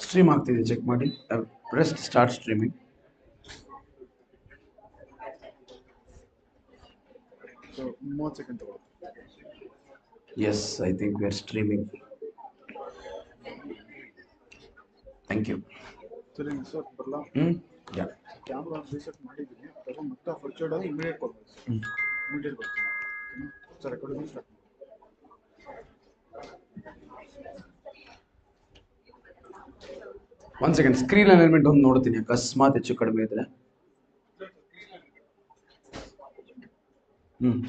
Stream ಆಗ್ತಿದೆ check ಮಾಡಿ. Press start streaming. So 30 seconds. Yes, I think we are streaming. Thank you. Telling sir, bala. Yeah. Camera reset ಮಾಡಿದ್ದೀನಿ. ತಗೊಂಡು ಮತ್ತೆ ಫರ್ಚರ್ಡ್ ಆಗಿ immediate ಕೊಡ್ಬೇಕು sir. Immediate ಕೊಡ್ತೀನಿ. Sir recording start. One second, screen alignment ಒಂದು ನೋಡ್ತೀನಿ ಅಕಸ್ಮಾತ್ ಹೆಚ್ಚು ಕಡಿಮೆ ಇದ್ರೆ.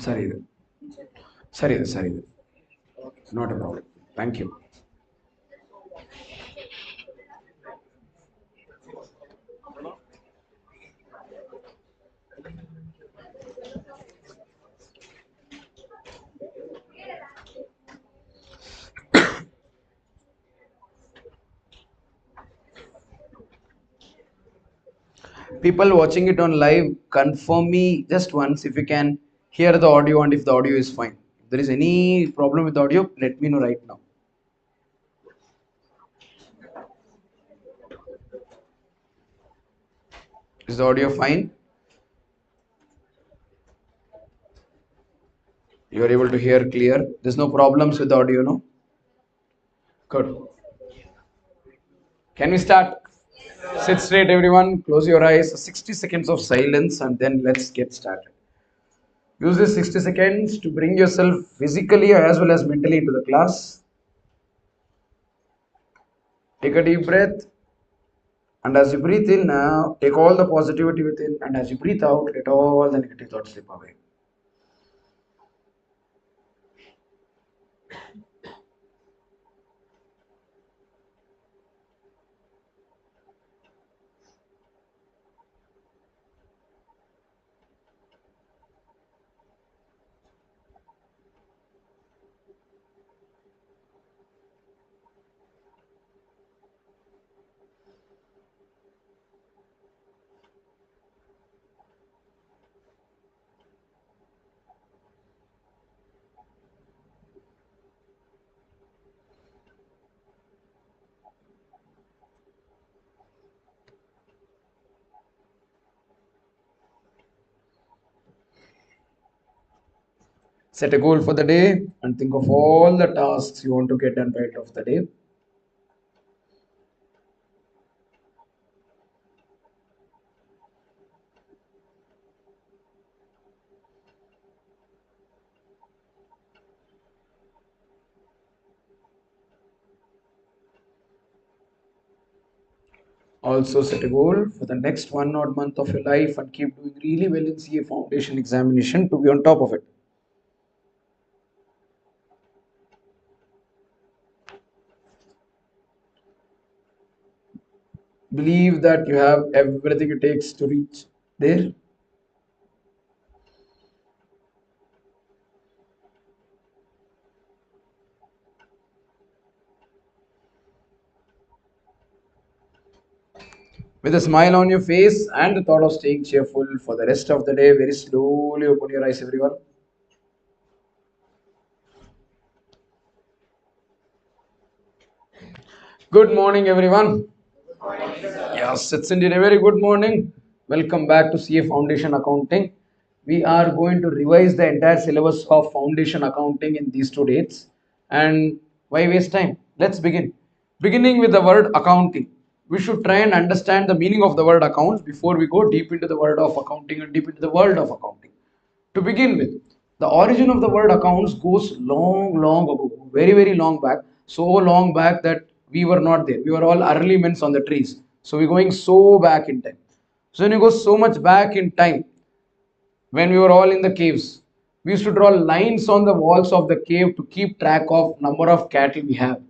ಸರಿ ಇದೆ. Not a problem. Thank you. People watching it on live, confirm me just once if you can hear the audio and if the audio is fine. If there is any problem with the audio, let me know right now. Is the audio fine? You are able to hear clear? There's no problems with the audio, no? Good. Can we start? Sit straight, everyone. Close your eyes. 60 seconds of silence and then let's get started. Use this 60 seconds to bring yourself physically as well as mentally into the class. Take a deep breath. And as you breathe in now, take all the positivity within. And as you breathe out, let all the negative thoughts slip away. Set a goal for the day and think of all the tasks you want to get done by the end of the day. Also set a goal for the next 1 odd month of your life and keep doing really well in CA Foundation examination to be on top of it. Believe that you have everything it takes to reach there. With a smile on your face and the thought of staying cheerful for the rest of the day, very slowly open your eyes, everyone. Good morning, everyone. Yes, it's indeed a very good morning. Welcome back to CA Foundation Accounting. We are going to revise the entire syllabus of Foundation Accounting in these 2 dates. And why waste time? Let's begin. Beginning with the word accounting. We should try and understand the meaning of the word accounts before we go deep into the word of accounting and deep into the world of accounting. To begin with, the origin of the word accounts goes long ago, very long back, so long back that we were not there. We were all early men on the trees. So we're going so back in time. So when you go so much back in time, when we were all in the caves, we used to draw lines on the walls of the cave to keep track of number of cattle we have,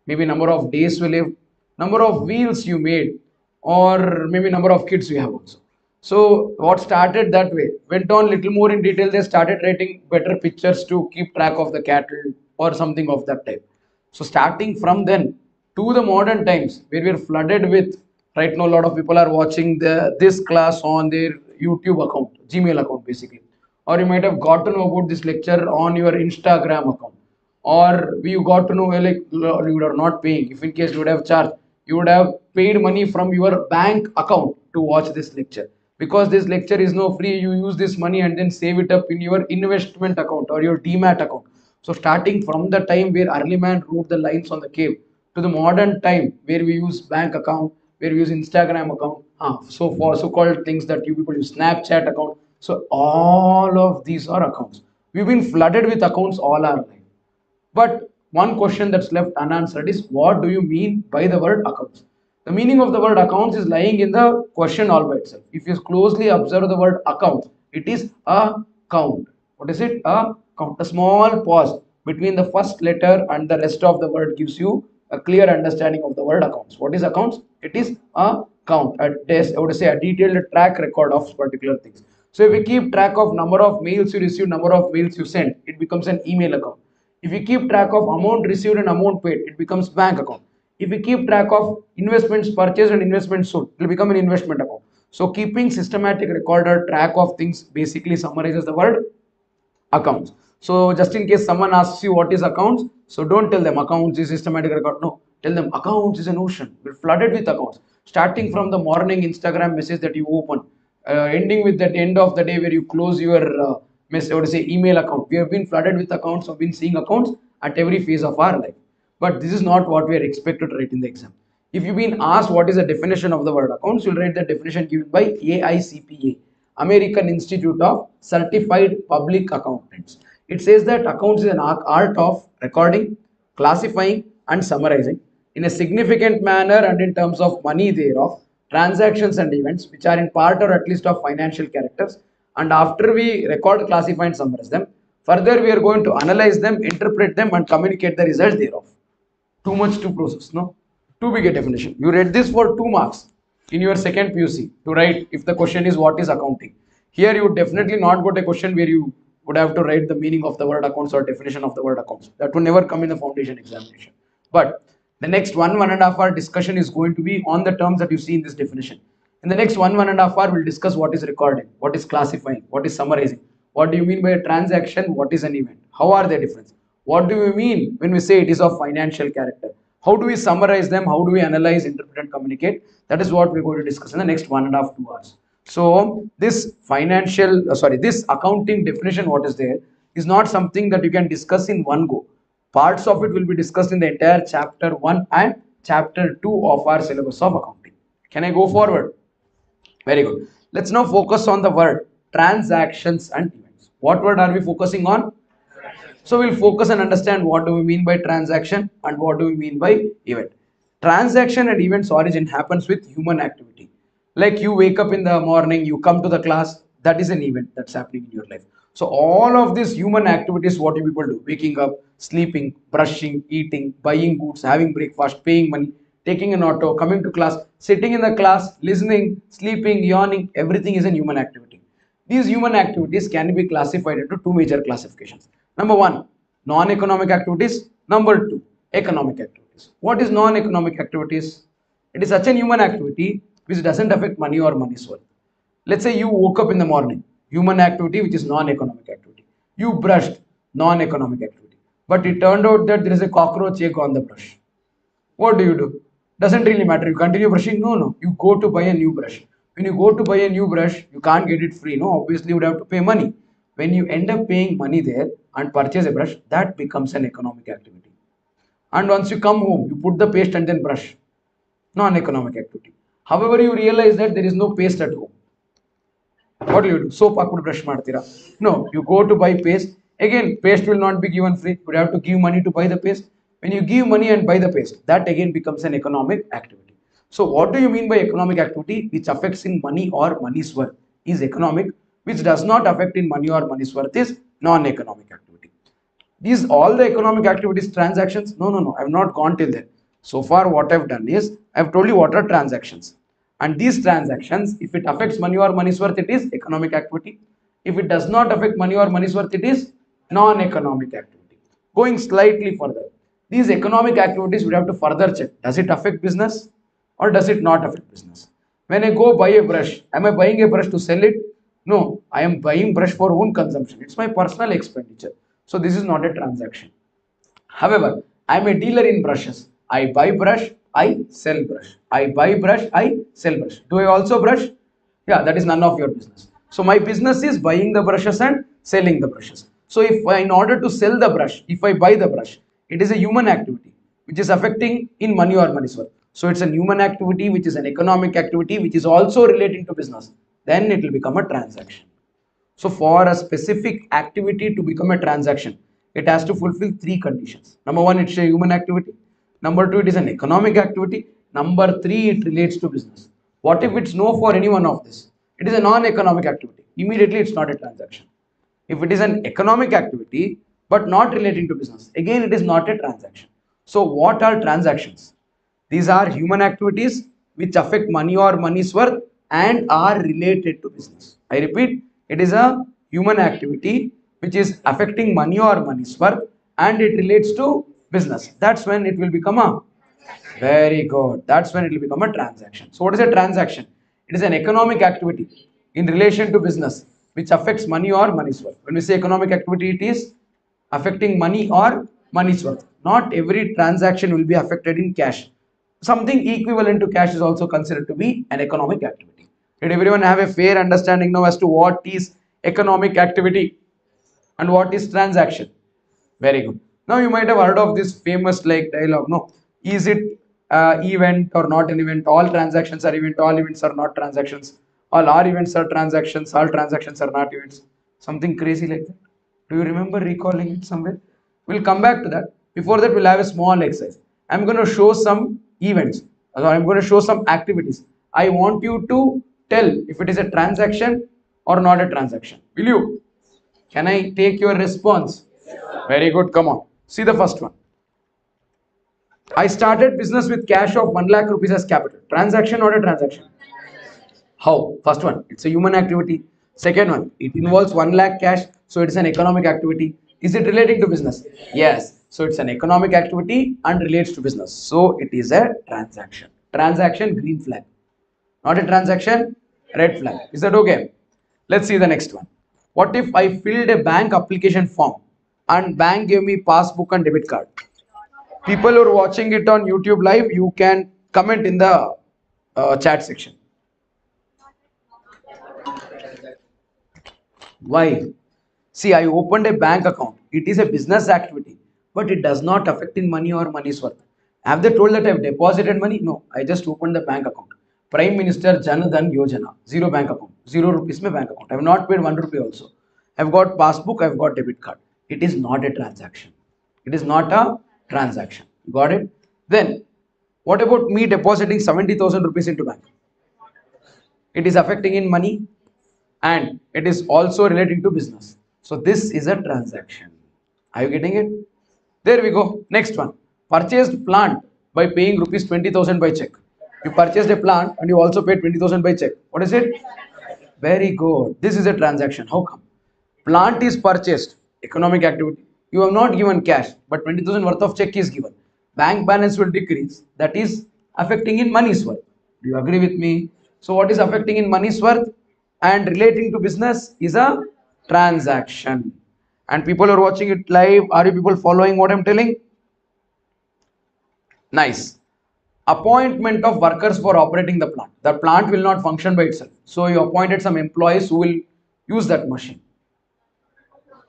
maybe number of days we lived, number of wheels you made, or maybe number of kids we have also. So what started that way went on little more in detail. They started writing better pictures to keep track of the cattle or something of that type. So starting from then to the modern times where we are flooded with, right now a lot of people are watching this class on their YouTube account, Gmail account basically, or you might have got to know about this lecture on your Instagram account, or you got to know like you are not paying. If in case you would have charged, you would have paid money from your bank account to watch this lecture, because this lecture is no free. You use this money and then save it up in your investment account or your demat account. So starting from the time where early man wrote the lines on the cave to the modern time where we use bank account, where we use Instagram account, so for so-called things that you people use Snapchat account. So all of these are accounts. We've been flooded with accounts all our life. But one question that's left unanswered is, what do you mean by the word accounts? The meaning of the word accounts is lying in the question all by itself. If you closely observe the word account, it is a count. What is it? A count. A small pause between the first letter and the rest of the word gives you a clear understanding of the word accounts. What is accounts? It is a count. I would say a detailed track record of particular things. So if we keep track of number of mails you receive, number of mails you send, it becomes an email account. If you keep track of amount received and amount paid, it becomes bank account. If you keep track of investments purchased and investments sold, it will become an investment account. So keeping systematic record or track of things basically summarizes the word accounts. So just in case someone asks you what is accounts, so don't tell them accounts is systematic record. No, tell them accounts is an ocean. We're flooded with accounts. Starting from the morning Instagram message that you open, ending with that end of the day where you close your message or say email account. We have been flooded with accounts. We've been seeing accounts at every phase of our life. But this is not what we are expected to write in the exam. If you've been asked what is the definition of the word accounts, you'll write the definition given by AICPA, American Institute of Certified Public Accountants. It says that accounts is an art of recording, classifying, and summarizing in a significant manner and in terms of money thereof, transactions and events which are in part or at least of financial characters. And after we record, classify, and summarize them, further we are going to analyze them, interpret them, and communicate the results thereof. Too much to process, no? Too big a definition. You read this for 2 marks in your second PUC to write if the question is what is accounting. Here you would definitely not got a question where you would have to write the meaning of the word accounts or definition of the word accounts. That would never come in the foundation examination. But the next 1.5 hour discussion is going to be on the terms that you see in this definition. In the next 1.5 hour, we'll discuss what is recording, what is classifying, what is summarizing, what do you mean by a transaction, what is an event, how are they different, what do we mean when we say it is of financial character, how do we summarize them, how do we analyze, interpret, and communicate. That is what we're going to discuss in the next 1.5 to 2 hours. So this this accounting definition, what is there, is not something that you can discuss in one go. Parts of it will be discussed in the entire chapter 1 and chapter 2 of our syllabus of accounting. Can I go forward? Very good. Let's now focus on the word transactions and events. What word are we focusing on? So we'll focus and understand what do we mean by transaction and what do we mean by event. Transaction and events origin happens with human activity. Like you wake up in the morning, you come to the class, that is an event that's happening in your life. So all of these human activities, what do people do? Waking up, sleeping, brushing, eating, buying goods, having breakfast, paying money, taking an auto, coming to class, sitting in the class, listening, sleeping, yawning, everything is a human activity. These human activities can be classified into two major classifications. Number one, non-economic activities. Number two, economic activities. What is non-economic activities? It is such an human activity which doesn't affect money or money's worth. Let's say you woke up in the morning, human activity which is non-economic activity. You brushed, non-economic activity. But it turned out that there is a cockroach egg on the brush. What do you do? Doesn't really matter. You continue brushing? No, no. You go to buy a new brush. When you go to buy a new brush, you can't get it free. No, obviously you would have to pay money. When you end up paying money there and purchase a brush, that becomes an economic activity. And once you come home, you put the paste and then brush. Non-economic activity. However, you realize that there is no paste at home. What do you do? Soap hakkud brush ಮಾಡ್ತೀರಾ? No, you go to buy paste. Again, paste will not be given free. You have to give money to buy the paste. When you give money and buy the paste, that again becomes an economic activity. So what do you mean by economic activity which affects in money or money's worth is economic, which does not affect in money or money's worth is non-economic activity. These all the economic activities transactions? No, no, no. I have not gone till there. So far what I've done is I've told you what are transactions. And these transactions, if it affects money or money's worth, it is economic activity. If it does not affect money or money's worth, it is non-economic activity. Going slightly further, these economic activities we have to further check. Does it affect business or does it not affect business? When I go buy a brush, am I buying a brush to sell it? No, I am buying brush for own consumption. It's my personal expenditure. So this is not a transaction. However, I am a dealer in brushes. I buy brush, I sell brush. I buy brush, I sell brush. Do I also brush? Yeah, that is none of your business. So my business is buying the brushes and selling the brushes. So if I, in order to sell the brush, if I buy the brush, it is a human activity which is affecting in money or money's worth. So it's a human activity which is an economic activity which is also relating to business. Then it will become a transaction. So for a specific activity to become a transaction, it has to fulfill three conditions. Number one, it's a human activity. Number two, it is an economic activity. Number three, it relates to business. What if it's no for any one of this? It is a non-economic activity. Immediately, it's not a transaction. If it is an economic activity but not relating to business, again, it is not a transaction. So what are transactions? These are human activities which affect money or money's worth and are related to business. I repeat, it is a human activity which is affecting money or money's worth and it relates to business. That's when it will become a very good. That's when it will become a transaction. So what is a transaction? It is an economic activity in relation to business which affects money or money's worth. When we say economic activity, it is affecting money or money's worth. Not every transaction will be affected in cash. Something equivalent to cash is also considered to be an economic activity. Did everyone have a fair understanding now as to what is economic activity and what is transaction? Very good. Now you might have heard of this famous like dialogue. No, is it event or not an event? All transactions are event. All events are not transactions. All our events are transactions. All transactions are not events. Something crazy like that. Do you remember recalling it somewhere? We'll come back to that. Before that, we'll have a small exercise. I'm going to show some events. Or I'm going to show some activities. I want you to tell if it is a transaction or not a transaction. Will you? Can I take your response? Very good. Come on. See the first one. I started business with cash of 1 lakh rupees as capital. Transaction or a transaction? How? First one, it's a human activity. Second one, it involves 1 lakh cash, so it's an economic activity. Is it relating to business? Yes. So it's an economic activity and relates to business. So it is a transaction. Transaction, green flag. Not a transaction, red flag. Is that okay? Let's see the next one. What if I filled a bank application form and bank gave me passbook and debit card? People who are watching it on YouTube live, you can comment in the chat section. Why? See, I opened a bank account. It is a business activity, but it does not affect in money or money's worth. Have they told that I have deposited money? No, I just opened the bank account. Prime Minister Jan Dhan Yojana, zero bank account, 0 rupees my bank account. I have not paid 1 rupee also. I've got passbook, I've got debit card. It is not a transaction. It is not a transaction. Got it? Then, what about me depositing 70,000 rupees into bank? It is affecting in money and it is also relating to business. So this is a transaction. Are you getting it? There we go. Next one. Purchased plant by paying rupees 20,000 by check. You purchased a plant and you also paid 20,000 by check. What is it? Very good. This is a transaction. How come? Plant is purchased, economic activity. You have not given cash, but 20,000 worth of check is given. Bank balance will decrease. That is affecting in money's worth. Do you agree with me? So what is affecting in money's worth and relating to business is a transaction. And people who are watching it live, are you people following what I'm telling? Nice. Appointment of workers for operating the plant. The plant will not function by itself. So you appointed some employees who will use that machine.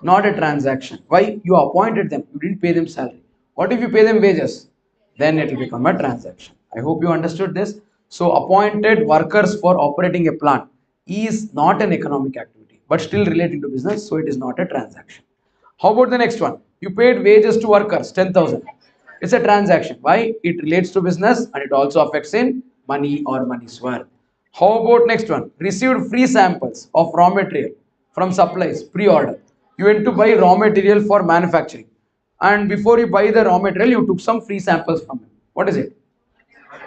Not a transaction. Why? You appointed them. You didn't pay them salary. What if you pay them wages? Then it will become a transaction. I hope you understood this. So appointed workers for operating a plant is not an economic activity, but still relating to business. So it is not a transaction. How about the next one? You paid wages to workers, 10,000. It's a transaction. Why? It relates to business and it also affects in money or money's worth. How about next one? Received free samples of raw material from supplies, pre-order. You went to buy raw material for manufacturing. And before you buy the raw material, you took some free samples from him. What is it?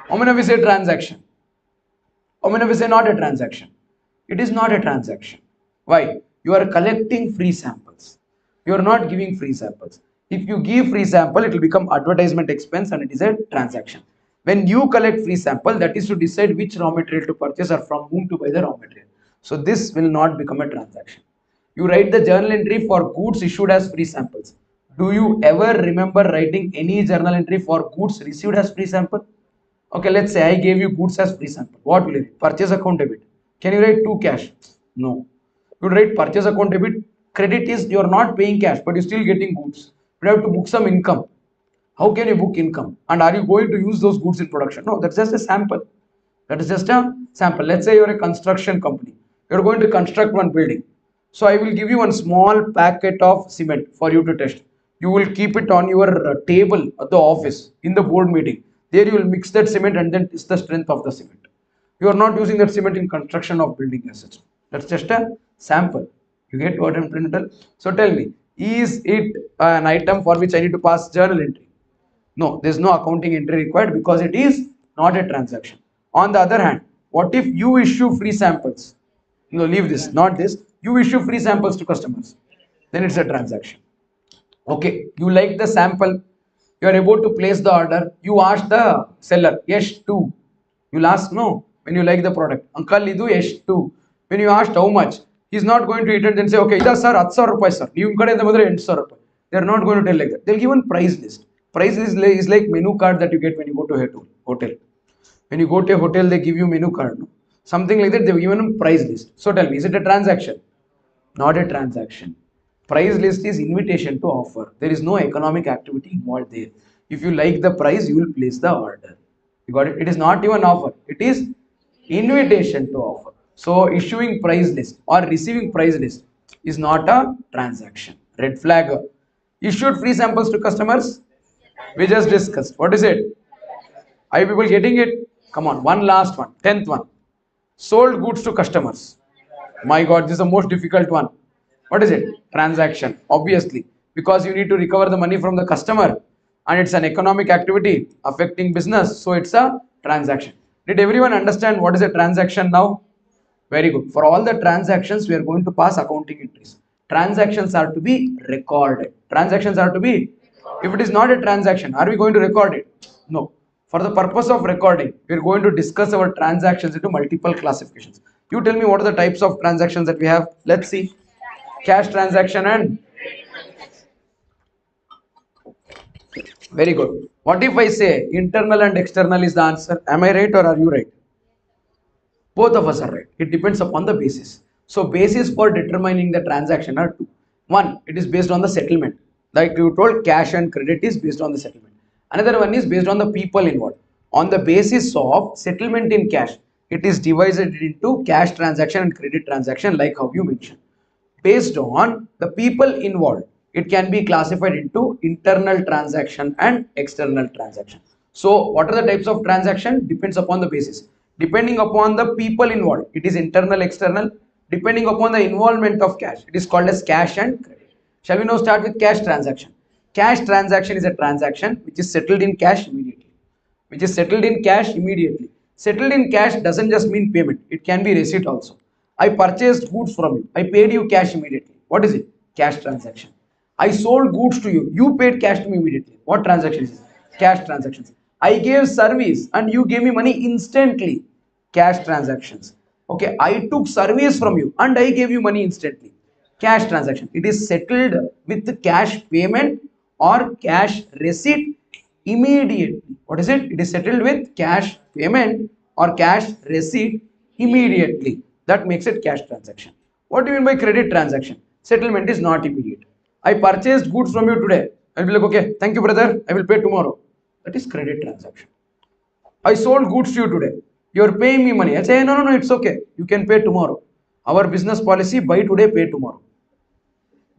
How many of you say transaction? How many of you say not a transaction? It is not a transaction. Why? You are collecting free samples. You are not giving free samples. If you give free sample, it will become advertisement expense and it is a transaction. When you collect free sample, that is to decide which raw material to purchase or from whom to buy the raw material. So this will not become a transaction. You write the journal entry for goods issued as free samples. Do you ever remember writing any journal entry for goods received as free sample? Okay, let's say I gave you goods as free sample. What will it? Purchase account debit. Can you write to cash? No. You write purchase account debit. Credit is you are not paying cash, but you're still getting goods. You have to book some income. How can you book income? And are you going to use those goods in production? No, that's just a sample. That is just a sample. Let's say you're a construction company. You're going to construct one building. So I will give you one small packet of cement for you to test. You will keep it on your table at the office in the board meeting. There you will mix that cement and then test the strength of the cement. You are not using that cement in construction of building assets. That's just a sample. You get what I'm trying to tell? So tell me, is it an item for which I need to pass journal entry? No, there's no accounting entry required because it is not a transaction. On the other hand, what if you issue free samples? No, leave this, not this. You issue free samples to customers. Then it's a transaction. Okay, you like the sample. You are able to place the order. You ask the seller, yes, two. You'll ask no when you like the product. Uncle, idu yes, two. When you asked how much, he's not going to eat it and say, okay, ida sir, 10,000 rupees sir. You kade the madre 8,000 rupees. They're not going to tell like that. They'll give one price list. Price list is like menu card that you get when you go to a hotel. When you go to a hotel, they give you menu card. No? Something like that, they've given a price list. So tell me, is it a transaction? Not a transaction. Price list is invitation to offer. There is no economic activity involved there. If you like the price, you will place the order. You got it? It is not even offer. It is invitation to offer. So issuing price list or receiving price list is not a transaction. Red flag. Issued free samples to customers. We just discussed. What is it? Are you people getting it? Come on, one last one, 10th one. Sold goods to customers. My God, this is the most difficult one. What is it? Transaction, obviously, because you need to recover the money from the customer and it's an economic activity affecting business. So it's a transaction. Did everyone understand what is a transaction now? Very good. For all the transactions, we are going to pass accounting entries. Transactions are to be recorded. Transactions are to be, if it is not a transaction, are we going to record it? No. For the purpose of recording, we are going to discuss our transactions into multiple classifications. You tell me what are the types of transactions that we have. Let's see. Cash transaction and very good. What if I say internal and external is the answer? Am I right or are you right? Both of us are right. It depends upon the basis. So basis for determining the transaction are two. One, it is based on the settlement. Like you told, cash and credit is based on the settlement. Another one is based on the people involved. On the basis of settlement in cash, it is divided into cash transaction and credit transaction like how you mentioned. Based on the people involved, it can be classified into internal transaction and external transaction. So what are the types of transaction? Depends upon the basis. Depending upon the people involved, it is internal, external. Depending upon the involvement of cash, it is called as cash and credit. Shall we now start with cash transaction? Cash transaction is a transaction which is settled in cash immediately. Which is settled in cash immediately. Settled in cash doesn't just mean payment. It can be receipt also. I purchased goods from you. I paid you cash immediately. What is it? Cash transaction. I sold goods to you. You paid cash to me immediately. What transaction is it? Cash transactions. I gave service and you gave me money instantly. Cash transactions. Okay, I took service from you and I gave you money instantly. Cash transaction. It is settled with cash payment or cash receipt immediately. What is it? It is settled with cash payment or cash receipt immediately. That makes it cash transaction. What do you mean by credit transaction? Settlement is not immediate. I purchased goods from you today. I'll be like, okay, thank you, brother. I will pay tomorrow. That is credit transaction. I sold goods to you today. You're paying me money. I say, no, no, no, it's okay. You can pay tomorrow. Our business policy, buy today, pay tomorrow.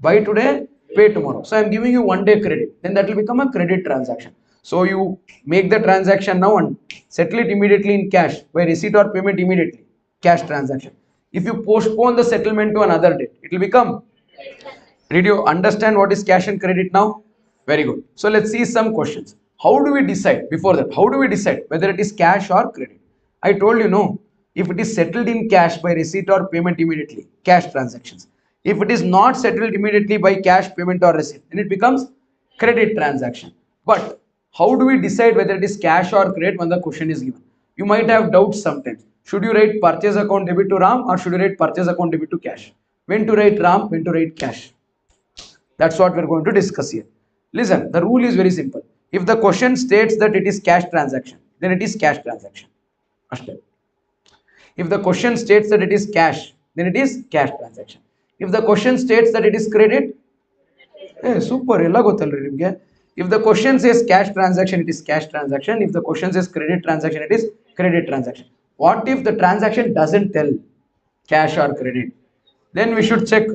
Buy today, pay tomorrow. So I'm giving you 1 day credit. Then that will become a credit transaction. So you make the transaction now and settle it immediately in cash by receipt or payment immediately. Cash transaction. If you postpone the settlement to another date, it will become. Did you understand what is cash and credit now? Very good. So let's see some questions. How do we decide before that? How do we decide whether it is cash or credit? I told you no. If it is settled in cash by receipt or payment immediately, cash transactions. If it is not settled immediately by cash payment or receipt, then it becomes credit transaction. But how do we decide whether it is cash or credit when the question is given? You might have doubts sometimes. Should you write purchase account debit to Ram or should you write purchase account debit to cash? When to write Ram, when to write cash? That's what we're going to discuss here. Listen, the rule is very simple. If the question states that it is cash transaction, then it is cash transaction. If the question states that it is cash, then it is cash transaction. If the question states that it is credit, super, ಎಲ್ಲ ಗೊತ್ತಲ್ರಿ ನಿಮಗೆ. If the question says cash transaction, it is cash transaction. If the question says credit transaction, it is credit transaction. What if the transaction doesn't tell cash or credit? Then we should check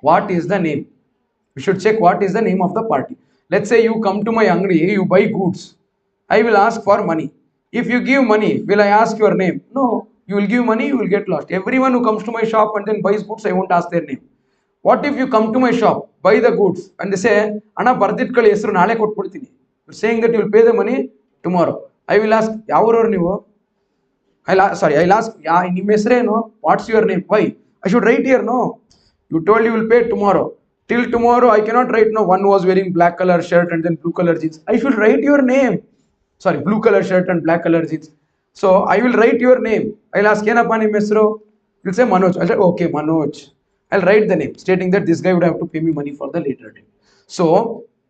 what is the name. We should check what is the name of the party. Let's say you come to my angri, you buy goods. I will ask for money. If you give money, will I ask your name? No. You will give money, you will get lost. Everyone who comes to my shop and then buys goods, I won't ask their name. What if you come to my shop, buy the goods, and they say, Anna Barditkali Esru Nale Kotpudtini. You're saying that you will pay the money tomorrow. I will ask, Yavaror Nivo? I'll ask, no, what's your name? Why? I should write here, no. You told you will pay tomorrow. Till tomorrow, I cannot write, no, one was wearing black color shirt and then blue color jeans. I should write your name. Sorry, blue color shirt and black color jeans. So I will write your name. I'll ask, Kenapani Mesro. You'll say Manoj. I'll say, okay, Manoj. I'll write the name, stating that this guy would have to pay me money for the later date. So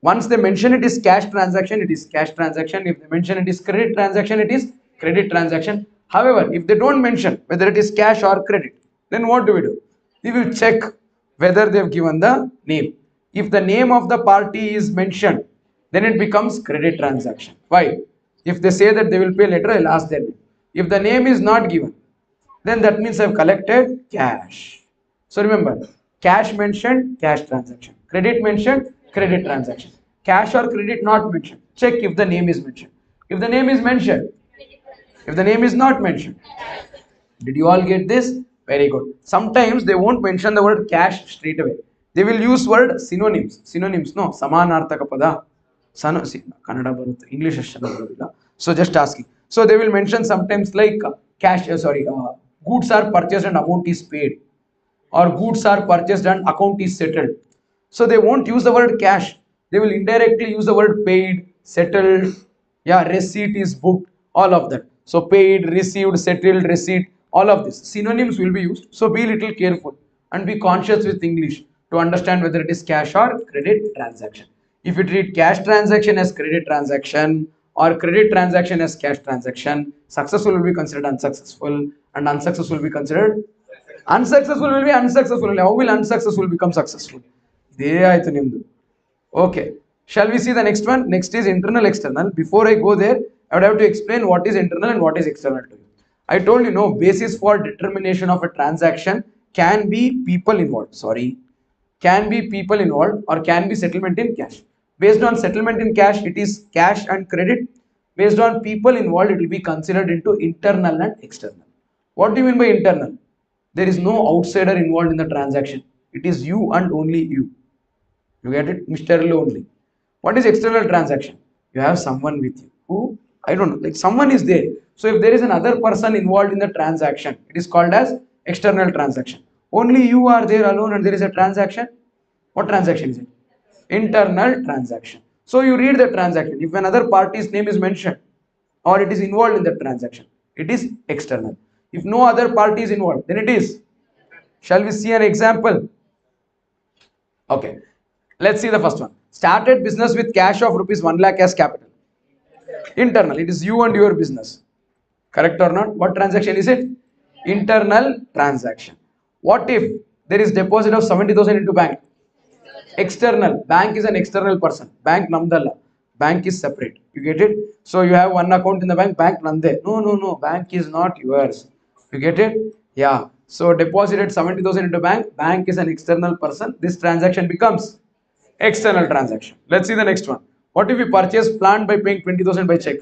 once they mention it is cash transaction, it is cash transaction. If they mention it is credit transaction, it is credit transaction. However, if they don't mention whether it is cash or credit, then what do? We will check whether they have given the name. If the name of the party is mentioned, then it becomes credit transaction. Why? If they say that they will pay later, I'll ask their name. If the name is not given, then that means I've collected cash. So remember, cash mentioned, cash transaction. Credit mentioned, credit transaction. Cash or credit not mentioned. Check if the name is mentioned. If the name is mentioned, if the name is not mentioned. Did you all get this? Very good. Sometimes they won't mention the word cash straight away. They will use word synonyms. Synonyms, no. Samanarthaka pada. Kannada baruthe. English ashana barudilla. So just asking. So they will mention sometimes like cash, goods are purchased and amount is paid. Or goods are purchased and account is settled. So they won't use the word cash. They will indirectly use the word paid, settled, receipt is booked, all of that. So paid, received, settled, receipt, all of this. Synonyms will be used. So be little careful and be conscious with English to understand whether it is cash or credit transaction. If you treat cash transaction as credit transaction or credit transaction as cash transaction, successful will be considered unsuccessful and unsuccessful will be considered unsuccessful will be unsuccessful. How will unsuccessful become successful? Okay. Shall we see the next one? Next is internal external. Before I go there, I would have to explain what is internal and what is external to you. I told you, no, basis for determination of a transaction can be people involved. Can be people involved or can be settlement in cash. Based on settlement in cash, it is cash and credit. Based on people involved, it will be considered into internal and external. What do you mean by internal? There is no outsider involved in the transaction. It is you and only you. You get it? Mr. Only. What is external transaction? You have someone with you. Who? I don't know. Like someone is there. So if there is another person involved in the transaction, it is called as external transaction. Only you are there alone and there is a transaction. What transaction is it? Internal transaction. So you read the transaction. If another party's name is mentioned or it is involved in the transaction, it is external. If no other party is involved, then it is. Shall we see an example? Okay. Let's see the first one. Started business with cash of rupees 1 lakh as capital. Internal. It is you and your business. Correct or not? What transaction is it? Internal transaction. What if there is deposit of 70,000 into bank? External. Bank is an external person. Bank namdalla. Bank is separate. You get it? So you have one account in the bank. Bank nande. No. Bank is not yours. You get it? Yeah. So deposited 70,000 into bank. Bank is an external person. This transaction becomes external transaction. Let's see the next one. What if we purchase plant by paying 20,000 by check?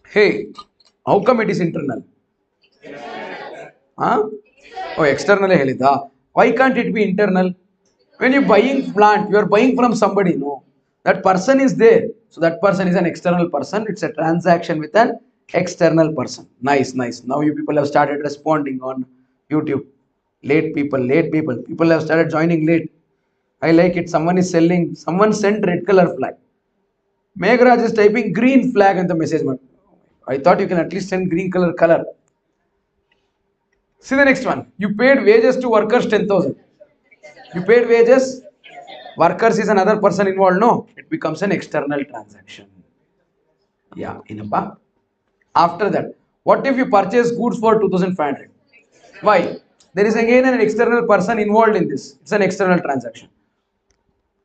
Hey, how come it is internal? Huh? Oh, externally helida. Why can't it be internal? When you're buying plant, you are buying from somebody, no? That person is there. So that person is an external person. It's a transaction with an external person. Nice, nice. Now you people have started responding on YouTube. Late people, late people. People have started joining late. I like it. Someone is selling. Someone sent red color flag. Meghraj is typing green flag in the message. I thought you can at least send green color. See the next one. You paid wages to workers 10,000. You paid wages. Workers is another person involved. No, it becomes an external transaction. Yeah, Inappa. After that, what if you purchase goods for 2,500? Why? There is again an external person involved in this. It's an external transaction.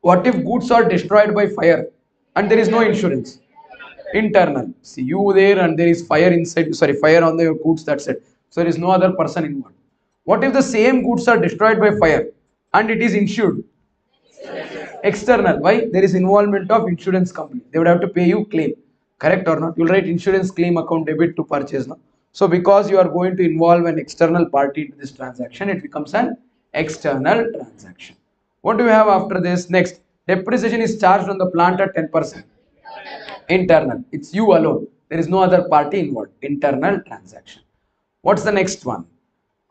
What if goods are destroyed by fire and there is no insurance? Internal. See you there and there is fire inside. Sorry, fire on your goods. That's it. So there is no other person involved. What if the same goods are destroyed by fire and it is insured? External. Why? There is involvement of insurance company. They would have to pay you claim. Correct or not? You'll write insurance claim account debit to purchase. No? So because you are going to involve an external party into this transaction, it becomes an external transaction. What do we have after this? Next, depreciation is charged on the plant at 10%. Internal. It's you alone. There is no other party involved. Internal transaction. What's the next one?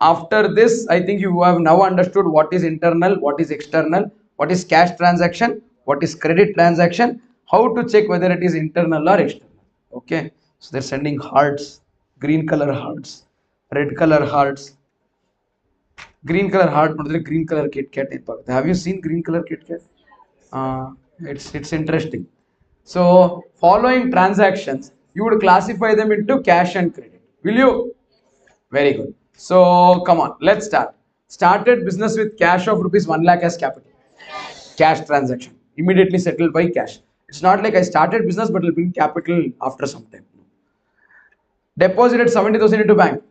After this, I think you have now understood what is internal, what is external, what is cash transaction, what is credit transaction, how to check whether it is internal or external. Okay. So they're sending hearts, green color hearts, red color hearts, green color heart, green color Kit Kat. Have you seen green color Kit Kat? It's interesting. So following transactions, you would classify them into cash and credit. Will you? Very good. So come on, let's start. Started business with cash of rupees 1 lakh as capital. Cash transaction. Immediately settled by cash. It's not like I started business but will bring capital after some time. Deposited 70,000 into bank.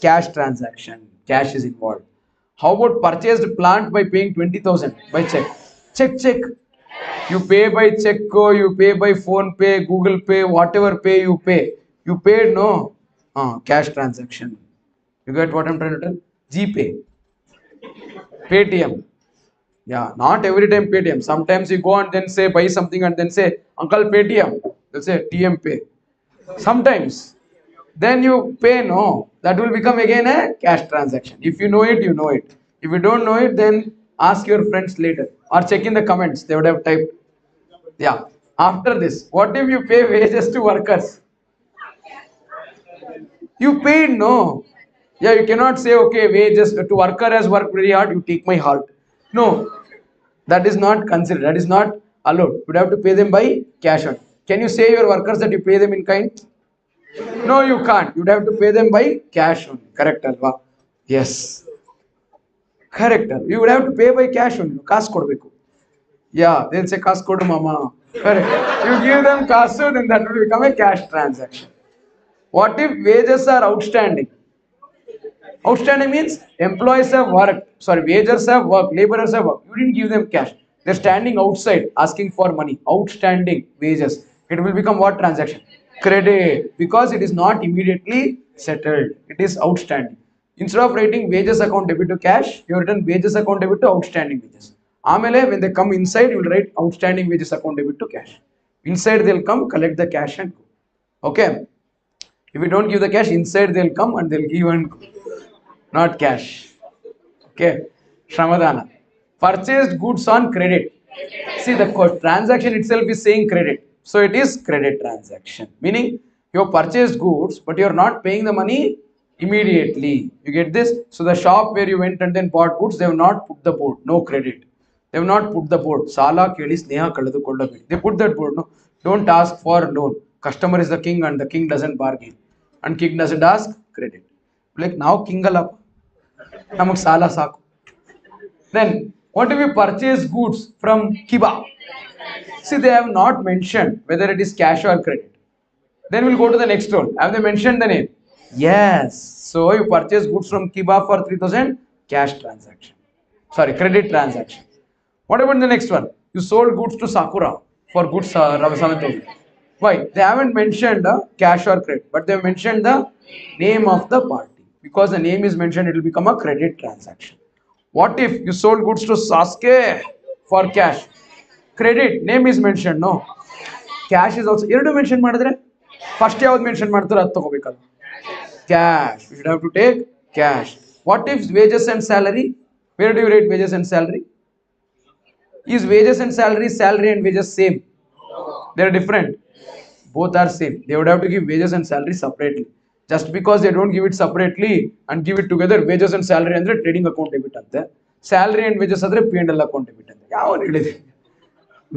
Cash transaction. Cash is involved. How about purchased plant by paying 20,000 by check? Check. You pay by check, you pay by phone pay, Google pay, whatever pay you pay. You paid no cash transaction. You get what I'm trying to tell? GPay, Paytm. Yeah, not every time Paytm. Sometimes you go and then say buy something and then say Uncle Paytm. They'll say TM Pay. Sometimes. Then you pay no. That will become again a cash transaction. If you know it, you know it. If you don't know it, then ask your friends later or check in the comments. They would have typed. Yeah. After this, what if you pay wages to workers? You paid no. Yeah, you cannot say okay, wages to worker has worked very hard. You take my heart. No, that is not considered. That is not allowed. You would have to pay them by cash on. Can you say your workers that you pay them in kind? No, you can't. You'd have to pay them by cash on. Correct, Alva? Yes. Correct. You would have to pay by cash on. Kaas kodbeku. Yeah, they'll say kaas kodu mama. Correct. You give them kasu, then that will become a cash transaction. What if wages are outstanding? Outstanding means employees have worked. Sorry, wages have worked. Laborers have worked. You didn't give them cash. They're standing outside asking for money. Outstanding wages. It will become what transaction? Credit. Because it is not immediately settled. It is outstanding. Instead of writing wages account debit to cash, you have written wages account debit to outstanding wages. Amele, when they come inside, you will write outstanding wages account debit to cash. Inside they'll come, collect the cash and go. Okay. If you don't give the cash, inside they'll come and they'll give and go. Not cash. Okay. Shramadana. Purchased goods on credit. See, the transaction itself is saying credit. So it is credit transaction. Meaning you have purchased goods, but you are not paying the money immediately. You get this? So the shop where you went and then bought goods, they have not put the board. No credit. They have not put the board. Sala keli sneha kaladu kollabe. They put that board. No. Don't ask for loan. Customer is the king and the king doesn't bargain. And king doesn't ask credit. Like now king alap. Namak sala saku. Then what if you purchase goods from Kiba? See, they have not mentioned whether it is cash or credit. Then we'll go to the next one. Have they mentioned the name? Yes. So you purchase goods from Kiba for 3,000, cash transaction. Sorry, credit transaction. What about the next one? You sold goods to Sakura for goods Ravasamitho. Why? They haven't mentioned cash or credit, but they have mentioned the name of the party. Because the name is mentioned, it will become a credit transaction. What if you sold goods to Sasuke for cash? credit name is mentioned, no? Cash is also ಎರಡು mention ಮಾಡಿದ್ರೆ first ಯಾವ್ದು mention ಮಾಡ್ತಾರೆ ಅದು ತಗೋಬೇಕಲ್ಲ. Cash, you should have to take cash. What if wages and salary? Where do you write wages and salary? Is wages and salary and wages same? They are different. Both are same. They would have to give wages and salary separately. Just because they don't give it separately and give it together, wages and salary andre trading account debit ante, salary and wages andre P&L account debit ante. Yavan helide?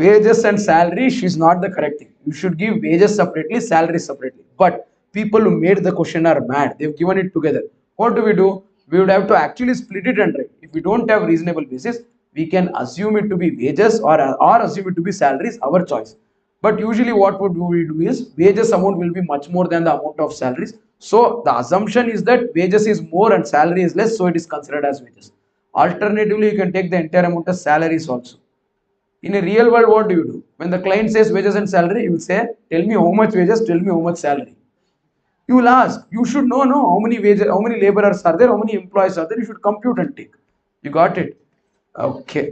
Wages and salary is not the correct thing. You should give wages separately, salary separately. But people who made the question are mad. They've given it together. What do? We would have to actually split it and write. If we don't have reasonable basis, we can assume it to be wages or assume it to be salaries, our choice. But usually what would we do is wages amount will be much more than the amount of salaries. So the assumption is that wages is more and salary is less, so it is considered as wages. Alternatively, you can take the entire amount as salaries also. In a real world, what do? When the client says wages and salary, you will say, tell me how much wages, tell me how much salary. You will ask, you should know how many wages, how many laborers are there, how many employees are there, you should compute and take. You got it? Okay.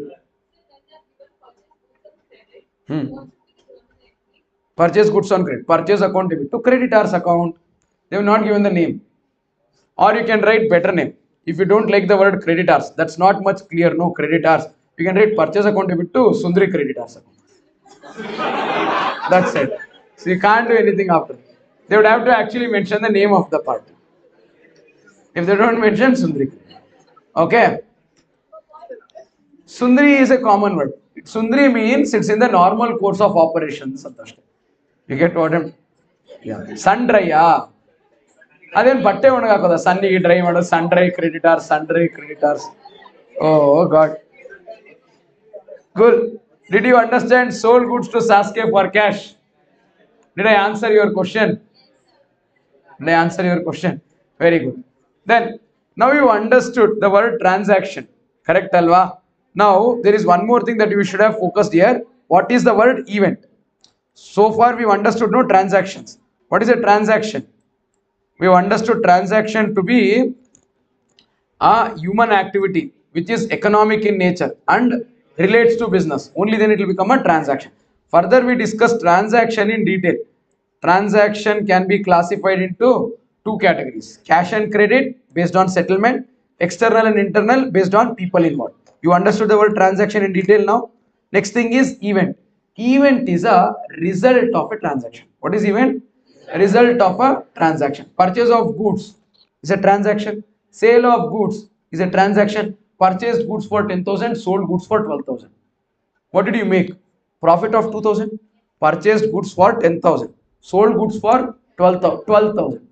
Purchase goods on credit, purchase account debit to creditors account. They have not given the name. Or you can write better name. If you don't like the word creditors, that's not much clear, no, creditors. You can write purchase account debit to Sundri creditors account. That's it. So you can't do anything after. They would have to actually mention the name of the party. If they don't mention Sundri. Okay. Sundri is a common word. Sundri means it's in the normal course of operations. You get what I'm? Yeah. Sun dry, yeah. Then batte onagakoda. Sunny dry mado, sun dry creditors. Oh God. Good. Did you understand sold goods to Sasuke for cash? Did I answer your question? Very good. Then, now you understood the word transaction. Correct, Alva? Now, there is one more thing that you should have focused here. What is the word event? So far, we've understood no transactions. What is a transaction? We've understood transaction to be a human activity which is economic in nature and relates to business. Only then it will become a transaction. Further, we discuss transaction in detail. Transaction can be classified into two categories: cash and credit based on settlement, external and internal based on people involved. You understood the word transaction in detail now. Next thing is event. Event is a result of a transaction. What is event? A result of a transaction. Purchase of goods is a transaction. Sale of goods is a transaction. Purchased goods for 10,000, sold goods for 12,000. What did you make? Profit of 2,000. Purchased goods for 10,000. Sold goods for 12,000.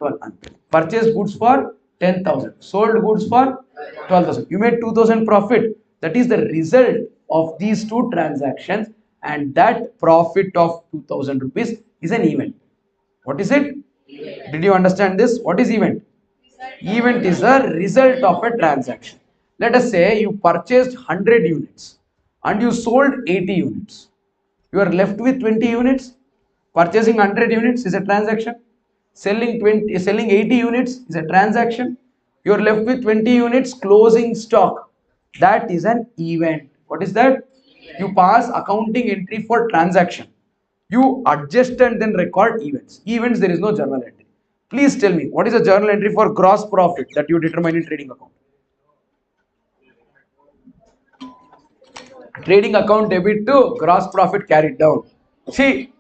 Purchased goods for 10,000. Sold goods for 12,000. You made 2,000 profit. That is the result of these two transactions, and that profit of 2,000 rupees is an event. What is it? Did you understand this? What is event? Event is a result of a transaction. Let us say you purchased 100 units and you sold 80 units. You are left with 20 units. Purchasing 100 units is a transaction. Selling 80 units is a transaction. You are left with 20 units closing stock. That is an event. What is that? You pass accounting entry for transaction. You adjust and then record events. Events, there is no journal entry. Please tell me, what is a journal entry for gross profit that you determine in trading account? Trading account debit to gross profit carried down. See,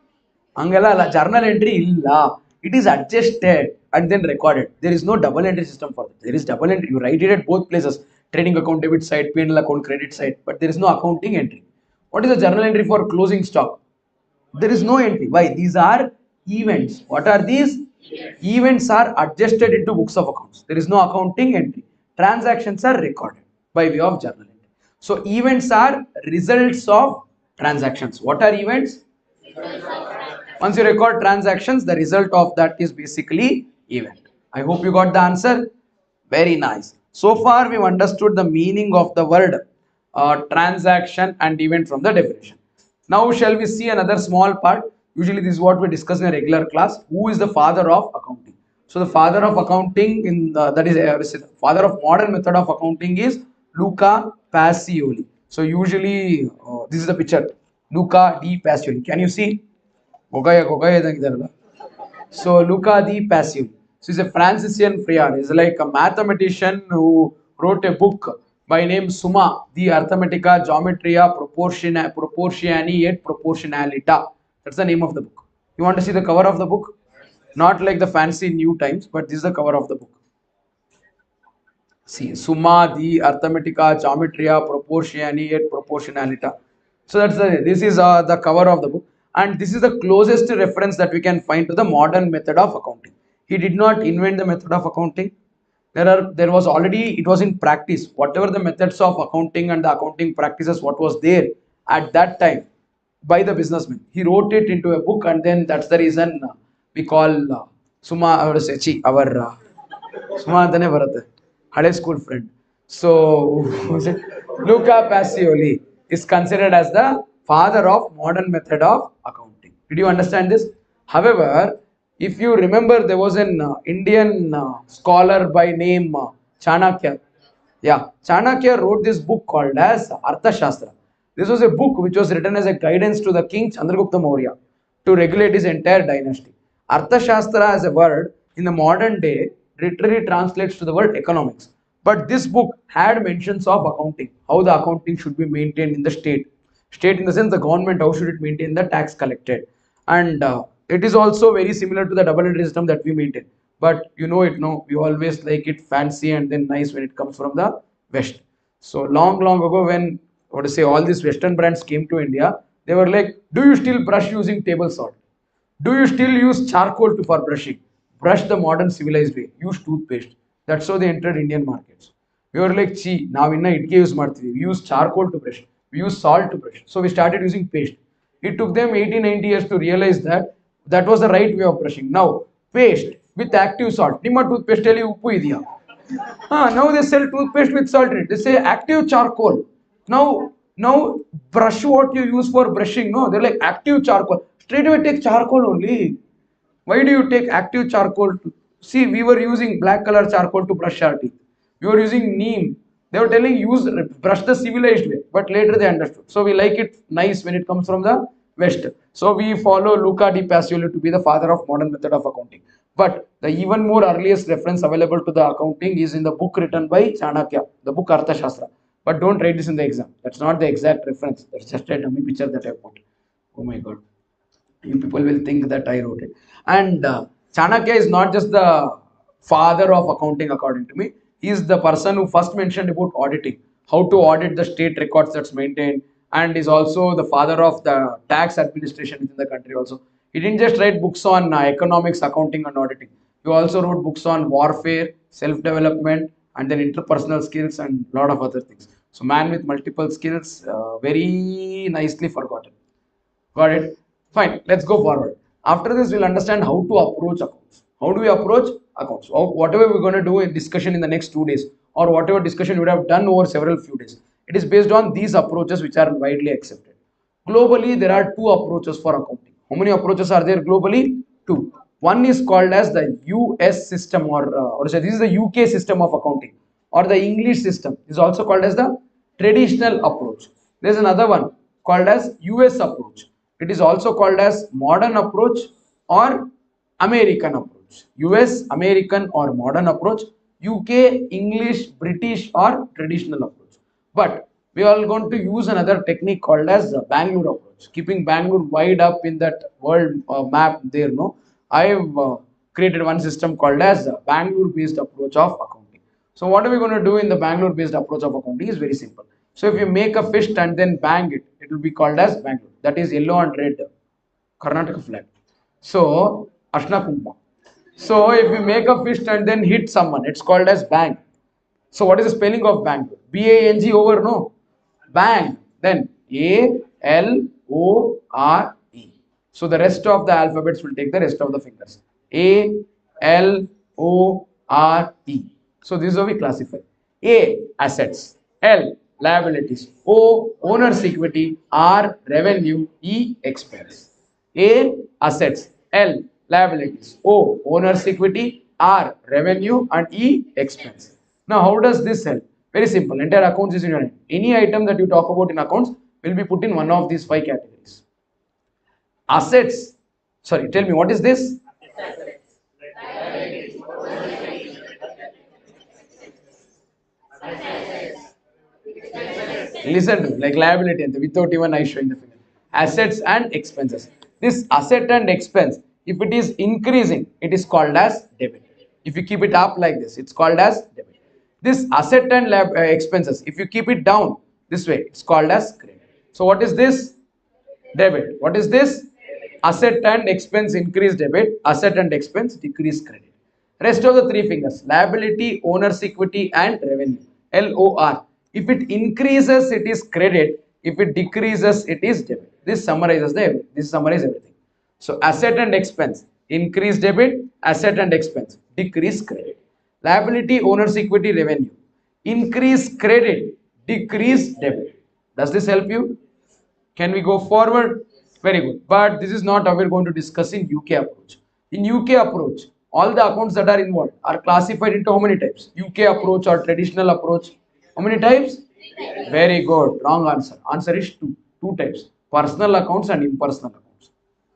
Angela, journal entry illa. It is adjusted and then recorded. There is no double entry system for that. There is double entry. You write it at both places. Trading account debit side, P&L account credit side. But there is no accounting entry. What is a journal entry for closing stock? There is no entry. Why? These are events. What are these? Events are adjusted into books of accounts. There is no accounting entry. Transactions are recorded by way of journal entry. So events are results of transactions. What are events? Once you record transactions, the result of that is basically event. I hope you got the answer. Very nice. So far we've understood the meaning of the word transaction and event from the definition. Now shall we see another small part? Usually this is what we discuss in a regular class. Who is the father of accounting? So the father of accounting father of modern method of accounting is Luca Pacioli. So usually this is the picture. Luca di Pacioli. Can you see? Gogaya idangidalla. So Luca di Pacioli. So he's a Franciscan friar. He's like a mathematician who wrote a book by name Summa di Arithmetica Geometria Proportiani et Proportionalita. That's the name of the book. You want to see the cover of the book? Not like the fancy New Times, but this is the cover of the book. See, summa di arithmetica geometria proportiani et proportionalita. So this is the cover of the book, and this is the closest reference that we can find to the modern method of accounting. He did not invent the method of accounting. There was already, it was in practice. Whatever the methods of accounting and the accounting practices, what was there at that time by the businessman, he wrote it into a book, and then that's the reason we call Suma our Suma ಅಂತಾನೆ ಬರುತ್ತೆ ಹಳೆ school friend so Luca Pacioli is considered as the father of modern method of accounting. Did you understand this? However, if you remember, there was an Indian scholar by name Chanakya. Yeah, Chanakya wrote this book called as Arthashastra. This was a book which was written as a guidance to the king Chandragupta Maurya to regulate his entire dynasty. Arthashastra as a word in the modern day literally translates to the word economics. But this book had mentions of accounting, how the accounting should be maintained in the state. State in the sense the government, how should it maintain the tax collected. And it is also very similar to the double entry system that we maintain. But you know it, no, we always like it fancy and then nice when it comes from the West. So long ago, when what to say, all these Western brands came to India, they were like, do you still brush using table salt? Do you still use charcoal for brushing? Brush the modern civilized way. Use toothpaste. That's how they entered Indian markets. We were like, chi, now in itke use martidhi. We use charcoal to brush. We use salt to brush. So we started using paste. It took them 80-90 years to realize that that was the right way of brushing. Now, paste with active salt. Nimma toothpaste alli uppu idiya. Now they sell toothpaste with salt in it. They say active charcoal. Now brush what you use for brushing. No, they're like active charcoal. Straight away take charcoal only. Why do you take active charcoal? See, we were using black color charcoal to brush our teeth. We were using neem. They were telling use brush the civilized way, but later they understood. So we like it nice when it comes from the West. So we follow Luca di Pacioli to be the father of modern method of accounting. But the even more earliest reference available to the accounting is in the book written by Chanakya, the book Arthashastra. But don't write this in the exam. That's not the exact reference. That's just a dummy picture that I put. Oh my God. You people will think that I wrote it. And Chanakya is not just the father of accounting, according to me. He is the person who first mentioned about auditing, how to audit the state records that's maintained, and is also the father of the tax administration within the country also. He didn't just write books on economics, accounting, and auditing. He also wrote books on warfare, self-development, and then interpersonal skills and a lot of other things. So man with multiple skills, very nicely forgotten. Got it? Fine. Let's go forward. After this, we'll understand how to approach accounts. How do we approach accounts? Whatever we're going to do in discussion in the next 2 days, or whatever discussion we would have done over several few days, it is based on these approaches which are widely accepted. Globally, there are two approaches for accounting. How many approaches are there globally? Two. One is called as the US system, or say this is the UK system of accounting, or the English system is also called as the traditional approach. There is another one called as US approach. It is also called as modern approach or American approach. US, American or modern approach, UK, English, British or traditional approach. But we are going to use another technique called as the Bangalore approach. Keeping Bangalore wide up in that world map there, no, I have created one system called as the Bangalore based approach of accounting. So what are we going to do in the Bangalore based approach of accounting is very simple. So if you make a fist and then bang it, it will be called as Bangalore. That is yellow and red Karnataka flag. So Ashna Kumpa. So if you make a fist and then hit someone, it's called as bang. So what is the spelling of bang? B-A-N-G over, no? Bang. Then A-L-O-R-E. So the rest of the alphabets will take the rest of the fingers. A-L-O-R-E. So this is how we classify. A, assets. L, liabilities. O, owner's equity. R, revenue. E, expense. A, assets. L, liabilities. O, owner's equity. R, revenue. And E, expense. Now, how does this help? Very simple. Entire accounts is in your hand. Any item that you talk about in accounts will be put in one of these 5 categories. Assets. Sorry, tell me what is this? Listen to me, like liability and without even I showing the figure. Assets and expenses. This asset and expense, if it is increasing, it is called as debit. If you keep it up like this, it's called as debit. This asset and expenses, if you keep it down this way, it's called as credit. So what is this? Debit. What is this? Asset and expense increase debit, asset and expense decrease credit. Rest of the three fingers, liability, owner's equity and revenue, LOR. If it increases, it is credit. If it decreases, it is debit. This summarizes everything. So asset and expense, increase debit, asset and expense, decrease credit. Liability, owner's equity, revenue, increase credit, decrease debit. Does this help you? Can we go forward? Very good. But this is not how we're going to discuss in UK approach. In UK approach, all the accounts that are involved are classified into how many types? UK approach or traditional approach? How many types? Very good. Wrong answer. Answer is two. Two types. Personal accounts and impersonal accounts.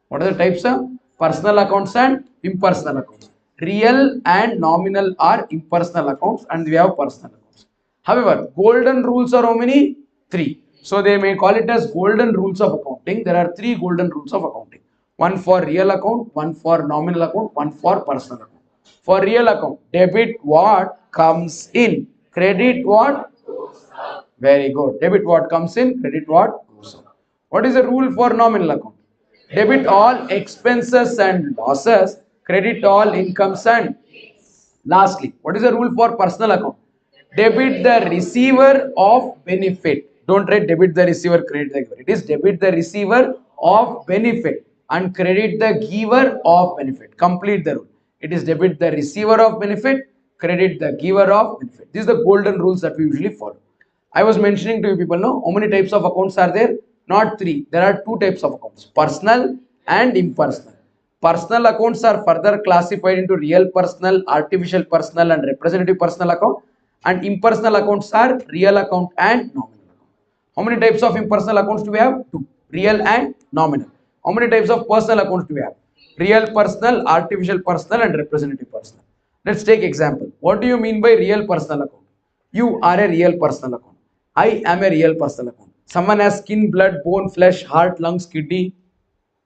What are the types of? Personal accounts and impersonal accounts. Real and nominal are impersonal accounts and we have personal accounts. However, golden rules are how many? Three. So they may call it as golden rules of accounting. There are three golden rules of accounting. One for real account, one for nominal account, one for personal account. For real account, debit what comes in, credit what? Very good. Debit what comes in, credit what goes out. What is the rule for nominal account? Debit all expenses and losses, credit all incomes and lastly, what is the rule for personal account? Debit the receiver of benefit. Don't write debit the receiver, credit the giver. It is debit the receiver of benefit and credit the giver of benefit. Complete the rule. It is debit the receiver of benefit, credit the giver of benefit. These are the golden rules that we usually follow. I was mentioning to you people, know how many types of accounts are there? Not three. There are two types of accounts, personal and impersonal. Personal accounts are further classified into real personal, artificial personal and representative personal account, and impersonal accounts are real account and nominal account. How many types of impersonal accounts do we have? Two, real and nominal. How many types of personal accounts do we have? Real personal, artificial personal and representative personal. Let's take example. What do you mean by real personal account? You are a real personal account. I am a real personal account. Someone has skin, blood, bone, flesh, heart, lungs, kidney.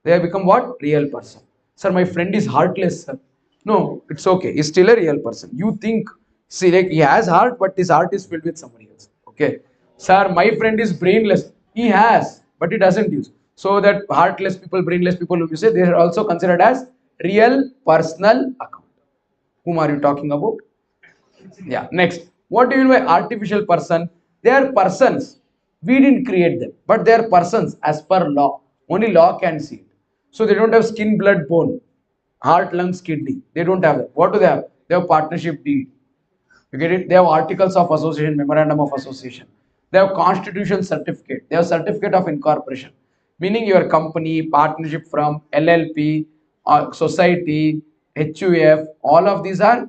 They have become what? Real person. Sir, my friend is heartless, sir. No, it's okay. He's still a real person. You think, see, like he has heart, but his heart is filled with somebody else. Okay. Sir, my friend is brainless. He has, but he doesn't use. So that heartless people, brainless people, who you say, they are also considered as real personal account. Whom are you talking about? Yeah. Next, what do you mean by artificial person? They are persons. We didn't create them, but they are persons as per law. Only law can see it. So they don't have skin, blood, bone, heart, lungs, kidney. They don't have that. What do they have? They have partnership deed. You get it? They have articles of association, memorandum of association. They have constitution certificate. They have certificate of incorporation, meaning your company, partnership firm, LLP, society, HUF, all of these are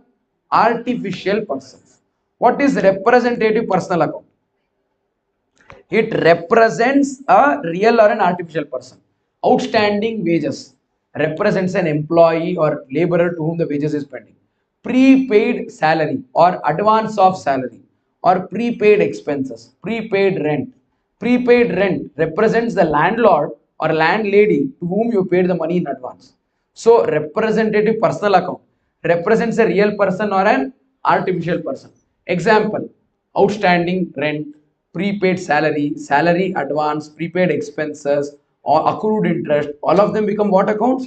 artificial persons. What is representative personal account? It represents a real or an artificial person. Outstanding wages represents an employee or laborer to whom the wages is pending. Prepaid salary or advance of salary or prepaid expenses, prepaid rent. Prepaid rent represents the landlord or landlady to whom you paid the money in advance. So representative personal account represents a real person or an artificial person. Example, outstanding rent, prepaid salary, salary advance, prepaid expenses, or accrued interest, all of them become what accounts?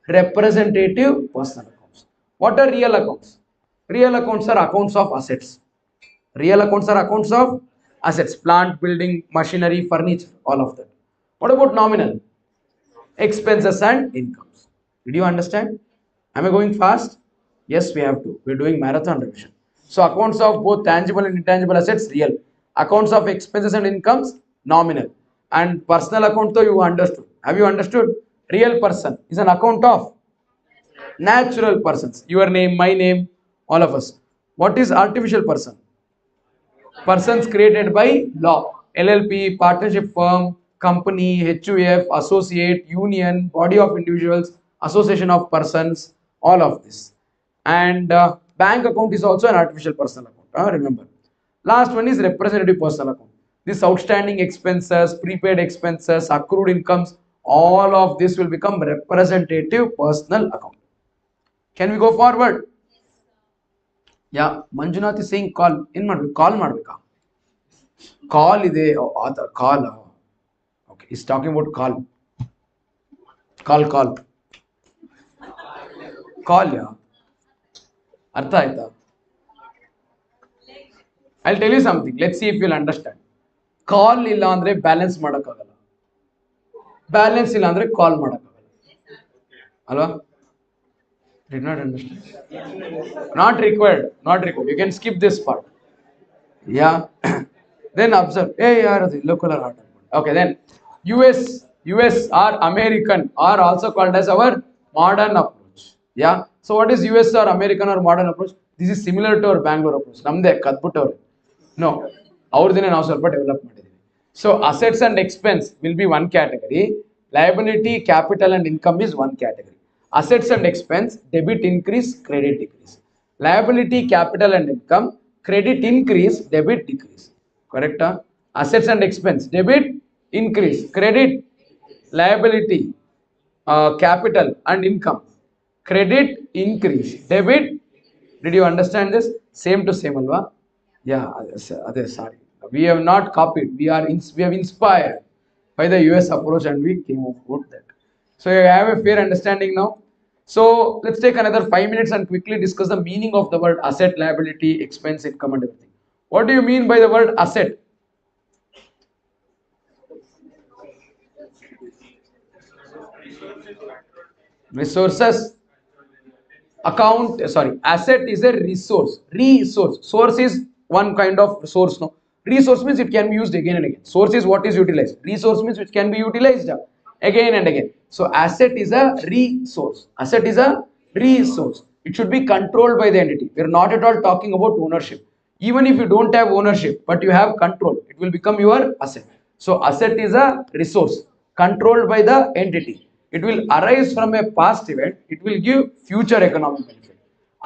Representative personal accounts. What are real accounts? Real accounts are accounts of assets. Real accounts are accounts of assets, plant, building, machinery, furniture, all of that. What about nominal? Expenses and incomes. Did you understand? Am I going fast? Yes, we have to. We're doing marathon revision. So accounts of both tangible and intangible assets, real. Accounts of expenses and incomes, nominal. And personal account, though, you understood. Have you understood? Real person is an account of natural persons. Your name, my name, all of us. What is artificial person? Persons created by law. LLP, partnership firm, company, HUF, associate, union, body of individuals, association of persons, all of this. And bank account is also an artificial personal account. Remember. Last one is representative personal account. This outstanding expenses, prepaid expenses, accrued incomes, all of this will become representative personal account. Can we go forward? Yeah, Manjunath is saying call. Call madbeka. Call ide author call. Okay, he's talking about call. Call. Call yeah. ಅರ್ಥ ಆಯ್ತಾ? I'll tell you something. Let's see if you'll understand. ಕಾಲ್ ಇಲ್ಲ ಅಂದ್ರೆ balance ಮಾಡೋಕ್ಕಾಗಲ್ಲ, balance ಇಲ್ಲ ಅಂದ್ರೆ ಕಾಲ್ ಮಾಡೋಕ್ಕಾಗಲ್ಲ ಅಲ್ವಾ? Did not understand. Not required. Not required. You can skip this part. Yeah. Then observe. Hey, yaar, the local art. Okay, then US or American are also called as our modern approach. Yeah. So what is US or American or modern approach? This is similar to our Bangalore approach. Namde kadbutavre. No. ಅವ್ರದಿನೇ ನಾವು ಸ್ವಲ್ಪ develop ಮಾಡಿದ್ದೀವಿ. So assets and expense will be one category. Liability, capital and income is one category. Assets and expense, debit increase, credit decrease. Liability, capital and income, credit increase, debit decrease. Correct? Assets and expense, debit increase, credit, liability, capital and income, credit increase, debit. Did you understand this? Same to same, alva? Yeah, sorry. We have not copied. We have inspired by the US approach and we came up with that. So you have a fair understanding now. So let's take another 5 minutes and quickly discuss the meaning of the word asset, liability, expense, income and everything. What do you mean by the word asset? Resources. Account, sorry, asset is a resource. Source is one kind of resource. No, resource means it can be used again and again. Source is what is utilized. Resource means which can be utilized again and again. So asset is a resource. Asset is a resource. It should be controlled by the entity. We are not at all talking about ownership. Even if you don't have ownership but you have control, it will become your asset. So asset is a resource controlled by the entity. It will arise from a past event. It will give future economic benefit.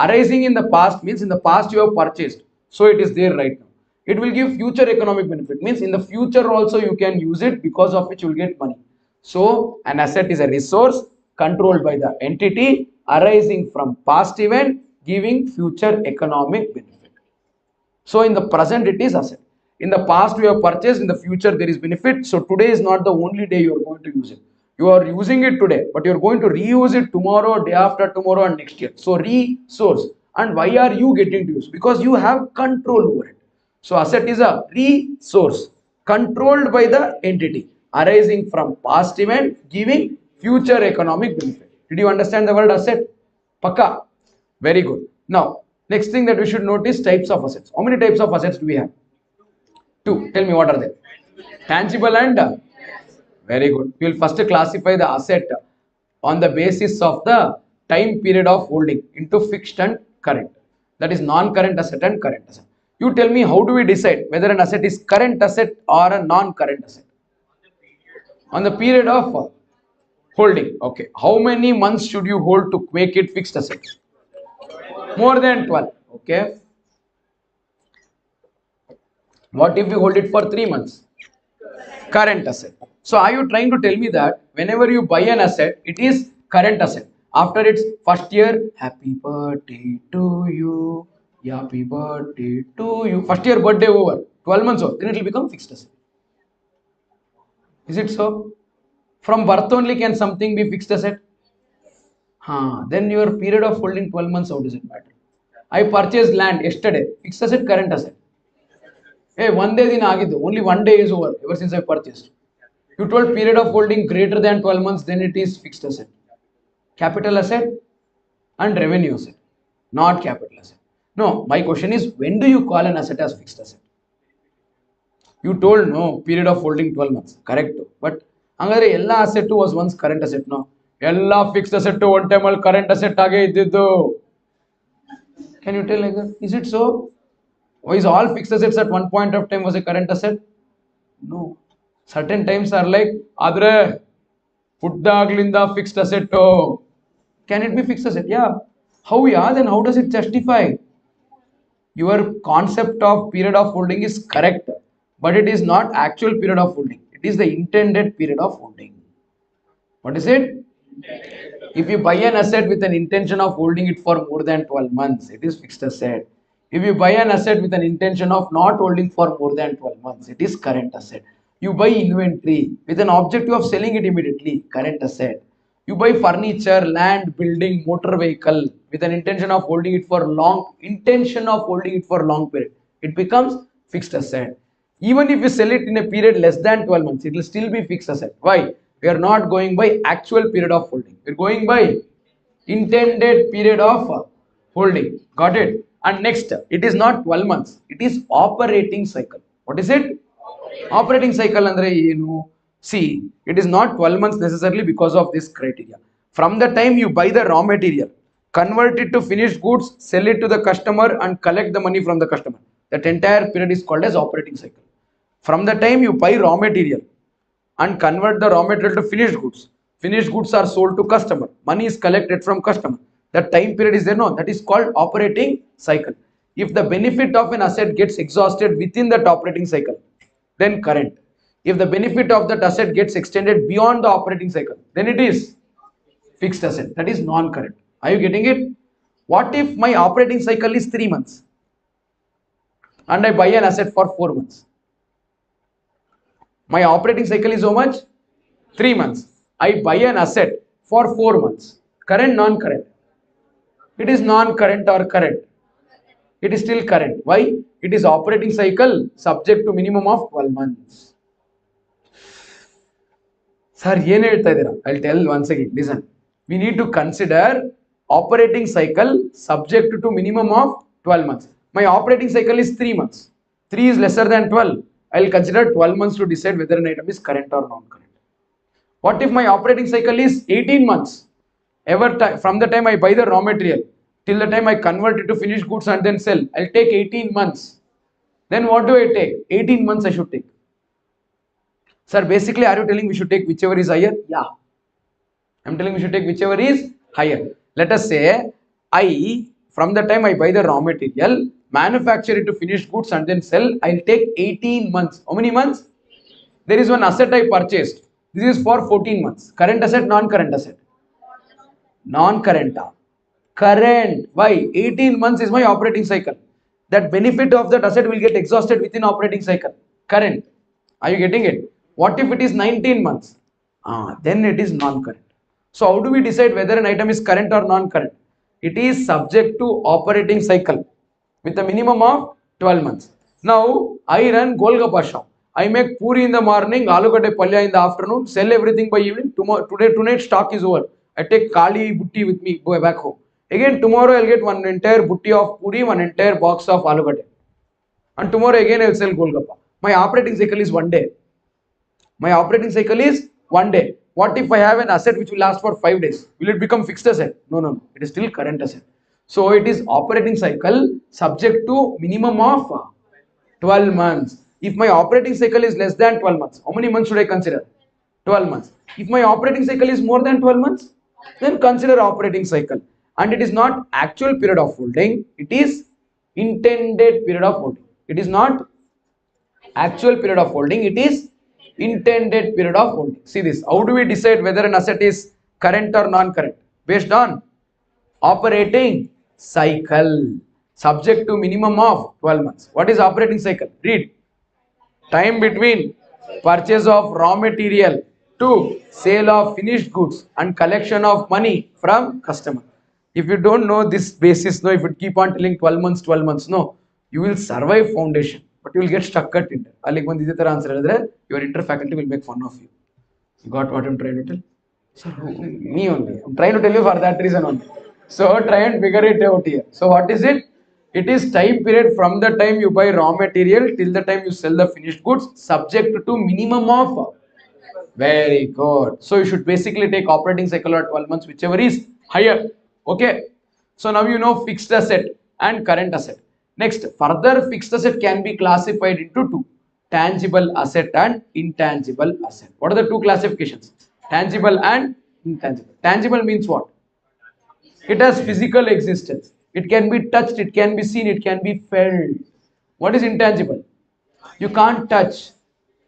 Arising in the past means in the past you have purchased, so it is there right now. It will give future economic benefit means in the future also you can use it, because of which you will get money. So an asset is a resource controlled by the entity, arising from past event, giving future economic benefit. So in the present it is asset. In the past we have purchased, in the future there is benefit. So today is not the only day you are going to use it. You are using it today, but you are going to reuse it tomorrow, day after tomorrow and next year. So resource. And why are you getting to use? Because you have control over it. So asset is a resource controlled by the entity, arising from past event, giving future economic benefit. Did you understand the word asset? Pakka. Very good. Now, next thing that we should notice, types of assets. How many types of assets do we have? Two. Tell me, what are they? Tangible and very good. We will first classify the asset on the basis of the time period of holding into fixed and current. That is non-current asset and current asset. You tell me, how do we decide whether an asset is current asset or a non-current asset? On the period of holding. Okay. How many months should you hold to make it fixed asset? More than 12. Okay. What if we hold it for 3 months? Current asset. So are you trying to tell me that whenever you buy an asset, it is current asset? After its first year, happy birthday to you, happy birthday to you. First year birthday over, 12 months over, then it will become fixed asset. Is it so? From birth only can something be fixed asset? Then your period of holding 12 months, how does it matter? I purchased land yesterday, fixed asset, current asset. Hey, one day din ಆಗಿದ್ದು, only one day is over ever since I purchased. You told period of holding greater than 12 months, then it is fixed asset. Capital asset and revenue asset, not capital asset. No, my question is, when do you call an asset as fixed asset? You told no, period of holding 12 months, correct. But hangare ella asset was once current asset. No, ella fixed asset one time al current asset age iddiddu. Can you tell like that? Is it so? Or is all fixed assets at one point of time was a current asset? No. Certain times are like adre ಹುಟ್ಟಾಗ್ಲಿಂದ fixed asset. Can it be fixed asset? Yeah. How? Yeah, then how does it justify? Your concept of period of holding is correct, but it is not actual period of holding. It is the intended period of holding. What is it? If you buy an asset with an intention of holding it for more than 12 months, it is fixed asset. If you buy an asset with an intention of not holding for more than 12 months, it is current asset. You buy inventory with an objective of selling it immediately, current asset. You buy furniture, land, building, motor vehicle with an intention of holding it for long period. It becomes fixed asset. Even if you sell it in a period less than 12 months, it will still be fixed asset. Why? We are not going by actual period of holding. We are going by intended period of holding. Got it? And next, it is not 12 months. It is operating cycle. What is it? Operating cycle andre ಏನು? See, it is not 12 months necessarily because of this criteria. From the time you buy the raw material, convert it to finished goods, sell it to the customer and collect the money from the customer, that entire period is called as operating cycle. From the time you buy raw material and convert the raw material to finished goods are sold to customer, money is collected from customer, that time period is there. No, that is called operating cycle. If the benefit of an asset gets exhausted within that operating cycle, then current. If the benefit of that asset gets extended beyond the operating cycle, then it is fixed asset, that is non-current. Are you getting it? What if my operating cycle is 3 months and I buy an asset for 4 months? My operating cycle is how much? 3 months. I buy an asset for 4 months. Current, non-current? It is non-current or current? It is still current. Why? It is operating cycle subject to minimum of 12 months. Sir, ಏನು ಹೇಳ್ತಾ ಇದ್ದೀರಾ? I'll tell once again. Listen. We need to consider operating cycle subject to minimum of 12 months. My operating cycle is 3 months. 3 is lesser than 12. I'll consider 12 months to decide whether an item is current or non-current. What if my operating cycle is 18 months? From the time I buy the raw material till the time I convert it to finished goods and then sell, I'll take 18 months. Then what do I take? 18 months I should take. Sir, basically, are you telling we should take whichever is higher? Yeah. I'm telling we should take whichever is higher. Let us say, from the time I buy the raw material, manufacture it to finished goods and then sell, I'll take 18 months. How many months? There is one asset I purchased. This is for 14 months. Current asset, non-current asset? Non-current. Current. Why? 18 months is my operating cycle. That benefit of that asset will get exhausted within operating cycle. Current. Are you getting it? What if it is 19 months? Then it is non-current. So how do we decide whether an item is current or non-current? It is subject to operating cycle with a minimum of 12 months. Now, I run Golgappa shop. I make puri in the morning, alugade palya in the afternoon, sell everything by evening. Tonight stock is over. I take kali butti with me, go back home. Again, tomorrow I'll get one entire butti of puri, one entire box of alugade. And tomorrow again I'll sell Golgappa. My operating cycle is 1 day. My operating cycle is 1 day. What if I have an asset which will last for 5 days? Will it become fixed asset? No. It is still current asset. So it is operating cycle subject to minimum of 12 months. If my operating cycle is less than 12 months, how many months should I consider? 12 months. If my operating cycle is more than 12 months, then consider operating cycle. And it is not actual period of holding. It is intended period of holding. It is not actual period of holding. It is intended period of holding. See this. How do we decide whether an asset is current or non-current? Based on operating cycle subject to minimum of 12 months. What is operating cycle? Read. Time between purchase of raw material to sale of finished goods and collection of money from customer. If you don't know this basis, no, if you keep on telling 12 months, no, you will survive foundation, but you will get stuck at inter. Like one this answer, your inter faculty will make fun of you. You got what I'm trying to tell? So, me only. I'm trying to tell you for that reason only. So try and figure it out here. So what is it? It is time period from the time you buy raw material till the time you sell the finished goods, subject to minimum of. Very good. So you should basically take operating cycle at 12 months, whichever is higher. Okay. So now you know fixed asset and current asset. Next, further fixed asset can be classified into two. tangible asset and intangible asset. What are the two classifications? Tangible and intangible. Tangible means what? It has physical existence. It can be touched, it can be seen, it can be felt. What is intangible? You can't touch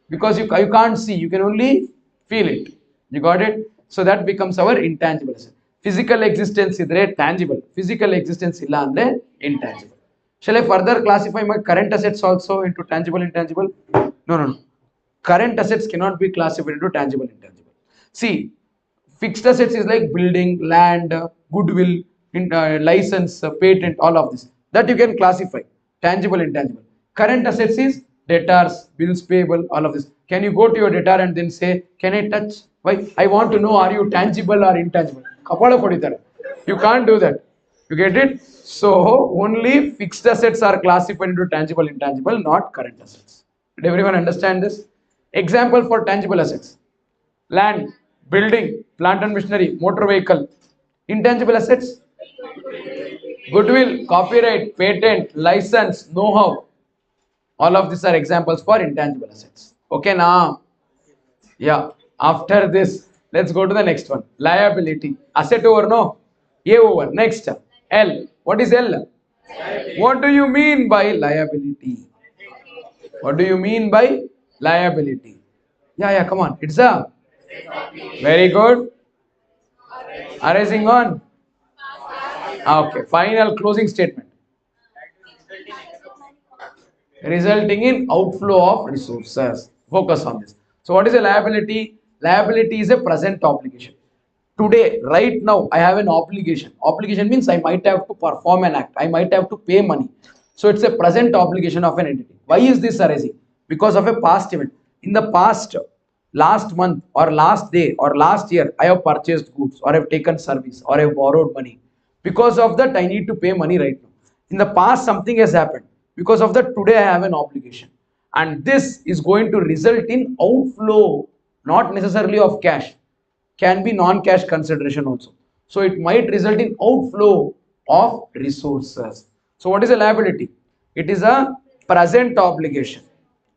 because you can't see, you can only feel it. You got it? So that becomes our intangible asset. Physical existence idre tangible. Physical existence illa andre intangible. Shall I further classify my current assets also into tangible, intangible? No, no, no. Current assets cannot be classified into tangible, intangible. See, fixed assets is like building, land, goodwill, license, patent, all of this. That you can classify. Tangible, intangible. Current assets is debtors, bills payable, all of this. Can you go to your debtor and then say, can I touch? Why? I want to know, are you tangible or intangible? Kapala koditara. You can't do that. You get it? So only fixed assets are classified into tangible, intangible, not current assets. Did everyone understand this? Example for tangible assets: land, building, plant and machinery, motor vehicle. Intangible assets: goodwill, copyright, patent, license, know-how. All of these are examples for intangible assets. Okay, now, yeah. After this, let's go to the next one. Liability. Asset over, no? A over. Next. L. What is L? What do you mean by liability? What do you mean by liability? Yeah, come on. It's a very good. Arising on. Okay, final closing statement. Resulting in outflow of resources. Focus on this. So, what is a liability? Liability is a present obligation. Today, right now, I have an obligation. Obligation means I might have to perform an act. I might have to pay money. So, it's a present obligation of an entity. Why is this arising? Because of a past event. In the past, last month or last day or last year, I have purchased goods or I have taken service or I have borrowed money. Because of that, I need to pay money right now. In the past, something has happened. Because of that, today I have an obligation. And this is going to result in outflow, not necessarily of cash, can be non-cash consideration also. So it might result in outflow of resources. So what is a liability? It is a present obligation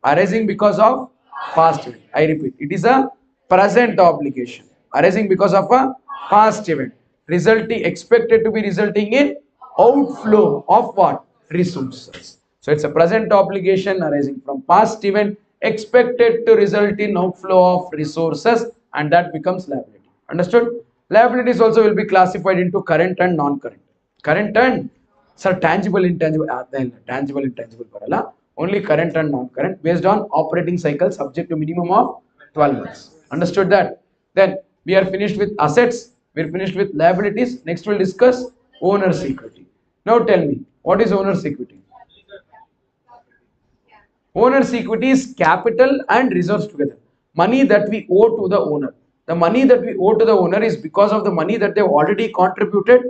arising because of past event. I repeat, it is a present obligation arising because of a past event, resulting expected to be resulting in outflow of what? Resources. So it's a present obligation arising from past event expected to result in outflow of resources, and that becomes liability. Understood? Liabilities also will be classified into current and non-current. Current and tangible, intangible, tangible, intangible parala. Only current and non-current based on operating cycle subject to minimum of 12 months. Understood that? Then we are finished with assets. We are finished with liabilities. Next we'll discuss owner's equity. Now tell me, what is owner's equity? Owner's equity is capital and reserves together. Money that we owe to the owner. The money that we owe to the owner is because of the money that they've already contributed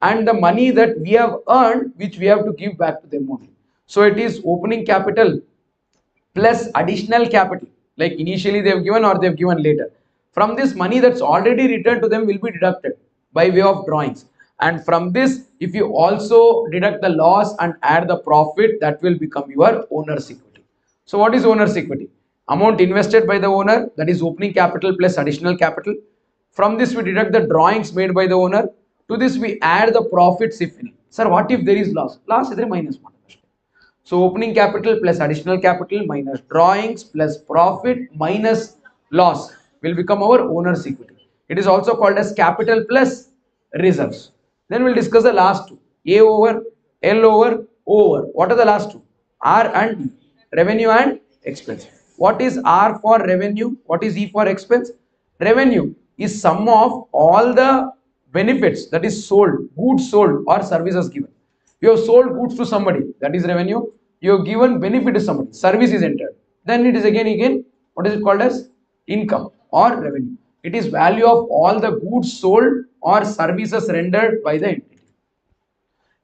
and the money that we have earned, which we have to give back to them only. So it is opening capital plus additional capital, like initially they have given or they have given later. From this, money that's already returned to them will be deducted by way of drawings. And from this, if you also deduct the loss and add the profit, that will become your owner's equity. So what is owner's equity? Amount invested by the owner, that is opening capital plus additional capital. From this, we deduct the drawings made by the owner. To this, we add the profits if any. Sir, what if there is loss? Loss is minus 1. So opening capital plus additional capital minus drawings plus profit minus loss will become our owner's equity. It is also called as capital plus reserves. Then we'll discuss the last two. A over, L over, O over. What are the last two? R and E. Revenue and expense. What is R for revenue? What is E for expense? Revenue is sum of all the benefits that is sold, goods sold or services given. You have sold goods to somebody, that is revenue. You have given benefit to somebody, service is entered. Then it is again, what is it called as? Income or revenue. It is value of all the goods sold or services rendered by the entity.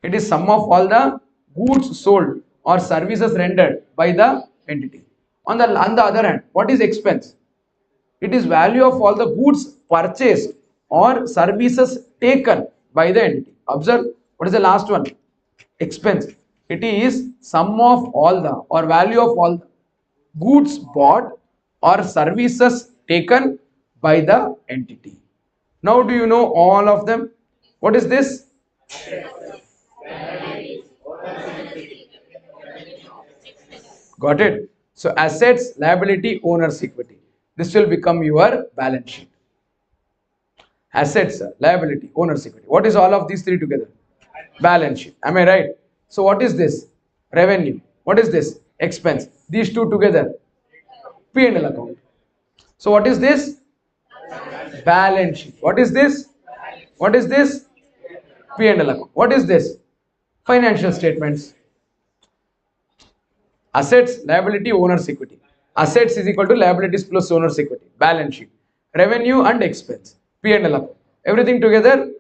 It is sum of all the goods sold or services rendered by the entity. On the other hand, what is expense? It is value of all the goods purchased or services taken by the entity. Observe, what is the last one? Expense. It is sum of all the or value of all the goods bought or services taken by the entity. Now, do you know all of them? What is this? Got it? So, assets, liability, owner's equity. This will become your balance sheet. Assets, liability, owner's equity. What is all of these three together? Balance sheet. Am I right? So, what is this? Revenue. What is this? Expense. These two together. P&L account. So, what is this? Balance sheet. What is this? What is this? P&L account. What is this? Financial statements. Assets, liability, owner's equity. Assets is equal to liabilities plus owner's equity. Balance sheet. Revenue and expense. P&L account. Everything together.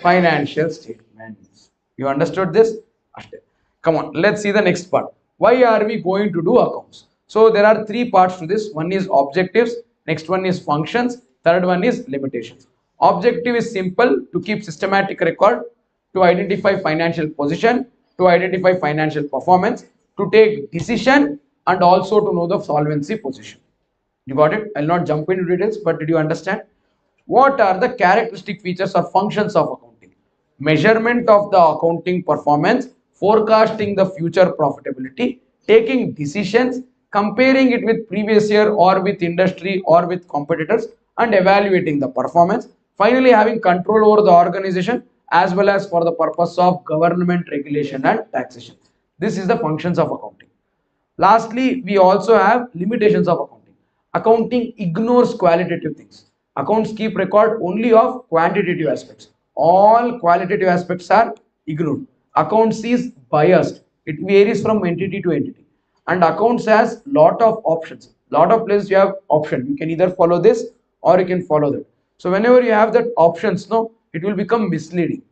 Financial statements. You understood this? Come on, let's see the next part. Why are we going to do accounts? So there are three parts to this. One is objectives, next one is functions, third one is limitations. Objective is simple: to keep systematic record, to identify financial position, to identify financial performance, to take decision, and also to know the solvency position. You got it? I'll not jump into details, but did you understand? What are the characteristic features or functions of accounting? Measurement of the accounting performance, forecasting the future profitability, taking decisions, comparing it with previous year or with industry or with competitors, and evaluating the performance. Finally, having control over the organization as well as for the purpose of government regulation and taxation. This is the functions of accounting. Lastly, we also have limitations of accounting. Accounting ignores qualitative things. Accounts keep record only of quantitative aspects. All qualitative aspects are ignored. Accounts is biased. It varies from entity to entity. And accounts has lot of options. Lot of places you have option. You can either follow this or you can follow that. So whenever you have that options, no, it will become misleading.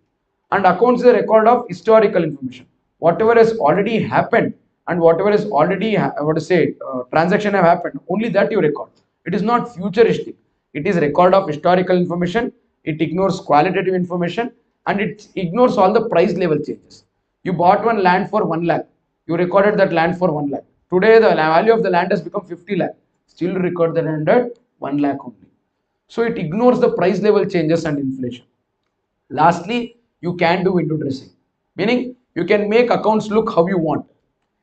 And accounts is a record of historical information. Whatever has already happened and whatever is already what to say transaction have happened, only that you record. It is not futuristic. It is record of historical information. It ignores qualitative information and it ignores all the price level changes. You bought one land for 1 lakh. You recorded that land for 1 lakh. Today the value of the land has become 50 lakh. Still record the land at 1 lakh only. So it ignores the price level changes and inflation. Lastly, you can do window dressing, meaning you can make accounts look how you want.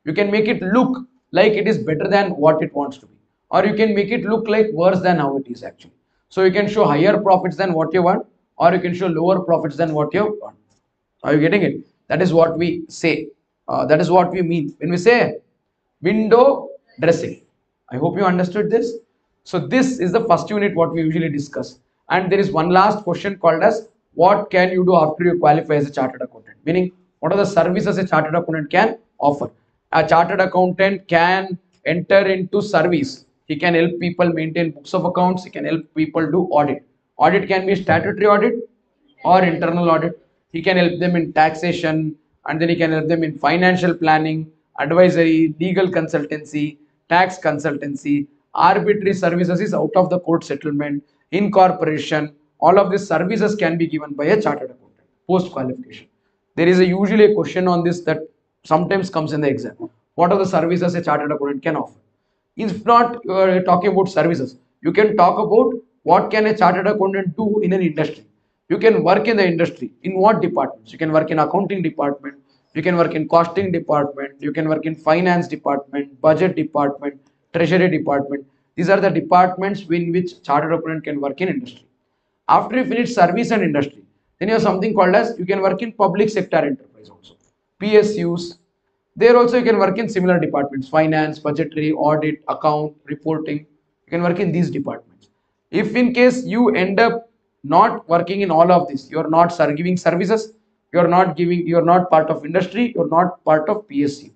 You can make it look like it is better than what it wants to be, or you can make it look like worse than how it is actually. So you can show higher profits than what you want, or you can show lower profits than what you want. Are you getting it? That is what we say. That is what we mean when we say window dressing. I hope you understood this. So this is the first unit what we usually discuss. And there is one last question called as what can you do after you qualify as a chartered accountant? Meaning what are the services a chartered accountant can offer? A chartered accountant can enter into service. He can help people maintain books of accounts. He can help people do audit. Audit can be statutory audit or internal audit. He can help them in taxation and then he can help them in financial planning, advisory, legal consultancy, tax consultancy, arbitrary services is out of the court settlement, incorporation. All of these services can be given by a chartered accountant post qualification. There is usually a question on this that sometimes comes in the exam. What are the services a chartered accountant can offer? If not talking about services, you can talk about what can a chartered accountant do in an industry. You can work in the industry. In what departments? You can work in accounting department. You can work in costing department. You can work in finance department, budget department, treasury department. These are the departments in which chartered accountant can work in industry. After you finish service and industry, then you have something called as you can work in public sector enterprise also. PSUs. There also you can work in similar departments: finance, budgetary, audit, account, reporting. You can work in these departments. If in case you end up not working in all of this, you are not giving services, you are not part of industry, you are not part of PSU.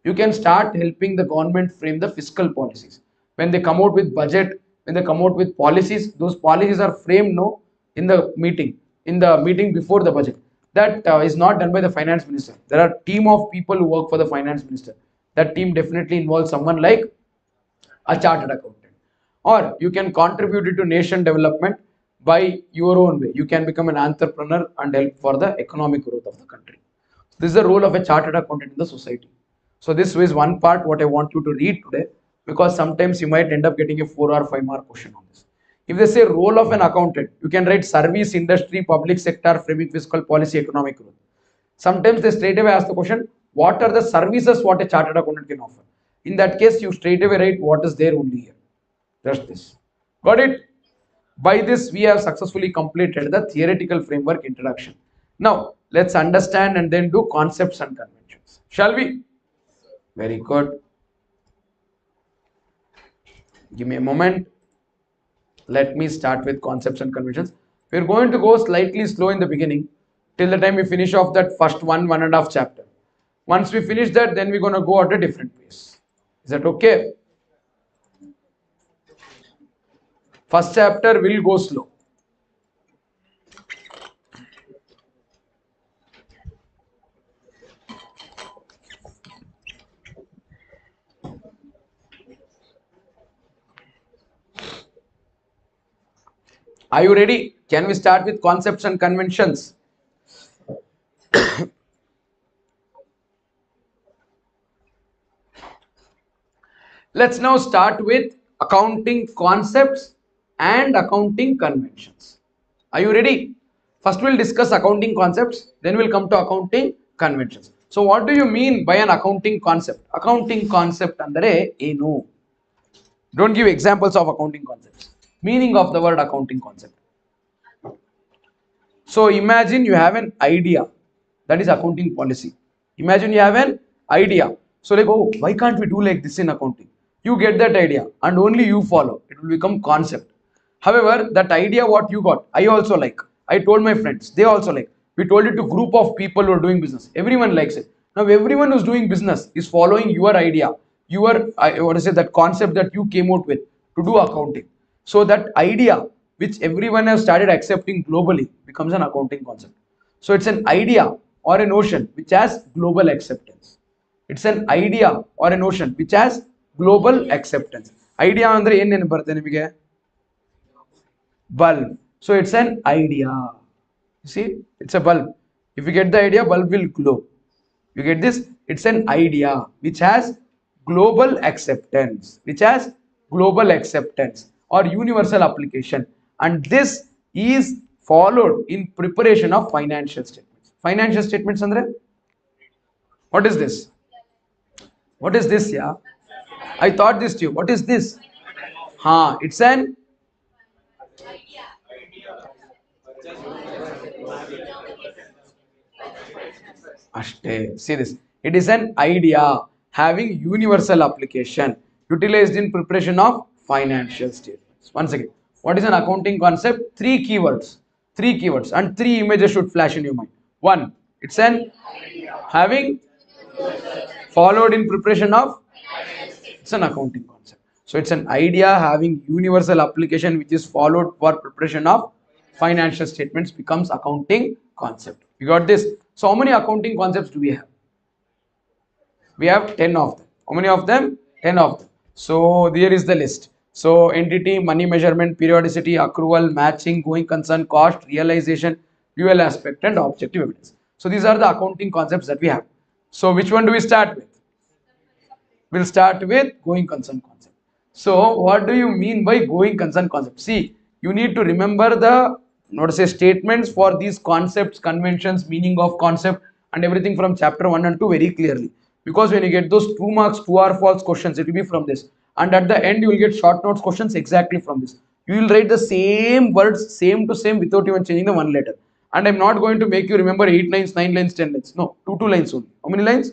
You can start helping the government frame the fiscal policies. When they come out with budget, when they come out with policies, those policies are framed no in the meeting before the budget. That is not done by the finance minister. There are team of people who work for the finance minister. That team definitely involves someone like a chartered accountant. Or you can contribute to nation development by your own way. You can become an entrepreneur and help for the economic growth of the country. This is the role of a chartered accountant in the society. So this is one part what I want you to read today. because sometimes you might end up getting a 4 or 5 mark question on this. If they say role of an accountant, you can write service, industry, public sector, framing fiscal policy, economic growth. Sometimes they straight away ask the question, what are the services what a chartered accountant can offer? In that case, you straight away write what is there only here. Just this. Got it? By this, we have successfully completed the theoretical framework introduction. Now, let's understand and then do concepts and conventions. Shall we? Very good. Give me a moment. Let me start with concepts and conventions. We're going to go slightly slow in the beginning till the time we finish off that first one and a half chapter. Once we finish that, then we're going to go at a different pace. Is that okay? First chapter will go slow. Are you ready? Can we start with concepts and conventions? Let's now start with accounting concepts and accounting conventions. Are you ready? First we'll discuss accounting concepts, then we'll come to accounting conventions. So what do you mean by an accounting concept? Accounting concept andre enu? Don't give examples of accounting concepts. Meaning of the word accounting concept. So imagine you have an idea, that is accounting policy. Imagine you have an idea. So like, oh, why can't we do like this in accounting? You get that idea and only you follow. It will become concept. However, that idea what you got, I also like. I told my friends, they also like. We told it to group of people who are doing business. Everyone likes it. Now everyone who's doing business is following your idea, your I want to say that concept that you came out with to do accounting. So that idea which everyone has started accepting globally becomes an accounting concept. So it's an idea or a notion which has global acceptance. It's an idea or a notion which has global acceptance. Idea andre ಏನು ನೆನಪು ಬರುತ್ತೆ ನಿಮಗೆ? Bulb. So it's an idea. You see, it's a bulb. If you get the idea, bulb will glow. You get this? It's an idea which has global acceptance, which has global acceptance or universal application, and this is followed in preparation of financial statements. Financial statements andre what is this? What is this? Yeah, I thought this to you. What is this? It's an see this. It is an idea having universal application utilized in preparation of financial statements. Once again, what is an accounting concept? Three keywords, and three images should flash in your mind. One, it's an having followed in preparation of, it's an accounting concept. So it's an idea having universal application which is followed for preparation of financial statements becomes accounting concept. You got this? So how many accounting concepts do we have? We have 10 of them. How many of them? 10 of them. So there is the list. So entity, money measurement, periodicity, accrual, matching, going concern, cost, realization, dual aspect and objective evidence. So these are the accounting concepts that we have. So which one do we start with? We'll start with going concern concept. So what do you mean by going concern concept? See, you need to remember the statements for these concepts, conventions, meaning of concept and everything from chapter 1 and 2 very clearly. Because when you get those 2 marks, true or false questions, it will be from this. And at the end, you will get short notes questions exactly from this. You will write the same words, same to same, without even changing the one letter. And I'm not going to make you remember 8 lines, 9 lines, 10 lines. No, 2 lines only. How many lines?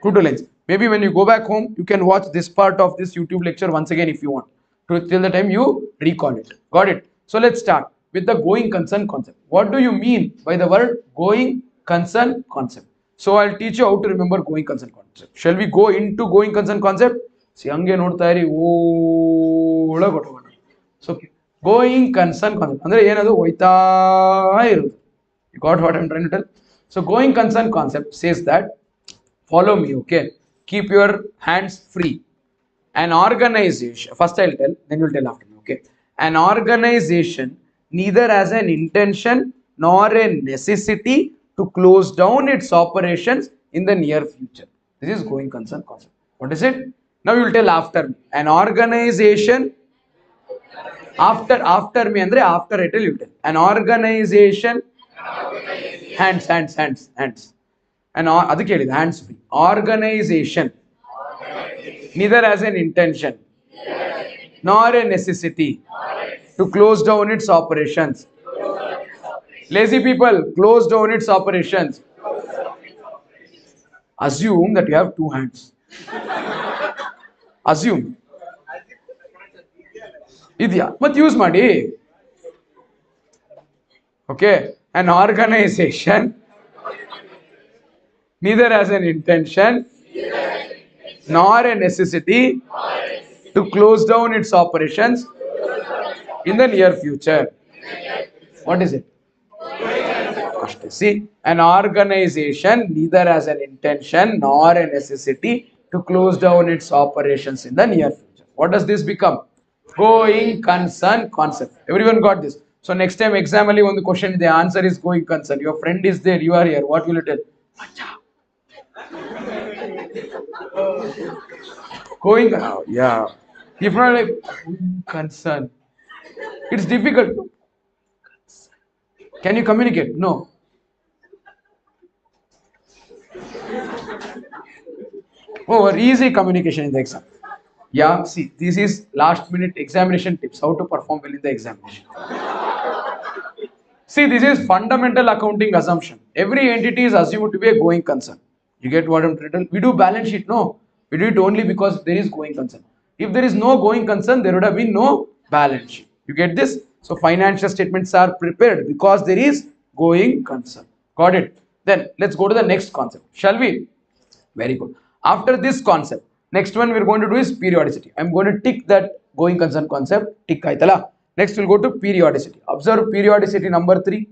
2 lines. Maybe when you go back home, you can watch this part of this YouTube lecture once again if you want, till the time you recall it. Got it? So let's start with the going concern concept. What do you mean by the word going concern concept? So I'll teach you how to remember going concern concept. Shall we go into going concern concept? See, hange nodta iri ola gottogona. So going concern concept andre ಏನದು ಹೋಯ್ತಾ ಇರೋದು. You got what I'm trying to tell? So going concern concept says that, follow me, okay? Keep your hands free. An organization, first I'll tell, then you'll tell after me, okay? An organization neither has an intention nor a necessity to close down its operations in the near future. This is going concern concept. What is it? Now you will tell after me. An organization, after me andre after I tell you tell. An organization, hands. Adu kelide, hands free. Organization, neither as an intention nor a necessity to close down its operations. Lazy people, close down its operations. Assume that you have two hands. Assume. Idya, but use ಮಾಡಿ. Okay, an organization, neither as an intention nor a necessity to close down its operations in the near future. What is it? See, an organization neither has an intention nor a necessity to close down its operations in the near future. What does this become? Going concern concept. Everyone got this? So next time exam only one question, the answer is going concern. Your friend is there, you are here. What will you tell? Going, yeah. If not like concern, it's difficult. Can you communicate? No. Oh, easy communication in the exam. Yeah, see, this is last minute examination tips, how to perform well in the examination. See, this is fundamental accounting assumption. Every entity is assumed to be a going concern. You get what I'm trying to tell? We do balance sheet, no. We do it only because there is going concern. If there is no going concern, there would have been no balance sheet. You get this? So financial statements are prepared because there is going concern. Got it? Then let's go to the next concept. Shall we? Very good. After this concept, next one we're going to do is periodicity. I'm going to tick that going concern concept. Tick aitala. Next we'll go to periodicity. Observe periodicity number 3.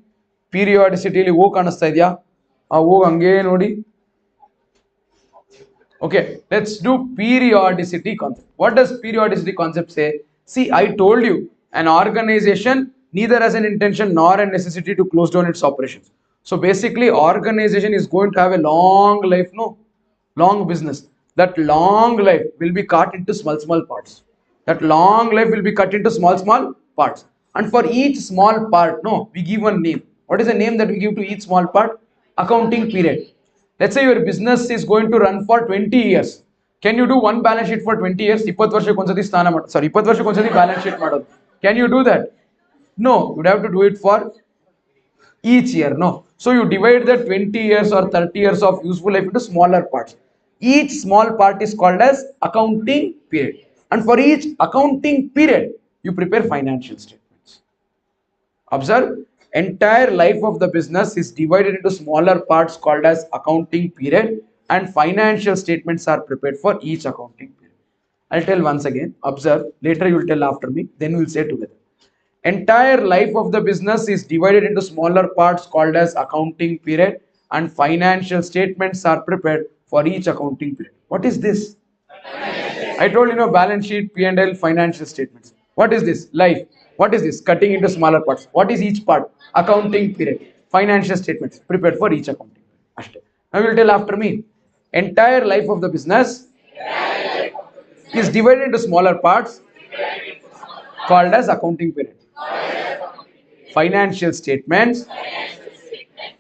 Periodicity li O kanasta idya? O hange nodi. Okay, let's do periodicity concept. What does periodicity concept say? See, I told you an organization neither has an intention nor a necessity to close down its operations. So basically, organization is going to have a long life, no? Long business. That long life will be cut into small parts. That long life will be cut into small parts. And for each small part, no, we give one name. What is the name that we give to each small part? Accounting period. Let's say your business is going to run for 20 years. Can you do one balance sheet for 20 years? 20 ವರ್ಷಕ್ಕೆ ಒಂದ್ಸತಿ ಸ್ನಾನ ಮಾಡಿ, sorry, 20 ವರ್ಷಕ್ಕೆ ಒಂದ್ಸತಿ balance sheet ಮಾಡೋದು. Can you do that? No, you would have to do it for each year, no. So you divide the 20 years or 30 years of useful life into smaller parts. Each small part is called as accounting period. And for each accounting period, you prepare financial statements. Observe, entire life of the business is divided into smaller parts called as accounting period, and financial statements are prepared for each accounting period. I'll tell once again. Observe, later you will tell after me, then we will say together. Entire life of the business is divided into smaller parts called as accounting period, and financial statements are prepared for each accounting period. What is this? I told you, balance sheet, P&L, financial statements. What is this? Life. What is this? Cutting into smaller parts. What is each part? Accounting period. Financial statements prepared for each accounting period. Now you will tell after me. Entire life of the business is divided into smaller parts called as accounting period. Financial statements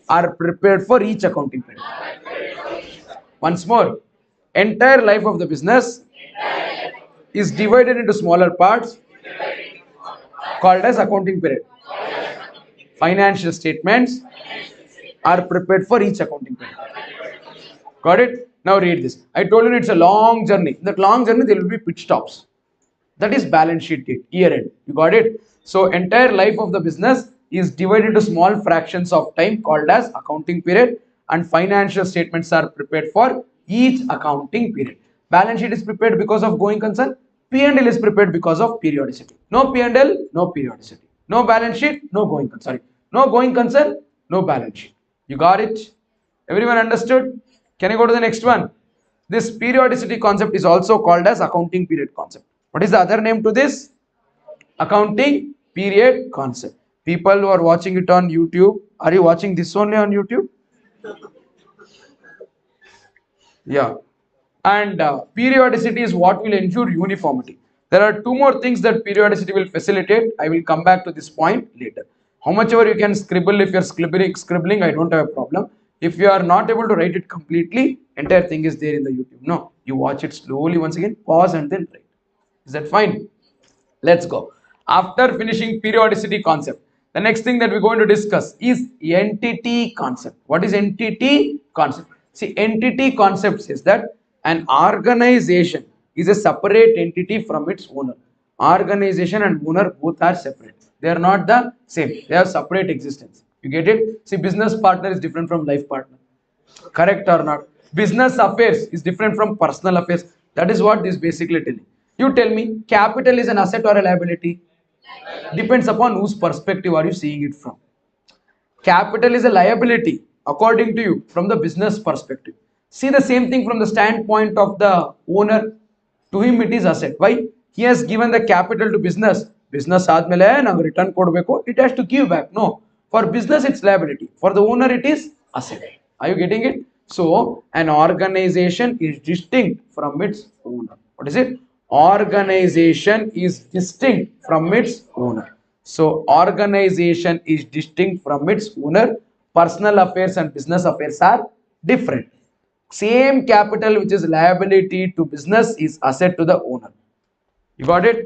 are prepared for each accounting period. Once more, entire life of the business is divided into smaller parts called as accounting period. Financial statements are prepared for each accounting period. Got it? Now read this. I told you it's a long journey. In that long journey, there will be pit stops. That is balance sheet date, year end. You got it? So entire life of the business is divided into small fractions of time called as accounting period, and financial statements are prepared for each accounting period. Balance sheet is prepared because of going concern. P&L is prepared because of periodicity. No P&L, no periodicity. No balance sheet, no going concern. Sorry, no going concern, no balance sheet. You got it? Everyone understood? Can I go to the next one? This periodicity concept is also called as accounting period concept. What is the other name to this? Accounting period concept. People who are watching it on YouTube, are you watching this only on YouTube? Yeah. and periodicity is what will ensure uniformity. There are two more things that periodicity will facilitate. I will come back to this point later. How much ever you can scribble, if you're scribbling, I don't have a problem. If you are not able to write it completely, entire thing is there in the YouTube. No, you watch it slowly once again, pause and then write. Is that fine? Let's go. After finishing periodicity concept, the next thing that we're going to discuss is entity concept. What is entity concept? See, entity concept says that an organization is a separate entity from its owner. Organization and owner both are separate. They are not the same. They have separate existence. You get it? See, business partner is different from life partner. Correct or not? Business affairs is different from personal affairs. That is what this basically telling. You tell me, capital is an asset or a liability? Depends upon whose perspective are you seeing it from. Capital is a liability according to you from the business perspective. See the same thing from the standpoint of the owner. To him it is asset. Why? He has given the capital to business. Business ಆದ್ಮೇಲೆ ನಂಗೆ return ಕೊಡಬೇಕು. It has to give back. No. For business it's liability. For the owner it is asset. Are you getting it? So an organization is distinct from its owner. What is it? Organization is distinct from its owner. So organization is distinct from its owner. Personal affairs and business affairs are different. Same capital which is liability to business is asset to the owner. You got it?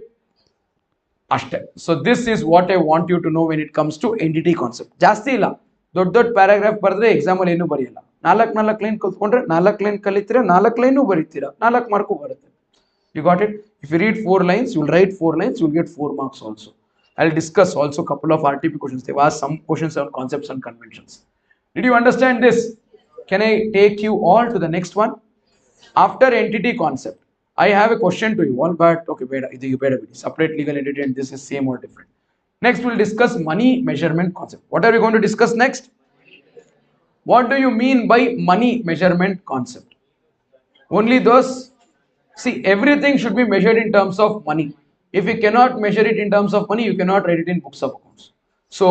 ಅಷ್ಟೇ. So this is what I want you to know when it comes to entity concept. ಜಾಸ್ತಿ ಇಲ್ಲ, ದೊಡ್ಡ ದೊಡ್ಡ paragraph ಬರೆದ್ರೆ ಎಕ್ಸಾಮಲ್ಲಿ ಏನು ಬರೆಯಲ್ಲ. ನಾಲ್ಕು line ಕಲ್ತ್ಕೊಂಡ್ರೆ 4 line ಕಲಿತೀರಾ, 4 line ಬರೀತೀರಾ, 4 mark ಬರುತ್ತೆ. You got it? If you read 4 lines, you will write 4 lines, you will get 4 marks also. I'll discuss also a couple of RTP questions. They've asked some questions on concepts and conventions. Did you understand this? Can I take you all to the next one? After entity concept, I have a question to you all, but okay, you better be separate legal entity and this is same or different. Next, we'll discuss money measurement concept. What are we going to discuss next? What do you mean by money measurement concept? Only those, see, everything should be measured in terms of money. If you cannot measure it in terms of money, you cannot write it in books of accounts. So,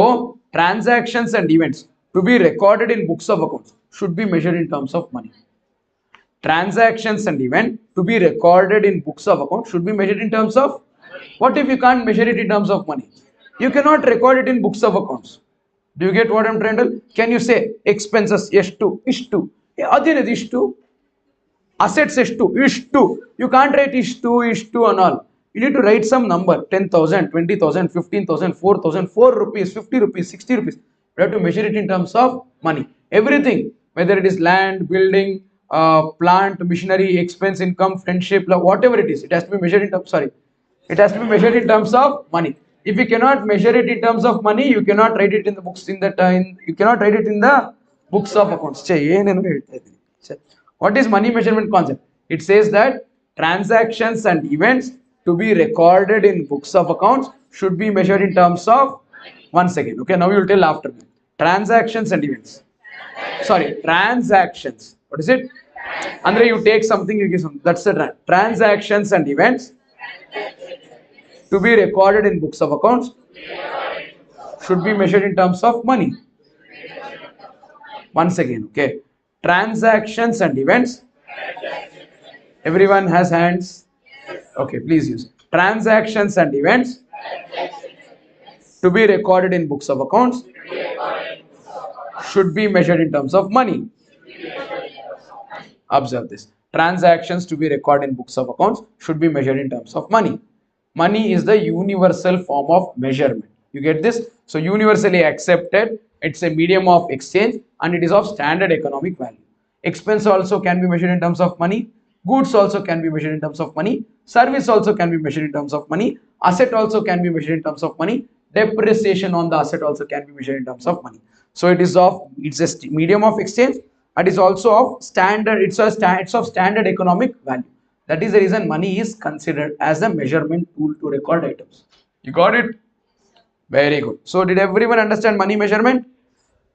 transactions and events to be recorded in books of accounts should be measured in terms of money. Transactions and event to be recorded in books of accounts should be measured in terms of, what if you can't measure it in terms of money? You cannot record it in books of accounts. Do you get what I'm trying to tell? Can you say expenses ಎಷ್ಟು ಇಷ್ಟು? ಅದೇನಿದೆ ಇಷ್ಟು? Assets ಎಷ್ಟು ಇಷ್ಟು? You can't write ಇಷ್ಟು and all. You need to write some number, 10,000, 20,000, 15,000, 4,000, 4 rupees, 50 rupees, 60 rupees. You have to measure it in terms of money. Everything, whether it is land, building, plant, machinery, expense, income, friendship, whatever it is, it has to be measured in terms, it has to be measured in terms of money. If you cannot measure it in terms of money, you cannot write it in the books, you cannot write it in the books of accounts. What is money measurement concept? It says that transactions and events to be recorded in books of accounts should be measured in terms of, one second, okay, now you will tell after me. Transactions and events. Transactions. What is it? Andre, you take something, you give something. That's the transactions and events to be recorded in books of accounts should be measured in terms of money. Once again, okay. Transactions and events. Everyone has hands. Okay, please use. Transactions and events to be recorded in books of accounts should be measured in terms of money. Observe this. Transactions to be recorded in books of accounts should be measured in terms of money. Money is the universal form of measurement. You get this? So universally accepted, it's a medium of exchange and it is of standard economic value. Expense also can be measured in terms of money. Goods also can be measured in terms of money. Service also can be measured in terms of money. Asset also can be measured in terms of money. Depreciation on the asset also can be measured in terms of money. So it's a medium of exchange. It is also of standard, it's of standard economic value. That is the reason money is considered as a measurement tool to record items. You got it? Very good. So did everyone understand money measurement?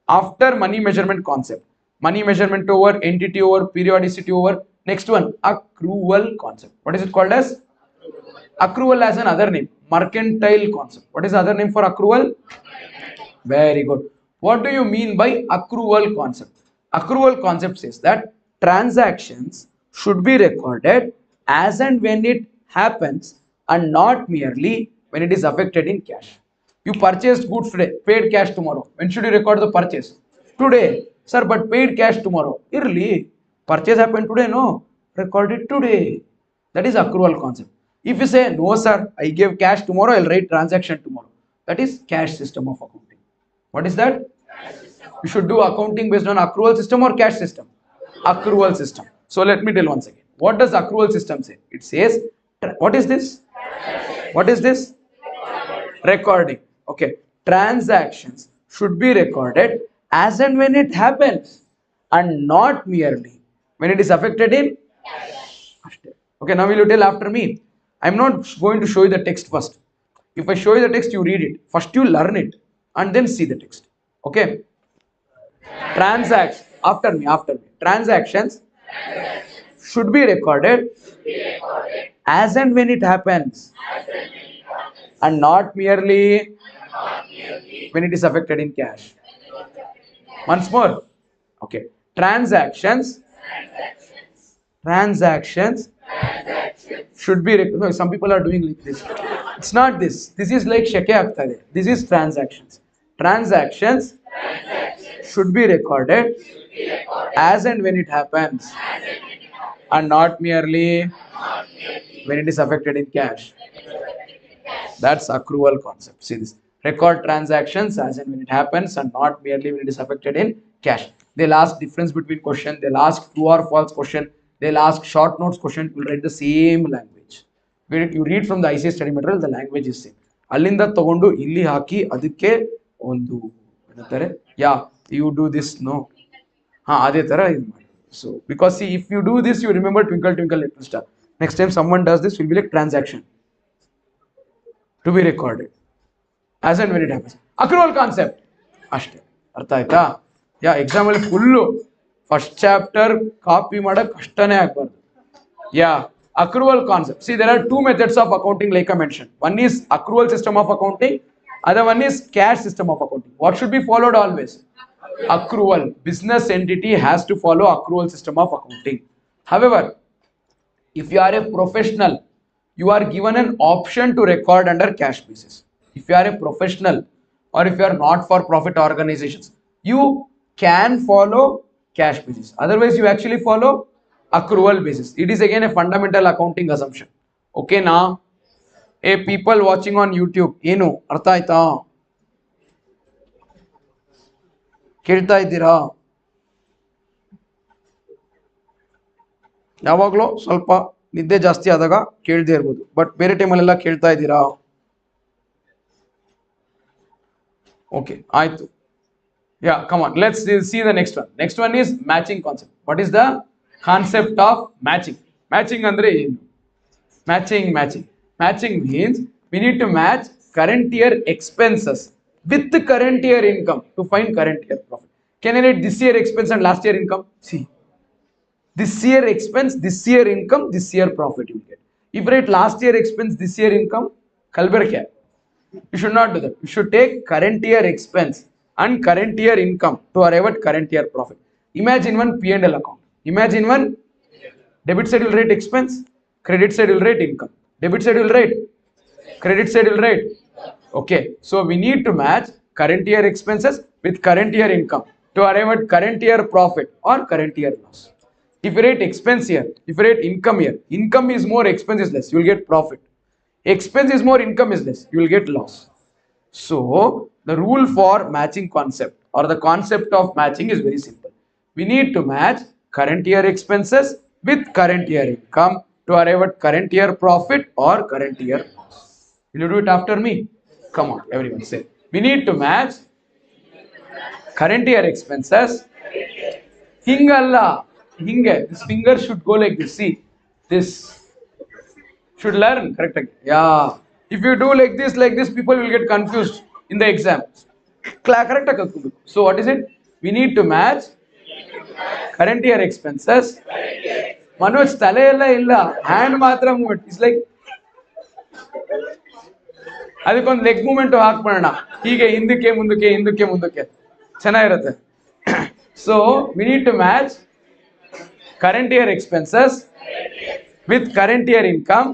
After money measurement concept, money measurement over, entity over, periodicity over, next one, accrual concept. What is it called as? Accrual has another name, mercantile concept. What is the other name for accrual? Very good. What do you mean by accrual concept? Accrual concept says that transactions should be recorded as and when it happens and not merely when it is affected in cash. You purchased goods today, paid cash tomorrow. When should you record the purchase? Today. Sir, but paid cash tomorrow. Early. Purchase happened today, no. Record it today. That is accrual concept. If you say, no sir, I gave cash tomorrow, I'll write transaction tomorrow. That is cash system of accounting. What is that? You should do accounting based on accrual system or cash system? Accrual system. So let me tell once again. What does accrual system say? It says, what is this? What is this? Recording. Okay. Transactions should be recorded as and when it happens and not merely when it is affected in. Okay, now will you tell after me? I'm not going to show you the text first. If I show you the text, you read it. First you learn it and then see the text. Okay. Transactions, after me. Transactions should be recorded as and when it happens and not merely when it is affected in cash. Once more. Okay. Transactions should be, no, some people are doing like this. It's not this. This is like shake agtade. This is transactions. Transactions should be recorded as and when it happens and not merely when it is affected in cash. That's accrual concept. See this. Record transactions as and when it happens and not merely when it is affected in cash. They'll ask difference between question. They'll ask true or false question. They'll ask short notes question. You'll write the same language. When you read from the ICA study material, the language is same. ಅಲ್ಲಿಂದ ತಗೊಂಡು ಇಲ್ಲಿ ಹಾಕಿ ಅದಕ್ಕೆ ಒಂದು ಏನಂತಾರೆ you do this no ಅದೇ ತರ ಇದು ಮಾಡಿ. So because see, if you do this, you remember twinkle twinkle little star. Next time someone does this, will be like transaction to be recorded as and when it happens. Accrual concept ಅಷ್ಟೇ ಅರ್ಥ ಆಯ್ತಾ? Exam ಅಲ್ಲಿ full first chapter copy ಮಾಡಕ್ ಕಷ್ಟನೇ ಆಗ್ಬಾರ್ದು. Accrual concept. See, there are two methods of accounting like I mentioned. One is accrual system of accounting, other one is cash system of accounting. What should be followed always? Accrual. Business entity has to follow accrual system of accounting. However, if you are a professional, you are given an option to record under cash basis. If you are a professional or if you are not for profit organizations, you can follow cash basis. Otherwise, you actually follow accrual basis. It is again a fundamental accounting assumption. Okay, now, people watching on YouTube, ಏನು ಅರ್ಥ ಆಯ್ತಾ? ಕೇಳ್ತಾ ಇದ್ದೀರಾ? ಯಾವಾಗಲೂ ಸ್ವಲ್ಪ ನಿದ್ದೆ ಜಾಸ್ತಿ ಆದಾಗ ಕೇಳದೇ ಇರ್ಬೋದು, ಬಟ್ ಬೇರೆ ಟೈಮಲ್ಲೆಲ್ಲ ಕೇಳ್ತಾ ಇದ್ದೀರಾ? ಓಕೆ ಆಯ್ತು. Come on, let's see the next one. Next one is matching concept. What is the concept of matching? Matching andre ಏನು? Matching means we need to match current year expenses with the current year income to find current year profit. Can I write this year expense and last year income? See, this year expense, this year income, this year profit you get. If I write last year expense, this year income, kalbar kya? You should not do that. You should take current year expense and current year income to arrive at current year profit. Imagine one P&L account. Imagine one debit side will write expense, credit side will write income. Debit side will write, credit side will write. Okay, so we need to match current year expenses with current year income to arrive at current year profit or current year loss. If you write expense here, if you write income here, income is more, expense is less, you will get profit. Expense is more, income is less, you will get loss. So the rule for matching concept or the concept of matching is very simple. We need to match current year expenses with current year income to arrive at current year profit or current year loss. Will you do it after me? Come on, everyone say. We need to match current year expenses. Hingalla, hinge. This finger should go like this. See, this should learn correct. If you do like this, people will get confused in the exam. Correct. So what is it? We need to match current year expenses. Manoj tale illa hand matra movement. It's like ಅದಕ್ಕೊಂದು leg movement ಹಾಕ್ಬಿಡೋಣ, ಹೀಗೆ ಹಿಂದಕ್ಕೆ ಚೆನ್ನಾಗಿರುತ್ತೆ. So we need to match current year expenses with current year income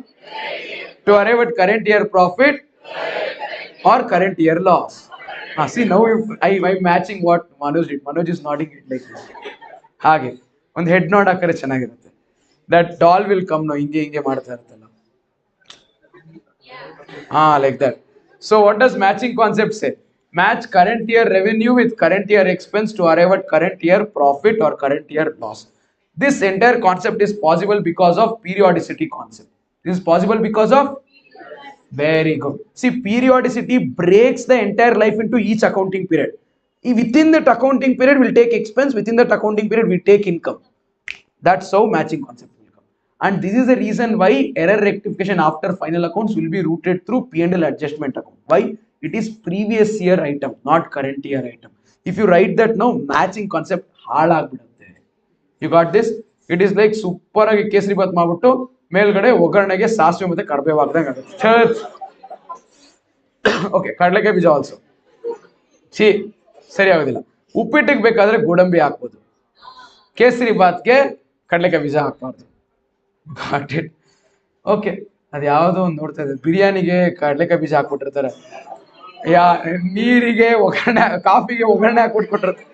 to arrive at current year profit or current year loss. See, now I'm matching what Manoj did. Manoj is nodding it like this. ಹಾಗೆ ಒಂದು head nod ಹಾಕಿದ್ರೆ ಚೆನ್ನಾಗಿರುತ್ತೆ. That doll will come no ಹಿಂಗೆ ಹಿಂಗೆ ಮಾಡ್ತಾ ಇರುತ್ತಲ್ಲ. Like that. So what does matching concept say? Match current year revenue with current year expense to arrive at current year profit or current year loss. This entire concept is possible because of periodicity concept. This is possible because of very good. See, periodicity breaks the entire life into each accounting period. Within that accounting period, we'll take expense. Within that accounting period, we take income. That's how matching concept will come. And this is the reason why error rectification after final accounts will be routed through P&L adjustment account. Why? It is previous year item, not current year item. If you write that now, matching concept hard agbidutte. You got this? It is like super agi kesari bath ಮಾಡ್ಬಿಟ್ಟು ಮೇಲ್ಗಡೆ ಒಗ್ಗರಣೆಗೆ ಸಾಸಿವೆ ಮತ್ತೆ ಕರಿಬೇವು ಹಾಕ್ದಂಗೆ ಆಗುತ್ತೆ. Okay, ಕಡಲೆಕಾಯಿ ಬೀಜ also ಸರಿ ಆಗೋದಿಲ್ಲ. ಉಪ್ಪಿಟ್ಟಿಗೆ ಬೇಕಾದ್ರೆ ಗೋಡಂಬಿ ಹಾಕ್ಬೋದು, ಕೇಸರಿ ಬಾತ್ಗೆ ಕಡಲೆಕಾಯಿ ಬೀಜ ಹಾಕ್ಬಾರ್ದು. Got it? ಓಕೆ, ಅದು ಯಾವುದೋ ಒಂದು ನೋಡ್ತಾ ಇದ್ದೆ, ಬಿರಿಯಾನಿಗೆ ಕಡಲೆಕಾಯಿ ಬೀಜ ಹಾಕ್ಬಿಟ್ಟಿರ್ತಾರೆ, ನೀರಿಗೆ ಒಗ್ಗರಣೆ, ಕಾಫಿಗೆ ಒಗ್ಗರಣೆ ಹಾಕ್ಬಿಟ್ಬಿಟ್ಟಿರ್ತಾರೆ.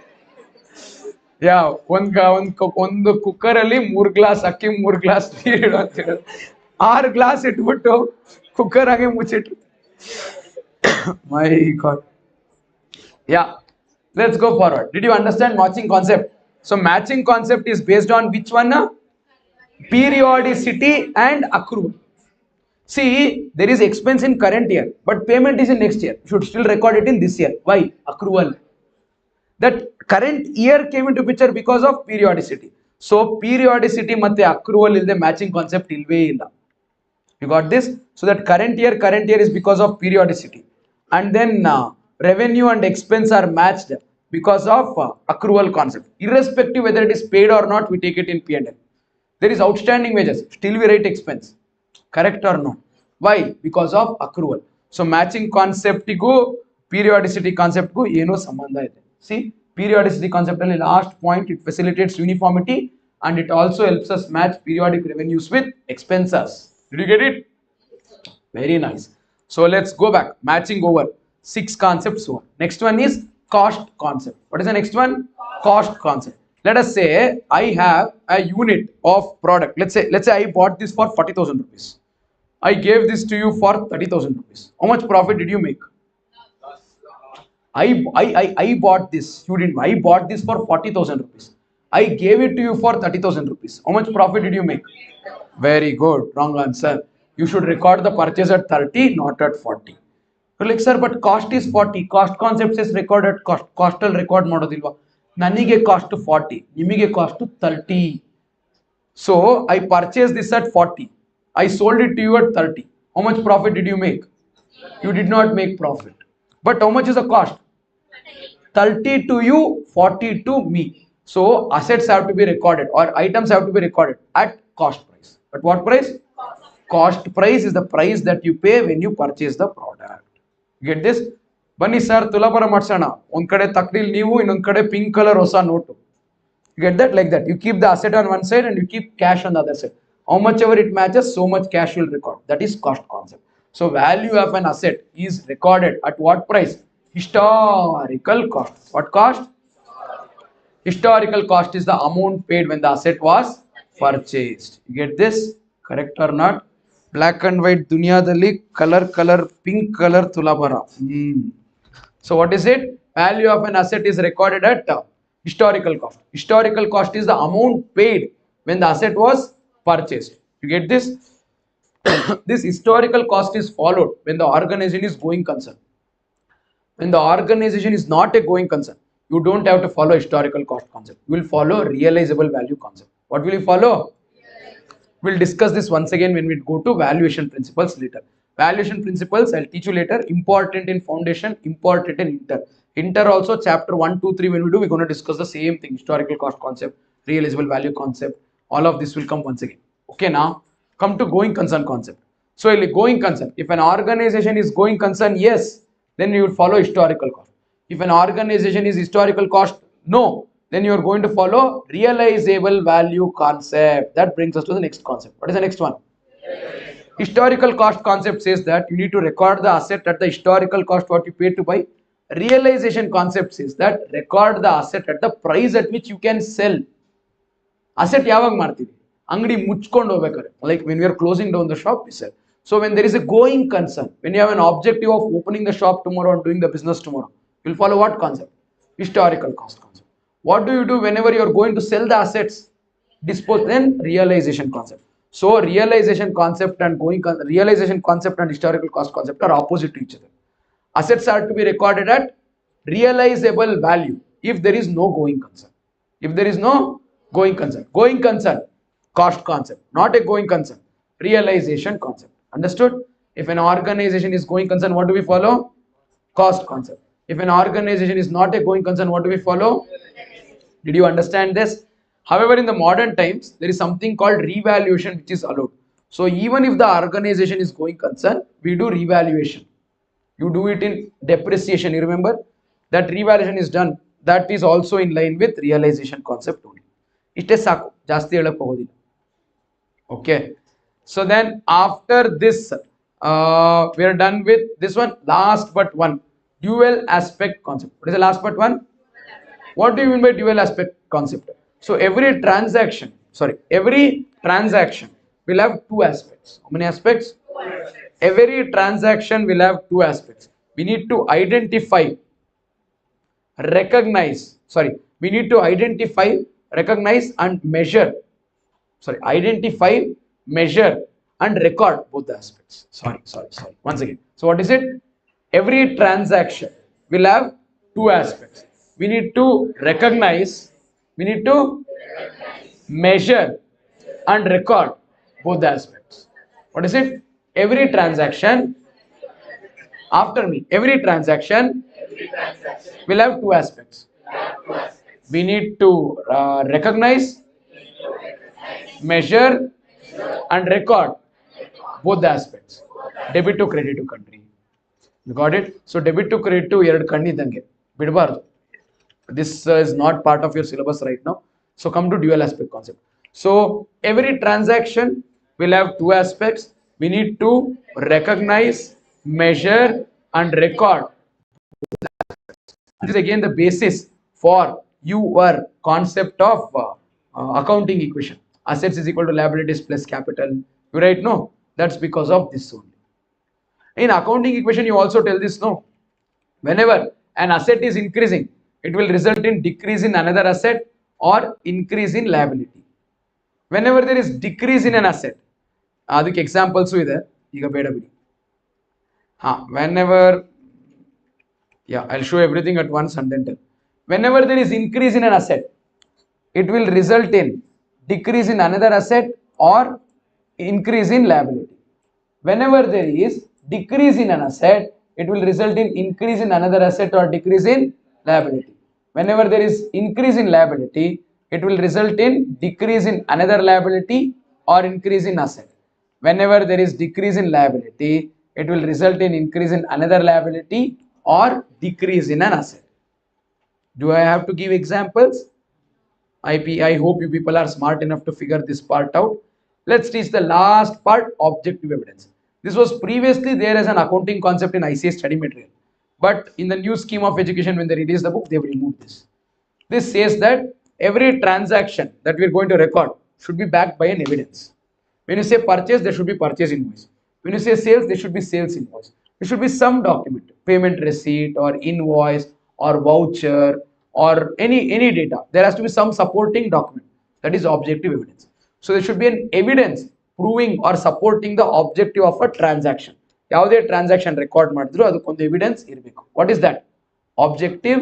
ಒಂದು ಕುಕ್ಕರ್ ಅಲ್ಲಿ 3 ಗ್ಲಾಸ್ ಅಕ್ಕಿ 3 ಗ್ಲಾಸ್ ನೀರು ಅಂತ ಹೇಳಿ 6 ಗ್ಲಾಸ್ ಇಟ್ಬಿಟ್ಟು ಕುಕ್ಕರ್ ಆಗಿ ಮುಚ್ಚಿಟ್ಟು. ಮೈ god. Let's go forward. Did you understand matching concept? So matching concept is based on which one? Periodicity and accrual. See, there is expense in current year, but payment is in next year. You should still record it in this year. Why? Accrual. That current year came into picture because of periodicity. So periodicity ಮತ್ತೆ accrual ilde matching concept ilve illa. You got this? So that current year is because of periodicity. And then revenue and expense are matched because of accrual concept. Irrespective whether it is paid or not, we take it in P&L. There is outstanding wages, still we write expense. Correct or not? Why? Because of accrual. So matching concept go periodicity concept go eno sambandha ide. See, periodicity concept alli last point, it facilitates uniformity and it also helps us match periodic revenues with expenses. Did you get it? Very nice. So let's go back. Matching over 6 concepts over. Next one is cost concept. What is the next one? Cost concept. Let us say I have a unit of product. Let's say I bought this for 40,000 rupees. I gave this to you for 30,000 rupees. How much profit did you make? I bought this. You didn't. I bought this for 40,000 rupees. I gave it to you for 30,000 rupees. How much profit did you make? Very good. Wrong answer. You should record the purchase at 30, not at 40. Like, sir, but cost is 40. Cost concept says record at cost. Cost al record mododilva. Nanige cost 40. Nimige cost 30. So I purchased this at 40. I sold it to you at 30. How much profit did you make? You did not make profit. But how much is the cost? 30 to you, 40 to me. So assets have to be recorded or items have to be recorded at cost price. At what price? Cost price is the price that you pay when you purchase the product. Get this? Bani sir, tulapara madsana. One kade takdil neevu, innond kade pink color hosa note. Get that? Like that. You keep the asset on one side and you keep cash on the other side. How much ever it matches, so much cash will record. That is cost concept. So value of an asset is recorded at what price? Historical cost. What cost? Historical cost is the amount paid when the asset was purchased. You get this? Correct or not? Black and white dunyadalli color pink color tulabara. So what is it? Value of an asset is recorded at historical cost. Historical cost is the amount paid when the asset was purchased. You get this? This historical cost is followed when the organization is going concern. When the organization is not a going concern, you don't have to follow historical cost concept. You will follow realizable value concept. What will you follow? We'll discuss this once again when we go to valuation principles later. Valuation principles I'll teach you later. Important in foundation, important in inter. Inter also chapter 1, 2, 3 when we do, we're going to discuss the same thing. Historical cost concept, realizable value concept. All of this will come once again. Okay, now come to going concern concept. So going concern, if an organization is going concern, yes, then you would follow historical cost. If an organization is historical cost, no, then you are going to follow realizable value concept. That brings us to the next concept. What is the next one? Historical cost concept says that you need to record the asset at the historical cost what you paid to buy. Realization concept says that record the asset at the price at which you can sell. Asset ಯಾವಾಗ ಮಾಡ್ತೀವಿ ಅಂಗಡಿ ಮುಚ್ಕೊಂಡು ಹೋಗ್ಬೇಕಾದ್ರೆ, like when we are closing down the shop we sell. So when there is a going concern, when you have an objective of opening the shop tomorrow and doing the business tomorrow, you will follow what concept? Historical cost concept. What do you do whenever you are going to sell the assets? Dispose. Then realization concept. So realization concept and realization concept and historical cost concept are opposite to each other. Assets are to be recorded at realizable value if there is no going concern. If there is no going concern, cost concept, not a going concern, realization concept. Understood? If an organization is going concern, what do we follow? Cost concept. If an organization is not a going concern, what do we follow? Did you understand this? However, in the modern times, there is something called revaluation which is allowed. So even if the organization is going concern, we do revaluation. You do it in depreciation. You remember that revaluation is done. That is also in line with realization concept only. ಇಷ್ಟೇ ಸಾಕು, ಜಾಸ್ತಿ ಹೇಳಕ್ ಹೋಗೋದಿಲ್ಲ. Okay, so then after this we are done with this one. Last but one, dual aspect concept. What is the last but one? What do you mean by dual aspect concept? So every transaction will have two aspects. How many aspects? Every transaction will have two aspects. We need to identify, recognize and measure. Identify, measure and record both the aspects. Once again, so what is it? Every transaction will have two aspects. We need to recognize, measure and record both the aspects. What is it? Every transaction, after me, every transaction will have two aspects. We need to recognize, measure and record both the aspects. Debit to credit to country. You got it? So debit to credit to ಎರಡು ಕಣ್ಣಿದ್ದಂಗೆ ಬಿಡಬಾರ್ದು. This is not part of your syllabus right now. So come to dual aspect concept. So every transaction will have two aspects. We need to recognize, measure and record. This is again the basis for your concept of accounting equation. Assets is equal to liabilities plus capital. You write no? That's because of this only. In accounting equation, you also tell this no. Whenever an asset is increasing, it will result in decrease in another asset or increase in liability. Whenever there is decrease in an asset, ಅದಕ್ಕೆ examples ಇದೆ, ಈಗ ಬೇಡ ಬಿಡಿ. Whenever, I'll show everything at once and then tell. Whenever there is increase in an asset, it will result in decrease in another asset or increase in liability. Whenever there is decrease in an asset, it will result in increase in another asset or decrease in liability. Whenever there is increase in liability, it will result in decrease in another liability or increase in asset. Whenever there is decrease in liability, it will result in increase in another liability or decrease in an asset. Do I have to give examples? I hope you people are smart enough to figure this part out. Let's teach the last part, objective evidence. This was previously there as an accounting concept in ICA study material. But in the new scheme of education, when they released the book, they have removed this. This says that every transaction that we are going to record should be backed by an evidence. When you say purchase, there should be purchase invoice. When you say sales, there should be sales invoice. There should be some document, payment receipt or invoice or voucher or any data. There has to be some supporting document. That is objective evidence. So there should be an evidence proving or supporting the objective of a transaction. ಯಾವುದೇ transaction record ಮಾಡಿದ್ರು ಅದಕ್ಕೊಂದು evidence ಇರಬೇಕು. What is that? Objective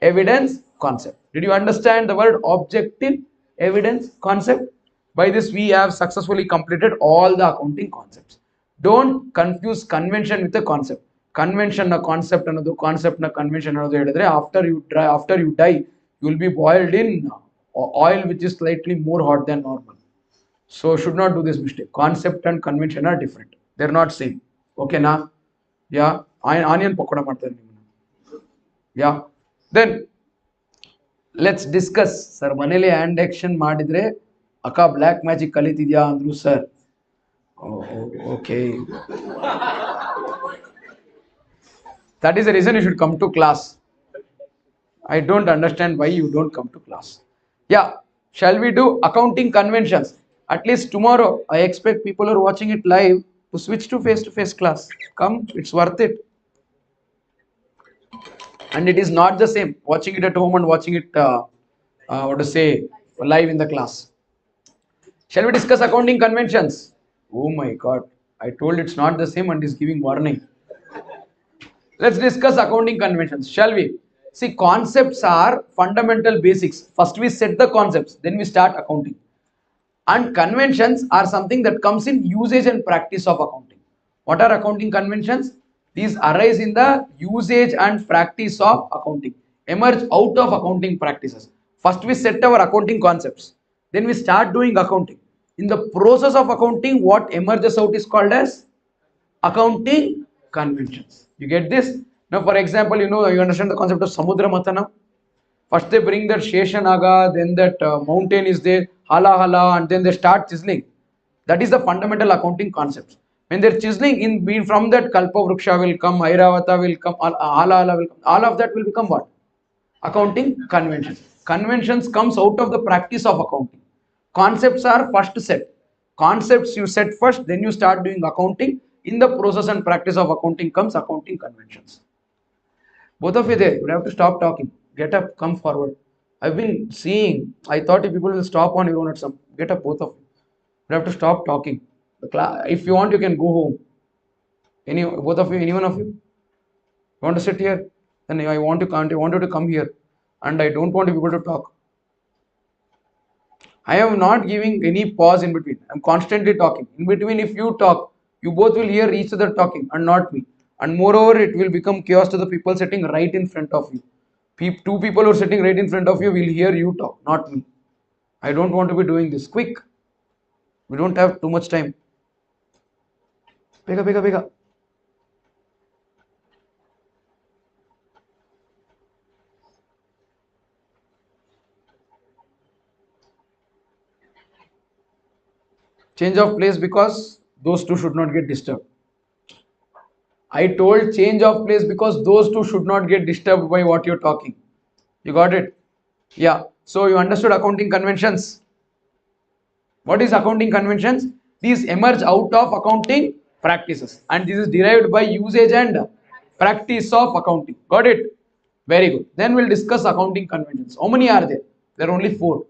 evidence concept. Did you understand the word objective evidence concept? By this we have successfully completed all the accounting concepts. Don't confuse convention with a concept. Convention na concept another, concept na convention another ಹೇಳಿದ್ರೆ after you die you will be boiled in oil which is slightly more hot than normal. So should not do this mistake. Concept and convention are different. They are not same. Okay na? Yeah, onion pakoda ಮಾಡ್ತಾರೆ ನಿಮ್ಮನ್ನ. Yeah, then let's discuss sir. ಮನೇಲಿ hand action ಮಾಡಿದ್ರೆ ಅಕ್ಕ black magic ಕಲಿತಿದ್ಯಾ ಅಂದ್ರು sir. Okay, that is the reason you should come to class. I don't understand why you don't come to class. Yeah, shall we do accounting conventions? At least tomorrow I expect people who are watching it live to switch to face class. Come, it's worth it. And it is not the same watching it at home and watching it what to say, live in the class. Shall we discuss accounting conventions? Oh my god, I told it's not the same and is giving warning. Let's discuss accounting conventions, shall we? See, concepts are fundamental basics. First we set the concepts, then we start accounting. And conventions are something that comes in usage and practice of accounting. What are accounting conventions? These arise in the usage and practice of accounting, emerge out of accounting practices. First we set our accounting concepts, then we start doing accounting. In the process of accounting, what emerges out is called as accounting conventions. You get this? Now, for example, you understand the concept of Samudra Matana. First they bring that Sheshanaga, then that mountain is there, Hala Hala, and then they start chiseling. That is the fundamental accounting concepts. When they're chiseling, from that Kalpa Vruksha will come, Airavata will come, Hala Hala will come. All of that will become what? Accounting conventions. Conventions comes out of the practice of accounting. Concepts are first set. Concepts you set first, then you start doing accounting. In the process and practice of accounting comes accounting conventions. Both of you there, you have to stop talking. Get up, come forward. I've been seeing, I thought if people will stop on your own at some. Get up, both of you. You have to stop talking. If you want, you can go home. Both of you, any one of you? You want to sit here? Then I want you to come here. And I don't want people to talk. I am not giving any pause in between. I'm constantly talking. In between, if you talk, you both will hear each other talking and not me. And moreover, it will become chaos to the people sitting right in front of you. Two people who are sitting right in front of you will hear you talk, not me. I don't want to be doing this. Quick. We don't have too much time. Bega. Change of place because those two should not get disturbed. I told change of place because those two should not get disturbed by what you're talking. You got it? Yeah. So you understood accounting conventions. What is accounting conventions? These emerge out of accounting practices and this is derived by usage and practice of accounting. Got it? Very good. Then we'll discuss accounting conventions. How many are there? There are only 4.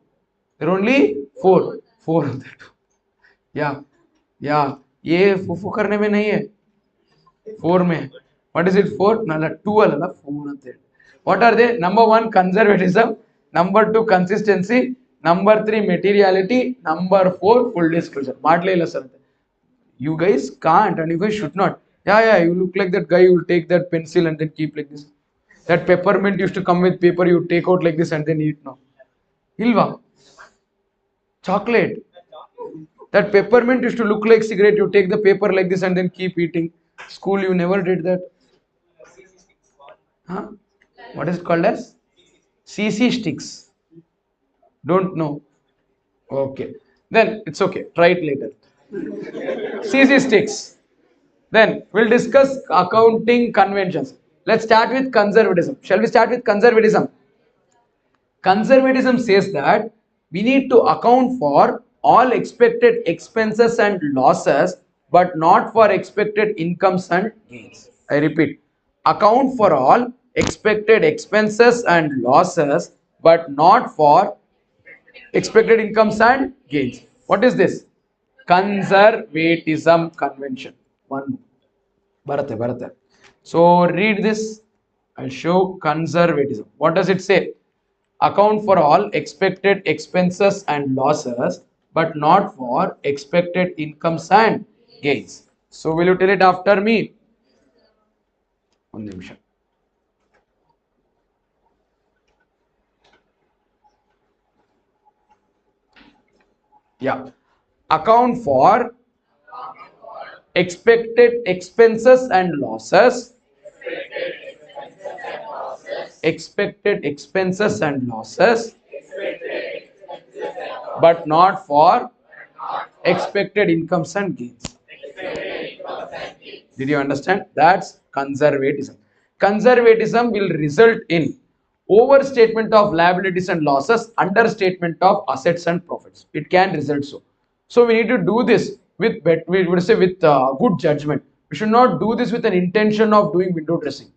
There are only 4. 4 of that. Yeah. ये फुफू करने में नहीं है. 4 में. What is it? 4? No, 2 Allah 4 अंते. What are they? Number 1, conservatism. Number 2, consistency. Number 3, materiality. Number 4, full disclosure. You guys can't and you guys should not. Yeah, you look like that guy who will take that pencil and then keep like this. That peppermint used to come with paper, you take out like this and then eat now. Hilva. Chocolate. That peppermint used to look like cigarette, you take the paper like this and then keep eating. School, you never did that. Huh? What is it called as? CC sticks. Don't know. Okay. Then it's okay. Try it later. CC sticks. Then we'll discuss accounting conventions. Let's start with conservatism. Shall we start with conservatism? Conservatism says that we need to account for all expected expenses and losses but not for expected incomes and gains. I repeat, account for all expected expenses and losses but not for expected incomes and gains. What is this? Conservatism convention. One. Bharate. So read this. I'll show conservatism. What does it say? Account for all expected expenses and losses but not for expected incomes and gains. So will you tell it after me? One nimisha. Yeah. Account for expected expenses and losses expected expenses and losses, but not for expected incomes and gains. Did you understand? That's conservatism. Conservatism will result in overstatement of liabilities and losses, understatement of assets and profits. It can result so. So we need to do this with we would say with good judgment. We should not do this with an intention of doing window dressing.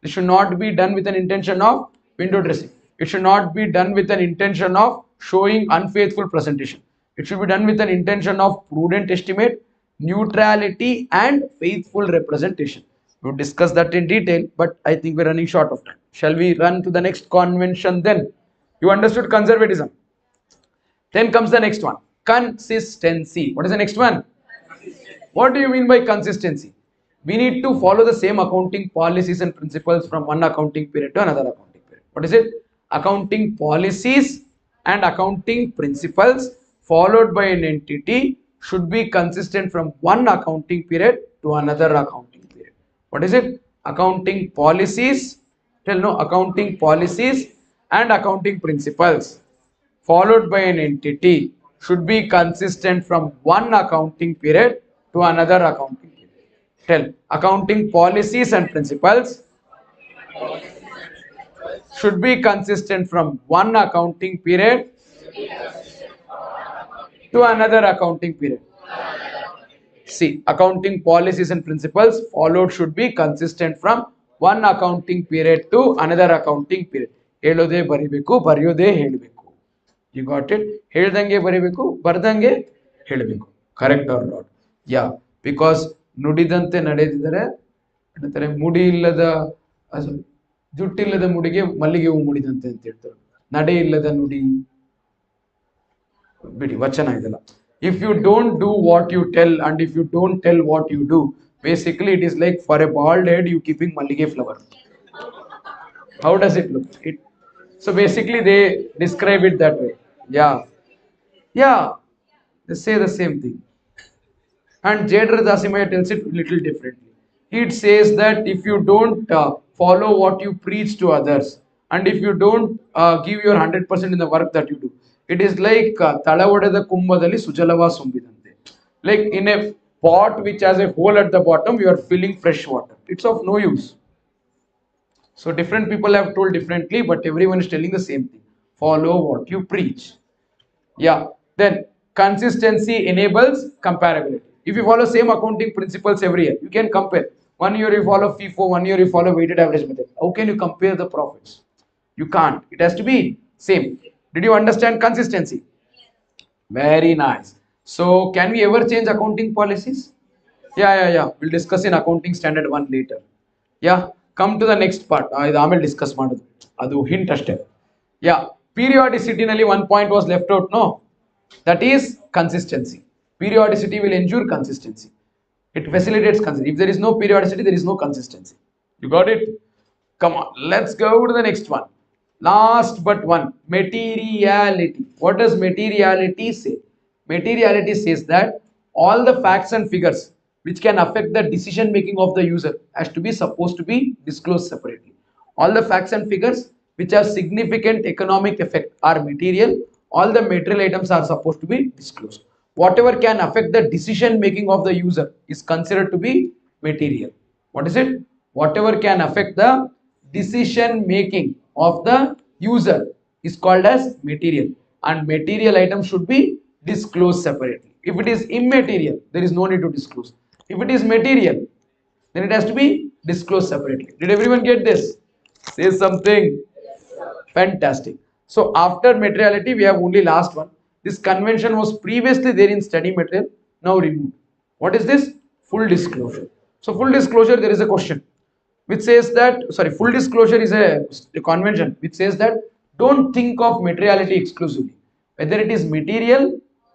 It should not be done with an intention of window dressing. It should not be done with an intention of showing unfaithful presentation. It should be done with an intention of prudent estimate, neutrality, and faithful representation. We'll discuss that in detail, but I think we're running short of time. Shall we run to the next convention then? You understood conservatism. Then comes the next one, consistency. What is the next one? What do you mean by consistency? We need to follow the same accounting policies and principles from one accounting period to another accounting period. What is it? Accounting policies and accounting principles followed by an entity should be consistent from one accounting period to another accounting period. What is it? Accounting policies, accounting policies and accounting principles followed by an entity should be consistent from one accounting period to another accounting period. Tell, accounting policies and principles should be consistent from one accounting period to another accounting period. See, accounting policies and principles followed should be consistent from one accounting period to another accounting period. ಹೇಳೋದೇ ಬರಿಬೇಕು, ಬರೆಯೋದೇ ಹೇಳಬೇಕು. You got it? ಹೇಳ್ದಂಗೆ ಬರಿಬೇಕು, ಬರ್ದಂಗೆ ಹೇಳಬೇಕು. Correct or not? Yeah, because ನುಡಿದಂತೆ ನಡೆದಿದ್ದರೆ ಹೇಳ್ತಾರೆ ಮುಡಿ ಇಲ್ಲದ ಜುಟ್ಟಿಲ್ಲದ ಮುಡಿಗೆ ಮಲ್ಲಿಗೆ ಹೂ ಮುಡಿದಂತೆ ಅಂತ ಹೇಳ್ತಾರೆ. ನಡೆ ಇಲ್ಲದ ನುಡಿ ಬಿಡಿ ವಚನ ಇದಲ್ಲ. If you don't do what you tell and if you don't tell what you do, basically it is like for a bald head you keeping mallige flower. How does it look? So basically they describe it that way. Yeah, they say the same thing. And Jadra Dasimaya tells it little differently. It says that if you don't follow what you preach to others and if you don't give your 100% in the work that you do, it is like Talavadada Kumbadali Sujalava Sumbidante. Like in a pot which has a hole at the bottom, you are filling fresh water. It's of no use. So different people have told differently, but everyone is telling the same thing. Follow what you preach. Yeah. Then consistency enables comparability. If you follow same accounting principles every year, you can compare. 1 year you follow FIFO, 1 year you follow weighted average method. How can you compare the profits? You can't. It has to be same. Did you understand consistency? Very nice. So can we ever change accounting policies? Yeah. We'll discuss in accounting standard 1 later. Yeah. Come to the next part. ಇದು ಆಮೇಲೆ discuss ಮಾಡೋದು. ಅದು hint ಅಷ್ಟೇ. Yeah. Periodicity ನಲ್ಲಿ one point was left out, no? That is consistency. Periodicity will ensure consistency. It facilitates consistency. If there is no periodicity, there is no consistency. You got it? Come on, let's go to the next one. Last but one, materiality. What does materiality say? Materiality says that all the facts and figures which can affect the decision making of the user has to be supposed to be disclosed separately. All the facts and figures which have significant economic effect are material. All the material items are supposed to be disclosed. Whatever can affect the decision making of the user is considered to be material. What is it? Whatever can affect the decision making of the user is called as material, and material items should be disclosed separately. If it is immaterial, there is no need to disclose. If it is material, then it has to be disclosed separately. Did everyone get this? Say something. Fantastic. So after materiality, we have only last one. This convention was previously there in study material, now removed. What is this? Full disclosure. So full disclosure, there is a question which says that, full disclosure is a convention which says that don't think of materiality exclusively. Whether it is material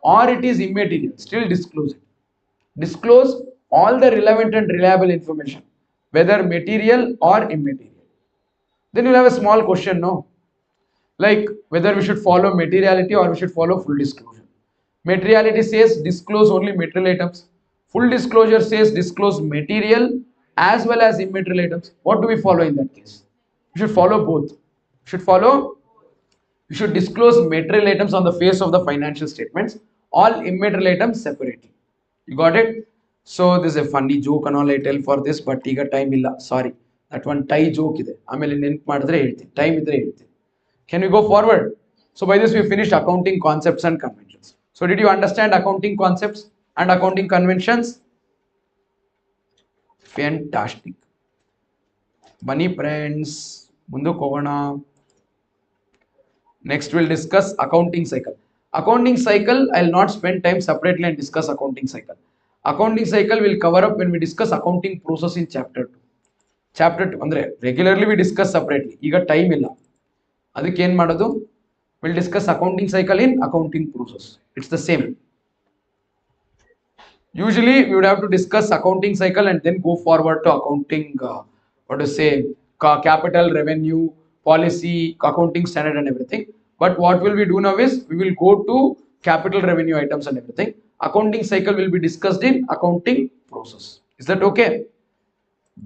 or it is immaterial, still disclose it. Disclose all the relevant and reliable information, whether material or immaterial. Then you'll have a small question, no? Like whether we should follow materiality or we should follow full disclosure. Materiality says disclose only material items. Full disclosure says disclose material as well as immaterial items. What do we follow in that case? You should follow both. Should follow. You should disclose material items on the face of the financial statements, all immaterial items separately. You got it? So this is a funny joke and all I tell for this, but ಈಗ time ಇಲ್ಲ. Sorry. That one tie joke ಇದೆ. ಆಮೇಲೆ ನೆನ್ಪು ಮಾಡಿದ್ರೆ ಹೇಳ್ತೀನಿ. Time ಇದ್ರೆ ಹೇಳ್ತೀನಿ. Can we go forward? So by this we finished accounting concepts and conventions. So did you understand accounting concepts and accounting conventions? Fantastic. Bunny friends. ಮುಂದಕ್ಕೆ ಹೋಗೋಣ. Next we'll discuss accounting cycle. Accounting cycle, I'll not spend time separately and discuss accounting cycle. Accounting cycle will cover up when we discuss accounting process in chapter 2. Chapter 2 ಅಂದ್ರೆ regularly we discuss separately. ಈಗ time ಇಲ್ಲ. ಅದಕ್ಕೆ ಏನು ಮಾಡೋದು? We'll discuss accounting cycle in accounting process. It's the same. Usually we would have to discuss accounting cycle and then go forward to accounting what to say capital revenue policy accounting standard and everything, but what will we do now is we will go to capital revenue items and everything. Accounting cycle will be discussed in accounting process. Is that okay?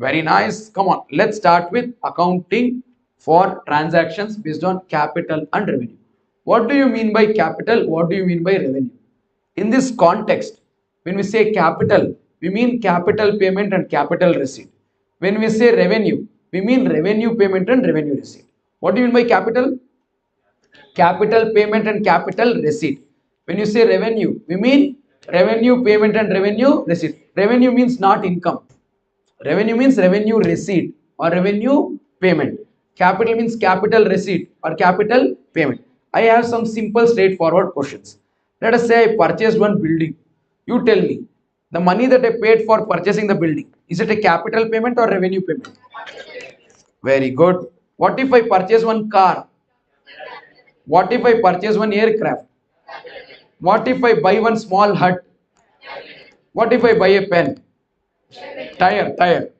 Very nice. Come on, let's start with accounting for transactions based on capital and revenue. What do you mean by capital? What do you mean by revenue? In this context, when we say capital, we mean capital payment and capital receipt. When we say revenue, we mean revenue payment and revenue receipt. What do you mean by capital? Capital payment and capital receipt. When you say revenue, we mean revenue payment and revenue receipt. Revenue means not income. Revenue means revenue receipt or revenue payment. Capital means capital receipt or capital payment. I have some simple straightforward questions. Let us say I purchased one building. You tell me, the money that I paid for purchasing the building, is it a capital payment or revenue payment? Very good. What if I purchase one car? What if I purchase one aircraft? What if I buy one small hut? What if I buy a pen? Tire.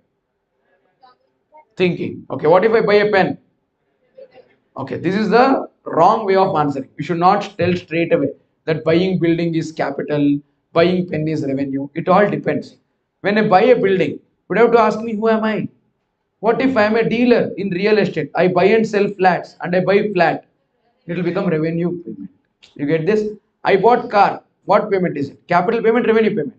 Thinking. Okay, what if I buy a pen? Okay, this is the wrong way of answering. You should not tell straight away that buying building is capital, buying pen is revenue. It all depends. When I buy a building, you would have to ask me, who am I? What if I am a dealer in real estate? I buy and sell flats and I buy flat. It will become revenue payment. You get this? I bought car. What payment is it? Capital payment, revenue payment.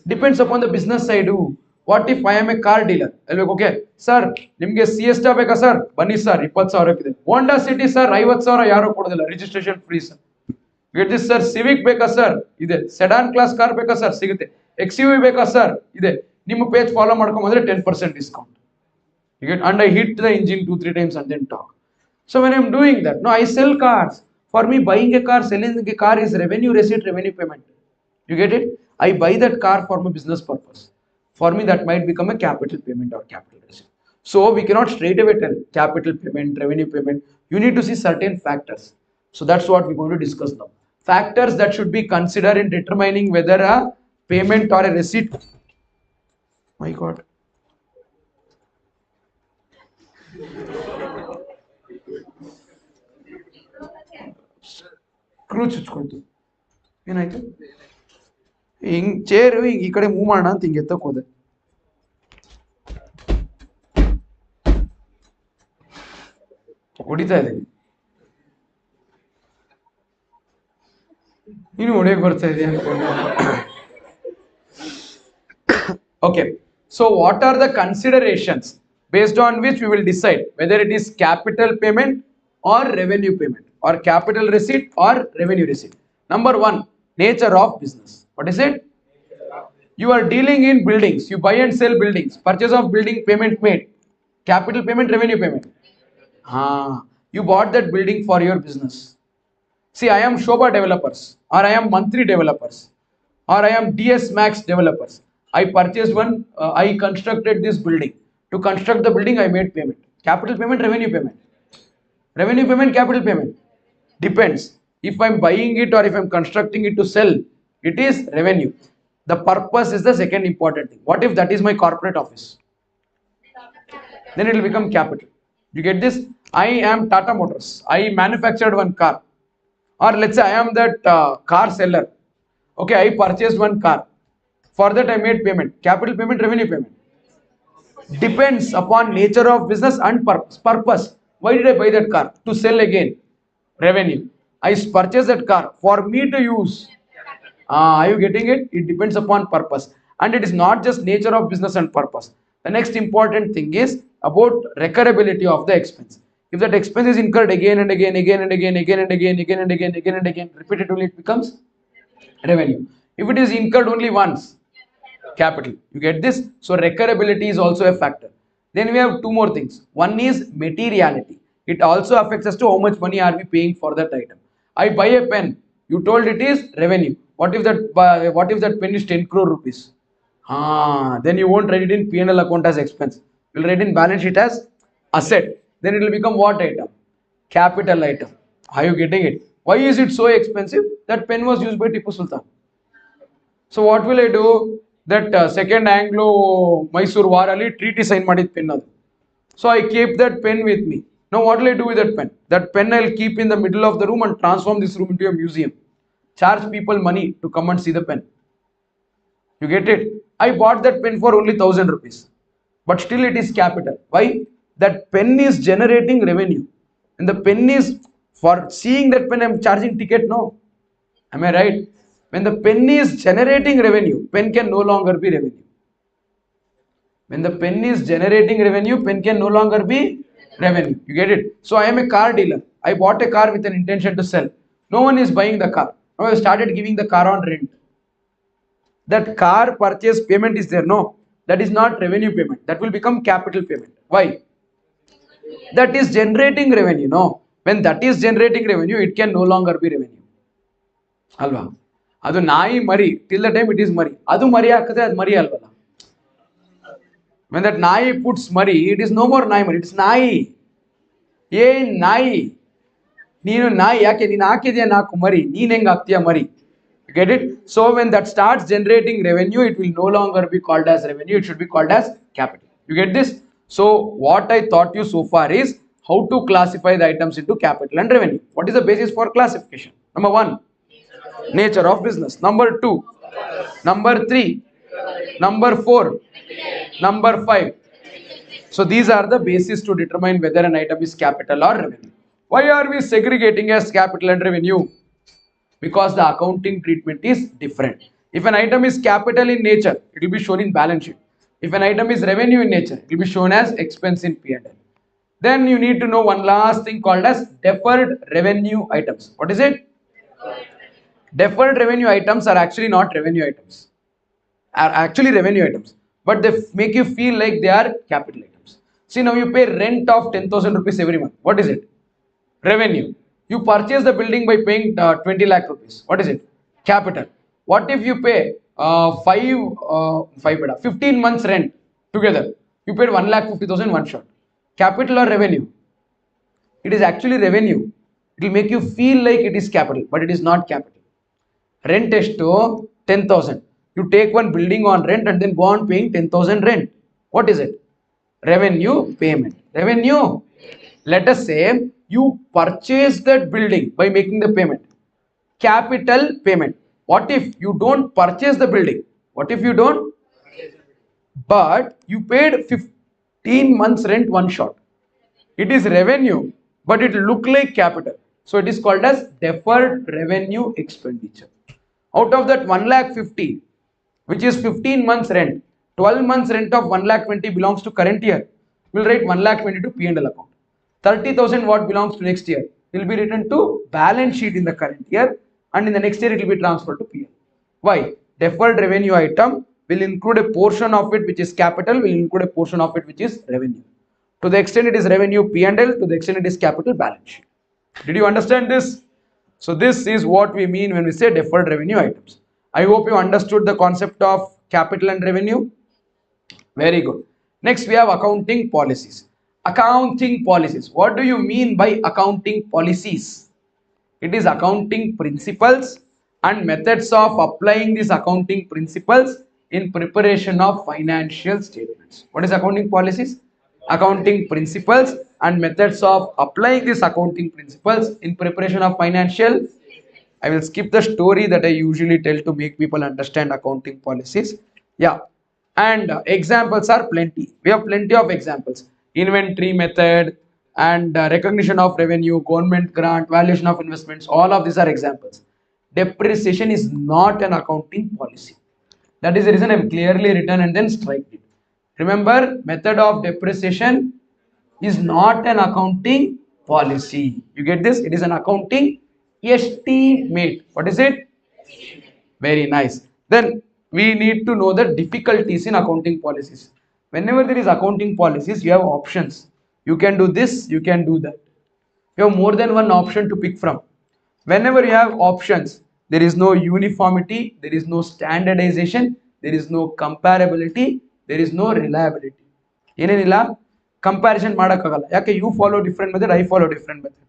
Depends upon the business I do. What if I am a car dealer? I'll be like, okay, sir, ನಿಮಗೆ ಸಿಎಸ್ಟಾ ಬೇಕಾ sir? ಬನ್ನಿ sir, 20,000 ಇದೆ. Honda City sir, 50,000 ಯಾರು ಕೊಡೋದಿಲ್ಲ, registration free sir. Get this sir, Civic ಬೇಕಾ sir? ಇದೆ. Sedan class car ಬೇಕಾ sir? ಸಿಗುತ್ತೆ. XUV ಬೇಕಾ ಸರ್? ಇದೆ. ನಿಮ್ಮ ಪೇಜ್ ಫಾಲೋ ಮಾಡ್ಕೊಂಡ್ಬಂದ್ರೆ 10% discount. You get, and I hit the engine 2-3 times and then talk. So when I'm doing that, no, I sell cars. For me, buying a car, selling a car is revenue receipt, revenue payment. You get it? I buy that car for my business purpose. For me, that might become a capital payment or capital receipt. So we cannot straight away tell capital payment, revenue payment. You need to see certain factors. So that's what we're going to discuss now. Factors that should be considered in determining whether a payment or a receipt. My God. Screw ಚುಚ್ಕೊಳ್ತು. ಏನಾಯ್ತು? ಹಿಂಗ್ chair ಹಿಂಗ್ ಈ ಕಡೆ move ಮಾಡೋಣ ಅಂತ ಹಿಂಗೆ ಎತ್ತಕ್ ಹೋದೆ. ಹೊಡಿತಾ ಇದ್ದೀನಿ. ನೀನು ಹೊಡೆಯಕ್ ಬರ್ತಾ ಇದೆಯಾ ಅನ್ಕೊಂಡೆ. Okay, so what are the considerations based on which we will decide whether it is capital payment or revenue payment or capital receipt or revenue receipt? Number one, nature of business. What is it? You are dealing in buildings. You buy and sell buildings. Purchase of building, payment made. Capital payment, revenue payment. You bought that building for your business. See, I am Shobha developers, or I am Mantri developers, or I am DS Max developers. I purchased one, I constructed this building. To construct the building, I made payment. Capital payment, revenue payment. Revenue payment, capital payment. Depends. If I'm buying it or if I'm constructing it to sell, it is revenue. The purpose is the second important thing. What if that is my corporate office? Then it will become capital. You get this? I am Tata Motors. I manufactured one car. Or let's say I am that car seller. Okay, I purchased one car. For that I made payment. Capital payment, revenue payment. Depends upon nature of business and purpose. Purpose. Why did I buy that car? To sell again. Revenue. I purchased that car for me to use. Are you getting it? It depends upon purpose. And it is not just nature of business and purpose. The next important thing is about recoverability of the expense. If that expense is incurred again and again, again and again, again and again, again and again, again and again, repetitively, it becomes revenue. If it is incurred only once, capital. You get this? So recoverability is also a factor. Then we have two more things. One is materiality. It also affects us to how much money are we paying for that item. I buy a pen. You told it is revenue. What if that pen is 10 crore rupees? Then you won't write it in P&L account as expense. You'll write in balance sheet as asset. Then it will become what item? Capital item. Are you getting it? Why is it so expensive? That pen was used by Tipu Sultan. So what will I do? That second Anglo Mysore War Ali treaty sign ಮಾಡಿದ pen ಅದು. So I keep that pen with me. Now what will I do with that pen? That pen I'll keep in the middle of the room and transform this room into a museum. Charge people money to come and see the pen. You get it? I bought that pen for only 1000 rupees. But still it is capital. Why? That pen is generating revenue. And the pen is, for seeing that pen I'm charging ticket, no. Am I right? When the pen is generating revenue, pen can no longer be revenue. When the pen is generating revenue, pen can no longer be revenue. You get it? So I am a car dealer. I bought a car with an intention to sell. No one is buying the car. Now I started giving the car on rent. That car purchase payment is there. No, that is not revenue payment. That will become capital payment. Why? That is generating revenue. No, when that is generating revenue, it can no longer be revenue. Alva. ಅದು ನಾಯಿ ಮರಿ till the time it is ಮರಿ ಅದು ಮರಿ ಹಾಕಿದ್ರೆ ಅದು ಮರಿ ಅಲ್ವಲ್ಲ. When that ನಾಯಿ puts ಮರಿ, it is no more ನಾಯಿ ಮರಿ, it's ನಾಯಿ. ಏ ನಾಯಿ, ನೀನು ನಾಯಿ ಯಾಕೆ ನೀನು ಹಾಕಿದ್ಯಾ ನಾಲ್ಕು ಮರಿ, ನೀನ್ ಹೆಂಗ್ ಹಾಕ್ತೀಯ ಮರಿ? Get it? So when that starts generating revenue, it will no longer be called as revenue, it should be called as capital. You get this? So what I taught you so far is how to classify the items into capital and revenue. What is the basis for classification? Number one, nature of business. Number two, number three, number four, number five. So these are the basis to determine whether an item is capital or revenue. Why are we segregating as capital and revenue? Because the accounting treatment is different. If an item is capital in nature, it will be shown in balance sheet. If an item is revenue in nature, it will be shown as expense in P&L. Then you need to know one last thing called as deferred revenue items. What is it? Deferred revenue items are actually not revenue items. Are actually revenue items, but they make you feel like they are capital items. See, now you pay rent of 10,000 rupees every month. What is it? Revenue. You purchase the building by paying 20 lakh rupees. What is it? Capital. What if you pay 15 months rent together? You paid 1,50,000 one shot. Capital or revenue? It is actually revenue. It will make you feel like it is capital, but it is not capital. Rent is to 10,000. You take one building on rent and then go on paying 10,000 rent. What is it? Revenue payment. Revenue. Let us say you purchase that building by making the payment. Capital payment. What if you don't purchase the building? What if you don't? But you paid 15 months rent one shot. It is revenue, but it will look like capital. So it is called as deferred revenue expenditure. Out of that 1,50,000, which is 15 months rent, 12 months rent of 1,20,000 belongs to current year. We will write 1,20,000 to P&L account. 30,000 what belongs to next year will be written to balance sheet in the current year, and in the next year it will be transferred to P&L. Why? Deferred revenue item will include a portion of it which is capital, will include a portion of it which is revenue. To the extent it is revenue, P&L, to the extent it is capital, balance sheet. Did you understand this? So this is what we mean when we say deferred revenue items. I hope you understood the concept of capital and revenue. Very good. Next we have accounting policies. Accounting policies. What do you mean by accounting policies? It is accounting principles and methods of applying these accounting principles in preparation of financial statements. What is accounting policies? Accounting principles and methods of applying these accounting principles in preparation of financial. I will skip the story that I usually tell to make people understand accounting policies. Yeah. And examples are plenty. We have plenty of examples. Inventory method and recognition of revenue, government grant, valuation of investments, all of these are examples. Depreciation is not an accounting policy. That is the reason I have clearly written and then strike it. Remember, method of depreciation is not an accounting policy. You get this? It is an accounting estimate. What is it? Very nice. Then we need to know the difficulties in accounting policies. Whenever there is accounting policies, you have options. You can do this, you can do that. You have more than one option to pick from. Whenever you have options, there is no uniformity, there is no standardization, there is no comparability, there is no reliability. ಏನೇನಿಲ್ಲ comparison ಮಾಡೋಕ್ಕಾಗಲ್ಲ ಯಾಕೆ you follow different method I follow different method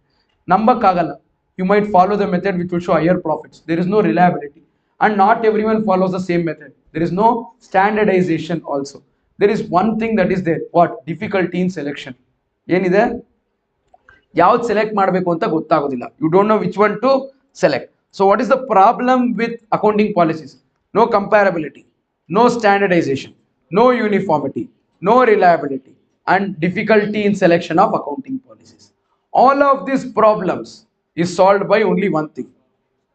ನಂಬಕ್ಕಾಗಲ್ಲ you might follow the method which will show higher profits there is no reliability and not everyone follows the same method. There is no standardization also. There is one thing that is there. What? Difficulty in selection. ಏನಿದೆ ಯಾವ್ದು select ಮಾಡಬೇಕು ಅಂತ ಗೊತ್ತಾಗೋದಿಲ್ಲ. You don't know which one to select. So what is the problem with accounting policies? No comparability, no standardization, no uniformity, no reliability, and difficulty in selection of accounting policies. All of these problems is solved by only one thing.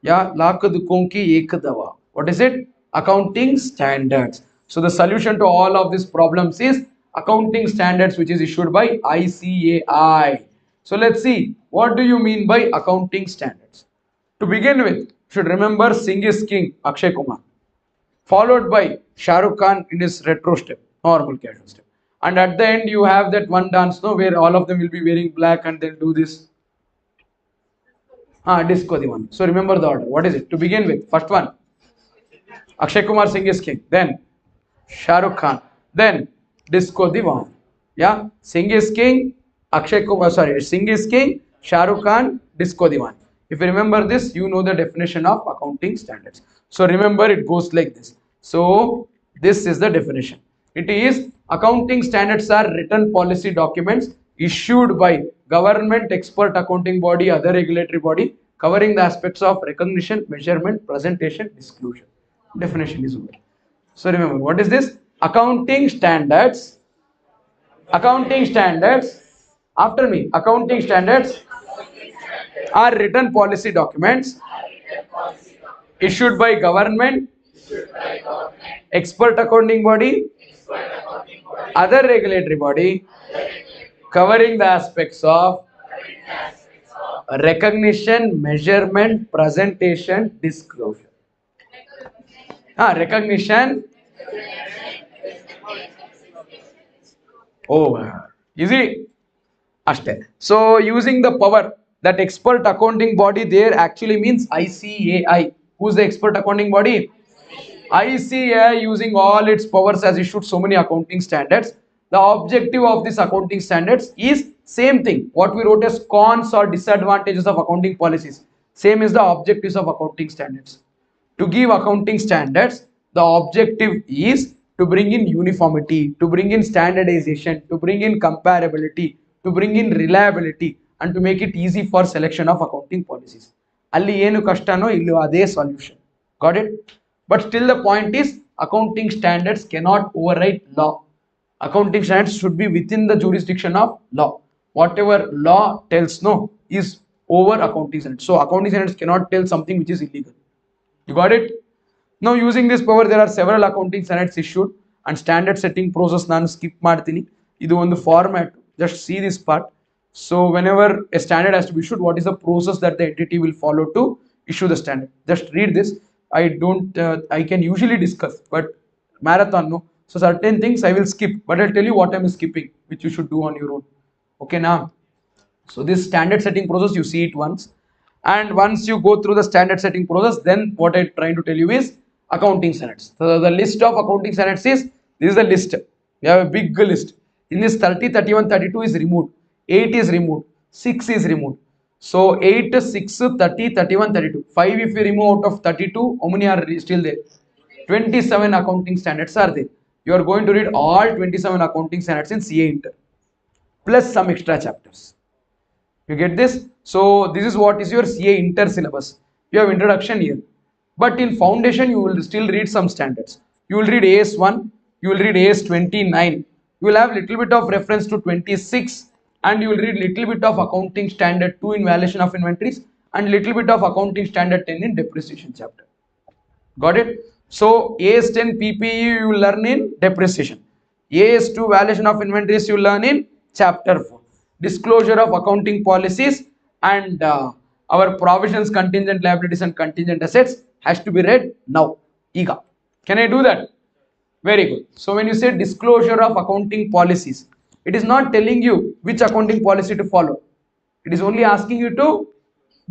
Yeah, lakad konki ekadava. What is it? Accounting standards. So the solution to all of these problems is accounting standards, which is issued by ICAI. So let's see, what do you mean by accounting standards? To begin with, you should remember Singh is King, Akshay Kumar, followed by Shah Rukh Khan in his retro step, normal casual step. And at the end, you have that one dance, no, where all of them will be wearing black and they'll do this. Disco the one. So remember the order. What is it? To begin with, first one, Akshay Kumar Singh is King. Then Shah Rukh Khan. Then Disco the one. Yeah, Singh is King. Akshay Kumar, sorry, Singh is King. Shah Rukh Khan. Disco the one. If you remember this, you know the definition of accounting standards. So remember, it goes like this. So this is the definition. It is accounting standards are written policy documents issued by government, expert accounting body, other regulatory body, covering the aspects of recognition, measurement, presentation, disclosure. Definition is over. So remember, what is this? Accounting standards. Accounting standards. After me, accounting standards are written policy documents issued by government, expert accounting body, other regulatory body, covering the aspects of recognition, measurement, presentation, disclosure. Recognition. Oh, easy. Ashte. So using the power, that expert accounting body there actually means ICAI. Who's the expert accounting body? ICAI, using all its powers, has issued so many accounting standards. The objective of this accounting standards is same thing. What we wrote as cons or disadvantages of accounting policies. Same is the objectives of accounting standards. To give accounting standards, the objective is to bring in uniformity, to bring in standardization, to bring in comparability, to bring in reliability, and to make it easy for selection of accounting policies. Alli enu kashtano illu ade solution. Got it? But still the point is, accounting standards cannot override law. Accounting standards should be within the jurisdiction of law. Whatever law tells no is over accounting standards. So accounting standards cannot tell something which is illegal. You got it? Now using this power, there are several accounting standards issued and standard setting process ನಾನು skip ಮಾಡ್ತೀನಿ. ಇದು ಒಂದು format. Just see this part. So whenever a standard has to be issued, what is the process that the entity will follow to issue the standard? Just read this. I can usually discuss, but marathon no. So certain things I will skip, but I'll tell you what I'm skipping, which you should do on your own. Okay now. So this standard setting process, you see it once. And once you go through the standard setting process, then what I'm trying to tell you is accounting standards. So the list of accounting standards is, this is the list. We have a big list. In this 30, 31, 32 is removed. 8 is removed. 6 is removed. So 8, 6, 30, 31, 32. 5 if you remove out of 32, how many are still there? 27 accounting standards are there. You are going to read all 27 accounting standards in CA Inter, plus some extra chapters. You get this? So this is what is your CA Inter syllabus. You have introduction here. But in foundation, you will still read some standards. You will read AS1, you will read AS 29. You will have little bit of reference to 26, and you will read little bit of accounting standard 2 in valuation of inventories and little bit of accounting standard 10 in depreciation chapter. Got it? So AS10 PPE you will learn in depreciation. AS2 valuation of inventories you will learn in chapter 4. Disclosure of accounting policies and our provisions, contingent liabilities and contingent assets has to be read now. Ega. Can I do that? Very good. So when you say disclosure of accounting policies, it is not telling you which accounting policy to follow. It is only asking you to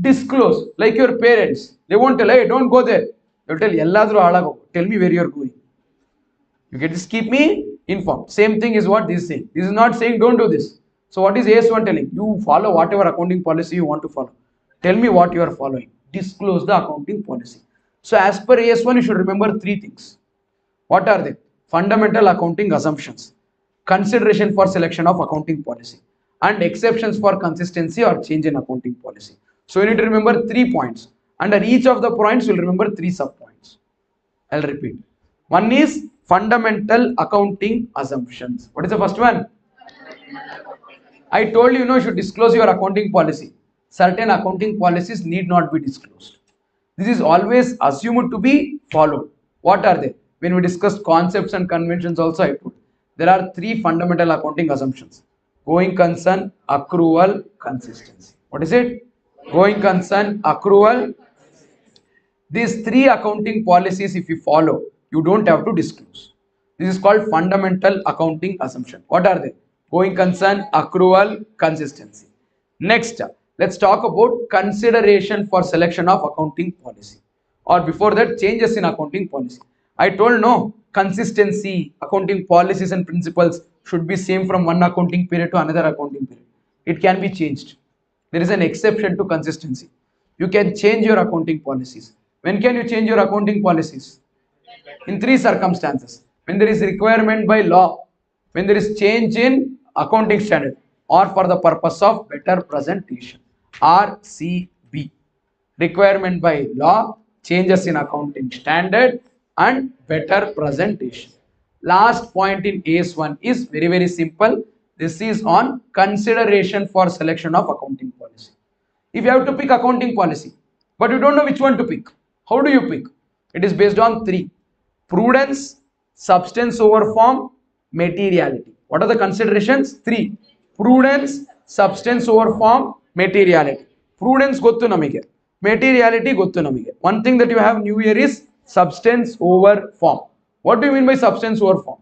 disclose, like your parents. They won't tell, hey, don't go there. They'll tell, Elladru alago. Tell me where you're going. You can just keep me informed. Same thing is what this is saying. This is not saying don't do this. So what is AS1 telling? You follow whatever accounting policy you want to follow. Tell me what you are following. Disclose the accounting policy. So as per AS1, you should remember three things. What are they? Fundamental accounting assumptions, consideration for selection of accounting policy, and exceptions for consistency or change in accounting policy. So you need to remember 3 points. Under each of the points, you'll remember 3 sub-points. I'll repeat. One is fundamental accounting assumptions. What is the first one? I told you, you should disclose your accounting policy. Certain accounting policies need not be disclosed. This is always assumed to be followed. What are they? When we discussed concepts and conventions also, I put there are 3 fundamental accounting assumptions: going concern, accrual, consistency. What is it? Going concern, accrual. These 3 accounting policies, if you follow, you don't have to disclose. This is called fundamental accounting assumption. What are they? Going concern, accrual, consistency. Next, let's talk about consideration for selection of accounting policy. Or before that, changes in accounting policy. I told no, consistency, accounting policies and principles should be same from one accounting period to another accounting period. It can be changed. There is an exception to consistency. You can change your accounting policies. When can you change your accounting policies? In 3 circumstances. When there is requirement by law, when there is change in accounting standard, or for the purpose of better presentation. RCB. Requirement by law, changes in accounting standard, and better presentation. Last point in AS1 is very simple. This is on consideration for selection of accounting policy. If you have to pick accounting policy, but you don't know which one to pick, how do you pick? It is based on 3: prudence, substance over form, materiality. What are the considerations? 3: prudence, substance over form, materiality. Prudence gottu namige, materiality gottu namige. One thing that you have new here is substance over form. What do you mean by substance over form?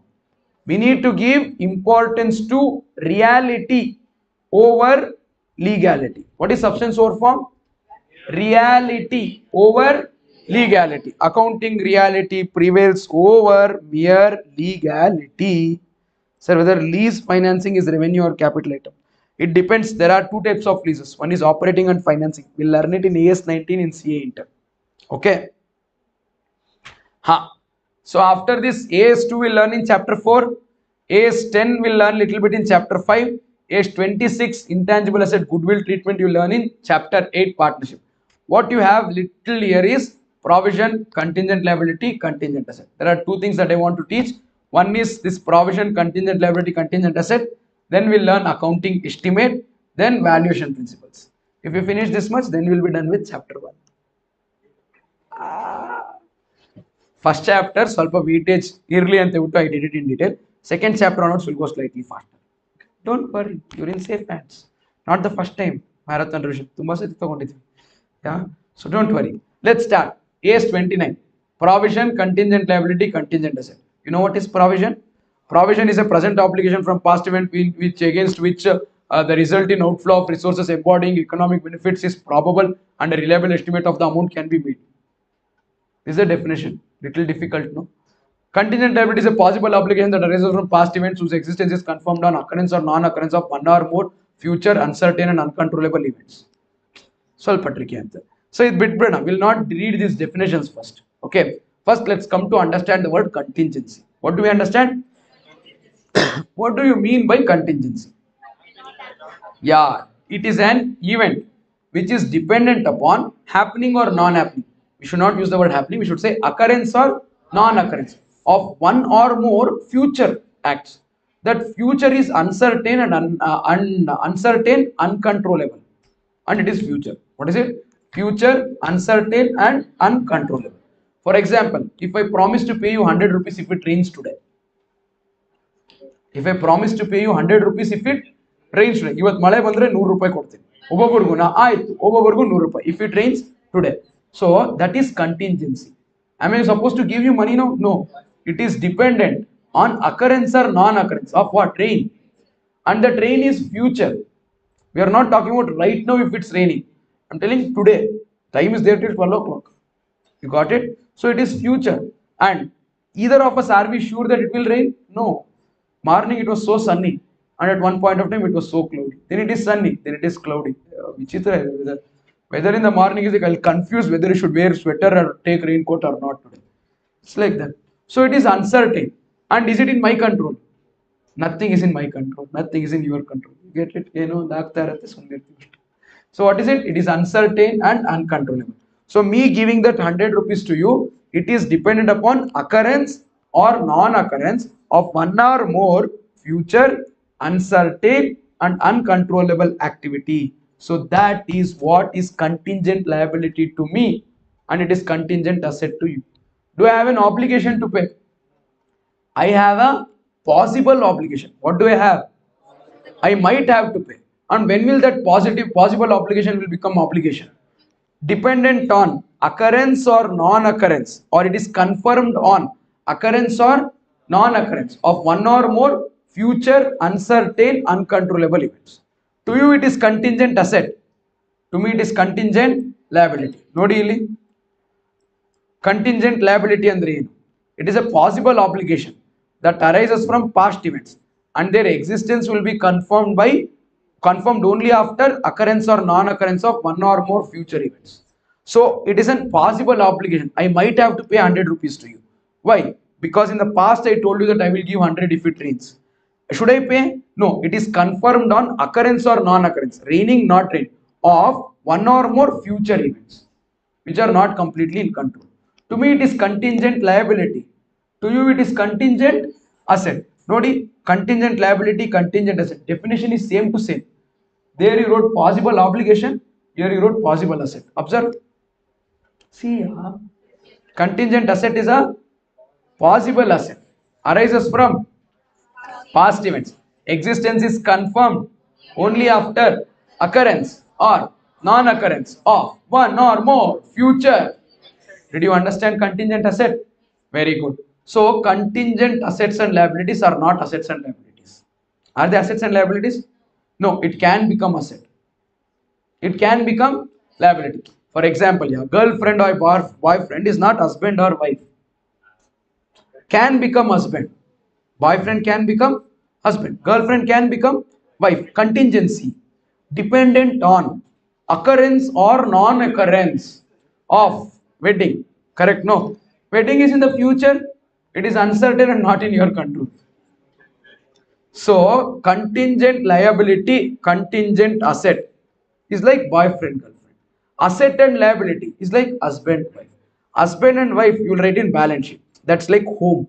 We need to give importance to reality over legality. What is substance over form? Reality over legality. Accounting reality prevails over mere legality. Sir, whether lease financing is revenue or capital item, it depends. There are 2 types of leases. One is operating and financing. We'll learn it in AS19 in CA Inter. Okay. So after this, AS2 will learn in chapter 4. AS10 will learn little bit in chapter 5. AS26 intangible asset goodwill treatment you learn in chapter 8 partnership. What you have little here is provision, contingent liability, contingent asset. There are 2 things that I want to teach. One is this provision, contingent liability, contingent asset. Then we'll learn accounting estimate, then valuation principles. If you finish this much, then we'll be done with chapter 1. First chapter, ಸ್ವಲ್ಪ weightage early and I did it in detail. Second chapter onwards will go slightly faster. Don't worry, you're in safe hands. Not the first time marathon revision. ತುಂಬಾ ಸತಿ ತಗೊಂಡಿದ್ವಿ. Yeah, so don't worry. Let's start. AS29. Provision, contingent liability, contingent asset. You know what is provision? Provision is a present obligation from past event which against which the result in outflow of resources embodying economic benefits is probable and a reliable estimate of the amount can be made. This is the definition. Little difficult, no? Contingent liability is a possible obligation that arises from past events whose existence is confirmed on occurrence or non-occurrence of one or more future uncertain and uncontrollable events. ಸ್ವಲ್ಪ tricky answer. So it's bit brain. We'll not read these definitions first. Okay. First, let's come to understand the word contingency. What do we understand? What do you mean by contingency? Yeah, it is an event which is dependent upon happening or non-happening. We should not use the word happening. We should say occurrence or non-occurrence of one or more future acts. That future is uncertain and uncertain, uncontrollable, and it is future. What is it? Future, uncertain, and uncontrollable. For example, if I promise to pay you 100 rupees if it rains today, if I promise to pay you 100 rupees if it rains today, ಇವತ್ತು ಮಳೆ ಬಂದ್ರೆ 100 ರೂಪಾಯಿ ಕೊಡ್ತೀನಿ ಒಬ್ಬೊಬ್ಬರಿಗೂ ನಾ ಆಯ್ತು ಒಬ್ಬೊಬ್ಬರಿಗೂ 100 ರೂಪಾಯಿ if it rains today. So that is contingency. Am I supposed to give you money now? No. It is dependent on occurrence or non-occurrence of what? Rain. And that rain is future. We are not talking about right now if it's raining. I'm telling today. Time is there till 12 o'clock. You got it? So it is future. And either of us, are we sure that it will rain? No. Morning it was so sunny, and at one point of time it was so cloudy. Then it is sunny, then it is cloudy. Vichitra weather in the morning is like, I'll confuse whether you should wear sweater or take raincoat or not today. It's like that. So it is uncertain. And is it in my control? Nothing is in my control. Nothing is in your control. You get it? You know, so what is it? It is uncertain and uncontrollable. So me giving that 100 rupees to you, it is dependent upon occurrence or non-occurrence of one or more future uncertain and uncontrollable activity. So that is what is contingent liability to me, and it is contingent asset to you. Do I have an obligation to pay? I have a possible obligation. What do I have? I might have to pay. And when will that possible obligation will become obligation? Dependent on occurrence or non-occurrence, or it is confirmed on occurrence or non-occurrence of one or more future uncertain uncontrollable events. To you it is contingent asset, to me it is contingent liability. Nodi illi contingent liability andre ಏನು? It is a possible obligation that arises from past events, and their existence will be confirmed only after occurrence or non-occurrence of one or more future events. So it is a possible obligation. I might have to pay 100 rupees to you. Why? Because in the past I told you that I will give 100 if it rains. Should I pay? No. It is confirmed on occurrence or non-occurrence, raining, not rain, of one or more future events which are not completely in control. To me it is contingent liability. To you it is contingent asset. Nodi, contingent liability, contingent asset. Definition is same to same. There you wrote possible obligation, here you wrote possible asset. Observe. See, contingent asset is a possible asset, arises from past events. Existence is confirmed only after occurrence or non-occurrence of one or more future. Did you understand contingent asset? Very good. So contingent assets and liabilities are not assets and liabilities. Are they assets and liabilities? No, it can become asset. It can become liability. For example, your girlfriend or boyfriend is not husband or wife. Can become husband. Boyfriend can become husband. Girlfriend can become wife. Contingency. Dependent on occurrence or non-occurrence of wedding. Correct? No. Wedding is in the future. It is uncertain and not in your control. So contingent liability, contingent asset is like boyfriend, girlfriend. Asset and liability is like husband, wife. Husband and wife you will write in balance sheet. That's like home.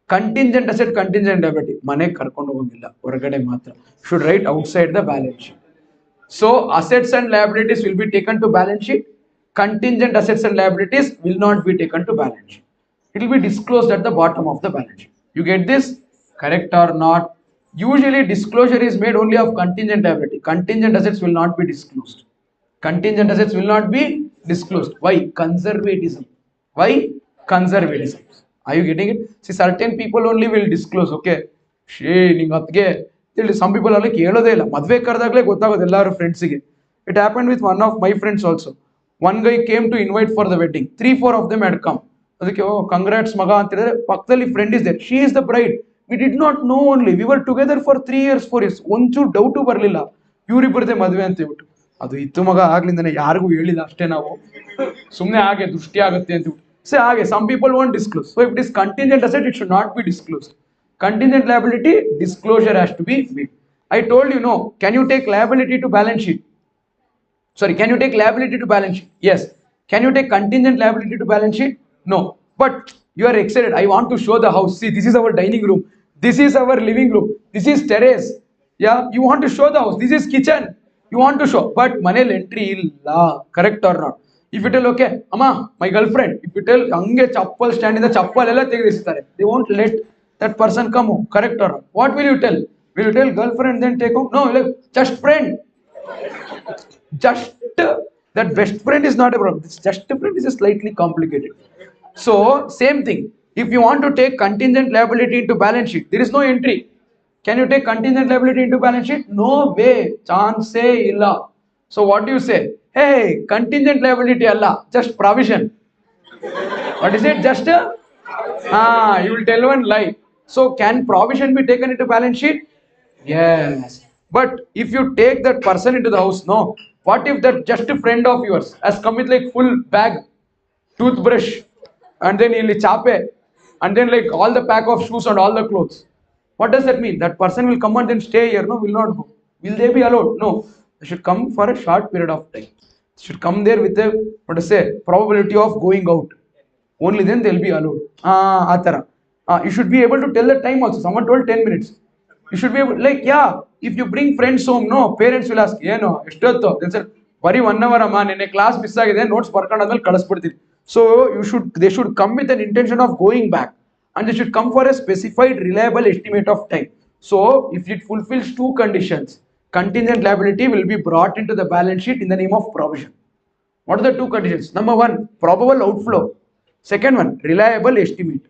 Contingent asset, contingent liability. Mane karkondu hogilla ಹೊರಗಡೆ ಮಾತ್ರ. Should write outside the balance sheet. So assets and liabilities will be taken to balance sheet. Contingent assets and liabilities will not be taken to balance sheet. It will be disclosed at the bottom of the balance sheet. You get this? Correct or not? Usually disclosure is made only of contingent liability. Contingent assets will not be disclosed. Contingent assets will not be disclosed. Why? Conservatism. Why? Conservatism. Are you getting it? See, certain people only will disclose. Okay. Some people are like, madve kardagle gottagode ellaru friends ಗೆ. It happened with one of my friends also. One guy came to invite for the wedding. 3-4 of them had come. ಅದಕ್ಕೆ ಓ congrats ಮಗ ಅಂತ ಹೇಳಿದ್ರೆ ಪಕ್ಕದಲ್ಲಿ friend is there. She is the bride. We did not know only. We were together for 3 years 4 years. ಒಂಚೂರು doubt ಬರಲಿಲ್ಲ ಇವರಿಬ್ಬರದೇ ಮದುವೆ ಅಂತ ಹೇಳ್ಬಿಟ್ಟು. ಅದು ಇತ್ತು ಮಗ ಆಗ್ಲಿಂದನೇ ಯಾರಿಗೂ ಹೇಳಿಲ್ಲ ಅಷ್ಟೇ ನಾವು. ಸುಮ್ಮನೆ ಹಾಗೆ ದೃಷ್ಟಿ ಆಗುತ್ತೆ ಅಂತ ಹೇಳ್ಬಿಟ್ಟು. ಸೇ ಹಾಗೆ some people want disclose. So if it is contingent asset it should not be disclosed. Contingent liability disclosure has to be made. I told you no. Can you take liability to balance sheet? Sorry, can you take liability to balance sheet? Yes. Can you take contingent liability to balance sheet? No. But You are excited. I want to show the house. See, this is our dining room. This is our living room. This is terrace. Yeah, you want to show the house. This is kitchen. You want to show. But manel entry illa. Correct or not? If you tell, okay, Amma, my girlfriend. If you tell, Ange chappal stand in the chappal ella tegistare. They won't let that person come home. Correct or not? What will you tell? Will you tell girlfriend then take home? No, like just friend. Just that best friend is not a problem. This just friend is slightly complicated. So same thing. If you want to take contingent liability into balance sheet, there is no entry. Can you take contingent liability into balance sheet? No way. Chance illa. So what do you say? Hey, contingent liability Allah, just provision. What is it? Just a you will tell one lie. So can provision be taken into balance sheet? Yes. But if you take that person into the house, no. What if that just a friend of yours has come with like full bag, toothbrush, and then he'll chape, and then like all the pack of shoes and all the clothes. What does that mean? That person will come and then stay here, no, will not go. Will they be allowed? No. They should come for a short period of time. They should come there with a what to say probability of going out. Only then they'll be allowed. Atara. You should be able to tell the time also. Someone told 10 minutes. You should be able, like, yeah, if you bring friends home, no, parents will ask, yeah, no, they'll say, worry 1 hour, man, in a class, miss agide, notes kalaspadti. So they should come with an intention of going back, and they should come for a specified, reliable estimate of time. So if it fulfills two conditions, contingent liability will be brought into the balance sheet in the name of provision. What are the two conditions? Number one, probable outflow. Second one, reliable estimate.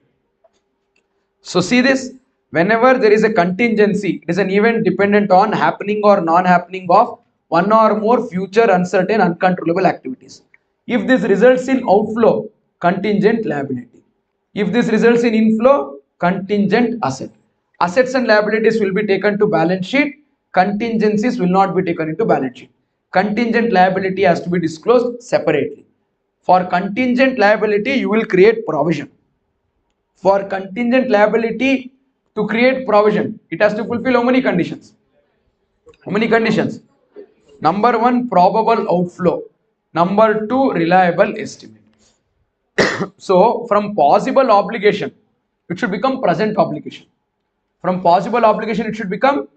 So see this, whenever there is a contingency, it is an event dependent on happening or non-happening of one or more future uncertain uncontrollable activities. If this results in outflow, contingent liability. If this results in inflow, contingent asset. Assets and liabilities will be taken to balance sheet. Contingencies will not be taken into balance sheet. Contingent liability has to be disclosed separately. For contingent liability, you will create provision. For contingent liability to create provision, it has to fulfill how many conditions? How many conditions? Number one, probable outflow. Number two, reliable estimate. So from possible obligation, it should become present obligation. From possible obligation, it should become,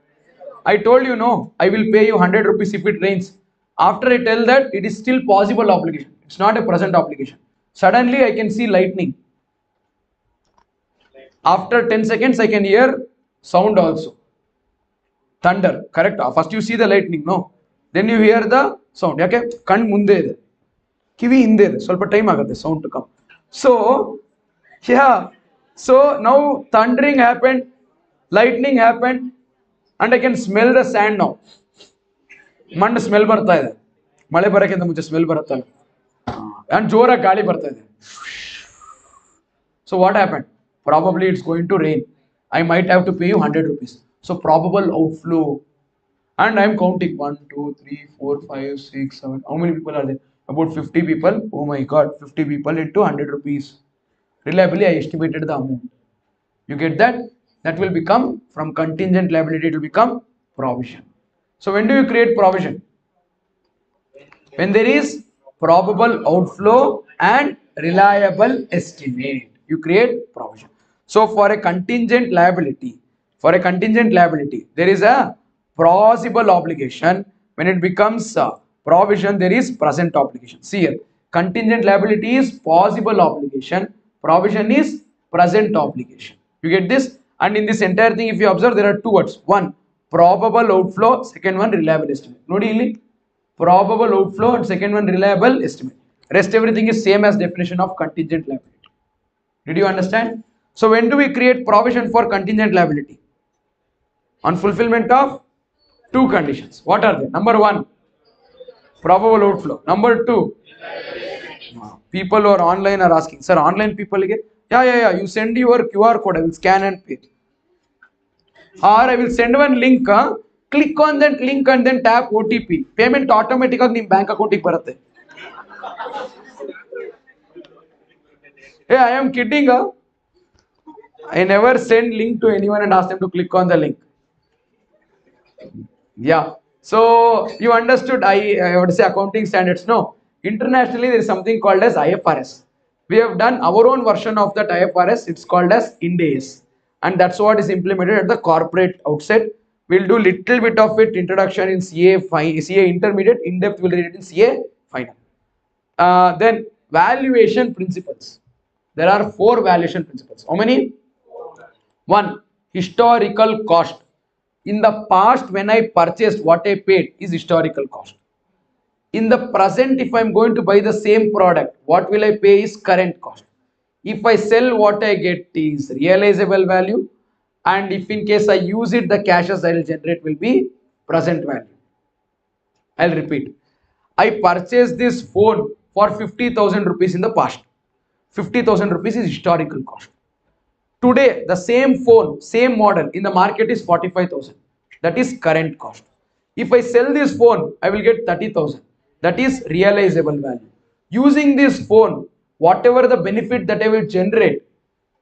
I told you, no, I will pay you 100 rupees if it rains. After I tell that, it is still possible obligation. It's not a present obligation. Suddenly, I can see lightning. After 10 seconds, I can hear sound also. Thunder, correct? First you see the lightning, no? Then you hear the sound. Okay? Kan munde ide. Kivi hinde ide. Solpa time agate sound to come. So, yeah. So now thundering happened, lightning happened, and I can smell the sand now. Mand smell barta ide. Male barakinta munche smell barutta. And jora gali barta ide. So what happened? Probably it's going to rain. I might have to pay you 100 rupees. So probable outflow. And I'm counting 1, 2, 3, 4, 5, 6, 7. How many people are there? About 50 people. Oh my god, 50 people into 100 rupees. Reliably, I estimated the amount. You get that? That will become, from contingent liability, it will become provision. So when do you create provision? When there is probable outflow and reliable estimate, you create provision. So for a contingent liability, there is a plausible obligation. When it becomes a provision, there is present obligation. See here, contingent liability is plausible obligation, provision is present obligation. You get this? And in this entire thing, if you observe, there are two words. One, probable outflow. Second one, reliable estimate. Nodi illi? Probable outflow, and second one, reliable estimate. Rest everything is same as definition of contingent liability. Did you understand? So when do we create provision for contingent liability? On fulfillment of two conditions. What are they? Number one, probable outflow. Number two, people who are online are asking, sir, online people again? Yeah. You send your QR code, I will scan and pay. Or I will send one link. Click on that link and then tap OTP. Payment automatically in bank account baratte. Hey, I am kidding. I never send link to anyone and ask them to click on the link. Yeah. So you understood I would say accounting standards. No. Internationally there is something called as IFRS. We have done our own version of that IFRS. It's called as Ind AS, and that's what is implemented at the corporate outset. We'll do little bit of it introduction in CA intermediate. In depth we'll read it in CA final. Then valuation principles. There are 4 valuation principles. How many? 1. Historical cost. In the past, when I purchased, what I paid is historical cost. In the present, if I'm going to buy the same product, what will I pay is current cost. If I sell, what I get is realizable value, and if in case I use it, the cashes I will generate will be present value. I'll repeat. I purchased this phone for 50,000 rupees in the past. 50,000 rupees is historical cost. Today, the same phone, same model in the market is 45,000. That is current cost. If I sell this phone, I will get 30,000. That is realizable value. Using this phone, whatever the benefit that I will generate,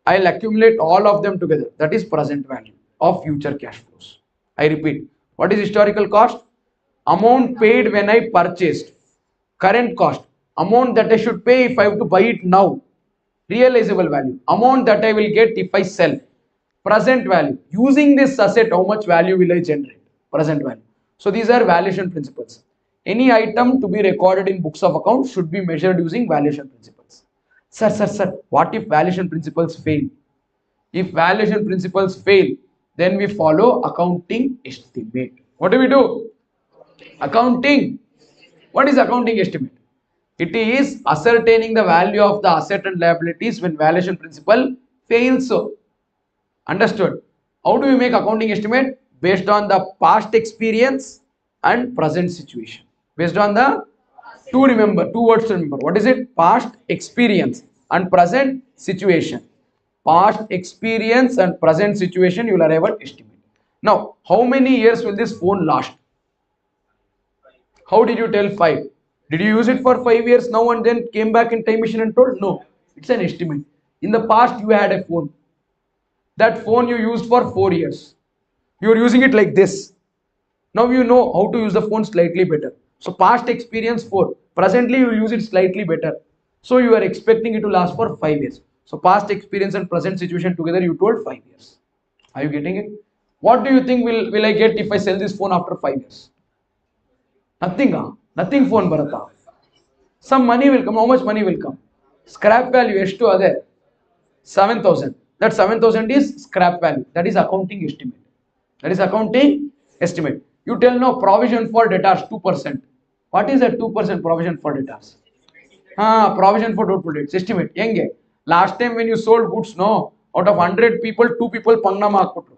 I'll accumulate all of them together. That is present value of future cash flows. I repeat, what is historical cost? Amount paid when I purchased. Current cost, amount that I should pay if I have to buy it now. Realizable value, amount that I will get if I sell. Present value, using this asset, how much value will I generate? Present value. So these are valuation principles. Any item to be recorded in books of accounts should be measured using valuation principles. Sir, what if valuation principles fail? If valuation principles fail, then we follow accounting estimate. What do we do? Accounting. What is accounting estimate? It is ascertaining the value of the asset and liabilities when valuation principle fails. So, understood? How do we make accounting estimate? Based on the past experience and present situation. Based on the two words to remember. What is it? Past experience and present situation. Past experience and present situation, you will arrive at estimate. Now, how many years will this phone last? How did you tell 5? Did you use it for 5 years now and then came back in time machine and told? No, it's an estimate. In the past, you had a phone. That phone you used for 4 years. You are using it like this. Now you know how to use the phone slightly better. So past experience 4. Presently you will use it slightly better. So you are expecting it to last for 5 years. So past experience and present situation together you told 5 years. Are you getting it? What do you think will I get if I sell this phone after 5 years? Nothing phone barata. Some money will come. How much money will come? Scrap value ಎಷ್ಟು ಅದೇ 7,000. That 7,000 is scrap value. That is accounting estimate. That is accounting estimate. You tell no provision for debtors 2%. What is that 2% provision for debtors? Provision for doubtful debts. Estimate. Yenge. Last time when you sold goods, no, out of 100 people, 2 people pangnama hakutru.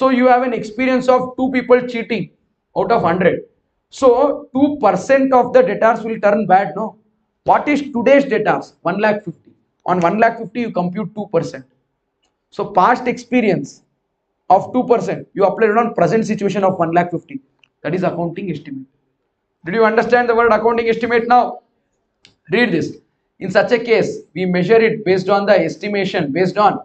So you have an experience of 2 people cheating out of 100. So 2% of the debtors will turn bad, no? What is today's debtors? 1,50,000. On 1,50,000 you compute 2%. So past experience of 2%, you apply it on present situation of 1,50,000. That is accounting estimate. Did you understand the word accounting estimate now? Read this. In such a case, we measure it based on the estimation based on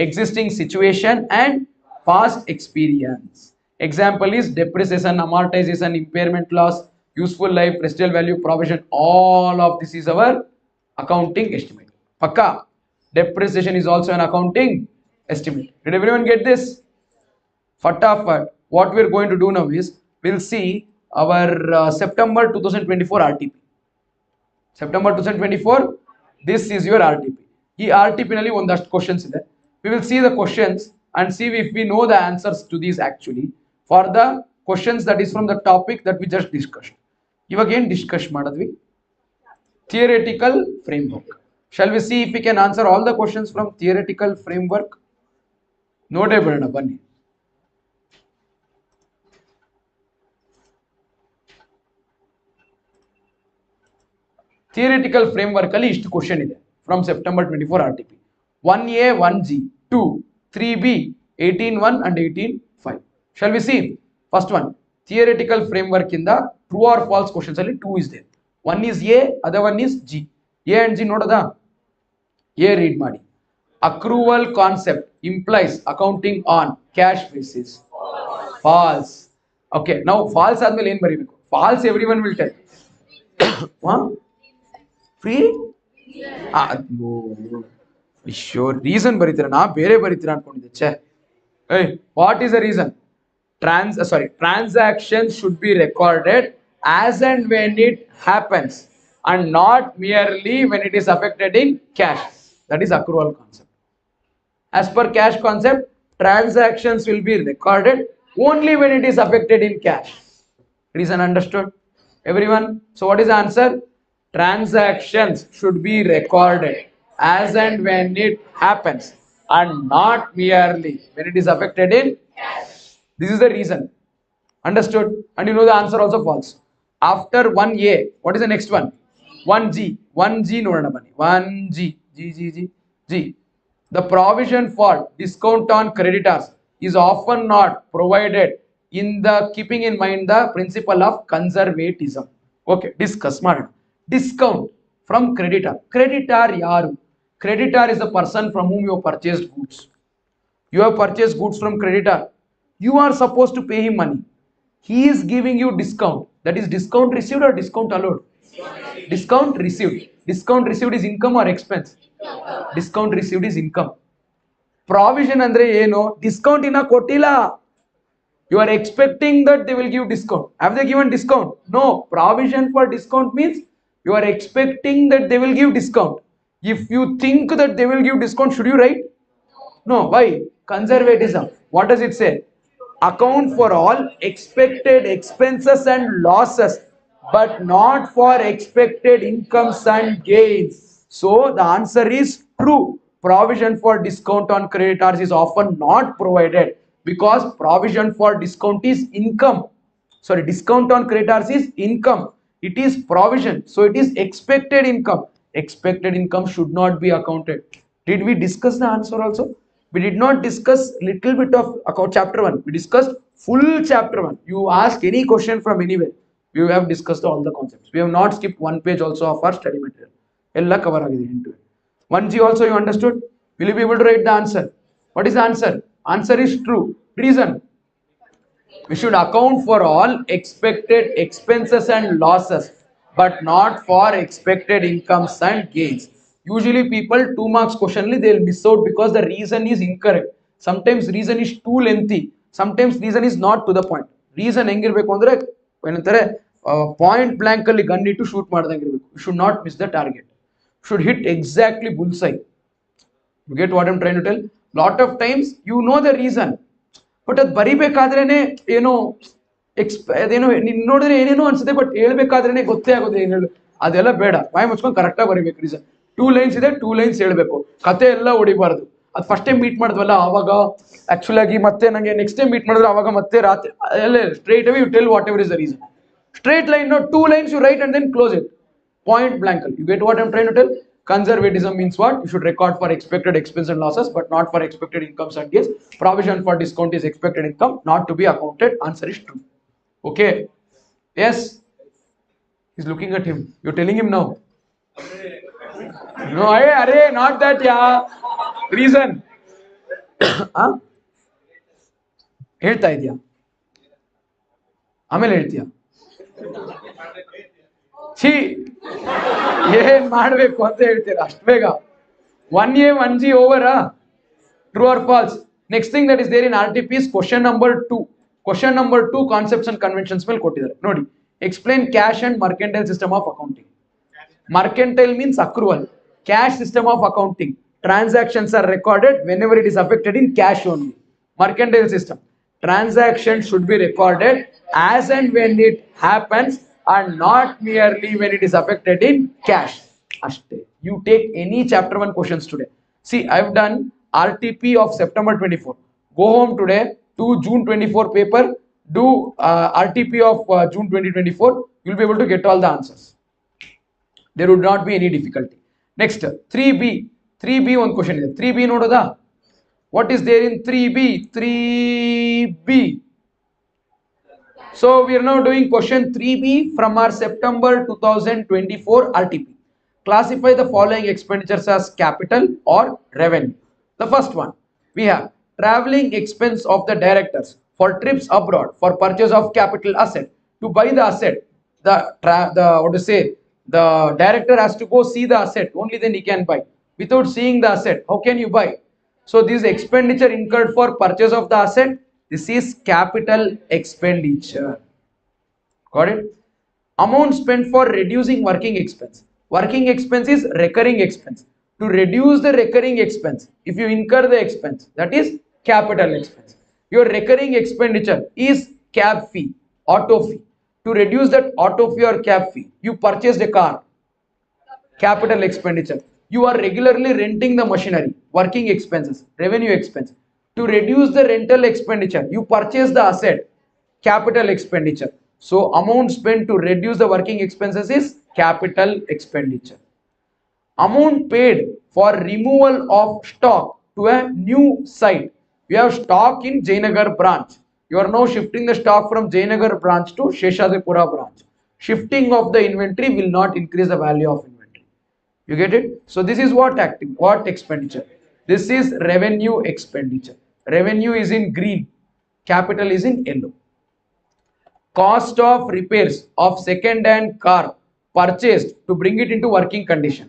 existing situation and past experience. Example is depreciation, amortization, impairment loss, useful life, residual value, provision. All of this is our accounting estimate. Pakka. Depreciation is also an accounting estimate. Did everyone get this? Fatafat. What we are going to do now is we'll see our September 2024 RTP. September 2024, this is your RTP. ಈ RTP ನಲ್ಲಿ ಒಂದಷ್ಟು questions ಇದೆ. We will see the questions and see if we know the answers to these actually for the questions that is from the topic that we just discussed. ಇವಾಗ ಏನು discuss ಮಾಡಿದ್ವಿ? Theoretical framework. Shall we see if we can answer all the questions from theoretical framework? ನೋಡೇ ಬಿಡೋಣ ಬನ್ನಿ. Theoretical framework ಅಲ್ಲಿ ಇಷ್ಟು question ಇದೆ from September 24 RTP. 1A, 1G, 2, 3B, 18.1 and 18.5. Shall we see? First one, theoretical framework in the true or false questions ಅಲ್ಲಿ 2 is there. One is A, other one is G. A and G ನೋಡೋದಾ? A read ಮಾಡಿ. Accrual concept implies accounting on cash basis. False. Okay, now false ಆದ್ಮೇಲೆ ಏನು ಬರೀಬೇಕು? False everyone will tell. Free? Sure, reason ಬರೀತೀರ ನಾ ಬೇರೆ ಬರೀತೀರ ಅನ್ಕೊಂಡಿದ್ದೆ ಛೇ. Hey, what is the reason? Transactions should be recorded as and when it happens and not merely when it is affected in cash. That is accrual concept. As per cash concept, transactions will be recorded only when it is affected in cash. Reason understood? Everyone? So what is the answer? Transactions should be recorded as and when it happens and not merely when it is affected in. This is the reason. Understood? And you know the answer also false. After 1A, what is the next one? 1G. 1G ನೋಡೋಣ ಬನ್ನಿ. 1G. G. The provision for discount on creditors is often not provided in the keeping in mind the principle of conservatism. Okay, discuss ಮಾಡೋಣ. Discount from creditor. Creditor ಯಾರು? Creditor is the person from whom you have purchased goods. You have purchased goods from creditor. You are supposed to pay him money. He is giving you discount. That is discount received or discount allowed? Discount received. Discount received is income or expense? Discount received is income. Provision andre ಏನು? Discount ಇನ್ನ ಕೊಟ್ಟಿಲ್ಲ. You are expecting that they will give discount. Have they given discount? No. Provision for discount means you are expecting that they will give discount. If you think that they will give discount, should you write? No. Why? Conservatism. What does it say? Account for all expected expenses and losses, but not for expected incomes and gains. So the answer is true. Provision for discount on creditors is often not provided because provision for discount is income. Sorry, discount on creditors is income. It is provision. So it is expected income. Expected income should not be accounted. Did we discuss the answer also? We did not discuss little bit of account chapter 1. We discussed full chapter 1. You ask any question from anywhere. We have discussed all the concepts. We have not skipped one page also of our study material. Ella cover agide into it. 1G also you understood? Will you be able to write the answer? What is the answer? Answer is true. Reason? We should account for all expected expenses and losses, but not for expected incomes and gains. Usually people 2 marks question they will miss out because the reason is incorrect. Sometimes reason is too lengthy. Sometimes reason is not to the point. Reason ಹೆಂಗಿರಬೇಕು ಅಂದ್ರೆ ಏನಂತಾರೆ point blank ಅಲ್ಲಿ gun ಇಟ್ಟು shoot ಮಾಡ್ದಂಗಿರಬೇಕು. You should not miss the target. Should hit exactly bullseye. You get what I'm trying to tell? Lot of times you know the reason, but ಅದು ಬರಿಬೇಕಾದ್ರೇನೆ ಏನೋ ಅದೇನೋ ನೋಡಿದ್ರೆ ಏನೇನೋ ಅನ್ಸುತ್ತೆ, ಬಟ್ ಹೇಳ್ಬೇಕಾದ್ರೇನೆ ಗೊತ್ತೇ ಆಗೋದು ಏನು ಹೇಳು. ಅದೆಲ್ಲ ಬೇಡ. ಬಾಯಿ ಮುಚ್ಕೊಂಡು ಕರೆಕ್ಟಾಗಿ ಬರಿಬೇಕು. ರೀಸನ್ 2 ಲೈನ್ಸ್ ಇದೆ, 2 ಲೈನ್ಸ್ ಹೇಳ್ಬೇಕು. ಕತೆ ಎಲ್ಲ ಹೊಡಿಬಾರ್ದು. ಅದು ಫಸ್ಟ್ ಟೈಮ್ ಮೀಟ್ ಮಾಡಿದ್ವಲ್ಲ ಆವಾಗ ಆಕ್ಚುಲ್ ಆಗಿ ಮತ್ತೆ ನಂಗೆ ನೆಕ್ಸ್ಟ್ ಟೈಮ್ ಮೀಟ್ ಮಾಡಿದ್ರೆ ಅವಾಗ ಮತ್ತೆ ರಾತ್ರಿ ಎಲ್ಲ straight away you tell whatever is the reason. Straight line, no, 2 lines you write and then close it. Point blank. You get what I'm trying to tell? Conservatism means what? You should record for expected expense and losses, but not for expected incomes and gains. Provision for discount is expected income, not to be accounted. Answer is true. Okay. Yes. He's looking at him. You're telling him now. No, arey, not that, yeah. Reason. Huh? ಹೇಳ್ತಾ ಇದೆಯಾ? ಆಮೇಲೆ ಹೇಳ್ತೀಯಾ? ಛೀ, ಏನ್ ಮಾಡ್ಬೇಕು ಅಂತ ಹೇಳ್ತೀರಾ ಅಷ್ಟು ಬೇಗ? 1A 1G over. True or false? Next thing that is there in RTP is question number 2. Question number 2 concepts and conventions ಮೇಲೆ ಕೊಟ್ಟಿದ್ದಾರೆ ನೋಡಿ. Explain cash and mercantile system of accounting. Mercantile means accrual. Cash system of accounting. Transactions are recorded whenever it is affected in cash only. Mercantile system. Transactions should be recorded as and when it happens and not merely when it is affected in cash. Ashte. You take any chapter 1 questions today. See, I've done RTP of September 24. Go home today, do June 24 paper, do RTP of June 2024. You'll be able to get all the answers. There would not be any difficulty. Next, 3B. 3B one question is 3B nododa. What is there in 3B? 3B. So we are now doing question 3B from our September 2024 RTP. Classify the following expenditures as capital or revenue. The first one, we have traveling expense of the directors for trips abroad for purchase of capital asset. To buy the asset, the what to say, The director has to go see the asset, only then he can buy. Without seeing the asset, how can you buy? So this expenditure incurred for purchase of the asset, this is capital expenditure. Got it? Amount spent for reducing working expense. Working expense is recurring expense. To reduce the recurring expense, if you incur the expense, that is capital expense. Your recurring expenditure is cab fee, auto fee. To reduce that auto fee or cab fee, you purchased a car, capital expenditure. You are regularly renting the machinery, working expenses, revenue expense. To reduce the rental expenditure, you purchase the asset, capital expenditure. So amount spent to reduce the working expenses is capital expenditure. Amount paid for removal of stock to a new site. We have stock in Jayanagar branch. You are now shifting the stock from Jayanagar branch to Sheshadipura branch. Shifting of the inventory will not increase the value of inventory. You get it? So this is what active, what expenditure. This is revenue expenditure. Revenue is in green, capital is in yellow. Cost of repairs of second-hand car purchased to bring it into working condition.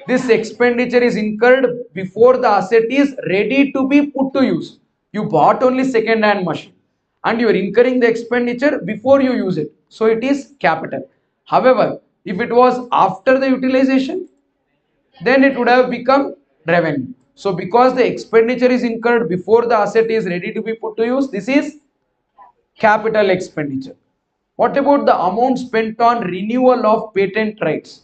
This expenditure is incurred before the asset is ready to be put to use. You bought only second-hand machine and you are incurring the expenditure before you use it. So it is capital. However, if it was after the utilization, then it would have become revenue. So because the expenditure is incurred before the asset is ready to be put to use, this is capital expenditure. What about the amount spent on renewal of patent rights?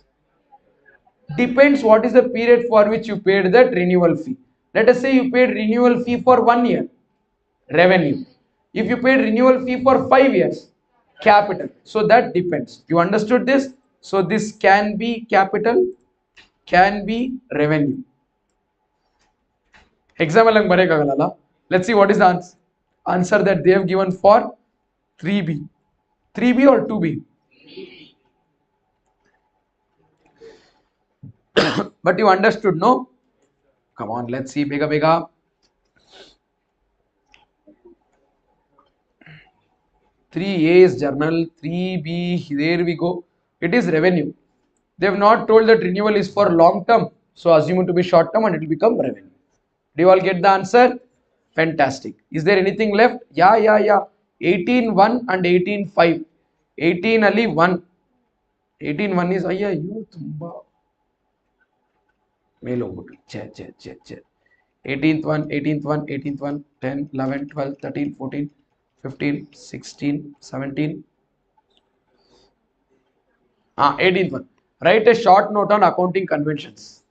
Depends what is the period for which you paid that renewal fee. Let us say you paid renewal fee for 1 year, revenue. If you paid renewal fee for 5 years, capital. So that depends. You understood this? So this can be capital, can be revenue. Example let's see what is the answer that they have given for 3B. 3B or 2B? But you understood, no? Come on, let's see. Bega bega. Three A is journal, 3B, there we go. It is revenue. They have not told that renewal is for long term. So assume it to be short term and it will become revenue. Do you all get the answer? Fantastic. Is there anything left? Yeah. 18.1 and 18.5. 18 ali 1. 18.1 is you tumba. Mail over. 18th one, 18th one, 18th one, 10, 11, 12, 13, 14, 15, 16, 17. 18th one. Write a short note on accounting conventions.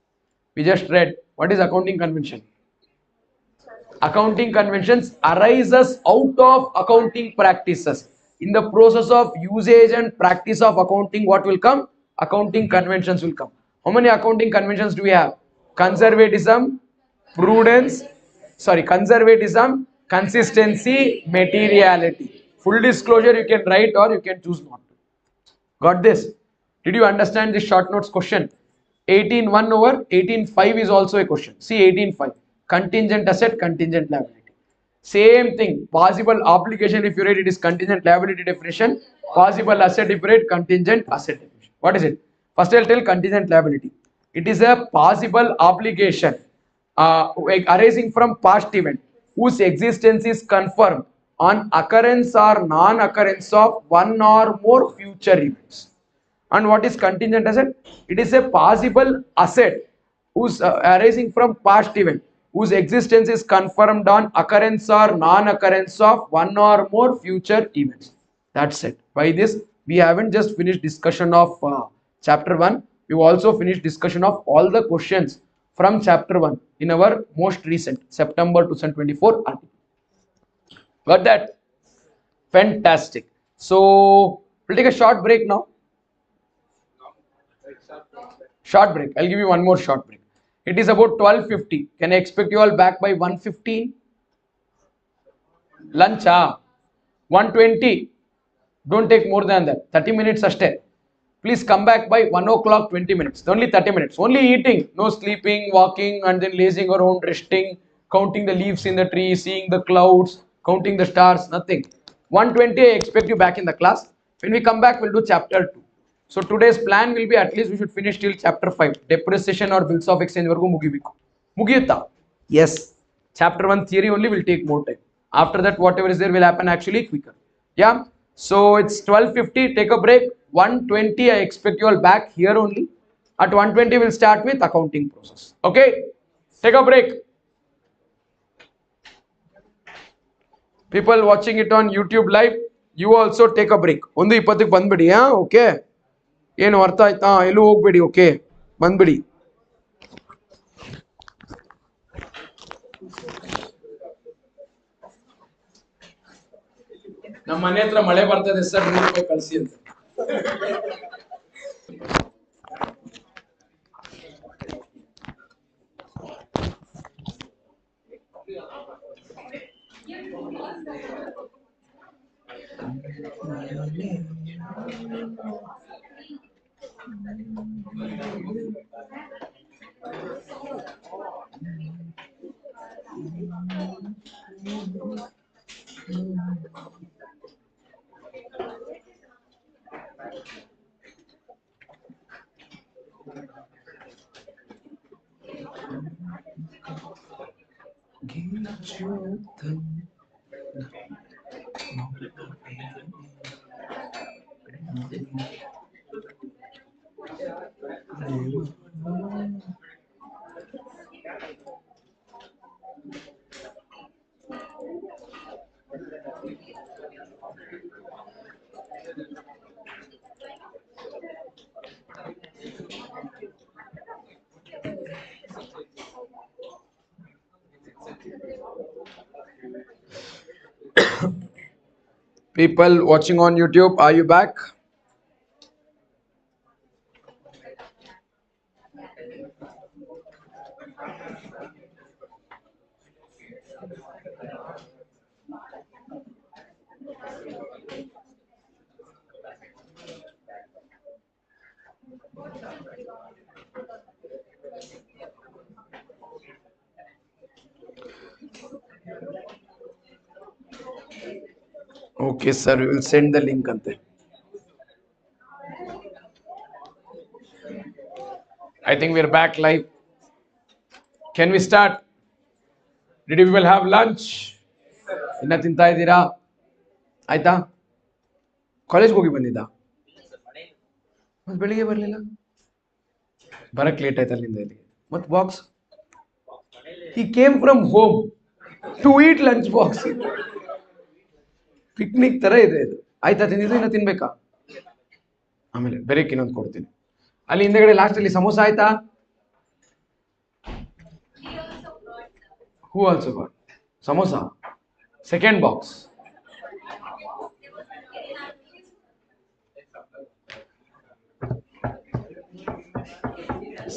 We just read. What is accounting convention? Accounting conventions arises out of accounting practices. In the process of usage and practice of accounting, what will come? Accounting conventions will come. How many accounting conventions do we have? Conservatism, prudence, conservatism, consistency, materiality. Full disclosure you can write or you can choose not to. Got this? Did you understand this short notes question? 18.1 over 18.5 is also a question. See 18.5. Contingent asset, contingent liability. Same thing. Possible obligation, if you read it, is contingent liability definition. Possible asset, if you read, contingent asset definition. What is it? First I'll tell contingent liability. It is a possible obligation arising from past event whose existence is confirmed on occurrence or non-occurrence of one or more future events. And what is contingent asset? It is a possible asset whose arising from past event whose existence is confirmed on occurrence or non-occurrence of one or more future events. That's it. By this, we haven't just finished discussion of chapter 1. We've also finished discussion of all the questions from chapter 1 in our most recent September 2024 article. Got that? Fantastic. So, we'll take a short break now. Short break. I'll give you one more short break. It is about 12:50. Can I expect you all back by 1:15? Lunch, 1:20. Don't take more than that. 30 minutes ashte. Please come back by 1 o'clock, 20 minutes. Only 30 minutes. Only eating. No sleeping, walking, and then lazing around, resting, counting the leaves in the tree, seeing the clouds, counting the stars, nothing. 1:20, I expect you back in the class. When we come back, we'll do chapter 2. So today's plan will be at least we should finish till chapter 5. Depreciation or bills of exchange vargu mugibiku. Mugiyutta? Yes. Chapter 1 theory only will take more time. After that, whatever is there will happen actually quicker. Yeah. So it's 12:50. Take a break. 1:20. I expect you all back here only. At 1:20 we'll start with accounting process. Okay. Take a break. People watching it on YouTube live, you also take a break. ಒಂದು 20ಕ್ಕೆ ಬಂದ್ಬಿಡಿ. Okay, ಏನು ಅರ್ಥ ಆಯ್ತಾ? ಎಲ್ಲೂ ಹೋಗ್ಬೇಡಿ. Okay, ಬಂದ್ಬಿಡಿ. ನಮ್ಮ ಮನೆ ಹತ್ರ ಮಳೆ ಬರ್ತದೆ ಸರ್, ₹100 ಕಳಿಸಿ ಅಂತ. People watching on YouTube, are you back? Okay, sir, we will send the link ante. I think we're back live. Can we start? Did you people have lunch? ಇನ್ನ ತಿಂತಾ ಇದ್ದೀರಾ? ಆಯ್ತಾ? ಕಾಲೇಜ್ಗೆ ಹೋಗಿ ಬಂದಿದ್ದ? ಮತ್ತೆ ಬೆಳಿಗ್ಗೆ ಬರಲಿಲ್ಲ? ಬರಕ್ಕೆ ಲೇಟ್ ಆಯ್ತು ಅಲ್ಲಿಂದ ಇಲ್ಲಿಗೆ. ಮತ್ತೆ box? He came from home to eat lunch box. Picnic ತರ ಇದೆ ಇದು. ಆಯ್ತಾ ತಿಂದಿದ್ದು? ಇನ್ನ ತಿನ್ಬೇಕಾ? ಆಮೇಲೆ ಬೆರಕ್ಕೆ ಇನ್ನೊಂದು ಕೊಡ್ತೀನಿ. ಅಲ್ಲಿ ಹಿಂದೆಗಡೆ ಲಾಸ್ಟ್ ಅಲ್ಲಿ ಸಮೋಸ ಆಯ್ತಾ? Who also got samosa? Second box.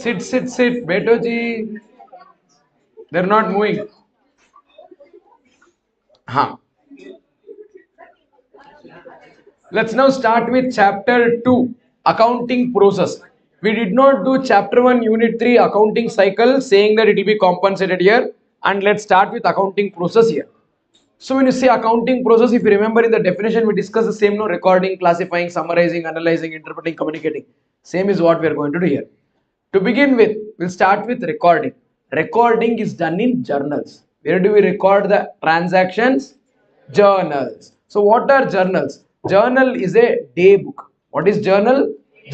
Sit. Beto ji. They're not moving. Let's now start with chapter 2, accounting process. We did not do chapter 1, unit 3, accounting cycle, saying that it will be compensated here. And let's start with accounting process here. So when you say accounting process, if you remember in the definition, we discussed the same, no, recording, classifying, summarizing, analyzing, interpreting, communicating. Same is what we are going to do here. To begin with, we'll start with recording. Recording is done in journals. Where do we record the transactions? Journals. So what are journals? Journal is a day book. What is journal?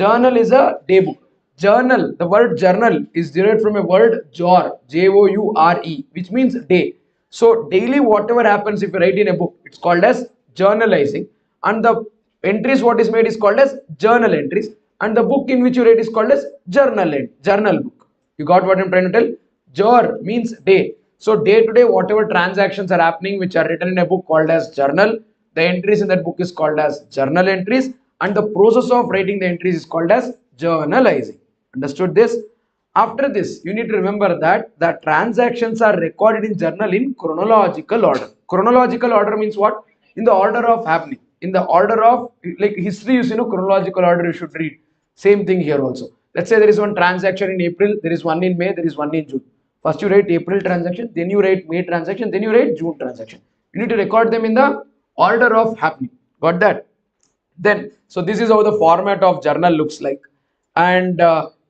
Journal is a day book. Journal, the word journal is derived from a word jour, Joure, which means day. So daily whatever happens, if you write in a book, it's called as journalizing, and the entries what is made is called as journal entries, and the book in which you write is called as journal book. You got what I'm trying to tell? Jour means day. So day to day whatever transactions are happening which are written in a book called as journal, the entries in that book is called as journal entries, and the process of writing the entries is called as journalizing. Understood this? After this, you need to remember that the transactions are recorded in journal in chronological order. Chronological order means what? In the order of happening. In the order of, like history, you know, chronological order you should read. Same thing here also. Let's say there is one transaction in April, there is one in May, there is one in June. First you write April transaction, then you write May transaction, then you write June transaction. You need to record them in the order of happening. Got that? Then, so this is how the format of journal looks like. And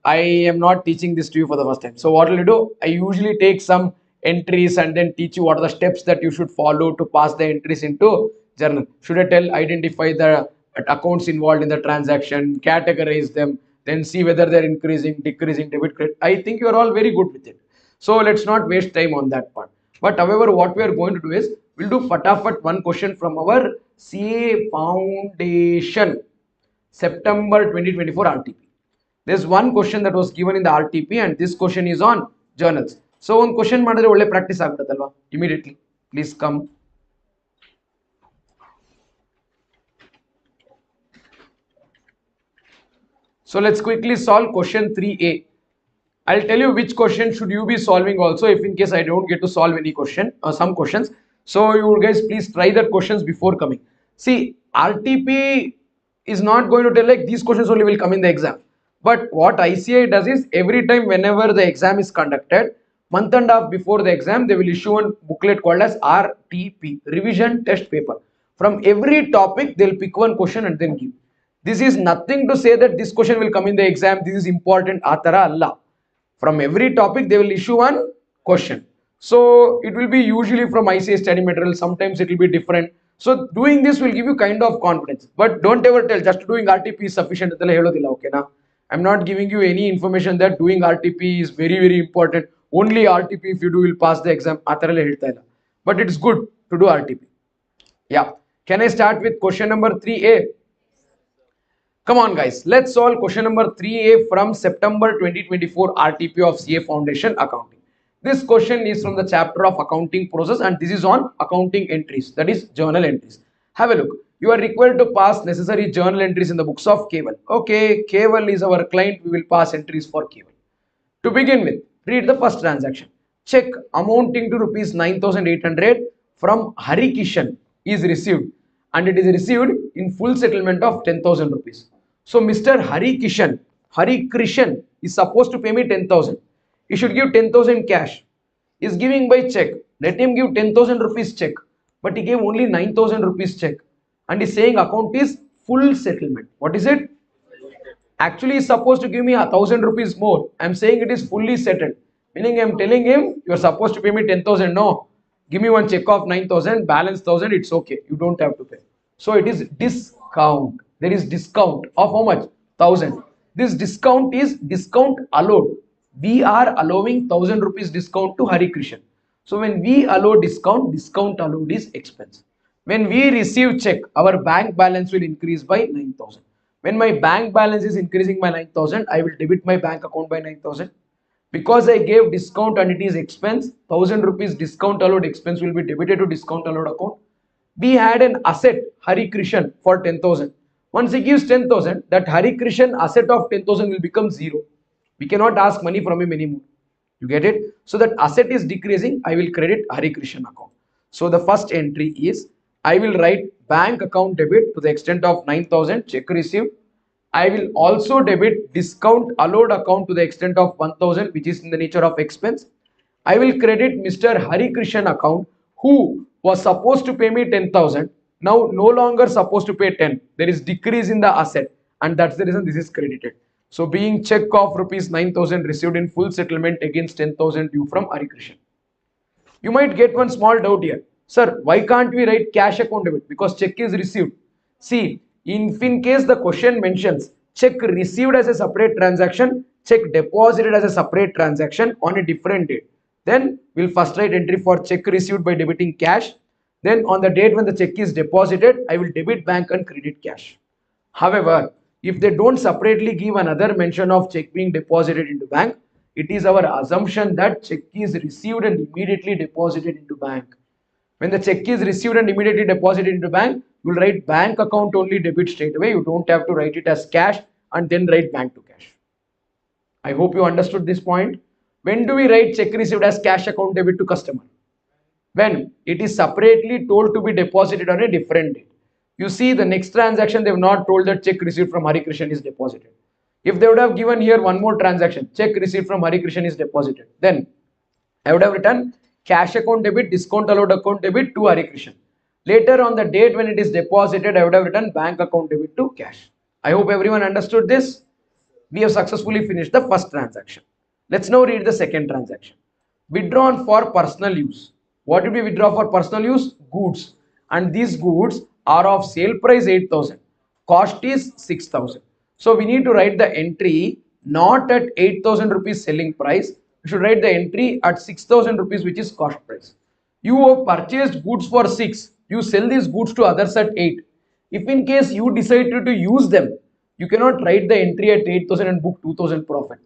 I am not teaching this to you for the first time. So what will you do? I usually take some entries and then teach you what are the steps that you should follow to pass the entries into journal. Should I tell identify the accounts involved in the transaction, categorize them, then see whether they're increasing, decreasing, debit, credit. I think you are all very good with it. So let's not waste time on that part. But however, what we are going to do is we'll do fatafat one question from our CA Foundation September 2024 RTP. There's one question that was given in the RTP and this question is on journals. So one question ಮಾಡಿದ್ರೆ ಒಳ್ಳೆ practice ಆಗ್ಬಿಡುತ್ತಲ್ವಾ immediately. Please come. So let's quickly solve question 3A. I'll tell you which question should you be solving also if in case I don't get to solve any question or some questions. So you guys please try that questions before coming. See, RTP is not going to tell like these questions only will come in the exam. But what ICI does is every time whenever the exam is conducted, month and a half before the exam, they will issue one booklet called as RTP, Revision Test Paper. From every topic, they'll pick one question and then give. This is nothing to say that this question will come in the exam, this is important, atara Allah. From every topic they will issue one question. So it will be usually from ICA study material, sometimes it will be different. So doing this will give you kind of confidence, but don't ever tell just doing RTP is sufficient antala helodilla. Okay na, I'm not giving you any information that doing RTP is very important, only RTP if you do will pass the exam atarale ಹೇಳ್ತಾ ಇಲ್ಲ. But it's good to do RTP. Yeah, can I start with question number 3A? Come on guys, let's solve question number 3A from September 2024 RTP of CA Foundation Accounting. This question is from the chapter of accounting process and this is on accounting entries, that is journal entries. Have a look. You are required to pass necessary journal entries in the books of Keval. Okay, Keval is our client, we will pass entries for Keval. To begin with, read the first transaction. Check amounting to rupees 9,800 from Hari Kishan is received and it is received in full settlement of 10,000 rupees. So Mr. Hari Krishan is supposed to pay me 10,000. He should give 10,000 cash. He is giving by check. Let him give 10,000 rupees check. But he gave only 9,000 rupees check. And he is saying account is full settlement. What is it? Actually, he is supposed to give me 1,000 rupees more. I am saying it is fully settled. Meaning I am telling him you are supposed to pay me 10,000. No. Give me one check of 9,000, balance 1,000, it's okay. You don't have to pay. So it is discount. There is discount of how much? 1,000. This discount is discount allowed. We are allowing 1,000 rupees discount to Hari Krishan. So when we allow discount, discount allowed is expense. When we receive check, our bank balance will increase by 9,000. When my bank balance is increasing by 9,000, I will debit my bank account by 9,000. Because I gave discount and it is expense, 1,000 rupees discount allowed expense will be debited to discount allowed account. We had an asset, Hari Krishan, for 10,000. Once he gives 10,000, that Hari Krishan asset of 10,000 will become zero. We cannot ask money from him anymore. You get it? So that asset is decreasing, I will credit Hari Krishan account. So the first entry is, I will write bank account debit to the extent of 9,000, check received. I will also debit discount allowed account to the extent of 1,000, which is in the nature of expense. I will credit Mr. Hari Krishan account, who was supposed to pay me 10,000, now no longer supposed to pay 10. There is decrease in the asset, and that's the reason this is credited. So being check of rupees 9,000 received in full settlement against 10,000 due from Hari Krishan. You might get one small doubt here. Sir, why can't we write cash account debit? Because check is received. See, if in case the question mentions check received as a separate transaction, check deposited as a separate transaction on a different date, then we'll first write entry for check received by debiting cash. Then on the date when the check is deposited, I will debit bank and credit cash. However, if they don't separately give another mention of check being deposited into bank, it is our assumption that check is received and immediately deposited into bank. When the check is received and immediately deposited into bank, you will write bank account only debit straight away. You don't have to write it as cash and then write bank to cash. I hope you understood this point. When do we write check received as cash account debit to customer? When it is separately told to be deposited on a different date. You see, the next transaction they have not told that check received from Hari Krishan is deposited. If they would have given here one more transaction, check received from Hari Krishan is deposited, then I would have written cash account debit, discount allowed account debit to Hari Krishan. Later on the date when it is deposited, I would have written bank account debit to cash. I hope everyone understood this. We have successfully finished the first transaction. Let's now read the second transaction. Withdrawn for personal use. What did we withdraw for personal use? Goods. And these goods are of sale price 8,000. Cost is 6,000. So we need to write the entry not at 8,000 rupees selling price. We should write the entry at 6,000 rupees, which is cost price. You have purchased goods for 6. You sell these goods to others at 8. If in case you decided to use them, you cannot write the entry at 8,000 and book 2,000 profit.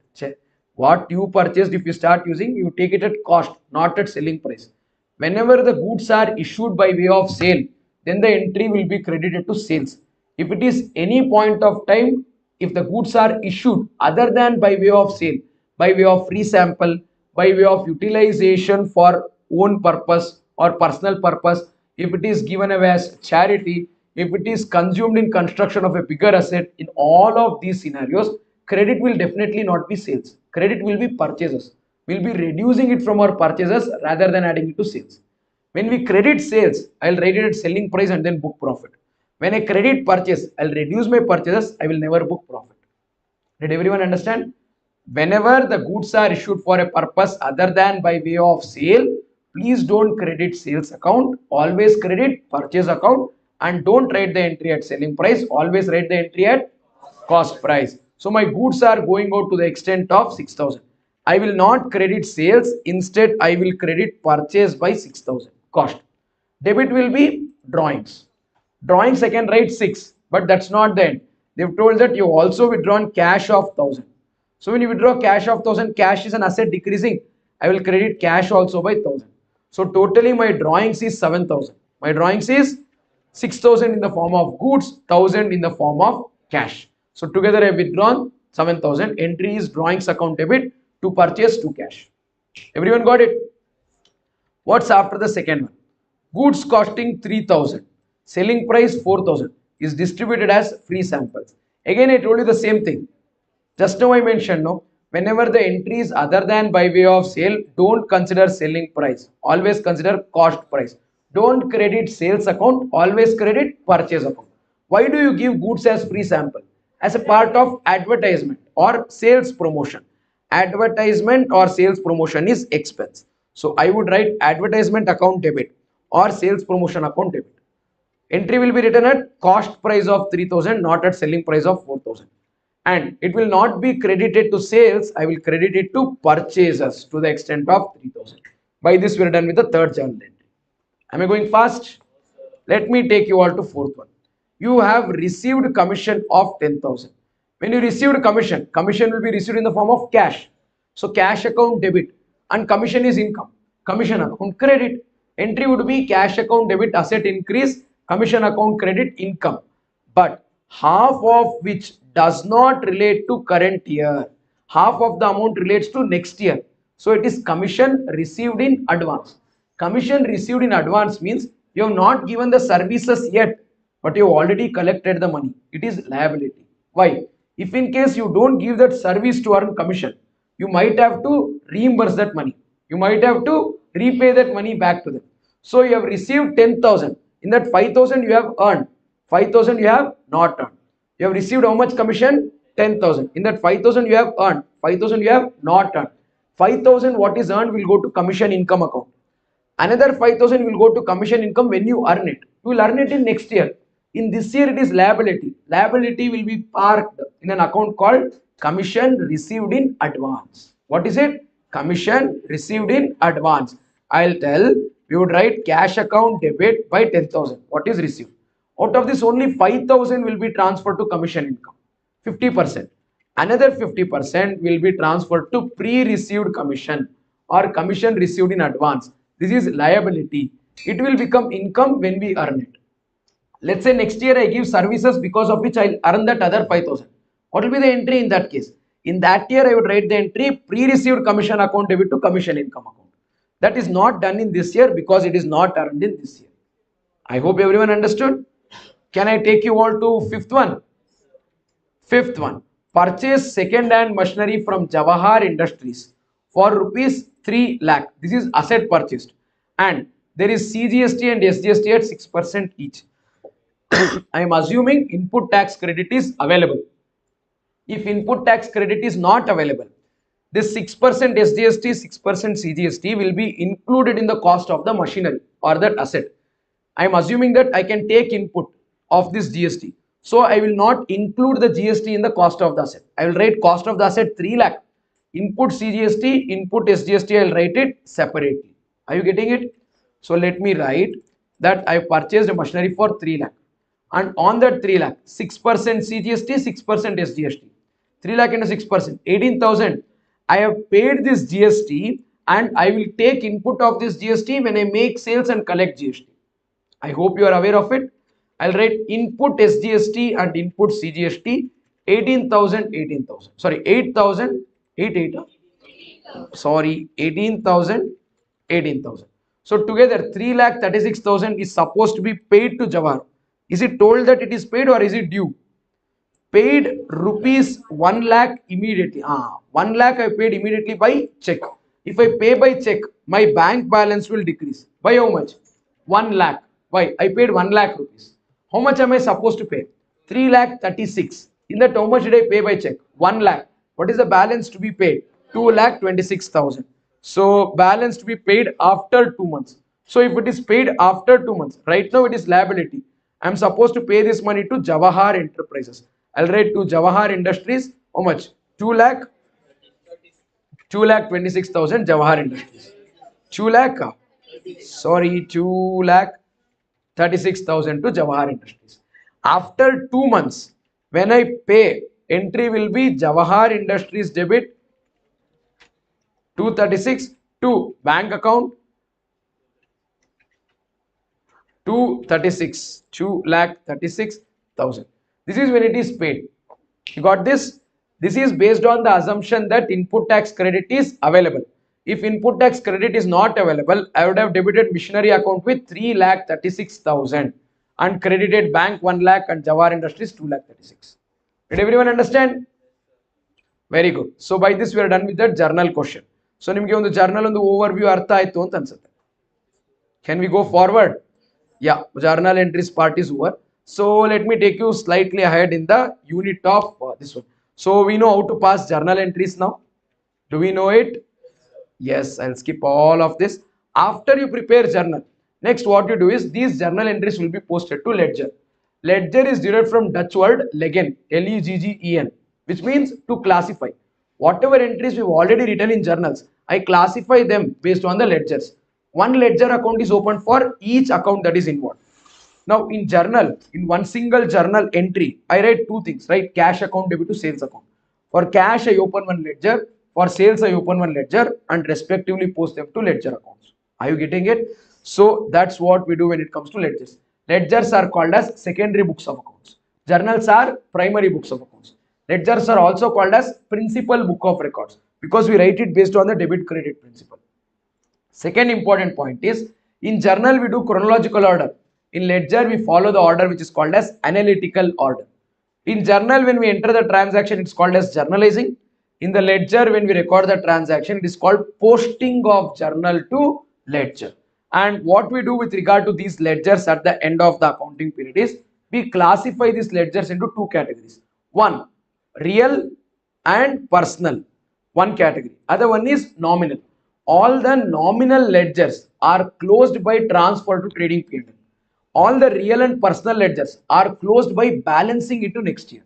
What you purchased, if you start using, you take it at cost, not at selling price. Whenever the goods are issued by way of sale, then the entry will be credited to sales. If it is any point of time, if the goods are issued other than by way of sale, by way of free sample, by way of utilization for own purpose or personal purpose, if it is given away as charity, if it is consumed in construction of a bigger asset, in all of these scenarios, credit will definitely not be sales. Credit will be purchases. We'll be reducing it from our purchases rather than adding it to sales. When we credit sales, I'll write it at selling price and then book profit. When I credit purchase, I'll reduce my purchases, I will never book profit. Did everyone understand? Whenever the goods are issued for a purpose other than by way of sale, please don't credit sales account, always credit purchase account, and don't write the entry at selling price, always write the entry at cost price. So my goods are going out to the extent of 6,000. I will not credit sales, instead I will credit purchase by 6,000 cost. Debit will be drawings. Drawings I can write 6, but that's not the end. They've told that you also withdrawn cash of 1,000. So when you withdraw cash of 1,000, cash is an asset decreasing. I will credit cash also by 1,000. So totally my drawings is 7,000. My drawings is 6,000 in the form of goods, 1,000 in the form of cash. So together I have withdrawn 7,000. Entry is drawings account debit to purchase to cash. Everyone got it? What's after the second one? Goods costing 3,000. Selling price 4,000 is distributed as free samples. Again I told you the same thing. Just now I mentioned, no, whenever the entry is other than by way of sale, don't consider selling price. Always consider cost price. Don't credit sales account, always credit purchase account. Why do you give goods as free sample? As a part of advertisement or sales promotion. Advertisement or sales promotion is expense. So I would write advertisement account debit or sales promotion account debit. Entry will be written at cost price of 3,000, not at selling price of 4,000. And it will not be credited to sales, I will credit it to purchases to the extent of 3,000. By this we are done with the third journal entry. Am I going fast? Let me take you all to fourth one. You have received commission of 10,000. When you received commission, commission will be received in the form of cash. So cash account debit and commission is income. Commission account credit. Entry would be cash account debit asset increase, commission account credit income. But half of which does not relate to current year. Half of the amount relates to next year. So it is commission received in advance. Commission received in advance means you have not given the services yet, but you have already collected the money. It is liability. Why? If in case you don't give that service to earn commission, you might have to reimburse that money. You might have to repay that money back to them. So you have received 10,000. In that 5,000 you have earned. 5,000 you have not earned. You have received how much commission? 10,000. In that 5,000 you have earned. 5,000 you have not earned. 5,000 what is earned will go to commission income account. Another 5,000 will go to commission income when you earn it. You will earn it in next year. In this year it is liability. Liability will be parked in an account called commission received in advance. What is it? Commission received in advance. I'll tell, we would write cash account debit by 10,000. What is received? Out of this only 5,000 will be transferred to commission income. 50%. Another 50% will be transferred to pre-received commission or commission received in advance. This is liability. It will become income when we earn it. Let's say next year I give services because of which I'll earn that other 5,000. What will be the entry in that case? In that year I would write the entry pre-received commission account debit to commission income account. That is not done in this year because it is not earned in this year. I hope everyone understood. Can I take you all to fifth one? Fifth one. Purchase second-hand machinery from Jawahar Industries for rupees 3 lakh. This is asset purchased. And There is CGST and SGST at 6% each. I am assuming input tax credit is available. If input tax credit is not available, this 6% SGST, 6% CGST will be included in the cost of the machinery or that asset. I am assuming that I can take input of this GST. So I will not include the GST in the cost of the asset. I will write cost of the asset 3 lakh. Input CGST, input SGST, I will write it separately. Are you getting it? So let me write that I purchased a machinery for 3 lakh. And on that 3 lakh, 6% CGST, 6% SGST. 3 lakh into 6%, 18,000. I have paid this GST and I will take input of this GST when I make sales and collect GST. I hope you are aware of it. I'll write input SGST and input CGST 18,000, 18,000. Sorry, 8,000, 88. Sorry, 18,000, 18,000. So together 3,36,000 is supposed to be paid to Jawahar. Is it told that it is paid or is it due? Paid rupees 1 lakh immediately. 1 lakh I paid immediately by check. If I pay by check, my bank balance will decrease. By how much? 1 lakh. Why? I paid 1 lakh rupees. How much am I supposed to pay? 3 lakh 36. In that, how much did I pay by check? 1 lakh. What is the balance to be paid? 2 lakh 26,000. So balance to be paid after 2 months. So if it is paid after 2 months, right now it is liability. I am supposed to pay this money to Jawahar Enterprises. I'll write to Jawahar Industries. How much? 2 lakh 26,000 Jawahar Industries. 2 lakh, sorry, 2 lakh 36,000 to Jawahar Industries. After 2 months, when I pay, entry will be Jawahar Industries debit 236 to bank account 236, 2 lakh 36,000. This is when it is paid. You got this? This is based on the assumption that input tax credit is available. If input tax credit is not available, I would have debited machinery account with 3 lakh 36,000 and credited bank 1 lakh and Jawahar Industries 2 lakh 36. Did everyone understand? Very good. So by this we are done with that journal question. So nimge ಒಂದು journal ಒಂದು overview ಅರ್ಥ ಆಯ್ತು ಅಂತ ಅನ್ಸುತ್ತೆ. Can we go forward? Yeah, journal entries part is over. So let me take you slightly ahead in the unit of this one. So we know how to pass journal entries now. Do we know it? Yes, I'll skip all of this. After you prepare journal, next what you do is these journal entries will be posted to ledger. Ledger is derived from Dutch word leggen, Leggen, which means to classify. Whatever entries we've already written in journals, I classify them based on the ledgers. One ledger account is opened for each account that is involved. Now in journal, in one single journal entry, I write two things, right? Cash account debit to sales account. For cash, I open one ledger. For sales, I open one ledger and respectively post them to ledger accounts. Are you getting it? So that's what we do when it comes to ledgers. Ledgers are called as secondary books of accounts. Journals are primary books of accounts. Ledgers are also called as principal book of records because we write it based on the debit credit principle. Second important point is in journal we do chronological order. In ledger we follow the order which is called as analytical order. In journal when we enter the transaction it's called as journalizing. In the ledger when we record the transaction it is called posting of journal to ledger. And what we do with regard to these ledgers at the end of the accounting period is we classify these ledgers into two categories. One, real and personal, one category. Other one is nominal. All the nominal ledgers are closed by transfer to trading P&L. All the real and personal ledgers are closed by balancing into next year.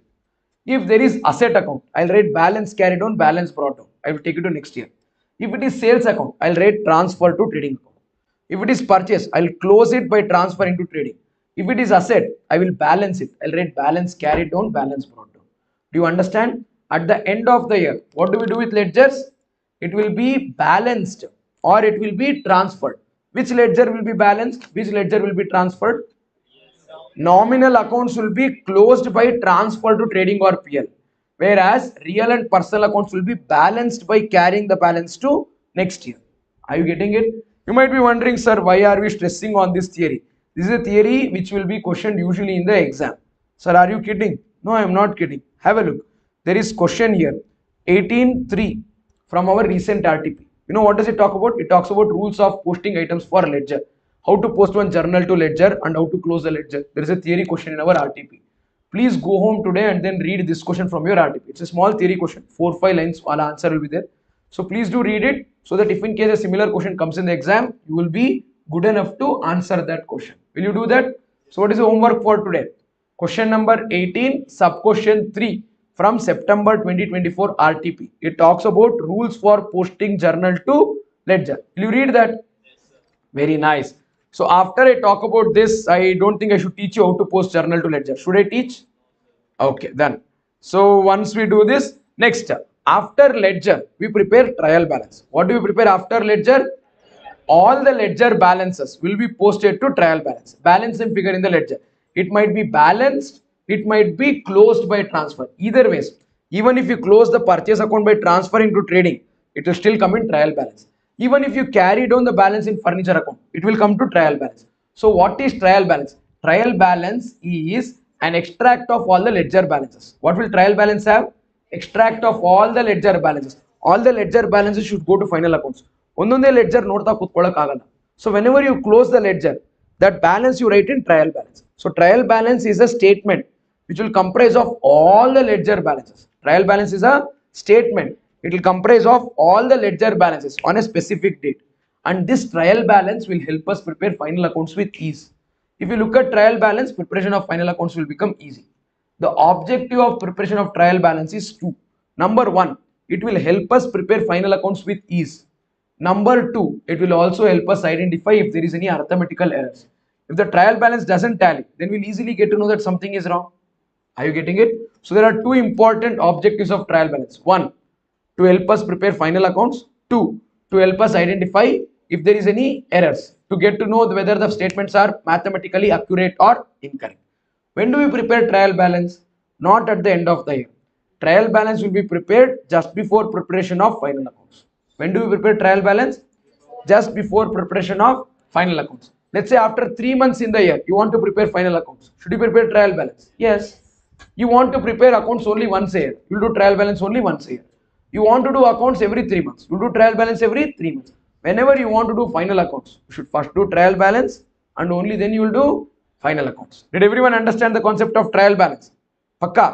If there is asset account, I'll write balance carried on, balance brought down. I will take it to next year. If it is sales account, I'll write transfer to trading account. If it is purchase, I'll close it by transfer into trading. If it is asset, I will balance it. I'll write balance carried down, balance brought down. Do you understand? At the end of the year, what do we do with ledgers? It will be balanced or it will be transferred. Which ledger will be balanced? Which ledger will be transferred? Nominal accounts will be closed by transfer to trading or PL. Whereas real and personal accounts will be balanced by carrying the balance to next year. Are you getting it? You might be wondering, sir, why are we stressing on this theory? This is a theory which will be questioned usually in the exam. Sir, are you kidding? No, I am not kidding. Have a look. There is question here, 18.3 from our recent RTP. You know what does it talk about? It talks about rules of posting items for ledger. how to post one journal to ledger and how to close the ledger. There is a theory question in our RTP. Please go home today and then read this question from your RTP. It's a small theory question, 4-5 lines, all answer will be there. So please do read it so that if in case a similar question comes in the exam, you will be good enough to answer that question. Will you do that? So what is the homework for today? Question number 18, sub question 3 from September 2024 RTP. It talks about rules for posting journal to ledger. Will you read that? Very nice. So after I talk about this, I don't think I should teach you how to post journal to ledger. Should I teach? Okay, done. So once we do this, next after ledger, we prepare trial balance. What do we prepare after ledger? All the ledger balances will be posted to trial balance. Balance and figure in the ledger. It might be balanced, it might be closed by transfer. Either ways, even if you close the purchase account by transferring to trading, it will still come in trial balance. Even if you carry down the balance in furniture account, it will come to trial balance. So what is trial balance? Trial balance is an extract of all the ledger balances. What will trial balance have? Extract of all the ledger balances. All the ledger balances should go to final accounts. ಒಂದೊಂದೇ ledger ನೋಡ್ತಾ ಕೂತ್ಕೊಳ್ಳೋಕೆ ಆಗಲ್ಲ. So whenever you close the ledger, that balance you write in trial balance. So trial balance is a statement which will comprise of all the ledger balances. Trial balance is a statement. It will comprise of all the ledger balances on a specific date. And this trial balance will help us prepare final accounts with ease. If you look at trial balance, preparation of final accounts will become easy. The objective of preparation of trial balance is two. Number one, it will help us prepare final accounts with ease. Number two, it will also help us identify if there is any arithmetical errors. If the trial balance doesn't tally, then we'll easily get to know that something is wrong. Are you getting it? So there are two important objectives of trial balance. One, to help us prepare final accounts. Two, to help us identify if there is any errors, to get to know whether the statements are mathematically accurate or incorrect. When do we prepare trial balance? Not at the end of the year. Trial balance will be prepared just before preparation of final accounts. When do we prepare trial balance? Just before preparation of final accounts. Let's say after 3 months in the year, you want to prepare final accounts. Should you prepare trial balance? Yes. You want to prepare accounts only once a year. You do trial balance only once a year. You want to do accounts every 3 months. You do trial balance every 3 months. Whenever you want to do final accounts, you should first do trial balance and only then you will do final accounts. Did everyone understand the concept of trial balance? Pakka?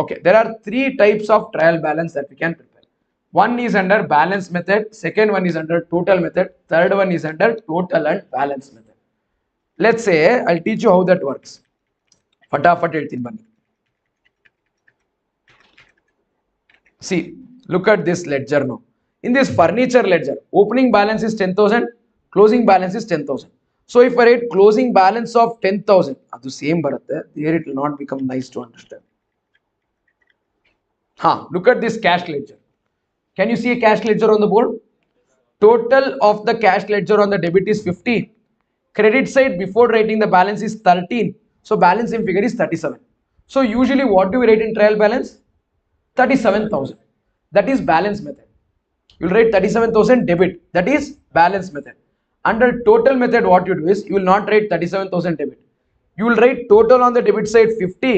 Okay, there are 3 types of trial balance that we can prepare. One is under balance method, second one is under total method, third one is under total and balance method. Let's say I'll teach you how that works. Fatafat ಹೇಳ್ತೀನಿ ಬನ್ನಿ. See, look at this ledger now. In this furniture ledger, opening balance is 10,000, closing balance is 10,000. So if I write closing balance of 10,000, ಅದು same ಬರುತ್ತೆ. Here it will not become nice to understand. Look at this cash ledger. Can you see a cash ledger on the board? Total of the cash ledger on the debit is 50. Credit side before writing the balance is 13. So balance in figure is 37. So usually what do we write in trial balance? 37,000. That is balance method. You will write 37,000 debit. That is balance method. Under total method, what you do is you will not write 37,000 debit. You will write total on the debit side 50,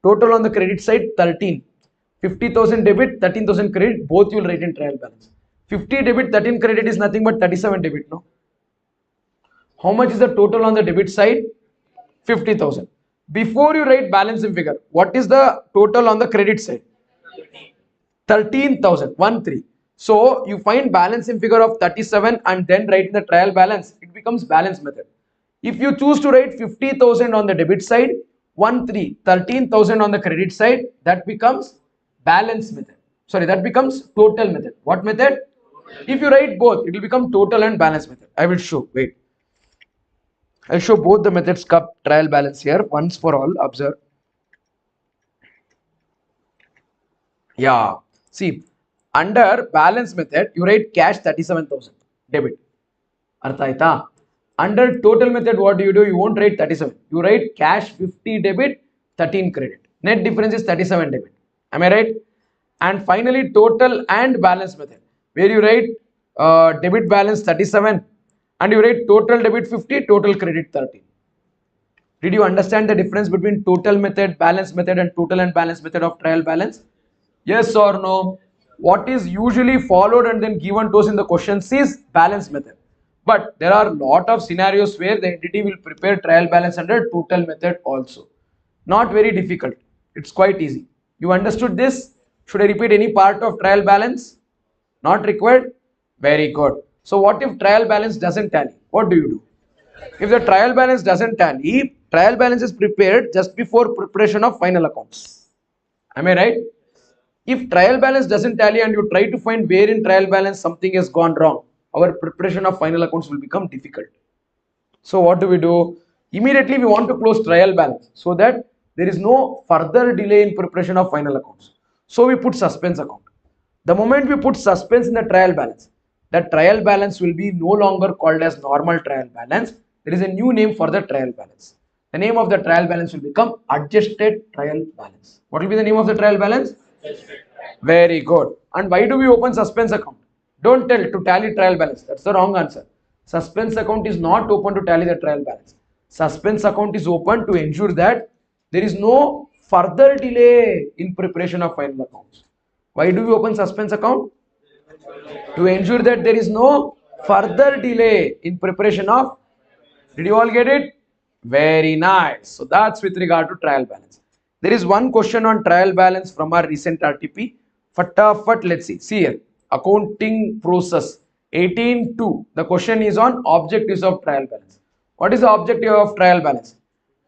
total on the credit side 13. 50,000 debit, 13,000 credit, both you will write in trial balance. 50 debit, 13 credit is nothing but 37 debit, no? How much is the total on the debit side? 50,000. Before you write balance in figure, what is the total on the credit side? 13,000, 1-3. So you find balance in figure of 37 and then write in the trial balance, it becomes balance method. If you choose to write 50,000 on the debit side, 1-3, 13,000 on the credit side, that becomes balance method. Sorry, that becomes total method. What method? If you write both, it will become total and balance method. I will show. Wait. I'll show both the methods cup trial balance here once for all. Observe. Yeah. See, under balance method, you write cash 37,000 debit. Artha. Under total method, what do? You won't write 37. You write cash 50 debit, 13 credit. Net difference is 37 debit. Am I right? And finally, total and balance method, where you write debit balance 37 and you write total debit 50, total credit 13. Did you understand the difference between total method, balance method and total and balance method of trial balance? Yes or no? What is usually followed and then given to us in the questions is balance method. But there are a lot of scenarios where the entity will prepare trial balance under total method also. Not very difficult. It's quite easy. You understood this? Should I repeat any part of trial balance? Not required? Very good. So what if trial balance doesn't tally? What do you do? If the trial balance doesn't tally, trial balance is prepared just before preparation of final accounts. Am I right? If trial balance doesn't tally and you try to find where in trial balance something has gone wrong, our preparation of final accounts will become difficult. So what do we do? Immediately we want to close trial balance so that there is no further delay in preparation of final accounts. So we put suspense account. The moment we put suspense in the trial balance, that trial balance will be no longer called as normal trial balance. There is a new name for the trial balance. The name of the trial balance will become adjusted trial balance. What will be the name of the trial balance? Very good. And why do we open suspense account? Don't tell to tally trial balance. That's the wrong answer. Suspense account is not open to tally the trial balance. Suspense account is open to ensure that there is no further delay in preparation of final accounts. Why do we open suspense account? To ensure that there is no further delay in preparation of. Did you all get it? Very nice. So that's with regard to trial balance. There is one question on trial balance from our recent RTP. Fatafat, let's see. See here. Accounting process 18.2. The question is on objectives of trial balance. What is the objective of trial balance?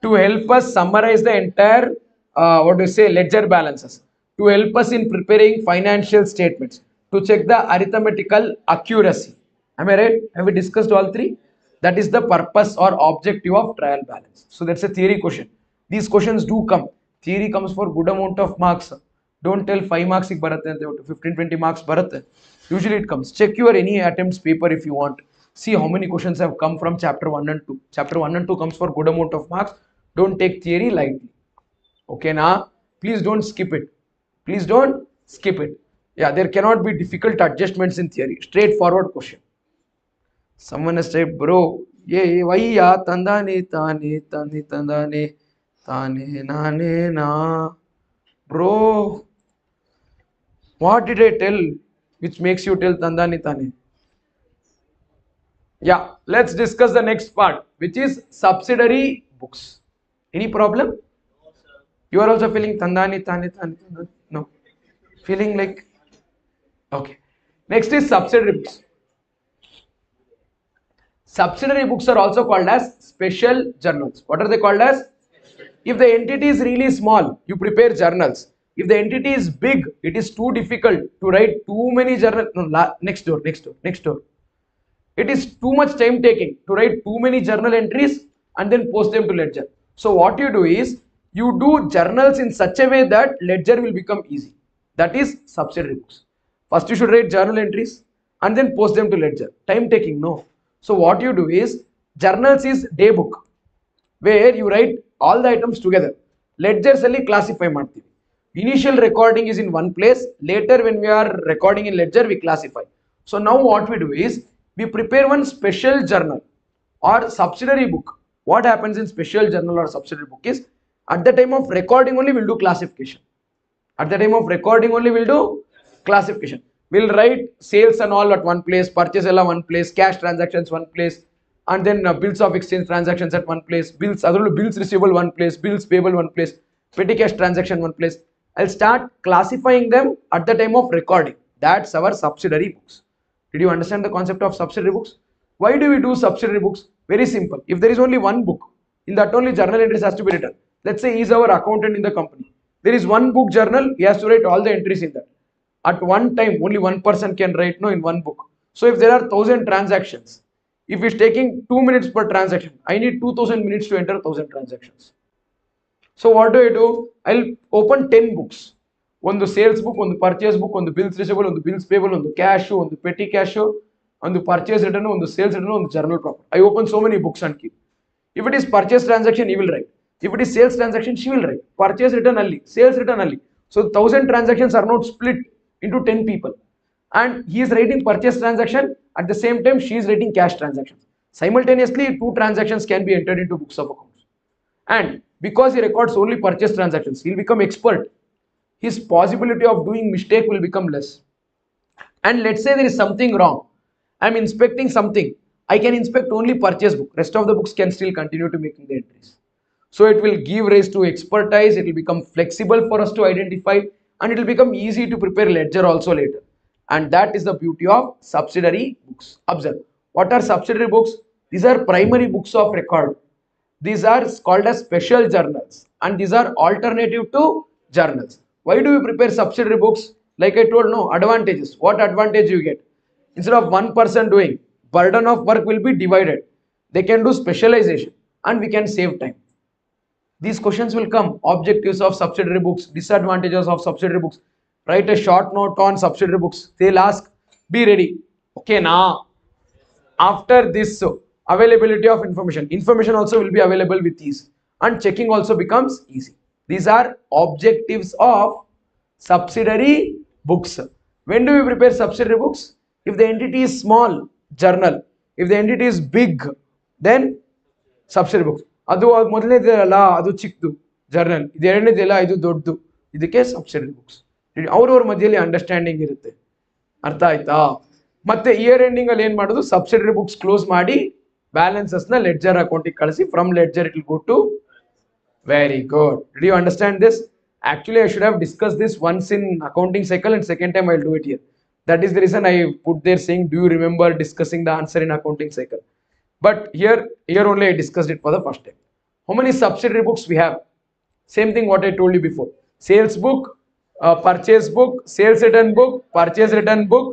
To help us summarize the entire, what do you say, ledger balances. To help us in preparing financial statements. To check the arithmetical accuracy. Am I right? Have we discussed all three? That is the purpose or objective of trial balance. So that's a theory question. These questions do come. Theory comes for good amount of marks. Don't tell 5 marks 15-20 marks baratte. Usually it comes. Check your any attempts paper if you want. See how many questions have come from chapter 1 and 2. Chapter 1 and 2 comes for good amount of marks. Don't take theory lightly. Okay, now please don't skip it. Please don't skip it. Yeah, there cannot be difficult adjustments in theory. Straightforward question. Someone has said, bro, ye vaya tandane tane tane tandane tane nane na. Bro, what did I tell which makes you tell tandane tane? Yeah, let's discuss the next part, which is subsidiary books. Any problem? You are also feeling tandane tane tane tane? No. Feeling like, okay. Next is subsidiary books. Subsidiary books are also called as special journals. What are they called as? If the entity is really small, you prepare journals. If the entity is big, it is too difficult to write too many journals. No, next door. It is too much time taking to write too many journal entries and then post them to ledger. So what you do is, you do journals in such a way that ledger will become easy. That is subsidiary books. First you should write journal entries and then post them to ledger. Time taking, no. So what you do is, journals is day book, where you write all the items together. Ledgers ಅಲ್ಲಿ classify ಮಾಡ್ತೀವಿ. Initial recording is in one place. Later when we are recording in ledger, we classify. So now what we do is, we prepare one special journal or subsidiary book. What happens in special journal or subsidiary book is, at the time of recording only we'll do classification. At the time of recording only we'll do classification. We'll write sales and all at one place, purchase all one place, cash transactions one place, and then bills of exchange transactions at one place, bills receivable one place, bills payable one place, petty cash transaction one place. I'll start classifying them at the time of recording. That's our subsidiary books. Did you understand the concept of subsidiary books? Why do we do subsidiary books? Very simple. If there is only one book, in that only journal entries has to be written. Let's say he is our accountant in the company. There is one book journal, he has to write all the entries in that. At one time, only one person can write in one book. So if there are 1,000 transactions, if it's taking 2 minutes per transaction, I need 2,000 minutes to enter 1,000 transactions. So what do? I'll open 10 books. One the sales book, one the purchase book, one the bills receivable, one the bills payable, one the cash, one the petty cash, on the purchase return, on the sales return, on the journal proper. I open so many books and keep. If it is purchase transaction, he will write. If it is sales transaction, she will write. Purchase return only, sales return only. So 1,000 transactions are not split into 10 people. And he is writing purchase transaction, at the same time she is writing cash transactions. Simultaneously, 2 transactions can be entered into books of accounts. And because he records only purchase transactions, he will become expert. His possibility of doing mistake will become less. And let's say there is something wrong. I am inspecting something. I can inspect only purchase book. Rest of the books can still continue to making the entries. So it will give rise to expertise. It will become flexible for us to identify, and it will become easy to prepare ledger also later. And that is the beauty of subsidiary books. Observe, what are subsidiary books? These are primary books of record. These are called as special journals, and these are alternative to journals. Why do we prepare subsidiary books? Like I told, no advantages. What advantage you get? Instead of one person doing, burden of work will be divided. They can do specialization, and we can save time. These questions will come. Objectives of subsidiary books, disadvantages of subsidiary books. Write a short note on subsidiary books. They'll ask, be ready. Okay, now after this, availability of information also will be available with ease, and checking also becomes easy. These are objectives of subsidiary books. When do we prepare subsidiary books? If the entity is small, journal. If the entity is big, then subsidiary books. ಅದು ಮೊದಲನೇದಲ್ಲ, ಅದು ಚಿಕ್ಕದು journal, ಇದು ಎರಡನೇದಲ್ಲ, ಇದು ದೊಡ್ಡದು, ಇದಕ್ಕೆ subsidiary books. ಅವ್ರವ್ರ ಮಧ್ಯದಲ್ಲಿ understanding ಇರುತ್ತೆ. ಅರ್ಥ ಆಯ್ತಾ? ಮತ್ತೆ ಇಯರ್ ಎಂಡಿಂಗ್ ಅಲ್ಲಿ ಏನ್ ಮಾಡೋದು, ಸಬ್ಸಿಡರಿ ಬುಕ್ಸ್ ಕ್ಲೋಸ್ ಮಾಡಿ ಬ್ಯಾಲೆನ್ಸಸ್ ನ ಲೆಡ್ಜರ್ ಅಕೌಂಟಿಗೆ ಕಳಿಸಿ, from ledger it will go to. Very good. Did you understand this? Actually, I should have discussed this once in accounting cycle, and second time I'll do it here. That is the reason I put there saying, do you remember discussing the answer in accounting cycle? But here only I discussed it for the first time. How many subsidiary books we have? Same thing what I told you before. Sales book, purchase book, sales return book, purchase return book,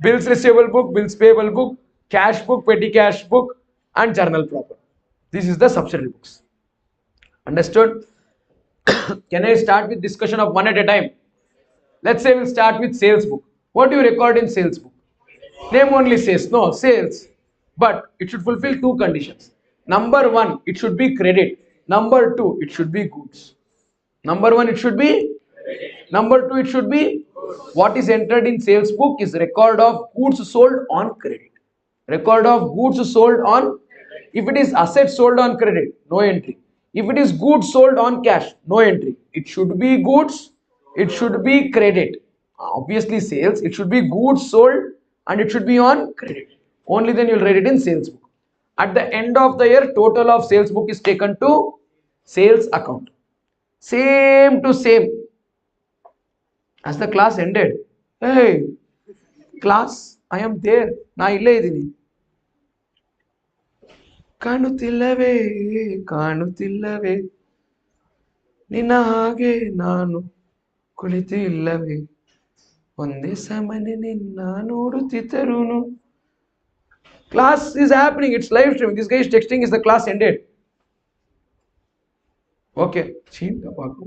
bills receivable book, bills payable book, cash book, petty cash book, and journal proper. This is the subsidiary books. Understood? Can I start with discussion of one at a time? Let's say we'll start with sales book. What do you record in sales book? Name only says, no, sales. But it should fulfill two conditions. Number one, it should be credit. Number two, it should be goods. Number one, it should be. Number two, it should be. What is entered in sales book is record of goods sold on credit. Record of goods sold on. If it is assets sold on credit, no entry. If it is goods sold on cash, no entry. It should be goods, it should be credit. Obviously sales, it should be goods sold, and it should be on credit. Only then you'll write it in sales book. At the end of the year, total of sales book is taken to sales account. Same to same. As the class ended, hey class, I am there, na ille idini. ಕಾಣುತ್ತಿಲ್ಲವೇ ಕಾಣುತ್ತಿಲ್ಲವೇ ನಿನ್ನ ಹಾಗೆ ನಾನು ಕುಳಿತಿಲ್ಲವೇ ಒಂದೇ ಸಮನೆ ನಿನ್ನ ನೋಡುತ್ತಿದ್ದರುನು. Class is happening, it's live streaming. This guy is texting, is the class ended? Okay,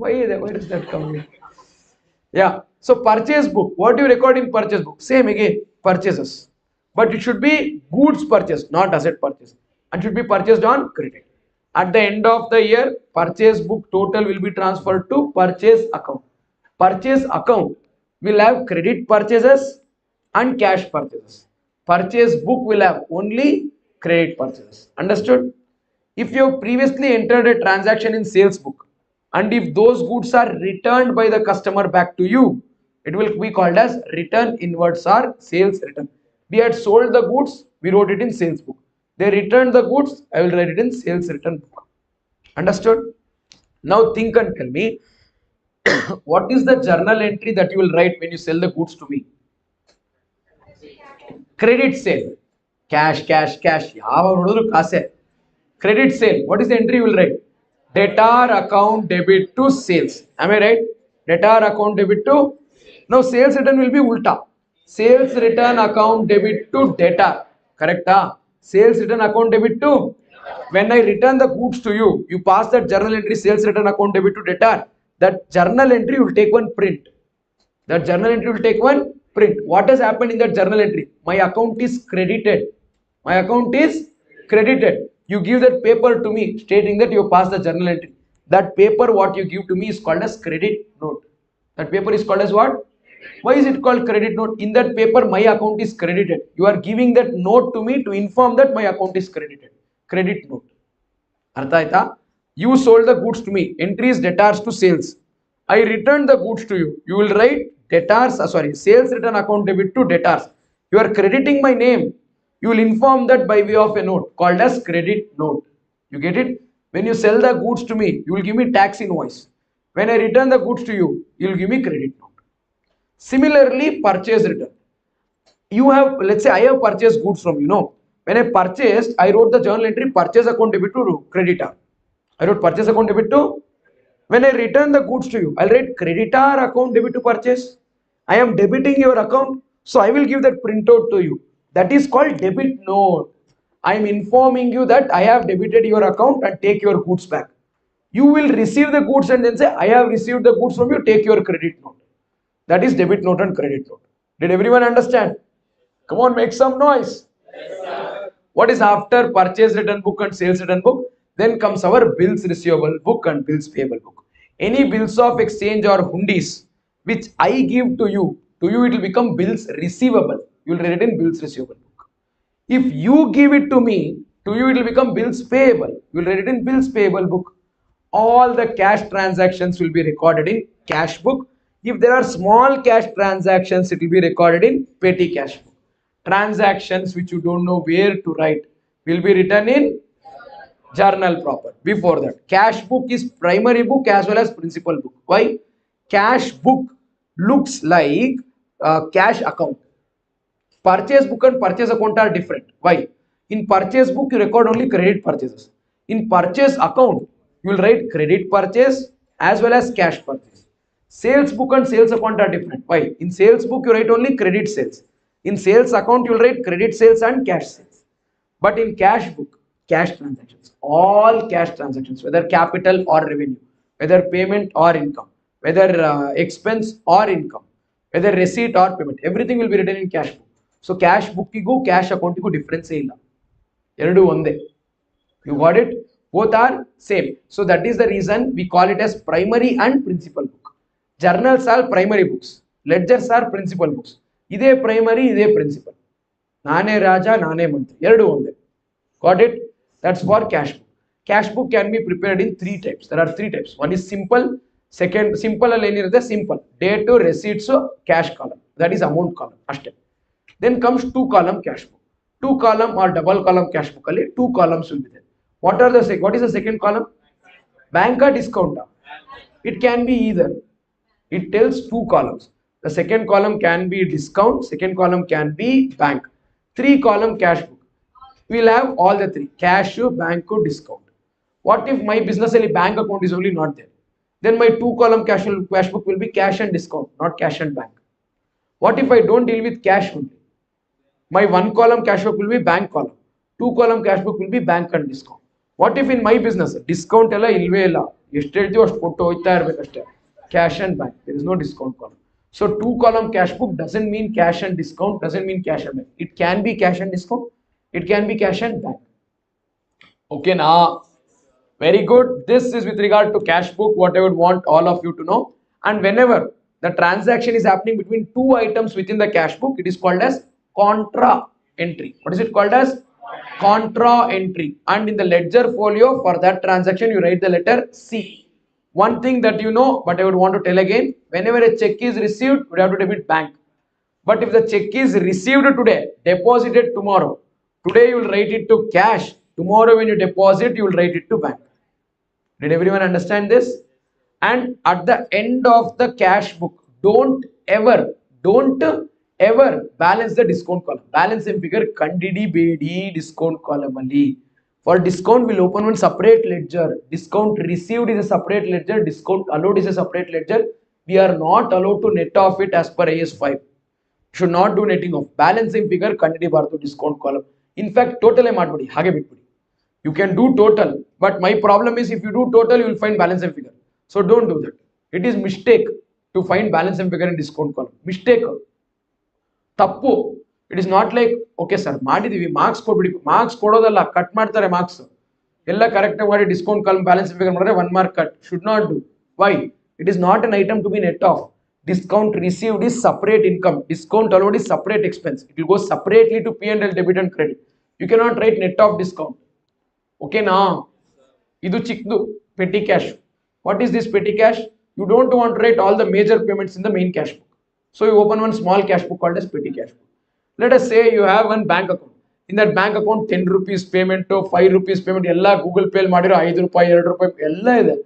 why does that come here? Yeah, so purchase book, what do you record in purchase book? Same again, purchases, but it should be goods purchase, not asset purchase, and should be purchased on credit. At the end of the year, purchase book total will be transferred to purchase account. Purchase account will have credit purchases and cash purchases. Purchase book will have only credit purchases. Understood? If you have previously entered a transaction in sales book, and if those goods are returned by the customer back to you, it will be called as return inwards or sales return. We had sold the goods, we wrote it in sales book. They returned the goods, I will write it in sales return book. Understood? Now think and tell me, what is the journal entry that you will write when you sell the goods to me? Credit sale. Cash, cash, cash. Credit sale. What is the entry you will write? Debtor account debit to sales. Am I right? Debtor account debit to. Now sales return will be ulta. Sales return account debit to debtor. Correct? Sales return account debit to. When I return the goods to you, you pass that journal entry sales return account debit to debtor. That journal entry will take one print. That journal entry will take one print. What has happened in that journal entry? My account is credited. My account is credited. You give that paper to me stating that you passed the journal entry. That paper what you give to me is called as credit note. That paper is called as what? Why is it called credit note? In that paper my account is credited. You are giving that note to me to inform that my account is credited. Credit note. Artha aita? You sold the goods to me. Entries debtors to sales. I returned the goods to you. You will write debtors, sales return account debit to debtors. You are crediting my name. You will inform that by way of a note called as credit note. You get it? When you sell the goods to me, you will give me tax invoice. When I return the goods to you, you will give me credit note. Similarly, purchase return. You have, let's say I have purchased goods from you. No, when I purchased, I wrote the journal entry purchase account debit to creditor. I wrote purchase account debit to. When I return the goods to you, I'll write creditor account debit to purchase. I am debiting your account, so I will give that printout to you. That is called debit note. I am informing you that I have debited your account and take your goods back. You will receive the goods and then say, I have received the goods from you, take your credit note. That is debit note and credit note. Did everyone understand? Come on, make some noise. What is after purchase return book and sales return book? Then comes our bills receivable book and bills payable book. Any bills of exchange or hundis which I give to you it will become bills receivable. You will write it in bills receivable book. If you give it to me, to you it will become bills payable. You will write it in bills payable book. All the cash transactions will be recorded in cash book. If there are small cash transactions, it will be recorded in petty cash book. Transactions which you don't know where to write will be written in journal proper. Before that, cash book is primary book as well as principal book. Why? Cash book looks like cash account. Purchase book and purchase account are different. Why? In purchase book, you record only credit purchases. In purchase account, you will write credit purchase as well as cash purchase. Sales book and sales account are different. Why? In sales book, you write only credit sales. In sales account, you will write credit sales and cash sales. But in cash book, cash transactions, all cash transactions, whether capital or revenue, whether payment or income, whether expense or income, whether receipt or payment, everything will be written in cash book. So cash book go cash account go difference illa. Eradu onde. You got it? Both are same. So that is the reason we call it as primary and principal book. Journals are primary books. Ledgers are principal books. Ide primary, ide principal. Nane Raja, Nane Mantri. Eradu onde. Got it? That's for cash book. Cash book can be prepared in three types. There are three types. One is simple. Second, simple is the simple. Date to receipts cash column. That is amount column. Then comes two column cash book. Two column or double column cash book. Two columns will be there. What is the second column? Bank or discount? It can be either. It tells two columns. The second column can be discount. Second column can be bank. Three column cash book. We will have all the three: cash, bank, discount. What if my business bank account is only not there? Then my two column cash book will be cash and discount, not cash and bank. What if I don't deal with cash only? My one column cash book will be bank column. Two column cash book will be bank and discount. What if in my business discount ella ilve illa ಎಷ್ಟು ಹೇಳ್ತೀವೋ ಅಷ್ಟು ಕೊಟ್ಟು ಹೋಗ್ತಾ ಇರಬೇಕಷ್ಟೇ cash and bank, there is no discount column. So two column cash book doesn't mean cash and discount, doesn't mean cash and bank. It can be cash and discount, it can be cash and bank. Okay, now very good. This is with regard to cash book, what I would want all of you to know. And whenever the transaction is happening between two items within the cash book, it is called as contra entry. What is it called as? Contra entry. And in the ledger folio for that transaction, you write the letter C. One thing that you know, but I would want to tell again, whenever a check is received, we have to debit bank. But if the check is received today, deposited tomorrow, today you will write it to cash. Tomorrow when you deposit, you will write it to bank. Did everyone understand this? And at the end of the cash book, don't ever balance the discount column. Balance in figure kandidi bedi discount column ali. For discount, we'll open one separate ledger. Discount received is a separate ledger. Discount allowed is a separate ledger. We are not allowed to net off it as per AS 5. Should not do netting off. Balancing figure kandidi bardu discount column. In fact, total madbudi hage bitbudi. You can do total, but my problem is if you do total, you will find balance and figure. So don't do that. It is mistake to find balance and figure in discount column. Mistake. Tappu. It is not like, okay sir, ಮಾಡಿದೀವಿ marks ಕೊಡ್ಬಿಡಿ. Marks ಕೊಡೋದಲ್ಲ, cut ಮಾಡ್ತಾರೆ marks. ಎಲ್ಲ correct ಮಾಡಿ discount column balance and figure ಮಾಡಿದ್ರೆ 1 mark cut. Should not do. Why? It is not an item to be net off. Discount received is separate income. Discount allowed is separate expense. It will go separately to P&L debit and credit. You cannot write net off discount. Okay na? Idu chikdu petty cash. What is this petty cash? You don't want to write all the major payments in the main cash book. So you open one small cash book called as petty cash book. Let us say you have one bank account. In that bank account 10 rupees payment to 5 rupees payment ella Google Pay madiro 5 ರೂಪಾಯಿ 2 ರೂಪಾಯಿ ella ಇದೆ.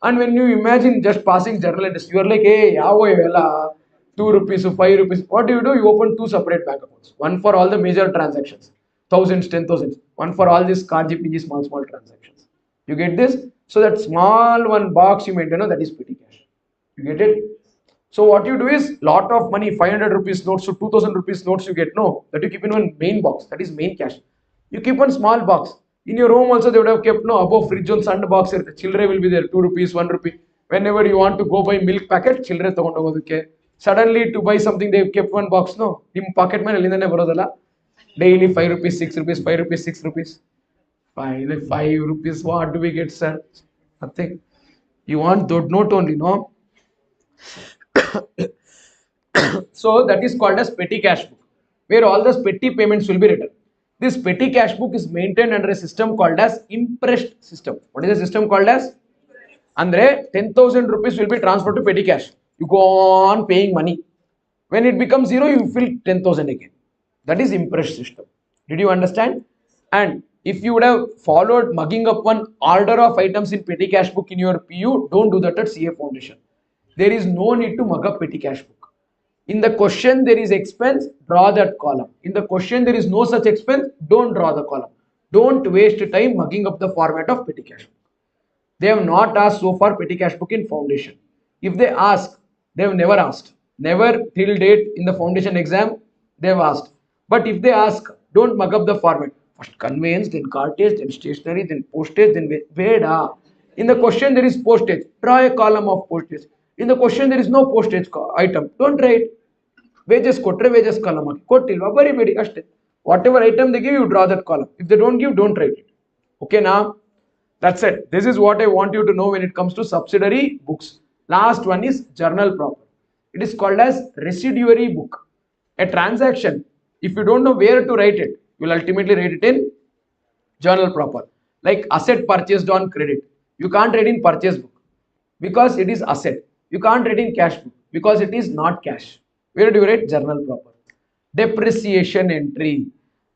And when you imagine just passing journal entries, you are like, hey, ಯಾವ ಇವೆಲ್ಲ 2 rupees, 5 rupees. What do? You open two separate bank accounts. One for all the major transactions, thousands, 10,000s. One for all these car GPG small transactions. You get this? So that small one box you maintain, that is petty cash. You get it? So what you do is lot of money, 500 rupees notes to 2000 rupees notes you get, no, that you keep in one main box, that is main cash. You keep one small box. In your home also they would have kept, no, above fridge on sand box, children will be there, 2 rupees, 1 rupee. Whenever you want to go buy milk packet, children ತಗೊಂಡು ಹೋಗೋದಕ್ಕೆ. Suddenly to buy something they kept one box, no, ನಿಮ್ಮ packet ಮೇಲೆ ಅಲ್ಲಿಂದನೇ ಬರೋದಲ್ಲ. Daily 5 rupees, 6 rupees, 5 rupees, 6 rupees. 5 rupees, what do we get, sir? Nothing. You want that note only, no? So that is called as petty cash book, where all those petty payments will be written. This petty cash book is maintained under a system called as impressed system. What is the system called as? Andre 10,000 rupees will be transferred to petty cash. You go on paying money. When it becomes zero, you fill 10,000 again. That is impressed system. Did you understand? And if you would have followed mugging up one order of items in petty cash book in your PU, don't do that at CA Foundation. There is no need to mug up petty cash book. In the question there is expense, draw that column. In the question there is no such expense, don't draw the column. Don't waste time mugging up the format of petty cash book. They have not asked so far petty cash book in foundation. If they ask, they have never asked. Never till date in the foundation exam, they have asked. But if they ask, don't mug up the format. First conveyance, then cartage, then stationery, then postage, then veda. In the question there is postage. Draw a column of postage. In the question there is no postage item. Don't write. Wages kotre wages column haki. Kottilva baribedi ashte. Whatever item they give, you draw that column. If they don't give, don't write it. Okay, now that's it. This is what I want you to know when it comes to subsidiary books. Last one is journal proper. It is called as residuary book. A transaction, if you don't know where to write it, you will ultimately write it in journal proper. Like asset purchased on credit. You can't write in purchase book because it is asset. You can't write in cash book because it is not cash. Where do you write? Journal proper. Depreciation entry.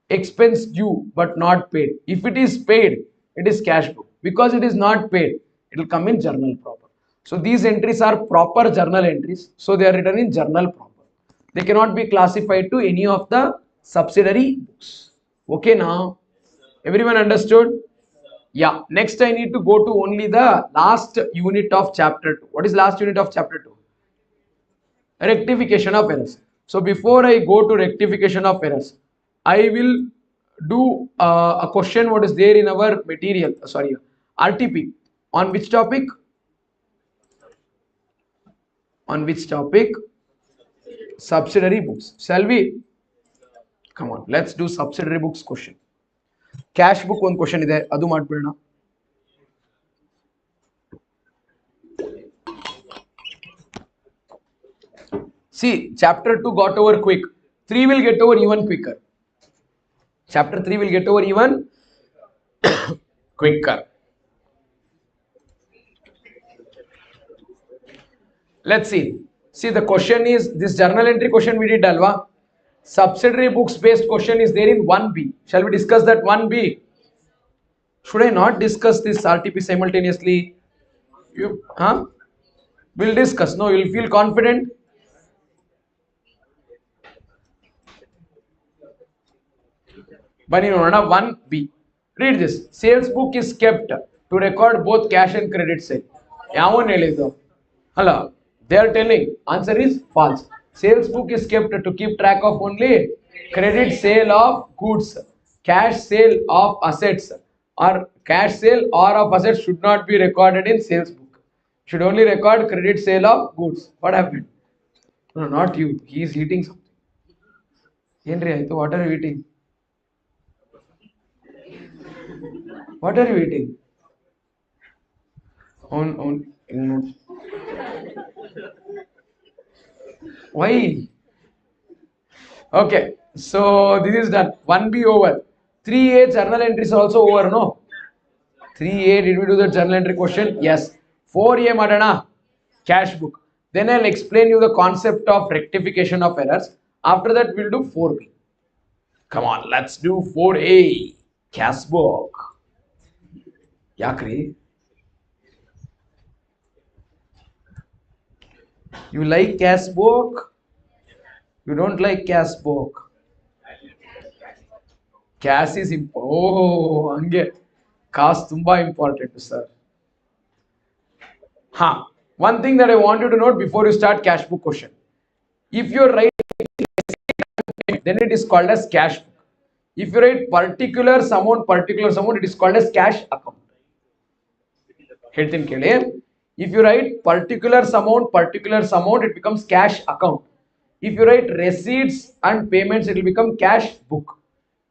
Expense due but not paid. If it is paid, it is cash book. Because it is not paid, it will come in journal proper. So these entries are proper journal entries. So they are written in journal proper. They cannot be classified to any of the subsidiary books. Okay now? Everyone understood? Yeah. Next I need to go to only the last unit of chapter 2. What is last unit of chapter 2? Rectification of errors. So before I go to rectification of errors, I will do a question what is there in our material, sorry, RTP. On which topic? On which topic? Subsidiary books. Shall we? Come on, let's do subsidiary books question. Cash book one question ಇದೆ ಅದು ಮಾಡ್ಬಿಡೋಣ. See, chapter 2 got over quick. 3 will get over even quicker. Chapter 3 will get over even quicker. Let's see. See, the question is this journal entry question we did, alva. Subsidiary books based question is there in 1B. Shall we discuss that 1B? Should I not discuss this RTP simultaneously? You, We'll discuss. No, you'll feel confident. But you know, 1B. Read this. Sales book is kept to record both cash and credit sale. Yavon helidu? Hello. They are telling. Answer is false. Sales book is kept to keep track of only credit sale of goods. Cash sale of assets or cash sale or of assets should not be recorded in sales book. Should only record credit sale of goods. What happened? No, not you. He is eating something. Henry, what are you eating? What are you eating? Why? Okay, so this is done. 1B over. 3A journal entries are also over, no? 3A, did we do the journal entry question? Yes. 4A madana, cash book. Then I'll explain you the concept of rectification of errors. After that, we'll do 4B. Come on, let's do 4A. Cash book. Yakri. You like cash book? You don't like cash book? Cash is important. Oh, hange. Cash tumba important, sir. Huh. One thing that I want you to note before you start cash book question. If you write, then it is called as cash book. If you write particular amount, it is called as cash account. ಹೇಳ್ತೀನಿ ಕೇಳಿ. If you write particular amount, it becomes cash account. If you write receipts and payments, it will become cash book.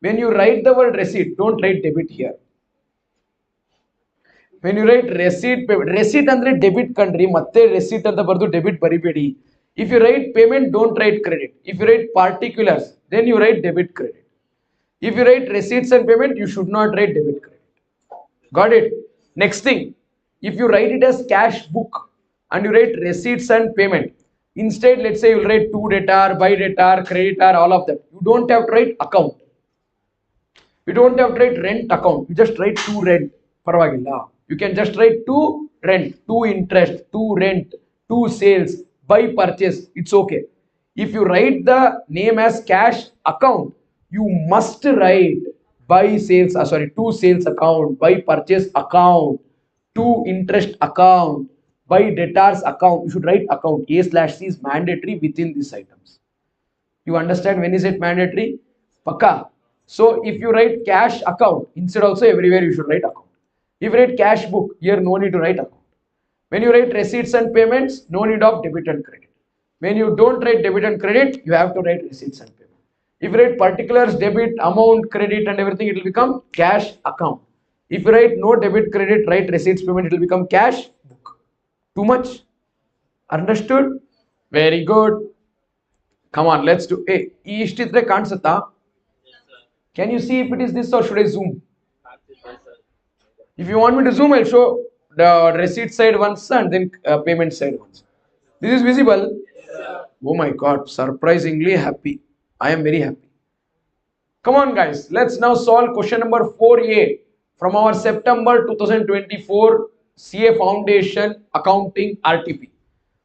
When you write the word receipt, don't write debit here. When you write receipt andre debit country, matte receipt anta bardu debit baribedi. If you write payment, don't write credit. If you write particulars, then you write debit credit. If you write receipts and payment, you should not write debit credit. Got it? Next thing, if you write it as cash book and you write receipts and payment, instead, let's say you'll write to debtor, by debtor, creditor, all of that. You don't have to write account. You don't have to write rent account. You just write to rent. Parvagilla. You can just write to rent, to interest, to rent, to sales, by purchase. It's okay. If you write the name as cash account, you must write by sales, to sales account, by purchase account, to interest account, by debtors account. You should write account. A/C is mandatory within these items. You understand when is it mandatory? Pakka. So if you write cash account, instead also everywhere you should write account. If you write cash book, here no need to write account. When you write receipts and payments, no need of debit and credit. When you don't write debit and credit, you have to write receipts and payment. If you write particulars, debit, amount, credit and everything, it will become cash account. If you write no debit, credit, write receipts, payment, it will become cash book. Too much? Understood? Very good. Come on, let's do. Hey, ishtitre kansata. Can you see if it is this or should I zoom? If you want me to zoom, I'll show the receipt side once and then payment side once. This is visible. Oh my God, surprisingly happy. I am very happy. Come on guys, let's now solve question number 4A from our September 2024 CA Foundation Accounting RTP.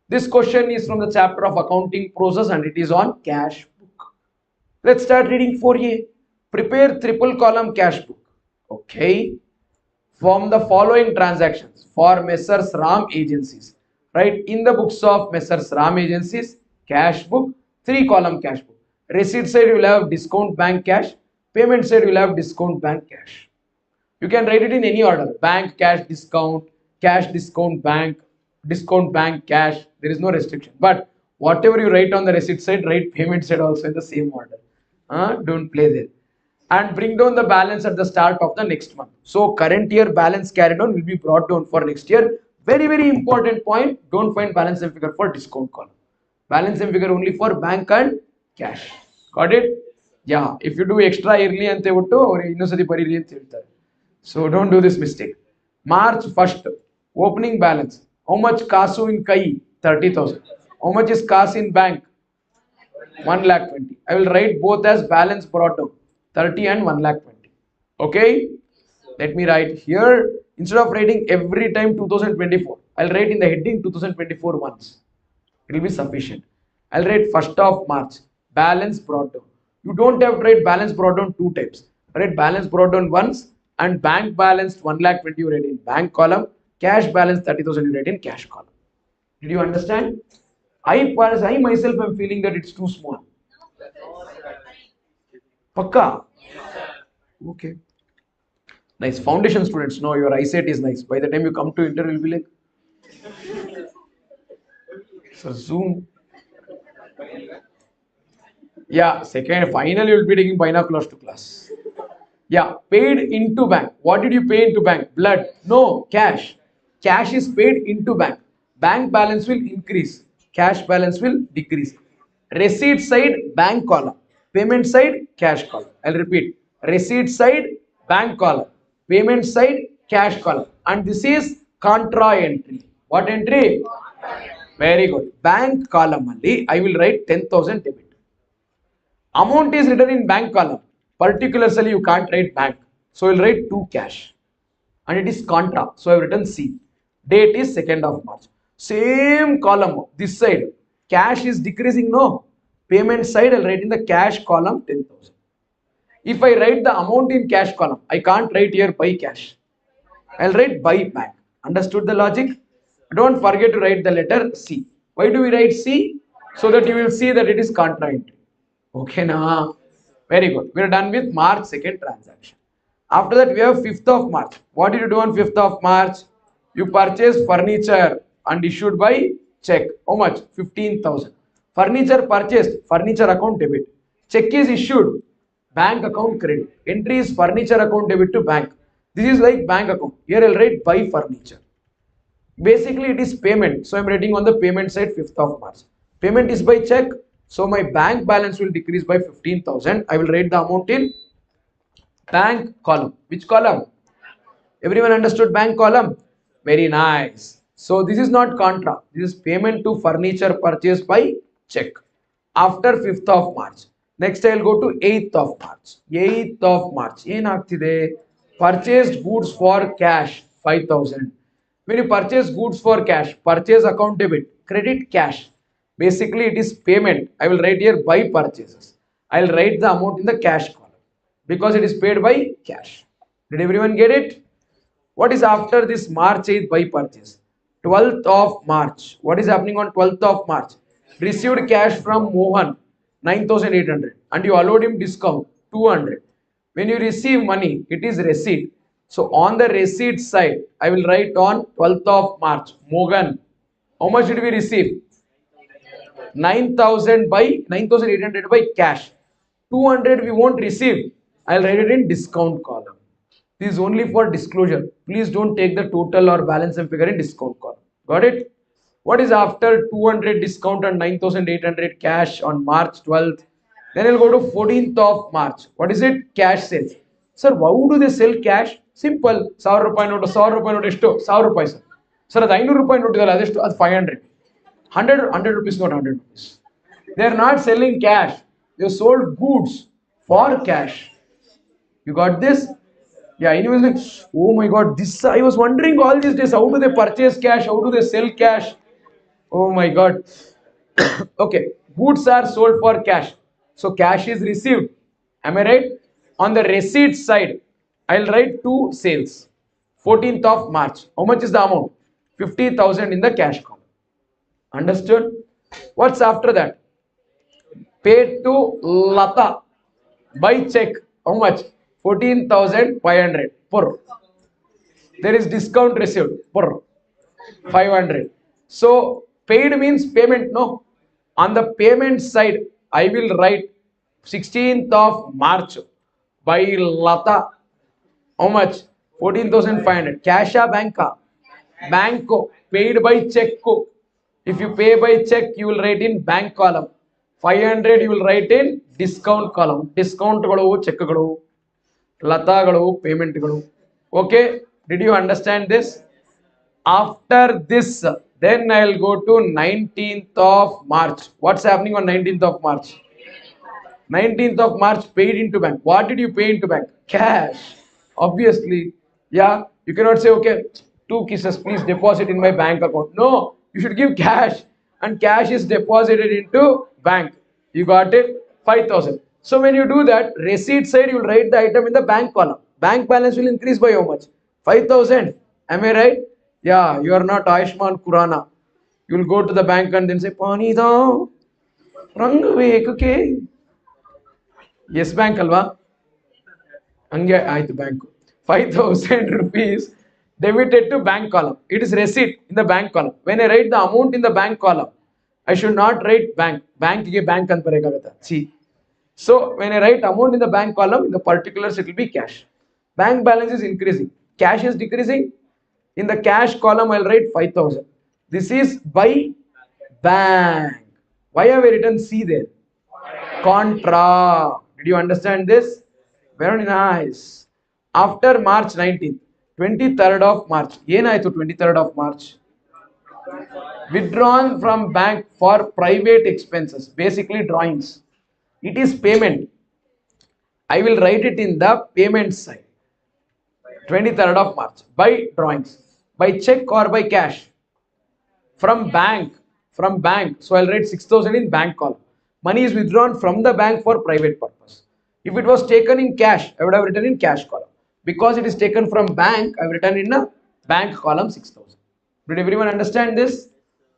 This question is from the chapter of accounting process and it is on cash book. Let's start reading 4A. Prepare triple column cash book. Okay. From the following transactions for Messrs Ram Agencies. Right, in the books of Messrs Ram Agencies, cash book, 3-column cash book. Receipt side you will have discount bank cash, payment side you will have discount bank cash. You can write it in any order: bank cash discount discount bank cash. There is no restriction. But whatever you write on the receipt side, write payment side also in the same order. Don't play there. And bring down the balance at the start of the next month. So current year balance carried on will be brought down for next year. Very, very important point. Don't find balance and figure for discount column. Balance and figure only for bank and cash. Got it? Yeah. If you do extra yearly ante vittu or innosati bariri anta ಹೇಳ್ತಾರೆ. So don't do this mistake. March 1st opening balance. How much kasu in kai? 30,000. How much is kas in bank? 1,20,000. I will write both as balance brought down. 30 and 1,20,000. Okay, let me write here, instead of writing every time 2024, I'll write in the heading 2024 once. It will be sufficient. I'll write 1st of March, balance brought down. You don't have to write balance brought down 2 times. Write balance brought down once, and bank balance 1,20,000 you write in bank column, cash balance 30,000 you write in cash column. Did you understand? I myself am feeling that it's too small. Pakka? Okay. Nice. Foundation students, no, your eyesight is nice. By the time you come to inter, you'll be like, so zoom. Yeah, second, finally you'll be taking binoculars to class. Yeah, paid into bank. What did you pay into bank? Blood. No, cash. Cash is paid into bank. Bank balance will increase. Cash balance will decrease. Receipt side, bank column. Payment side, cash column. I'll repeat. Receipt side, bank column. Payment side, cash column. And this is contra entry. What entry? Very good. Bank column only, I will write 10,000 debit. Amount is written in bank column. Particularly you can't write bank. So we'll write to cash. And it is contra. So I've written C. Date is 2nd of March. Same column, this side. Cash is decreasing, no. Payment side, I'll write in the cash column 10,000. If I write the amount in cash column, I can't write here by cash. I'll write by bank. Understood the logic? Don't forget to write the letter C. Why do we write C? So that you will see that it is contra entry. Okay, now. Very good. We are done with March 2nd transaction. After that, we have 5th of March. What did you do on 5th of March? You purchased furniture and issued by check. How much? 15,000. Furniture purchased, furniture account debit. Check is issued, bank account credit. Entry is furniture account debit to bank. This is like bank account. Here I'll write buy furniture. Basically, it is payment. So I'm writing on the payment side 5th of March. Payment is by check. So my bank balance will decrease by 15,000. I will write the amount in bank column. Which column? Everyone understood bank column? Very nice. So this is not contra. This is payment to furniture purchased by check. After 5th of March. Next I will go to 8th of March. 8th of March. Purchased goods for cash 5,000. When you purchase goods for cash, purchase account debit, credit cash. Basically it is payment. I will write here by purchases. I will write the amount in the cash column because it is paid by cash. Did everyone get it? What is after this March 8th by purchase? 12th of March. What is happening on 12th of March? Received cash from Mohan 9,800 and you allowed him discount 200. When you receive money, it is receipt. So on the receipt side, I will write on 12th of March, Mohan. How much did we receive? 9,000 by 9,800 by cash. 200 we won't receive. I'll write it in discount column. This is only for disclosure. Please don't take the total or balance and figure in discount column. Got it? What is after 200 discount on 9,800 cash on March 12th? Then I'll go to 14th of March. What is it? Cash sales. Sir, how do they sell cash? Simple. 1,000 ರೂಪಾಯಿ note 1,000 ರೂಪಾಯಿ note ಎಷ್ಟು 1,000 ರೂಪಾಯಿ sir sir ಅದು 500 ರೂಪಾಯಿ note ಇದಲ್ಲ ಅದೆಷ್ಟು ಅದು 500 100 rupees not 100 rupees. They are not selling cash. They sold goods for cash. You got this? Yeah, and he was like, oh my god, this I was wondering all these days, how do they purchase cash? How do they sell cash? Oh my god. Okay, goods are sold for cash. So cash is received. Am I right? On the receipt side, I'll write two sales. 14th of March. How much is the amount? 50,000 in the cash column. Understood? What's after that? Paid to Lata by check. How much? 14,500 per. There is discount received per 500. So paid means payment, no? On the payment side, I will write 16th of March by Lata. How much? 14,500. Cash or bank? Bank paid by check. If you pay by check, you will write in bank column. 500 you will write in discount column. Discount galu, check galu, lata galu, payment galu. Okay, did you understand this? After this, then I will go to 19th of March. What's happening on 19th of March? 19th of March paid into bank. What did you pay into bank? Cash. Obviously, yeah. You cannot say, okay, 2 kisses, please deposit in my bank account. No, you should give cash, and cash is deposited into bank. You got it? 5,000. So when you do that, receipt side, you will write the item in the bank column. Bank balance will increase by how much? 5,000. Am I right? Yeah, you are not Ayushman Kurana. You will go to the bank and then say, Pani da, rang vekuke. Yes, bank alva. Ange aitu bank. 5,000 rupees debited to bank column. It is receipt in the bank column. When I write the amount in the bank column, I should not write bank. Bank ke bank ant parega. See. So when I write amount in the bank column, in the particulars it will be cash. Bank balance is increasing. Cash is decreasing. In the cash column, I'll write 5,000. This is by bank. Why have I written C there? Contra. Did you understand this? Very nice. After March 19th, 23rd of March. Yenayitu 23rd of March? Withdrawn from bank for private expenses. Basically drawings. It is payment. I will write it in the payment side. 23rd of March by drawings, by check or by cash. From bank, so I'll write 6,000 in bank column. Money is withdrawn from the bank for private purpose. If it was taken in cash, I would have written in cash column. Because it is taken from bank, I've written in a bank column 6,000. Did everyone understand this?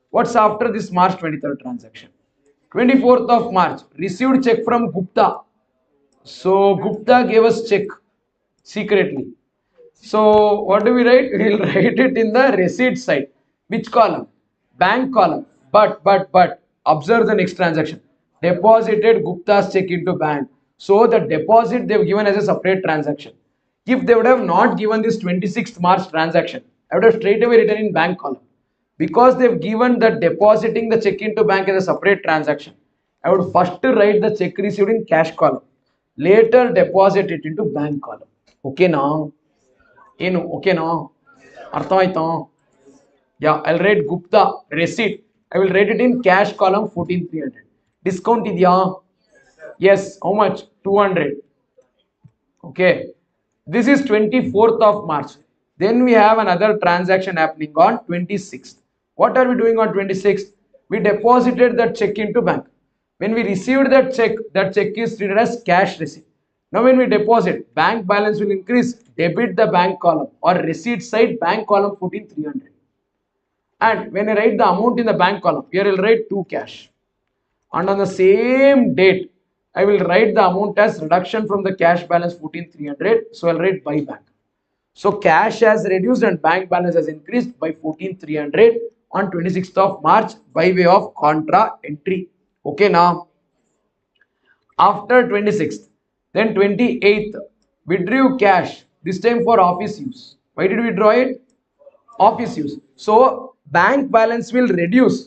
What's after this March 23rd transaction? 24th of March, received check from Gupta. So Gupta gave us check secretly. So what do we write? We will write it in the receipt side. Which column? Bank column. But observe the next transaction. Deposited Gupta's check into bank. So the deposit they've given as a separate transaction. If they would have not given this 26th March transaction, I would have straight away written in bank column. Because they've given the depositing the check into bank as a separate transaction, I would first write the check received in cash column. Later deposit it into bank column. Okay now? ಏನು ಓಕೆನಾ ಅರ್ಥ ಆಯ್ತಾ Yeah, I'll write Gupta receipt. I will write it in cash column 14,300. Discount idya? Yes. How much? 200. Okay. This is 24th of March. Then we have another transaction happening on 26th. What are we doing on 26th? We deposited that check into bank. When we received that check is treated as cash receipt. Now when we deposit, bank balance will increase, debit the bank column or receipt side bank column 14,300. And when I write the amount in the bank column, here I will write 2 cash. And on the same date, I will write the amount as reduction from the cash balance 14,300. So I'll write by bank. So cash has reduced and bank balance has increased by 14,300 on 26th of March by way of contra entry. Okay now. After 26th, then 28th, withdrew cash, this time for office use. Why did we draw it? Office use. So bank balance will reduce,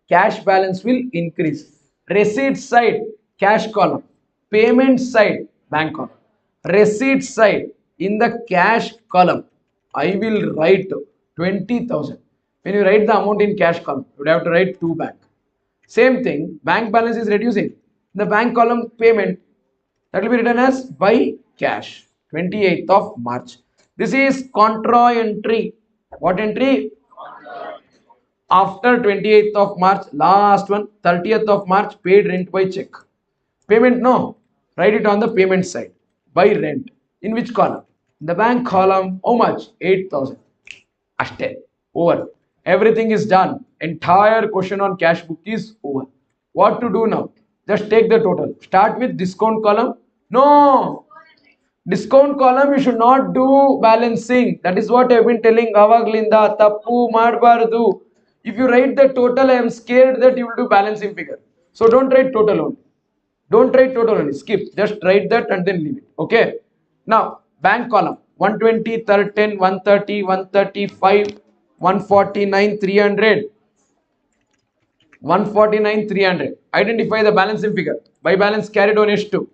cash balance will increase. Receipt side, cash column. Payment side, bank column. Receipt side, in the cash column, I will write 20,000. When you write the amount in cash column, you would have to write 2 bank. Same thing, bank balance is reducing. In the bank column, payment, that will be written as by cash. 28th of March. This is contra entry. What entry? After 28th of March, last one, 30th of March, paid rent by check. Payment, no. Write it on the payment side. By rent. In which column? In the bank column. How much? 8,000. Ashte. Over. Everything is done. Entire question on cash book is over. What to do now? Just take the total. Start with discount column. No. Discount column, you should not do balancing. That is what I have been telling avaglinda. Tappu madbardu. If you write the total, I am scared that you will do balancing figure. So don't write total only. Don't write total only. Skip. Just write that and then leave it. Okay. Now, bank column. 120, 10, 130, 135, 149, 300. 149, 300. Identify the balancing figure. By balance carried on H2.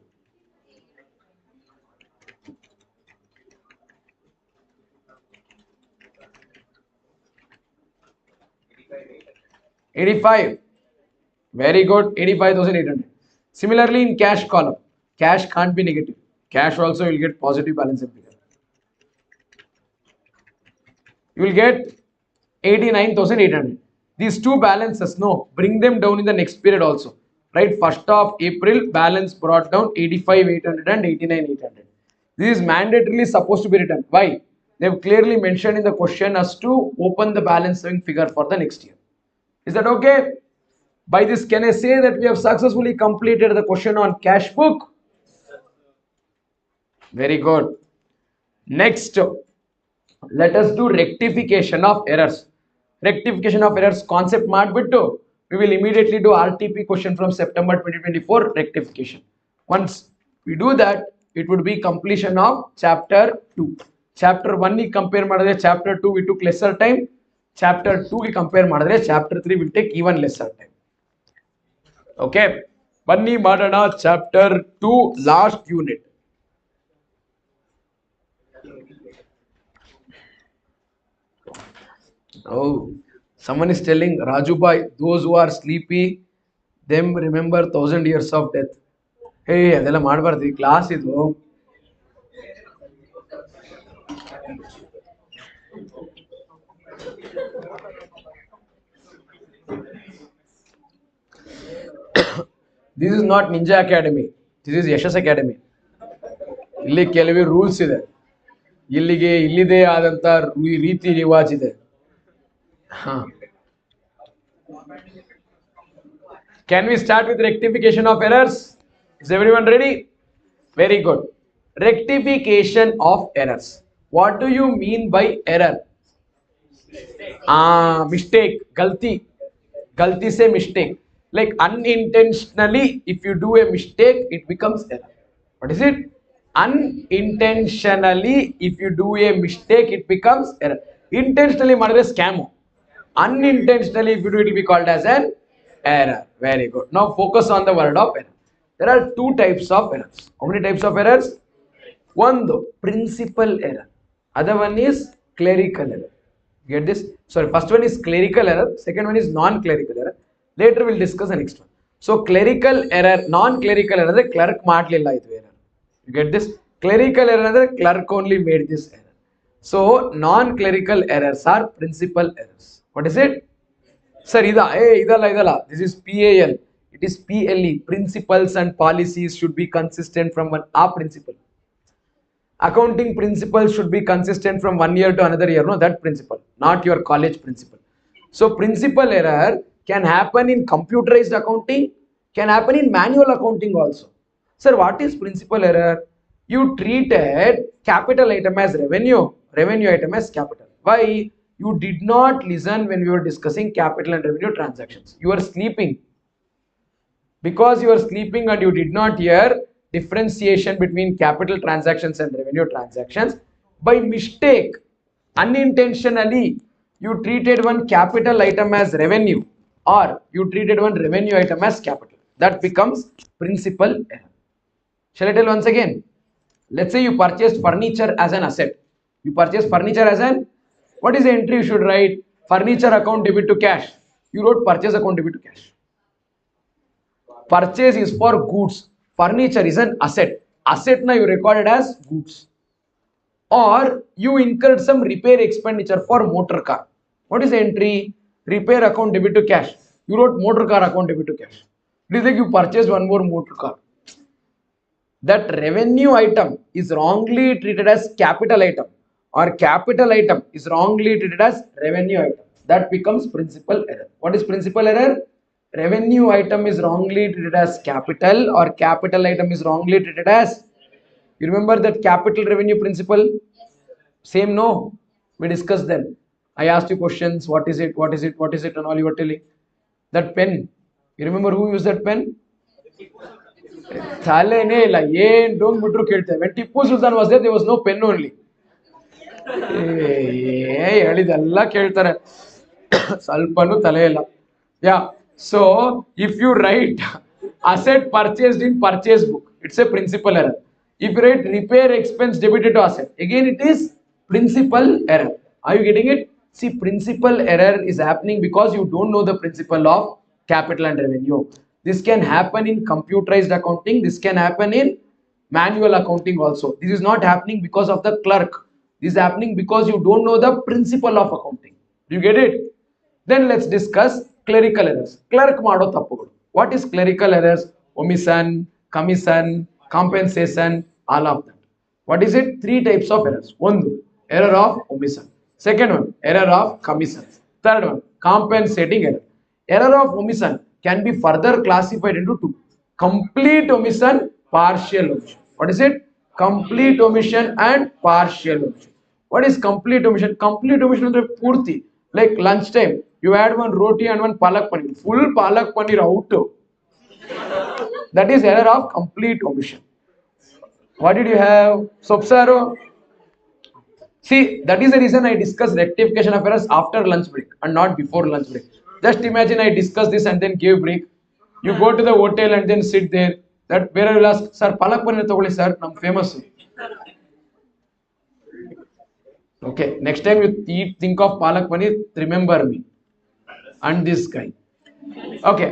85. Very good. 85,800. Similarly, in cash column, cash can't be negative. Cash also will get positive balancing figure. You will get 89,800. These two balances, no, bring them down in the next period also. Right, 1st of April, balance brought down 85,800 and 89,800. This is mandatorily supposed to be written. Why? They have clearly mentioned in the question as to open the balancing figure for the next year. Is that okay? By this, can I say that we have successfully completed the question on cash book? Very good. Next, let us do rectification of errors. Rectification of errors concept ಮಾಡ್ಬಿಟ್ಟು we will immediately do RTP question from September 2024 rectification. Once we do that, it would be completion of chapter 2. Chapter 1 ಗೆ compare ಮಾಡಿದ್ರೆ chapter 2 we took lesser time. Chapter 2 ಗೆ compare ಮಾಡಿದ್ರೆ chapter 3 will take even lesser time. Okay, ಬನ್ನಿ ಮಾಡೋಣ chapter 2 last unit. Oh, someone is telling Raju bhai, those who are sleepy, them remember 1,000 years of death. ಹೇ ಅದೆಲ್ಲ ಮಾಡಬಾರ್ದು, class ಇದು. This is not Ninja Academy. This is Yashas academy. ಇಲ್ಲಿ ಕೆಲವೇ rules ಇದೆ, ಇಲ್ಲಿದೆ ಆದಂತ ರೀತಿ ರಿವಾಜ್ ಇದೆ. Can we start with rectification of errors? Is everyone ready? Very good. Rectification of errors. What do you mean by error? Mistake, galti se mistake. Like unintentionally, if you do a mistake, it becomes error. What is it? Unintentionally, if you do a mistake, it becomes error. Intentionally, madre scam. Unintentionally, if you do it, will be called as an error. Very good. Now focus on the word of error. There are two types of errors. How many types of errors? One, principal error. Other one is clerical error. Get this? Sorry, first one is clerical error. Second one is non-clerical error. Later we'll discuss the next one. So clerical error, non-clerical error, the clerk ಮಾಡ್ಲಿಲ್ಲ ಇದು error. You get this? Clerical error ಅಂದ್ರೆ clerk only made this error. So non-clerical errors are principal errors. What is it? Sir, idala. This is PAL. It is PLE. Principles and policies should be consistent from a principle. Accounting principles should be consistent from one year to another year. No, that principle, not your college principle. So principal error can happen in computerized accounting, can happen in manual accounting also. Sir, what is principal error? You treated capital item as revenue item as capital. Why? You did not listen when we were discussing capital and revenue transactions. You were sleeping. Because you were sleeping and you did not hear differentiation between capital transactions and revenue transactions, by mistake, unintentionally, you treated one capital item as revenue or you treated one revenue item as capital. That becomes principal error. Shall I tell once again? Let's say you purchased furniture as an asset. You purchased furniture as an, what is the entry you should write? Furniture account debit to cash. You wrote purchase account debit to cash. Purchase is for goods. Furniture is an asset. Asset now you recorded as goods. Or you incurred some repair expenditure for motor car. What is the entry? Repair account debit to cash. You wrote motor car account debit to cash. It is like you purchased one more motor car. That revenue item is wrongly treated as capital item, or capital item is wrongly treated as revenue item. That becomes principal error. What is principal error? Revenue item is wrongly treated as capital, or capital item is wrongly treated as, you remember that capital revenue principle? Same, no? We discussed them. I asked you questions, what is it, and all you were telling. That pen, you remember who used that pen? ತಲೆನೇ ಇಲ್ಲ, ಏನ್ ಡೋಂಗ್ ಬಿಟ್ರು ಕೇಳ್ತೇವೆ. When Tipu Sultan was there was no pen only. ಹೇಳಿದೆಲ್ಲ ಕೇಳ್ತಾರೆ, ಸ್ವಲ್ಪನೂ ತಲೆ ಇಲ್ಲ. Yeah, so if you write asset purchased in purchase book, it's a principal error. If you write repair expense debited to asset, again it is principal error. Are you getting it? See, principal error is happening because you don't know the principle of capital and revenue. This can happen in computerized accounting. This can happen in manual accounting also. This is not happening because of the clerk. This is happening because you don't know the principle of accounting. Do you get it? Then let's discuss clerical errors. Clerk mado tappugulu. What is clerical errors? Omission, commission, compensation, all of that. What is it? Three types of errors. One, error of omission. Second one, error of commission. Third one, compensating error. Error of omission can be further classified into two: complete omission, partial omission. What is it? Complete omission and partial omission. What is complete omission? Complete omission is purti. Like lunchtime, you add one roti and one palak paneer. Full palak paneer out. That is error of complete omission. What did you have? Sopsaro. See, that is the reason I discuss rectification of errors after lunch break and not before lunch break. Just imagine I discuss this and then give break. You go to the hotel and then sit there. That where I will ask, sir, palak paneer togoli sir, nam famous. Okay, next time you think of palak paneer, remember me and this guy. Okay,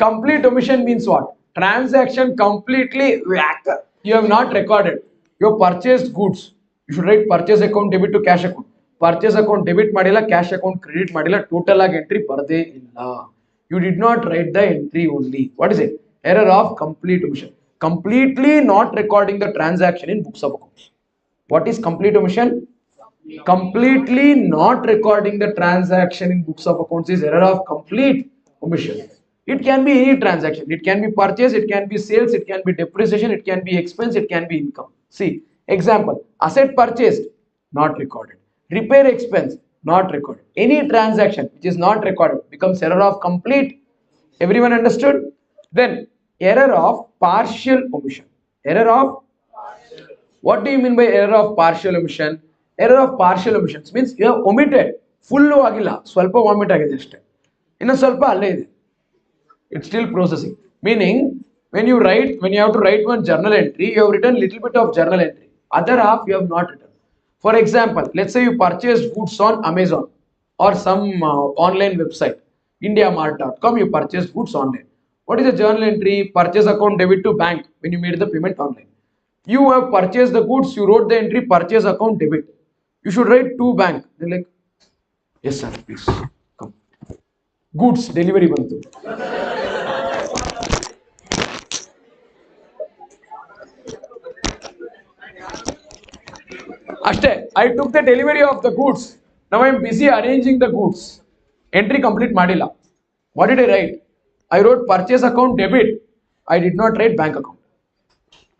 complete omission means what? transaction completely whack. You have not recorded. You have purchased goods. You should write purchase account debit to cash account. Purchase account debit madila, cash account credit madila, total ag entry parde illa. You did not write the entry only. What is it? Error of complete omission. Completely not recording the transaction in books of accounts. What is complete omission? Completely not recording the transaction in books of accounts is error of complete omission. It can be any transaction. It can be purchase, it can be sales, it can be depreciation, it can be expense, it can be income. See, example, asset purchased, not recorded. Repair expense, not recorded. Any transaction which is not recorded becomes error of complete. Everyone understood? Then error of partial omission. Error of, what do you mean by error of partial omission? Error of partial omissions means you have omitted full ಆಗಿಲ್ಲ ಸ್ವಲ್ಪ omit ಆಗಿದೆ ಅಷ್ಟೇ ಇನ್ನು ಸ್ವಲ್ಪ ಅಲ್ಲೇ ಇದೆ. It's still processing. Meaning when you have to write one journal entry, you have written little bit of journal entry. Other half you have not written. For example, let's say you purchased goods on Amazon or some online website, indiamart.com, you purchased goods online. What is the journal entry? Purchase account debit to bank when you made the payment online. You have purchased the goods, you wrote the entry purchase account debit. You should write to bank. They're like, yes sir, please come. Goods delivery bantu. Ashte, I took the delivery of the goods. Now I am busy arranging the goods. Entry complete madila. What did I write? I wrote purchase account debit. I did not write bank account.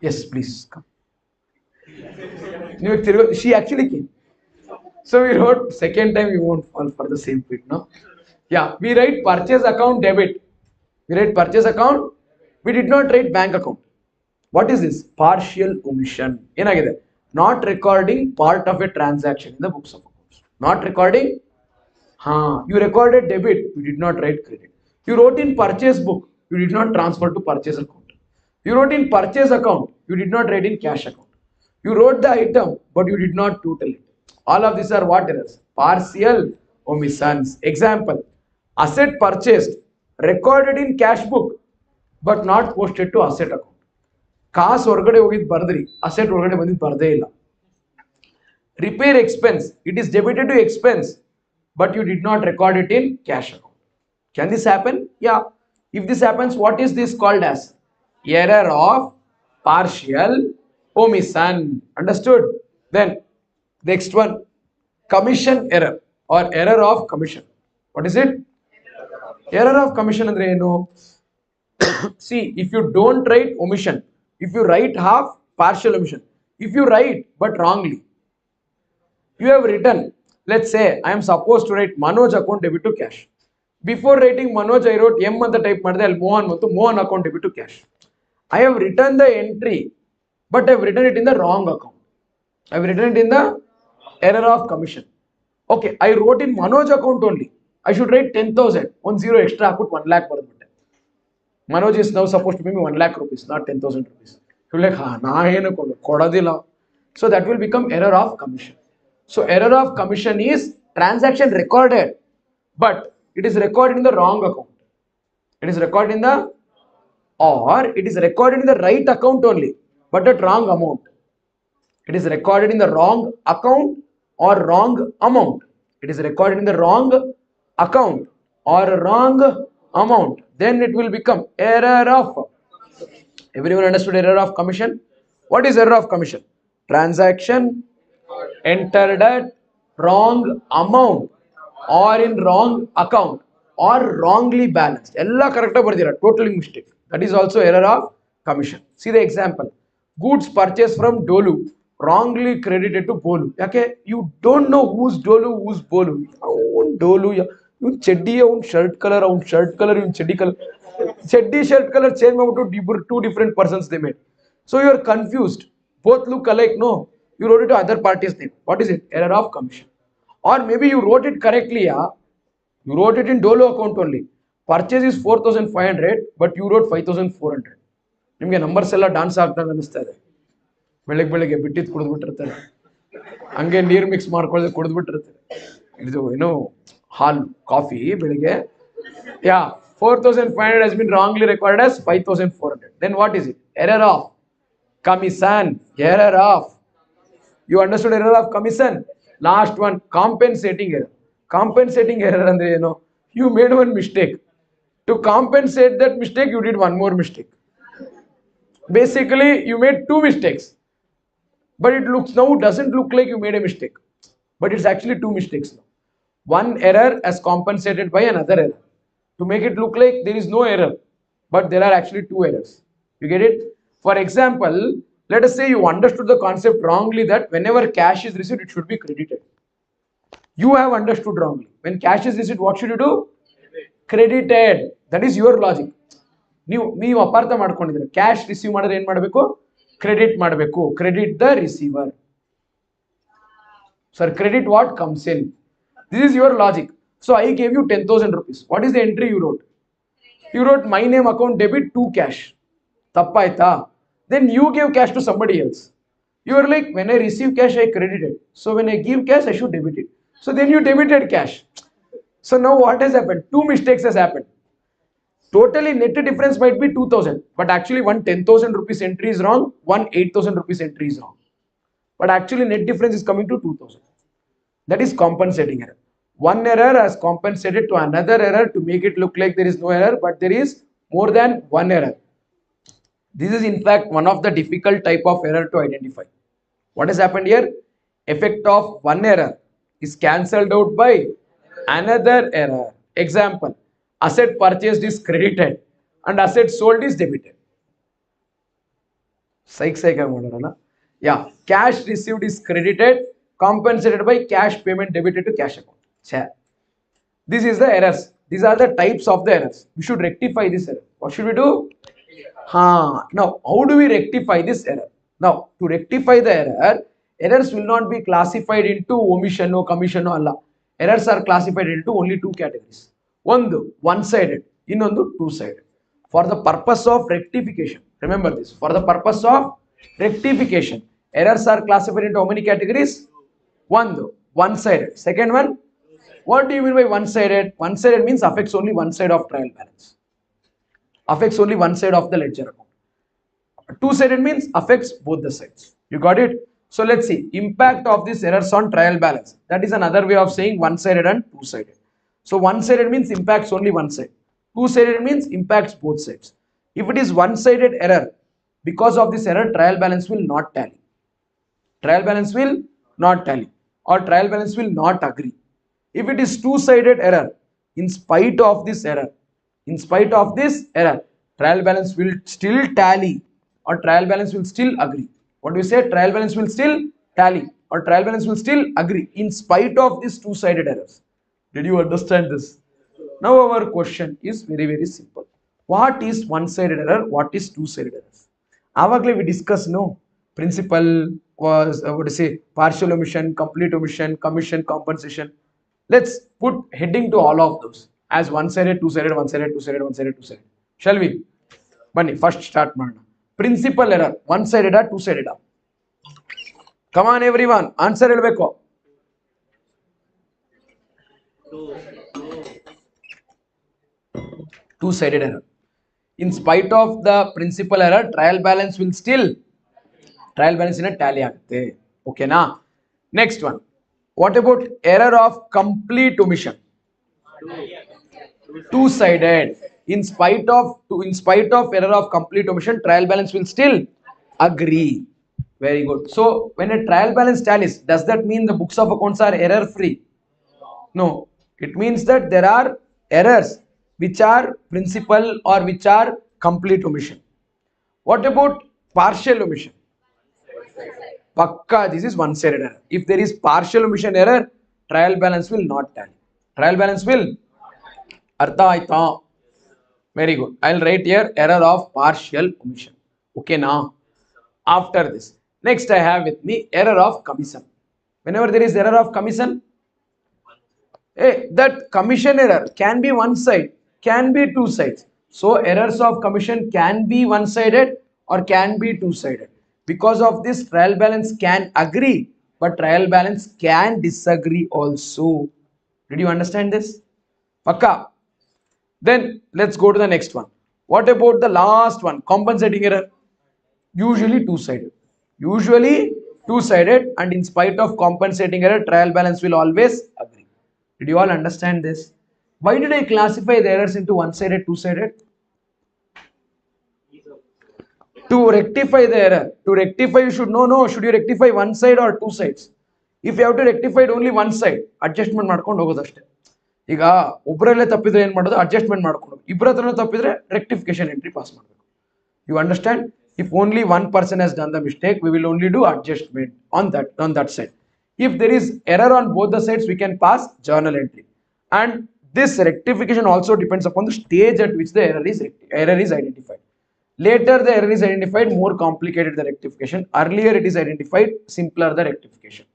Yes, please come. She actually came. So we wrote second time, we won't fall for the same pit, no? Yeah, we write purchase account debit. We write purchase account. We did not write bank account. What is this? Partial omission. Enagide? Not recording part of a transaction in the books of accounts. Not recording. You recorded debit. You did not write credit. You wrote in purchase book. You did not transfer to purchase account. You wrote in purchase account. You did not write in cash account. You wrote the item, but you did not total it. All of these are what errors? Partial omissions. Example, asset purchased, recorded in cash book, but not posted to asset account. ಕಾಸು ಹೊರಗಡೆ ಹೋಗಿದ್ದು ಬರ್ದ್ರಿ, asset ಹೊರಗಡೆ ಬಂದಿದ್ದು ಬರ್ದೇ ಇಲ್ಲ. Repair expense, it is debited to expense, but you did not record it in cash account. Can this happen? Yeah. If this happens, what is this called as? Error of partial omission. Understood? Then next one, commission error or error of commission. What is it? Error of commission andre enu? See, if you don't write omission, if you write half, partial omission. If you write but wrongly, you have written, let's say I am supposed to write Manoj account debit to cash. Before writing Manoj, I wrote M ಅಂತ type ಮಾಡಿದೆ, ಅಲ್ಲಿ Mohan ಮತ್ತು Mohan account debit to cash. I have written the entry, but I have written it in the wrong account. I have written it in the error of commission. Okay, I wrote in Manoj account only. I should write 10,000. 1 0 extra, I put 1 lakh per month. Manoj is now supposed to pay me 1 lakh rupees, not 10,000 rupees. You're like, na ಏನು ಕೊಡೋದಿಲ್ಲ. So that will become error of commission. So error of commission is transaction recorded, but it is recorded in the wrong account. It is recorded in the, or it is recorded in the right account only, but at wrong amount. It is recorded in the wrong account or wrong amount. It is recorded in the wrong account or wrong amount. Then it will become error of. Everyone understood error of commission? What is error of commission? Transaction entered at wrong amount or in wrong account or wrongly balanced. Ella correct bardira, totally mistake. That is also error of commission. See the example. Goods purchased from Dolu wrongly credited to Bolu. Okay, you don't know who's Dolu, who's Bolu. Own Dolu, you cheddi, own shirt color, you cheddi color. Cheddi shirt color change to two different persons they made. So you are confused. Both look alike. No, you wrote it to other party's name. What is it? Error of commission. Or maybe you wrote it correctly. Yeah, you wrote it in Dolo account only. Purchase is 4,500, but you wrote 5,400. ನಿಮಗೆ numbers ಎಲ್ಲ dance ಆಗ್ದಂಗೆ ಅನಿಸ್ತಾ ಇದೆ. ಬೆಳಗ್ಗೆ ಬಿಟ್ಟಿದ್ದು ಕುಡಿದ್ಬಿಟ್ಟಿರ್ತಾರೆ, ಹಂಗೆ ನೀರು mix ಮಾಡ್ಕೊಳ್ಳದೆ ಕುಡಿದ್ಬಿಟ್ಟಿರ್ತಾರೆ. ಇದು ಏನು ಹಾಲು ಕಾಫಿ ಬೆಳಿಗ್ಗೆ, ಯಾ 4,500 has been wrongly recorded as 5,400. Then what is it? Error of commission. Error of. You understood error of commission? Last one, compensating error. Compensating error andre you made one mistake. To compensate that mistake, you did one more mistake. Basically, you made two mistakes. But it looks now doesn't look like you made a mistake. But it's actually two mistakes now. One error as compensated by another error. To make it look like there is no error, but there are actually two errors. You get it? For example, let us say you understood the concept wrongly that whenever cash is received, it should be credited. You have understood wrongly. When cash is received, what should you do? Credited. That is your logic. ನೀವು ಅಪಾರ್ಥ ಮಾಡ್ಕೊಂಡಿದ್ರೆ cash receive ಮಾಡಿದ್ರೆ ಏನ್ ಮಾಡಬೇಕು? Credit ಮಾಡಬೇಕು. Credit the receiver. Sir, credit what comes in. This is your logic. So I gave you 10,000 rupees. What is the entry you wrote? You wrote my name account debit to cash. Tappaita. Then you gave cash to somebody else. You are like, when I receive cash, I credit it. So when I give cash, I should debit it. So then you debited cash. So now what has happened? Two mistakes has happened. Totally net difference might be 2,000, but actually one 10,000 rupees entry is wrong, one 8,000 rupees entry is wrong. But actually net difference is coming to 2,000. That is compensating error. One error has compensated to another error to make it look like there is no error, but there is more than one error. This is in fact one of the difficult type of error to identify. What has happened here? Effect of one error is cancelled out by another error. Example, asset purchased is credited and asset sold is debited. Yeah, cash received is credited, compensated by cash payment debited to cash account. This is the errors. These are the types of the errors. We should rectify this error. What should we do? Now, how do we rectify this error? Now, to rectify the error, errors will not be classified into omission or commission or Allah. Errors are classified into only two categories. One-sided, ಇನ್ನೊಂದು two-sided. For the purpose of rectification, remember this, for the purpose of rectification, errors are classified into how many categories? One-sided. Second one, what do you mean by one-sided? One-sided means affects only one side of trial balance. Affects only one side of the ledger account. Two-sided means affects both the sides. You got it? So let's see, impact of this errors on trial balance. That is another way of saying one-sided and two-sided. So one-sided means impacts only one side. Two-sided means impacts both sides. If it is one-sided error, because of this error, trial balance will not tally. Trial balance will not tally, or trial balance will not agree. If it is two-sided error, in spite of this error, trial balance will still tally, or trial balance will still agree. What do you say? Trial balance will still tally, or trial balance will still agree in spite of these two-sided errors. Did you understand this? Now our question is very, very simple. What is one-sided error? What is two-sided errors? Avagale we discuss, no? Principal was, what to say, partial omission, complete omission, commission, compensation. Let's put heading to all of those as one-sided, two-sided, one-sided, two-sided, one-sided, two-sided. Shall we? Bunny, first start madana. Principal error, one-sided or two-sided? Come on everyone, answer helbeko. Two-sided error. In spite of the principal error, trial balance will still in a tally agutte. Okay na? Next one. What about error of complete omission? Two-sided. In spite of error of complete omission, trial balance will still agree. Very good. So when a trial balance tallies, does that mean the books of accounts are error free? No. It means that there are errors which are principal or which are complete omission. What about partial omission? Pakka, this is one-sided error. If there is partial omission error, trial balance will not tally. Trial balance will. Artha aita. Very good. I'll write here error of partial omission. Okay now. After this, next I have with me error of commission. Whenever there is error of commission, that commission error can be one side, can be two sides. So errors of commission can be one-sided or can be two-sided. Because of this, trial balance can agree, but trial balance can disagree also. Did you understand this? Pakka. Then let's go to the next one. What about the last one? Compensating error. Usually two-sided. Usually two-sided, and in spite of compensating error, trial balance will always agree. Did you all understand this? Why did I classify the errors into one-sided, two-sided? To rectify the error. To rectify, you should know, should you rectify one side or two sides? If you have to rectify only one side, adjustment ಮಾಡ್ಕೊಂಡು ಹೋಗೋದಷ್ಟೇ. ಈಗ ಒಬ್ಬರಲ್ಲೇ ತಪ್ಪಿದ್ರೆ ಏನು ಮಾಡೋದು? Adjustment ಮಾಡ್ಕೊಂಡು ಇಬ್ಬರ ಹತ್ರನೂ ತಪ್ಪಿದ್ರೆ rectification entry pass ಮಾಡಬೇಕು. You understand? If only one person has done the mistake, we will only do adjustment on that side. If there is error on both the sides, we can pass journal entry. And this rectification also depends upon the stage at which the error is identified. Later the error is identified, more complicated the rectification. Earlier it is identified, simpler the rectification.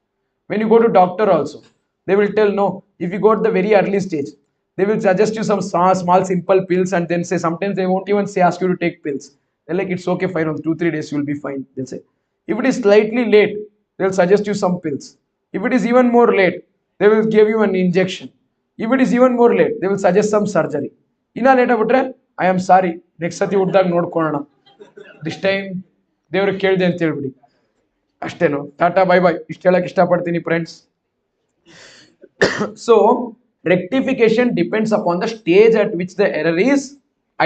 When you go to doctor also, they will tell no. If you go at the very early stage, they will suggest you some small simple pills and then say, sometimes they won't even say ask you to take pills. They're like, it's okay, fine, on 2-3 days you will be fine, they'll say. If it is slightly late, they will suggest you some pills. If it is even more late, they will give you an injection. If it is even more late, they will suggest some surgery. Ina later bitre, I am sorry, next sati uddag ನೋಡ್ಕೊಳ್ಳೋಣ, this time ದೇವರು ಕೇಳಿದೆ ಅಂತ ಹೇಳ್ಬಿಡಿ ಅಷ್ಟೇನು. Tata bye bye, ಇಷ್ಟು ಹೇಳಕ್ ಇಷ್ಟಪಡ್ತೀನಿ friends. So rectification depends upon the stage at which the error is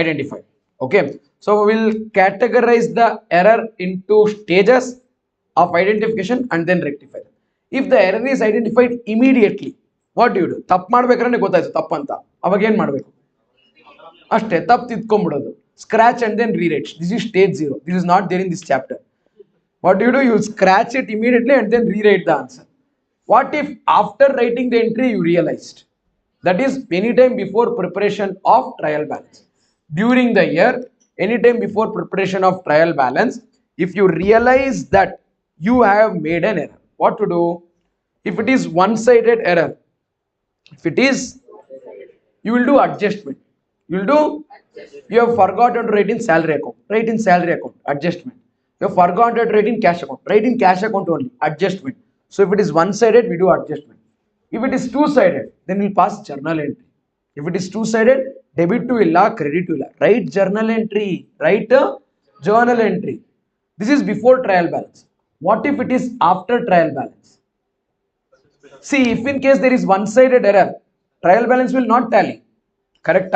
identified. Okay, so we will categorize the error into stages of identification and then rectify them. If the error is identified immediately, what do you do? ತಪ್ಪು ಮಾಡ್ಬೇಕಾದ್ರೆ ಗೊತ್ತಾಯ್ತು ತಪ್ಪು ಅಂತ, ಅವಾಗ ಏನು ಮಾಡಬೇಕು? ಅಷ್ಟೇ, ತಪ್ಪು ತಿದ್ಕೊಂಡ್ಬಿಡೋದು, scratch and then rewrite. This is stage 0. This is not there in this chapter. What do? You scratch it immediately and then rewrite the answer. What if after writing the entry you realized? That is anytime before preparation of trial balance. During the year, anytime before preparation of trial balance, if you realize that you have made an error, what to do? If it is one-sided error, if it is, you will do adjustment. You will do, you have forgotten to write in salary account, write in salary account, adjustment. You have forgotten to write in cash account, write in cash account only, adjustment. So if it is one-sided, we do adjustment. If it is two-sided, then we'll pass journal entry. If it is two-sided, debit to illa, credit to illa. Write journal entry, write a journal entry. This is before trial balance. What if it is after trial balance? See, if in case there is one-sided error, trial balance will not tally. Correct?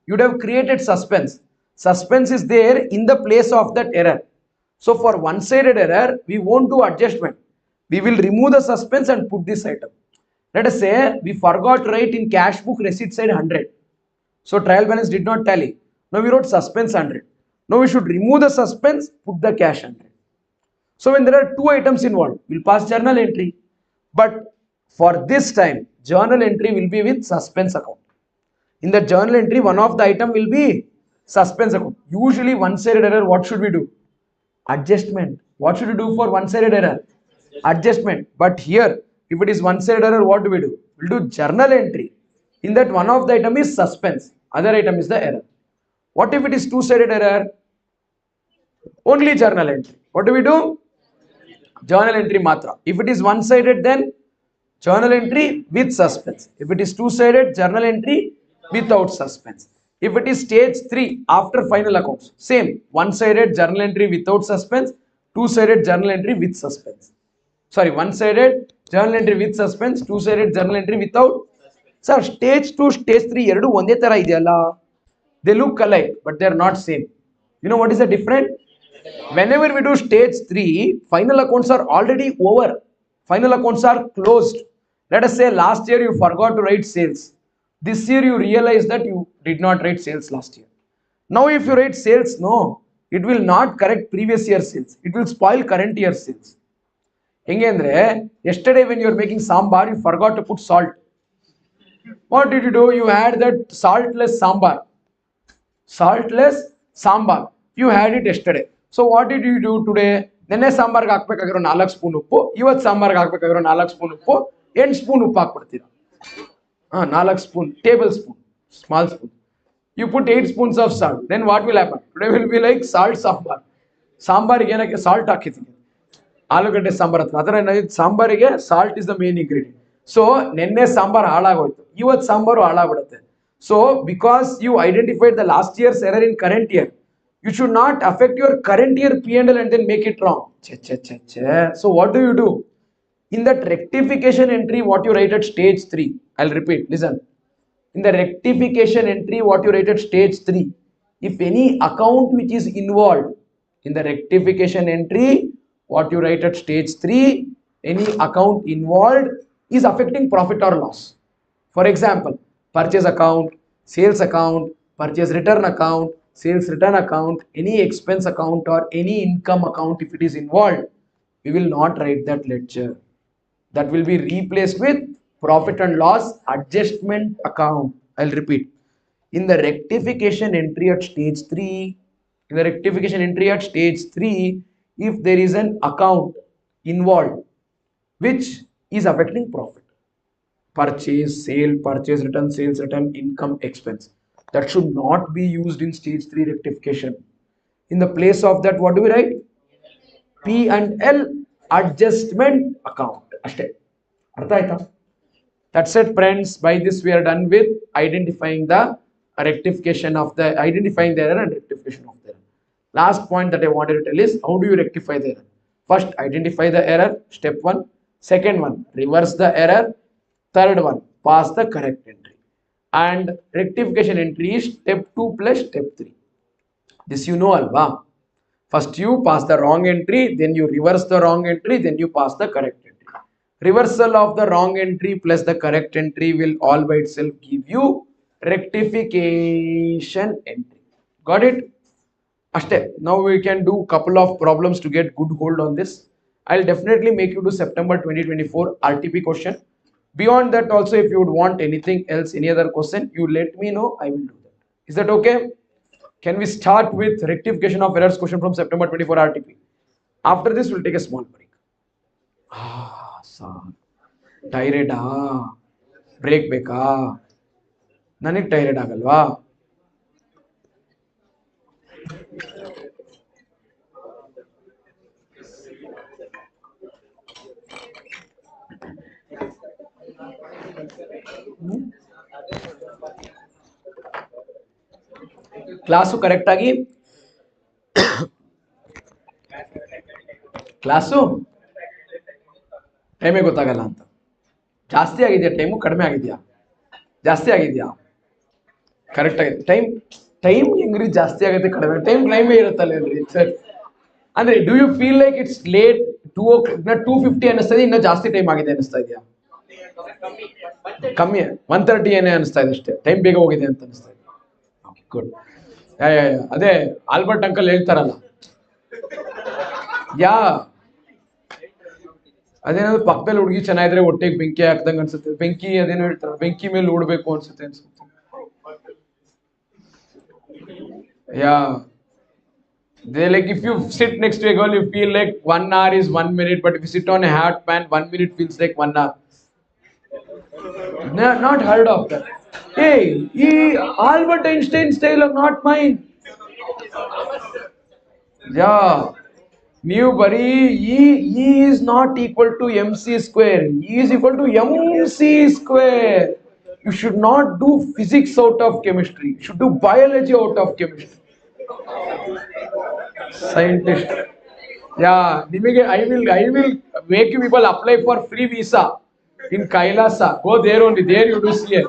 You'd have created suspense. Suspense is there in the place of that error. So for one-sided error, we won't do adjustment. We will remove the suspense and put this item. Let us say we forgot to write in cash book receipt side 100. So trial balance did not tally. Now we wrote suspense 100. Now we should remove the suspense, put the cash 100. So when there are two items involved, we'll pass journal entry. But for this time, journal entry will be with suspense account. In the journal entry, one of the item will be suspense account. Usually one-sided error, what should we do? Adjustment. What should we do for one-sided error? Adjustment. But here, if it is one-sided error, what do? We'll do journal entry. In that, one of the item is suspense, other item is the error. What if it is two-sided error? Only journal entry. What do? Journal entry matra. If it is one-sided, then journal entry with suspense. If it is two-sided, journal entry without suspense. If it is stage 3 after final accounts, same, one-sided journal entry without suspense, two-sided journal entry with suspense. Sorry, one-sided journal entry with suspense, two-sided journal entry without. Sir, stage 2, stage 3 ಎರಡು ಒಂದೇ ತರ ಇದೆಯಲ್ಲ? They look alike, but they are not same. You know what is the difference? Whenever we do stage 3, final accounts are already over. Final accounts are closed. Let us say last year you forgot to write sales. This year you realize that you did not write sales last year. Now if you write sales, no, it will not correct previous year sales. It will spoil current year sales. Henge andre, yesterday when you are making sambar, you forgot to put salt. What did you do? You had that saltless sambar. Saltless sambar. You had it yesterday. So what did you do today? ನೆನ್ನೆ ಸಾಂಬಾರ್ಗೆ ಹಾಕ್ಬೇಕಾಗಿರೋ 4 spoon ಉಪ್ಪು, ಇವತ್ತು ಸಾಂಬಾರ್ಗೆ ಹಾಕ್ಬೇಕಾಗಿರೋ 4 spoon ಉಪ್ಪು, 8 spoon ಉಪ್ಪು ಹಾಕ್ಬಿಡ್ತೀರಾ. 4 spoon, tablespoon, small spoon. You put 8 spoons of salt. Then what will happen? Today will be like salt sambar. Sambarige ಏನಕ್ಕೆ salt ಹಾಕಿದ್ದೀನಿ? ಆಲೂಗಡ್ಡೆ ಸಾಂಬಾರ್ ಹತ್ರ. ಅದರ ಸಾಂಬಾರಿಗೆ salt is the main ingredient. So ನೆನ್ನೆ ಸಾಂಬಾರ್ ಹಾಳಾಗೋಯ್ತು, ಇವತ್ತು sambar ಹಾಳಾಗ್ಬಿಡುತ್ತೆ. So because you identified the last year's error in current year, you should not affect your current year P&L and then make it wrong. So what do? In that rectification entry, what you write at stage 3, I'll repeat, listen. In the rectification entry, what you write at stage 3, if any account which is involved, in the rectification entry, what you write at stage 3, any account involved is affecting profit or loss. For example, purchase account, sales account, purchase return account, sales return account, any expense account or any income account, if it is involved, we will not write that ledger. That will be replaced with profit and loss adjustment account. I'll repeat. In the rectification entry at stage 3, if there is an account involved which is affecting profit, purchase, sale, purchase return, sales return, income, expense, that should not be used in stage 3 rectification. In the place of that, what do we write? P and L adjustment account. Ashte. Artha aita? That's it, friends. By this, we are done with identifying the identifying the error and rectification of the error. Last point that I wanted to tell is how do you rectify the error? First, identify the error, step 1. Second one, reverse the error. Third one, pass the correct entry. And rectification entry is step 2 plus step 3. This you know, alva. First you pass the wrong entry, then you reverse the wrong entry, then you pass the correct entry. Reversal of the wrong entry plus the correct entry will all by itself give you rectification entry. Got it? Ashte. Now we can do couple of problems to get good hold on this. I'll definitely make you do September 2024 RTP question. Beyond that also, if you would want anything else, any other question, you let me know. I will do that. Is that okay? Can we start with rectification of errors question from September 24 RTP? After this, we'll take a small break. ಟೈರೆಡಾ break ಬೇಕಾ ನನಗೆ ಟೈರೆಡ್ ಆಗಲ್ವಾ class correct ಆಗಿ class ಟೈಮೇ ಗೊತ್ತಾಗಲ್ಲ ಅಂತ ಜಾಸ್ತಿ ಆಗಿದೆಯಾ ಟೈಮು ಕಡಿಮೆ ಆಗಿದೆಯಾ ಜಾಸ್ತಿ ಆಗಿದೆಯಾ ಕರೆಕ್ಟ್ ಆಗಿದೆ ಟೈಮ್ ಹೆಂಗ್ರಿ ಜಾಸ್ತಿ ಆಗುತ್ತೆ ಕಡಿಮೆ ಟೈಮೇ ಇರುತ್ತಲ್ಲೇನ್ರಿ ಸರ್ ಅಂದ್ರೆ do you feel like it's late 2:50 ಅನ್ನಿಸ್ತಾ ಇದೆ ಇನ್ನೂ ಜಾಸ್ತಿ ಟೈಮ್ ಆಗಿದೆ ಅನ್ನಿಸ್ತಾ ಇದೆಯಾ ಕಮ್ಮಿ 1:30 ಏನೇ ಅನಿಸ್ತಾ ಇದೆ ಅಷ್ಟೇ ಟೈಮ್ ಬೇಗ ಹೋಗಿದೆ ಅಂತ ಅನಿಸ್ತಾ ಇದೆ ಗುಡ್ ಅದೇ ಆಲ್ಬರ್ಟ್ ಅಂಕಲ್ ಹೇಳ್ತಾರಲ್ಲ ಅದೇನಾದ್ರು ಪಕ್ಕದಲ್ಲಿ ಹುಡುಗಿ ಚೆನ್ನಾಗಿದ್ರೆ ಹೊಟ್ಟೆಗೆ ಬೆಂಕಿ ಹಾಕ್ದಂಗೆ ಅನ್ಸುತ್ತೆ ಬೆಂಕಿ ಅದೇನೋ ಹೇಳ್ತಾರೆ ಬೆಂಕಿ ಮೇಲೆ ಓಡ್ಬೇಕು ಅನ್ಸುತ್ತೆ they like if you sit next to a girl you feel like 1 hour is 1 minute, but if you sit on a hot man 1 minute feels like 1 hour. Not heard of that. Hey, Albert Einstein style of not mine. New bari E is not equal to mc square. E is equal to mc square. You should not do physics out of chemistry. You should do biology out of chemistry. Scientist. I will make you people apply for free visa in Kailasa. Go there only. There you do CA.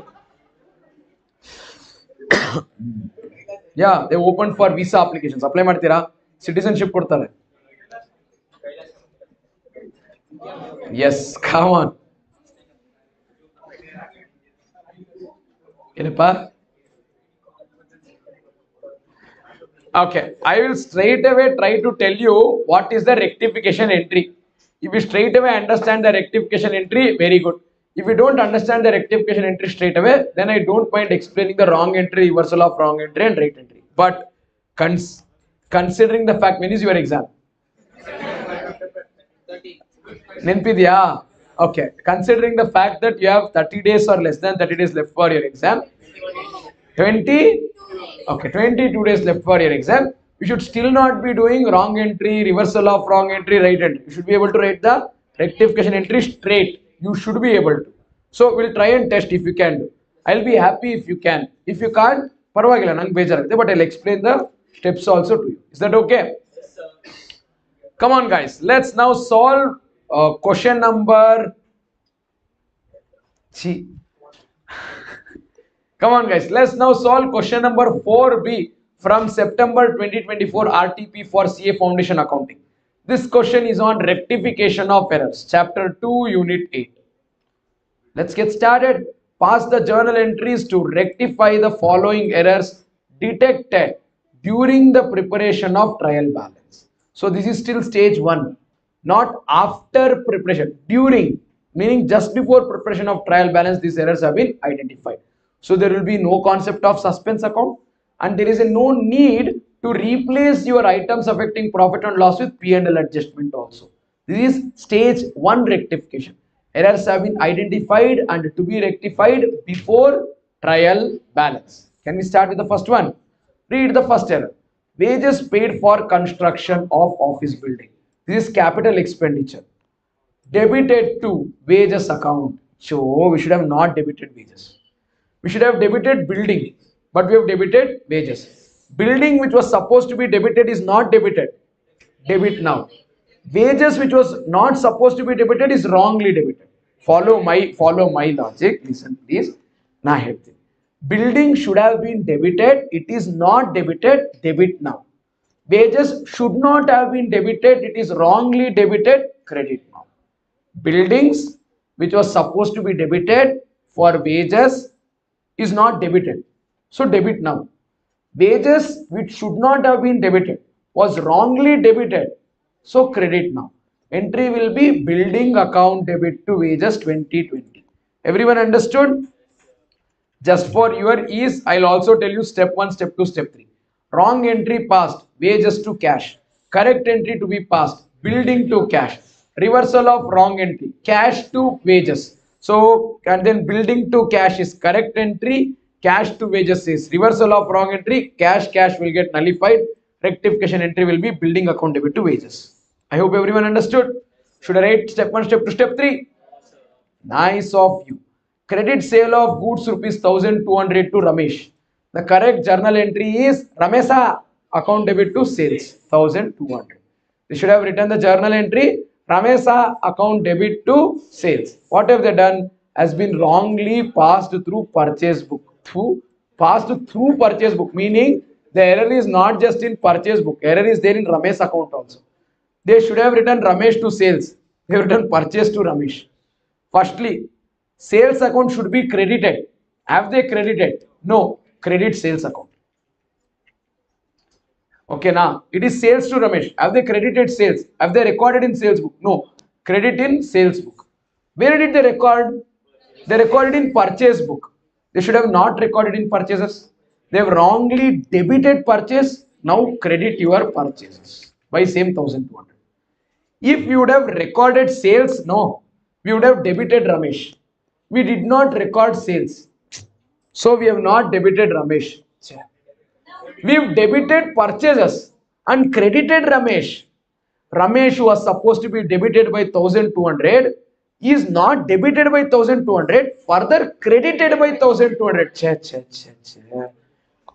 They opened for visa applications. Apply ಮಾಡ್ತೀರಾ citizenship ಕೊಡ್ತಾರೆ. Yes, come on. ಏನಪ್ಪಾ? Okay, I will straight away try to tell you what is the rectification entry. If you straight away understand the rectification entry, very good. If you don't understand the rectification entry straight away, then I don't mind explaining the wrong entry, reversal of wrong entry and right entry. But considering the fact, when is your exam? Nenpidya? Okay, considering the fact that you have 30 days or less than 30 days left for your exam, 22 days left for your exam, you should still not be doing wrong entry, reversal of wrong entry, right entry. You should be able to write the rectification entry straight. You should be able to. So we'll try and test if you can do. I'll be happy if you can. If you can't, parvagila nang bejaragide, but I'll explain the steps also to you. Is that okay? Come on, guys. Let's now solve question number. See. Come on, guys. Let's now solve question number 4B from September 2024 RTP for CA Foundation Accounting. This question is on rectification of errors, chapter 2, unit 8. Let's get started. Pass the journal entries to rectify the following errors detected during the preparation of trial balance. So this is still stage 1, not after preparation. During, meaning just before preparation of trial balance, these errors have been identified. So there will be no concept of suspense account, and there is a no need to replace your items affecting profit and loss with P&L adjustment also. This is stage 1 rectification. Errors have been identified and to be rectified before trial balance. Can we start with the first one? Read the first error. Wages paid for construction of office building. This is capital expenditure. Debited to wages account. So we should have not debited wages. We should have debited building, but we have debited wages. Building which was supposed to be debited is not debited. Debit now. Wages which was not supposed to be debited is wrongly debited. Follow my logic. Listen, please. Na help. Building should have been debited. It is not debited. Debit now. Wages should not have been debited. It is wrongly debited. Credit now. Buildings which was supposed to be debited for wages is not debited. So debit now. Wages which should not have been debited was wrongly debited. So credit now. Entry will be building account debit to wages 2020. Everyone understood? Just for your ease, I'll also tell you step 1, step 2, step 3. Wrong entry passed, wages to cash. Correct entry to be passed, building to cash. Reversal of wrong entry, cash to wages. So, and then building to cash is correct entry, cash to wages is reversal of wrong entry, cash will get nullified. Rectification entry will be building account debit to wages. I hope everyone understood. Should I write step 1, step 2, step 3? Nice of you. Credit sale of goods rupees 1200 to Ramesh. The correct journal entry is Ramesa account debit to sales 1200. They should have written the journal entry Ramesa account debit to sales. What have they done? Has been wrongly passed through purchase book. Passed through purchase book, meaning the error is not just in purchase book. Error is there in Ramesh account also. They should have written Ramesh to sales. They have written purchase to Ramesh. Firstly, sales account should be credited. Have they credited? No. Credit sales account. Okay, now it is sales to Ramesh. Have they credited sales? Have they recorded in sales book? No. Credit in sales book. Where did they record? They recorded in purchase book. They should have not recorded in purchases. They have wrongly debited purchase. Now credit your purchases by same 1200. If you would have recorded sales, no, we would have debited Ramesh. We did not record sales. So we have not debited Ramesh. We have debited purchases and credited Ramesh. Ramesh was supposed to be debited by 1200 is not debited by 1200, further credited by 1200.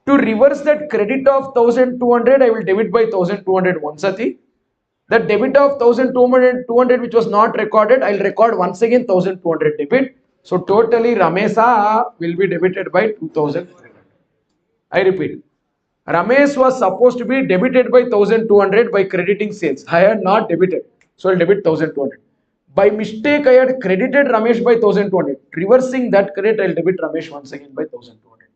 To reverse that credit of 1200, I will debit by 1200 once ati. The debit of 1200 which was not recorded, I'll record once again 1200 debit. So totally Ramesa will be debited by 2300. I repeat. Ramesh was supposed to be debited by 1200 by crediting sales. I had not debited. So I'll debit 1200. By mistake, I had credited Ramesh by 1200. Reversing that credit, I'll debit Ramesh once again by 1200.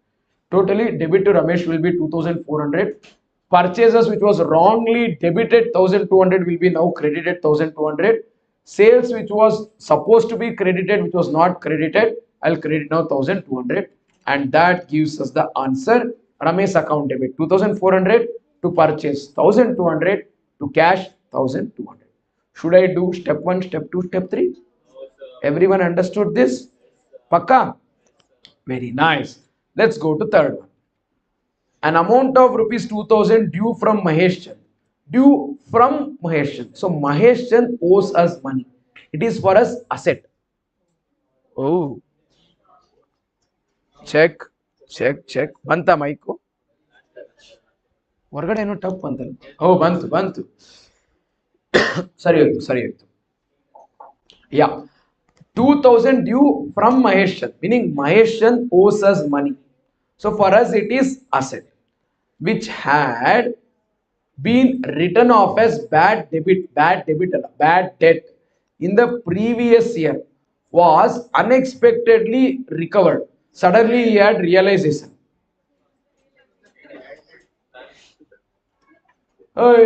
Totally debit to Ramesh will be 2400. Purchases which was wrongly debited 1200 will be now credited 1200. Sales which was supposed to be credited which was not credited, I'll credit now 1200, and that gives us the answer. Ramesh account debit 2400 to purchase 1200 to cash 1200. Should I do step 1, step 2, step 3? Everyone understood this? Pakka? Very nice. Let's go to third one. An amount of rupees 2000 due from Mahesh Chand. Due from Mahesh Chand. So Mahesh Chand owes us money. It is for us asset. Oh. Check check check ಬಂತ mic ಹೊರಗಡೆ ಏನೋ ಟಪ್ ಅಂತ ಓ ಬಂತು ಬಂತು ಸರಿ ಹೋಯ್ತು ಸರಿ ಹೋಯ್ತು ಯಾ 2000 due from Maheshan, meaning Maheshan owes us money. So for us it is asset which had been written off as bad debt in the previous year was unexpectedly recovered. Suddenly he had realization. Hey,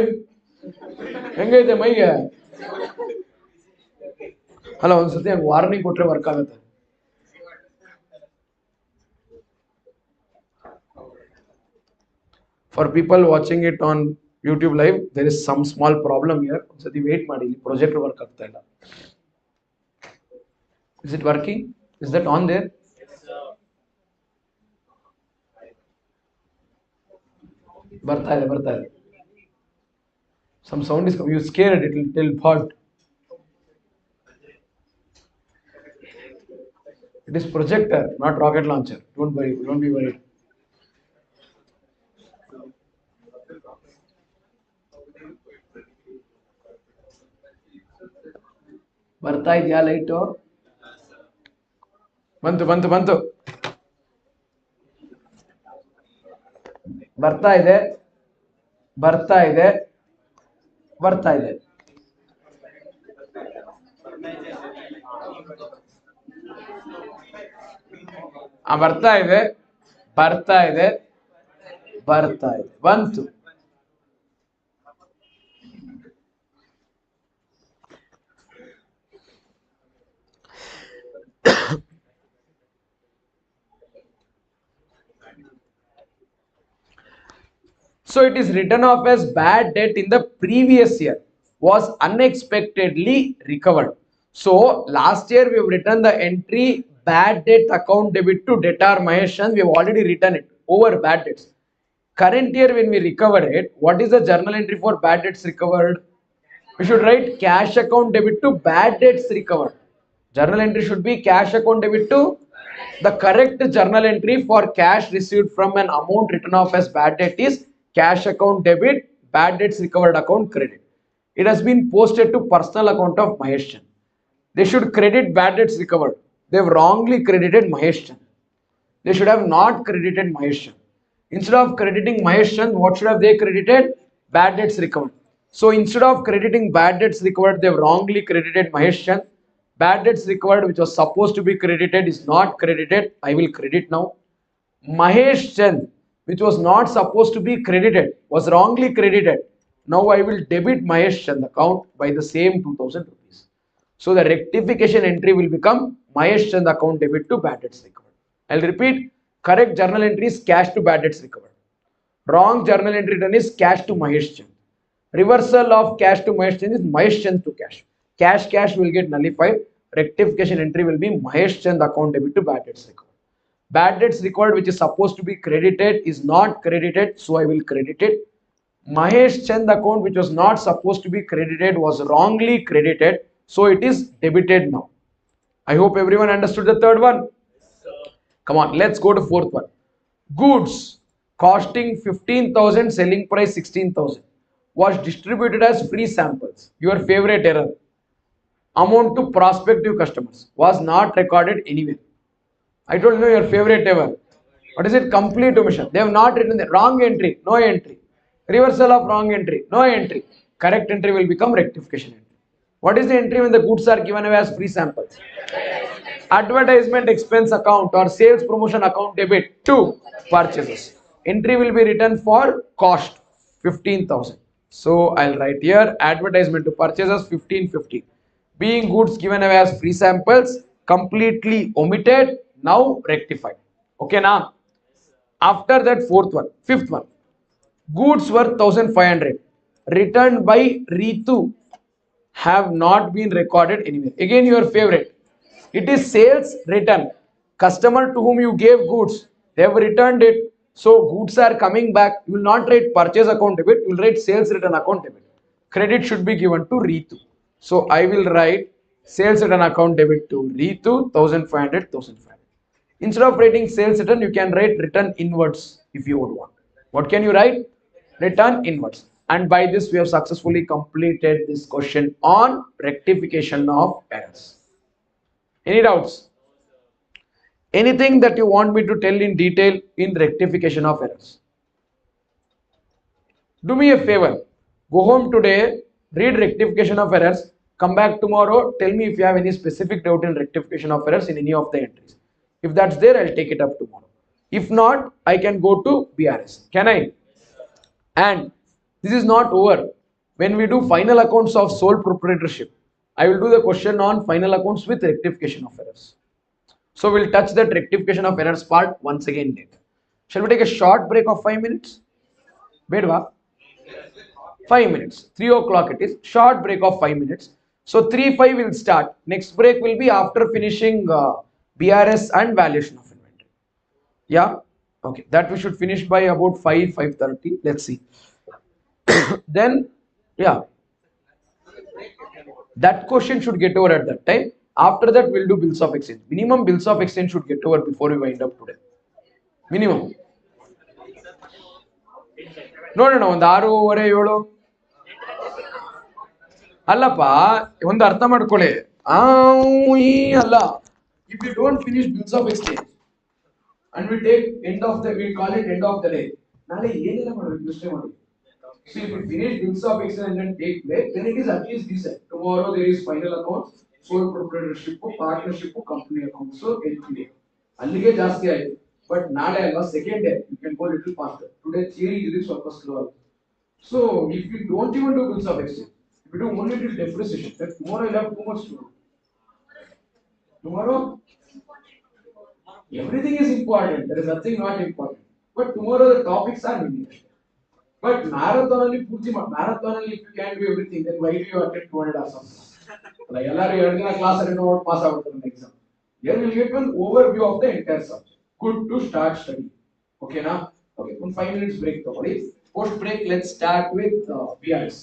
ಹೆಂಗೈತೆ ಮೈಗೆ ಅಲ್ಲ ಒಂದ್ಸತಿ warning ಕೊಟ್ರೆ work ಆಗುತ್ತೆ. For people watching it on YouTube live, there is some small problem here. ಒಂದ್ಸತಿ wait ಮಾಡಿ, project work ಆಗ್ತಾ ಇಲ್ಲ. Is it working? Is that on there? ಬರ್ತಾ ಇದೆ ಬರ್ತಾ ಇದೆ. Some sound is coming. You scared it will fault. It is projector, not rocket launcher. Don't worry. Don't be worried. ಬರ್ತಾ ಇದೆಯಾ ಲೈಟು? ಬಂತು ಬಂತು ಬಂತು ಬರ್ತಾ ಇದೆ ಬರ್ತಾ ಇದೆ ಬರ್ತಾ ಇದೆ. ಬರ್ತಾ ಇದೆ ಬರ್ತಾ ಇದೆ ಬರ್ತಾ ಇದೆ ಬಂತು. So it is written off as bad debt in the previous year, was unexpectedly recovered. So last year we have written the entry bad debt account debit to debtor Maheshan. We have already written it over bad debts. Current year when we recover it, what is the journal entry for bad debts recovered? We should write cash account debit to bad debts recovered. Journal entry should be cash account debit to the correct journal entry for cash received from an amount written off as bad debt is cash account debit, bad debts recovered account credit. It has been posted to personal account of Maheshan. They should credit bad debts recovered. They have wrongly credited Maheshan. They should have not credited Maheshan. Instead of crediting Maheshan, what should have they credited? Bad debts recovered. So instead of crediting bad debts recovered, they have wrongly credited Maheshan. Bad debts recovered, which was supposed to be credited, is not credited. I will credit now. Maheshan, which was not supposed to be credited, was wrongly credited. Now I will debit Maheshan account by the same 2000 rupees. So the rectification entry will become Maheshan account debit to bad debts recovered. I'll repeat, correct journal entry is cash to bad debts recovered. Wrong journal entry done is cash to Maheshan. Reversal of cash to Maheshan is Maheshan to cash. Cash will get nullified. Rectification entry will be Maheshan account debit to bad debts recovered. Bad debts recovered which is supposed to be credited is not credited, so I will credit it. Mahesh Chand account which was not supposed to be credited was wrongly credited, so it is debited now. I hope everyone understood the third one. Come on, let's go to fourth one. Goods costing 15,000, selling price 16,000 was distributed as free samples. Your favorite error. Amount to prospective customers was not recorded anywhere. I told you your favorite ever. What is it? Complete omission. They have not written the wrong entry, no entry. Reversal of wrong entry, no entry. Correct entry will become rectification entry. What is the entry when the goods are given away as free samples? Advertisement expense account or sales promotion account debit to purchases. Entry will be written for cost 15,000. So I'll write here advertisement to purchases 1550. Being goods given away as free samples, completely omitted, now rectified. Okay now. After that fifth one. Goods worth 1500 returned by Ritu have not been recorded anywhere. Again your favorite. It is sales return. Customer to whom you gave goods, they have returned it. So goods are coming back. You will not write purchase account debit, you will write sales return account debit. Credit should be given to Ritu. So I will write sales return account debit to Ritu 1500. Instead of writing sales return, you can write return inwards if you would want. What can you write? Return inwards. And by this, we have successfully completed this question on rectification of errors. Any doubts? Anything that you want me to tell in detail in rectification of errors? Do me a favor. Go home today, read rectification of errors, come back tomorrow, tell me if you have any specific doubt in rectification of errors in any of the entries. If that's there, I'll take it up tomorrow. If not, I can go to BRS. Can I? And this is not over. When we do final accounts of sole proprietorship, I will do the question on final accounts with rectification of errors. So we'll touch that rectification of errors part once again later. Shall we take a short break of 5 minutes? Bedwa? 5 minutes. 3 o'clock it is. Short break of 5 minutes. So 3-5 will start. Next break will be after finishing BRS and valuation of inventory. Yeah? Okay. That we should finish by about 5:30. Let's see. Then, yeah. That question should get over at that time. After that, we'll do bills of exchange. Minimum bills of exchange should get over before we wind up today. Minimum. ನೋಡೋಣ ಒಂದು 6:30 7 ಅಲ್ಲಪ್ಪ ಒಂದು ಅರ್ಥ ಮಾಡ್ಕೊಳ್ಳಿ ಅಲ್ಲ if you don't finish bills of exchange and we take end of the we call it end of the day ನಾಳೆ ಏನೆಲ್ಲ ಮಾಡಬೇಕು ಯೋಚನೆ ಮಾಡಿ so if you finish bills of exchange and then take break then it is at least decent tomorrow there is final accounts sole proprietorship partnership company accounts so LTD ಅಲ್ಲಿಗೆ ಜಾಸ್ತಿ ಆಯ್ತು but ನಾಳೆ ಅಲ್ವಾ second day you can go little faster today theory is ಸ್ವಲ್ಪ slow so if you don't even do bills of exchange if you do only till depreciation then tomorrow you'll have too much to do tomorrow everything is important there is nothing not important but tomorrow the topics are limited but marathon only purti marathon only if you can do everything then why do you attend 200 hours like ellaru 2 dina class attend ಮಾಡಿ pass ಆಗುತ್ತಾರೆ exam here we'll get one overview of the entire subject good to start study okay na okay one 5 minutes break ತಗೊಳ್ಳಿ post break let's start with BRS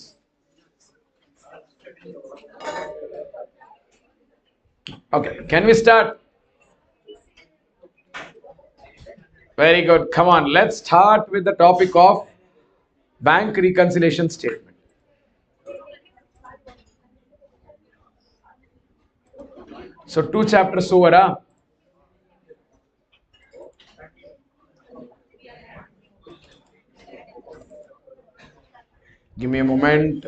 okay can we start very good come on let's start with the topic of bank reconciliation statement so 2 chapters over give me a moment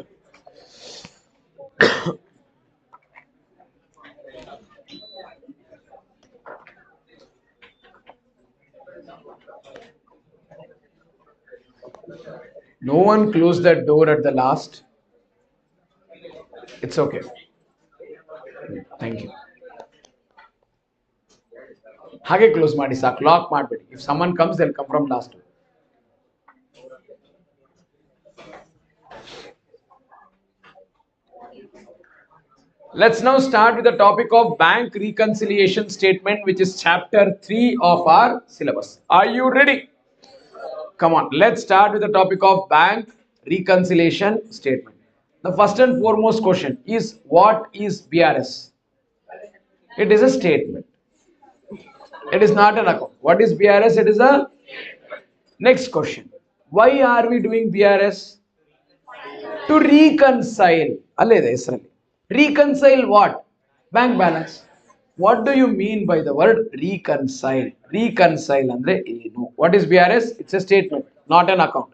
no one closed that door at the last it's okay thank you ಹಾಗೆ close ಮಾಡಿ ಸಾಕು lock ಮಾಡಬೇಡಿ if someone comes they'll come from last door let's now start with the topic of bank reconciliation statement which is chapter 3 of our syllabus are you ready come on let's start with the topic of bank reconciliation statement the first and foremost question is what is BRS it is a statement it is not an account what is BRS it is a next question why are we doing BRS to reconcile allede ಹೆಸರಲ್ಲಿ reconcile what bank balance what do you mean by the word reconcile reconcile andre enu what is BRS it's a statement not an account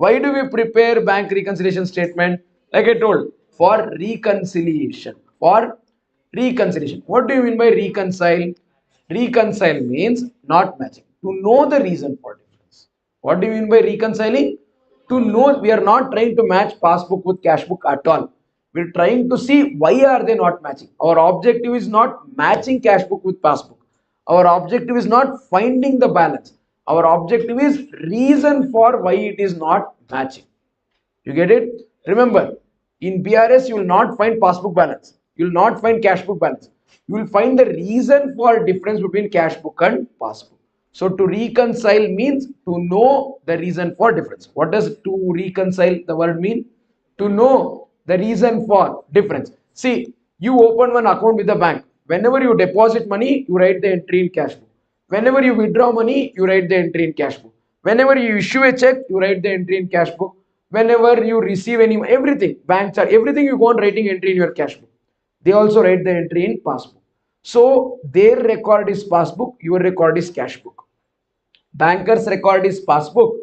why do we prepare bank reconciliation statement like I told for reconciliation what do you mean by reconcile reconcile means not matching to know the reason for difference what do you mean by reconciling to know we are not trying to match passbook with cash book at all we're trying to see why are they not matching our objective is not matching cash book with passbook our objective is not finding the balance our objective is reason for why it is not matching you get it remember in BRS you will not find passbook balance you will not find cash book balance you will find the reason for difference between cash book and passbook so to reconcile means to know the reason for difference what does to reconcile the word mean to know the reason for difference see you open one account with the bank whenever you deposit money you write the entry in cash book Whenever you withdraw money, you write the entry in cash book. Whenever you issue a check, you write the entry in cash book. Whenever you receive any, everything, bank charge, everything you go on writing entry in your cash book. They also write the entry in passbook. So their record is passbook, your record is cash book. Banker's record is passbook,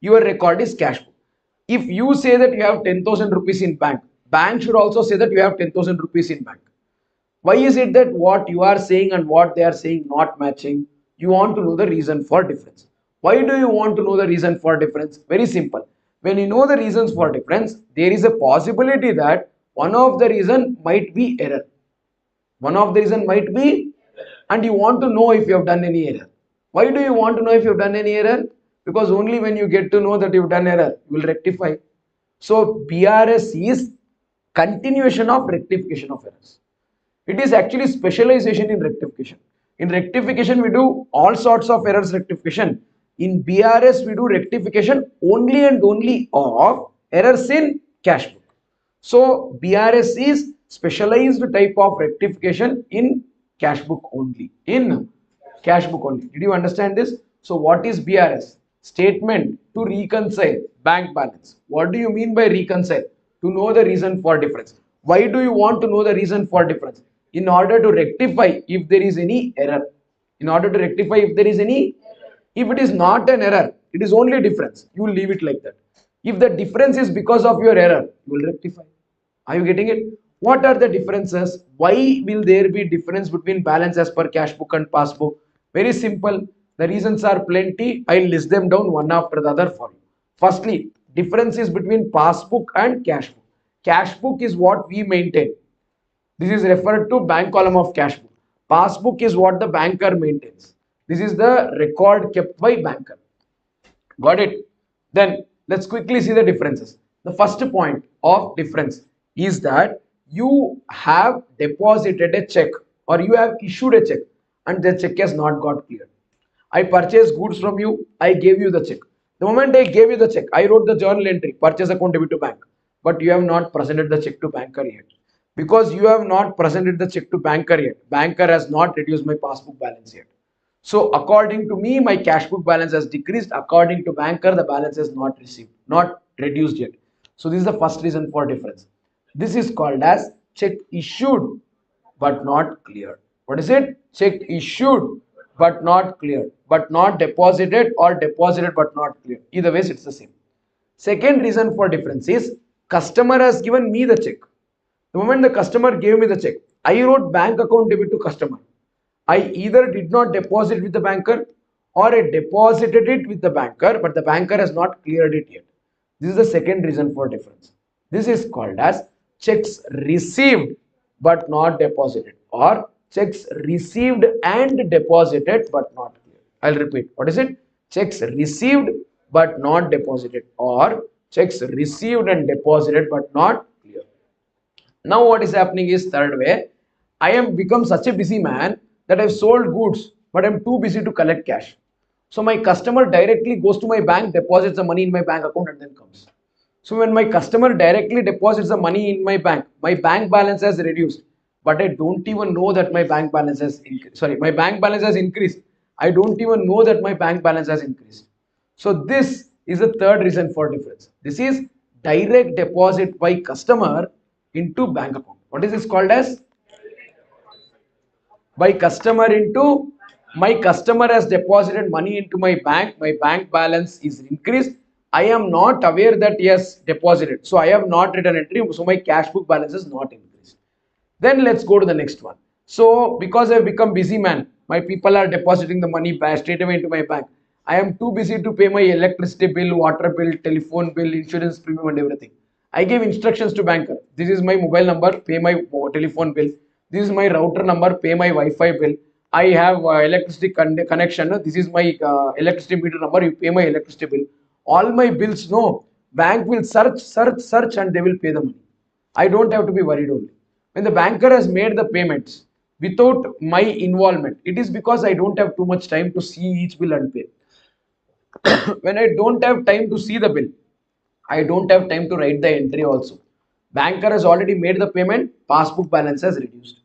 your record is cash book. If you say that you have 10,000 rupees in bank should also say that you have 10,000 rupees in bank. Why is it that what you are saying and what they are saying not matching? You want to know the reason for difference. Why do you want to know the reason for difference? Very simple. When you know the reasons for difference, there is a possibility that one of the reason might be error. One of the reason might be, and you want to know if you have done any error. Why do you want to know if you have done any error? Because only when you get to know that you've done error, you will rectify. So BRS is continuation of rectification of errors. It is actually specialization in rectification. In rectification, we do all sorts of errors rectification. In BRS, we do rectification only and only of errors in cash book. So BRS is specialized type of rectification in cash book only. In cash book only. Did you understand this? So what is BRS? Statement to reconcile bank balance. What do you mean by reconcile? To know the reason for difference. Why do you want to know the reason for difference? In order to rectify if there is any error. In order to rectify if there is any, if it is not an error, it is only difference. You will leave it like that. If the difference is because of your error, you will rectify. Are you getting it? What are the differences? Why will there be difference between balance as per cash book and passbook? Very simple. The reasons are plenty. I'll list them down one after the other for you. Firstly, difference is between passbook and cash book. Cash book is what we maintain. This is referred to bank column of cash book. Passbook is what the banker maintains. This is the record kept by banker. Got it? Then let's quickly see the differences. The first point of difference is that you have deposited a check or you have issued a check and the check has not got cleared. I purchased goods from you, I gave you the check. The moment I gave you the check, I wrote the journal entry, purchase account debit to bank, but you have not presented the check to banker yet. Because you have not presented the check to banker yet, banker has not reduced my passbook balance yet. So according to me, my cash book balance has decreased. According to banker, the balance is not received, not reduced yet. So this is the first reason for difference. This is called as check issued but not cleared. What is it? Check issued but not cleared, but not deposited or deposited but not cleared. Either ways, it's the same. Second reason for difference is customer has given me the check. The moment the customer gave me the check, I wrote bank account debit to customer. I either did not deposit with the banker or I deposited it with the banker, but the banker has not cleared it yet. This is the second reason for difference. This is called as checks received but not deposited, or checks received and deposited but not cleared. I'll repeat. What is it? Checks received but not deposited, or checks received and deposited but not cleared. Now what is happening is third way. I am become such a busy man that I've sold goods, but I'm too busy to collect cash. So my customer directly goes to my bank, deposits the money in my bank account and then comes. So when my customer directly deposits the money in my bank balance has reduced, but I don't even know that my bank balance has increased. Sorry, my bank balance has increased. I don't even know that my bank balance has increased. So this is the third reason for difference. This is direct deposit by customer into bank account. What is this called as? By customer into, my customer has deposited money into my bank balance is increased. I am not aware that he has deposited, so I have not written entry, so my cash book balance is not increased. Then let's go to the next one. So because I've become busy man, my people are depositing the money back straight away into my bank. I am too busy to pay my electricity bill, water bill, telephone bill, insurance premium and everything. I gave instructions to banker. This is my mobile number, pay my telephone bill. This is my router number, pay my Wi-Fi bill. I have electricity connection. This is my electricity meter number, you pay my electricity bill. All my bills, no. Bank will search and they will pay the money. I don't have to be worried only. When the banker has made the payments without my involvement, it is because I don't have too much time to see each bill and pay. When I don't have time to see the bill, I don't have time to write the entry also. Banker has already made the payment, passbook balance has reduced.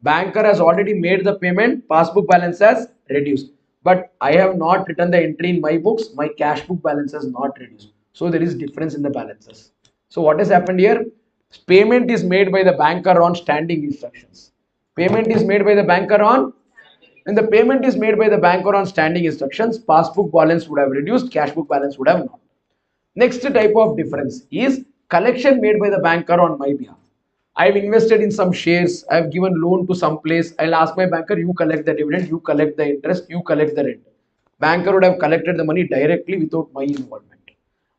Banker has already made the payment, passbook balance has reduced. but I have not written the entry in my books. My cash book balance has not reduced. So there is difference in the balances. So what has happened here? Payment is made by the banker on standing instructions. Payment is made by the banker on, when the payment is made by the banker on standing instructions, passbook balance would have reduced, cash book balance would have not. Next type of difference is collection made by the banker on my behalf. I've invested in some shares, I've given loan to some place. I'll ask my banker, you collect the dividend, you collect the interest, you collect the rent. Banker would have collected the money directly without my involvement.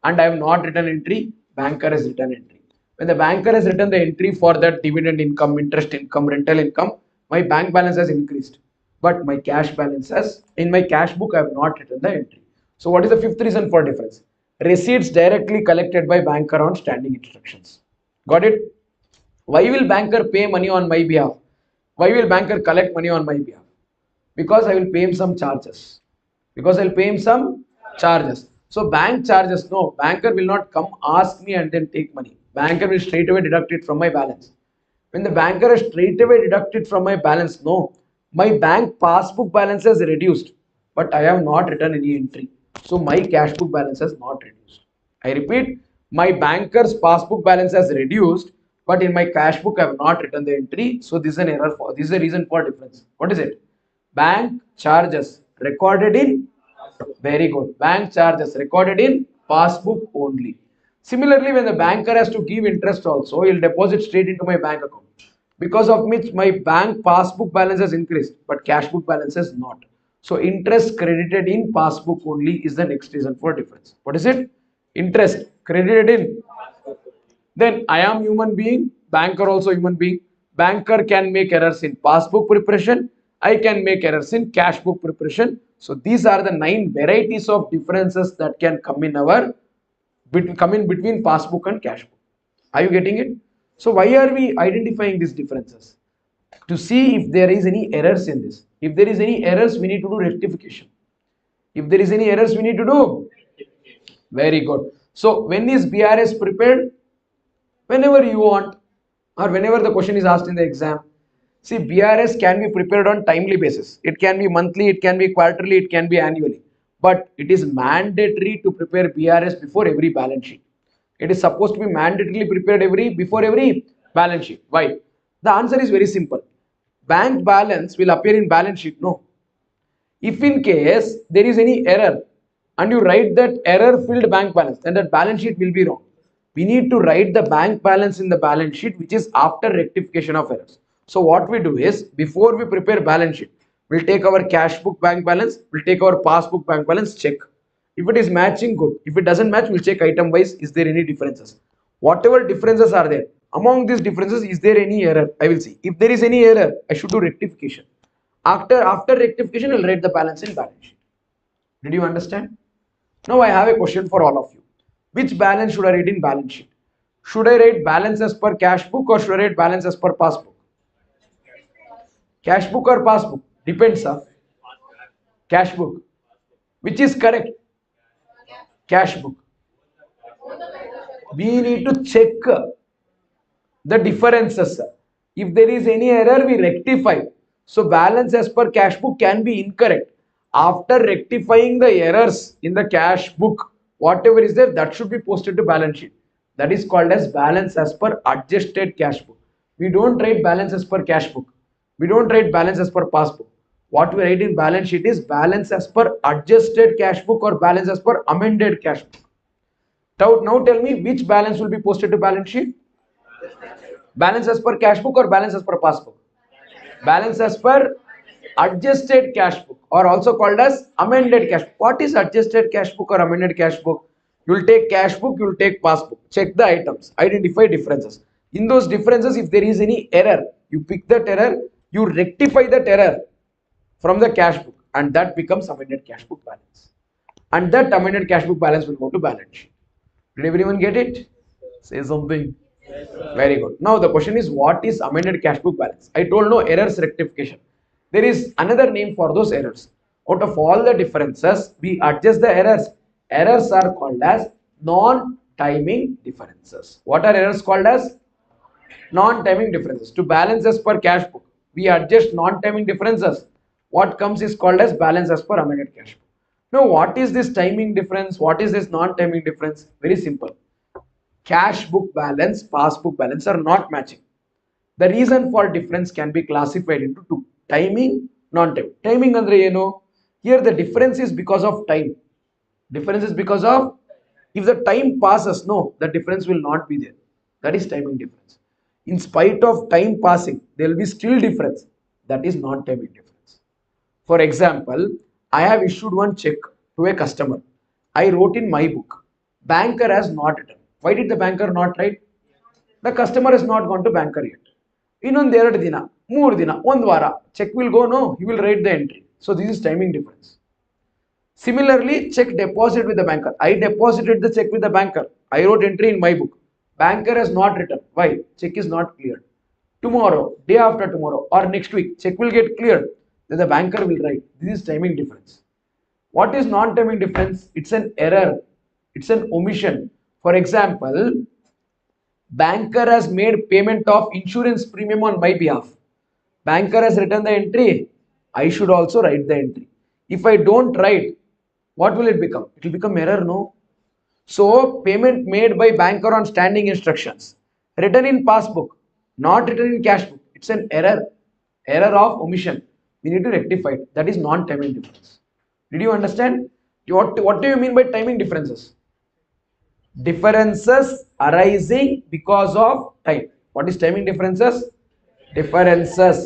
And I have not written entry, banker has written entry. When the banker has written the entry for that dividend income, interest income, rental income, my bank balance has increased. But my cash balance has, in my cash book, I have not written the entry. So what is the fifth reason for difference? Receipts directly collected by banker on standing instructions. Got it? Why will banker pay money on my behalf? Why will banker collect money on my behalf? Because I will pay him some charges. Because I'll pay him some charges. So bank charges, no, banker will not come ask me and then take money. Banker will straight away deduct it from my balance. When the banker has straight away deducted from my balance, no, my bank passbook balance has reduced, but I have not written any entry. So my cash book balance has not reduced. I repeat, my banker's passbook balance has reduced, but in my cash book I have not written the entry. So this is an error for, this is a reason for difference. What is it? Bank charges recorded in, very good. Bank charges recorded in passbook only. Similarly, when the banker has to give interest also, he'll deposit straight into my bank account. Because of which my bank passbook balance has increased, but cash book balance has not. So interest credited in passbook only is the next reason for difference. What is it? Interest credited in. Then I am human being, banker also human being. Banker can make errors in passbook preparation. I can make errors in cash book preparation. So these are the 9 varieties of differences that can come in our between passbook and cash book. Are you getting it? So why are we identifying these differences? To see if there is any errors in this. If there is any errors, we need to do rectification. If there is any errors, we need to do. Very good. So when is BRS prepared? Whenever you want, or whenever the question is asked in the exam. See, BRS can be prepared on timely basis. It can be monthly, it can be quarterly, it can be annually. But it is mandatory to prepare BRS before every balance sheet. It is supposed to be mandatorily prepared before every balance sheet. Why? The answer is very simple. Bank balance will appear in balance sheet. No. If in case there is any error and you write that error filled bank balance, then that balance sheet will be wrong. We need to write the bank balance in the balance sheet, which is after rectification of errors. So what we do is, before we prepare balance sheet, we'll take our cash book bank balance, we'll take our passbook bank balance, check. If it is matching, good. If it doesn't match, we'll check item wise, is there any differences? Whatever differences are there, among these differences, is there any error? I will see. If there is any error, I should do rectification. After rectification, I'll write the balance in balance sheet. Did you understand? Now I have a question for all of you. Which balance should I write in balance sheet? Should I write balance as per cash book or should I write balance as per passbook? Cash book or passbook? Depends, sir. Cash book. Which is correct? Cash book. We need to check the differences. If there is any error, we rectify. So balance as per cash book can be incorrect. After rectifying the errors in the cash book, whatever is there, that should be posted to balance sheet. That is called as balance as per adjusted cash book. We don't write balance as per cash book. We don't write balance as per passbook. What we write in balance sheet is balance as per adjusted cash book or balance as per amended cash book. Now tell me, which balance will be posted to balance sheet? Balance as per cash book or balance as per passbook? Balance as per adjusted cash book, or also called as amended cash book. What is adjusted cash book or amended cash book? You will take cash book, you will take passbook, check the items, identify differences. In those differences, if there is any error, you pick that error, you rectify that error from the cash book, and that becomes amended cash book balance. And that amended cash book balance will go to balance sheet. Did everyone get it? Say something. Very good. Now the question is, what is amended cash book balance? I told no, errors rectification. There is another name for those errors. Out of all the differences, we adjust the errors. Errors are called as non-timing differences. What are errors called as? Non-timing differences. To balance as per cash book, we adjust non-timing differences. What comes is called as balance as per amended cash book. Now, what is this timing difference? What is this non-timing difference? Very simple. Cash book balance, pass book balance are not matching. The reason for difference can be classified into two: timing, non-timing. Timing andre eno? Here the difference is because of time. Difference is because of, if the time passes, no, the difference will not be there. That is timing difference. In spite of time passing, there will be still difference. That is non-timing difference. For example, I have issued one check to a customer. I wrote in my book. Banker has not written. Why did the banker not write? The customer has not gone to banker yet. ಇನ್ನೊಂದು 2 ದಿನ 3 ದಿನ 1 ವಾರ check will go, no, he will write the entry. So this is timing difference. Similarly, check deposit with the banker. I deposited the check with the banker. I wrote entry in my book. Banker has not written. Why? Check is not cleared. Tomorrow, day after tomorrow, or next week, check will get cleared. Then the banker will write. This is timing difference. What is non-timing difference? It's an error. It's an omission. For example, banker has made payment of insurance premium on my behalf. Banker has written the entry. I should also write the entry. If I don't write, what will it become? It will become error, no? So, payment made by banker on standing instructions, written in passbook, not written in cash book. It's an error. Error of omission. We need to rectify it. That is non-timing difference. Did you understand? What do you mean by timing differences? Differences arising because of time. What is timing differences? Differences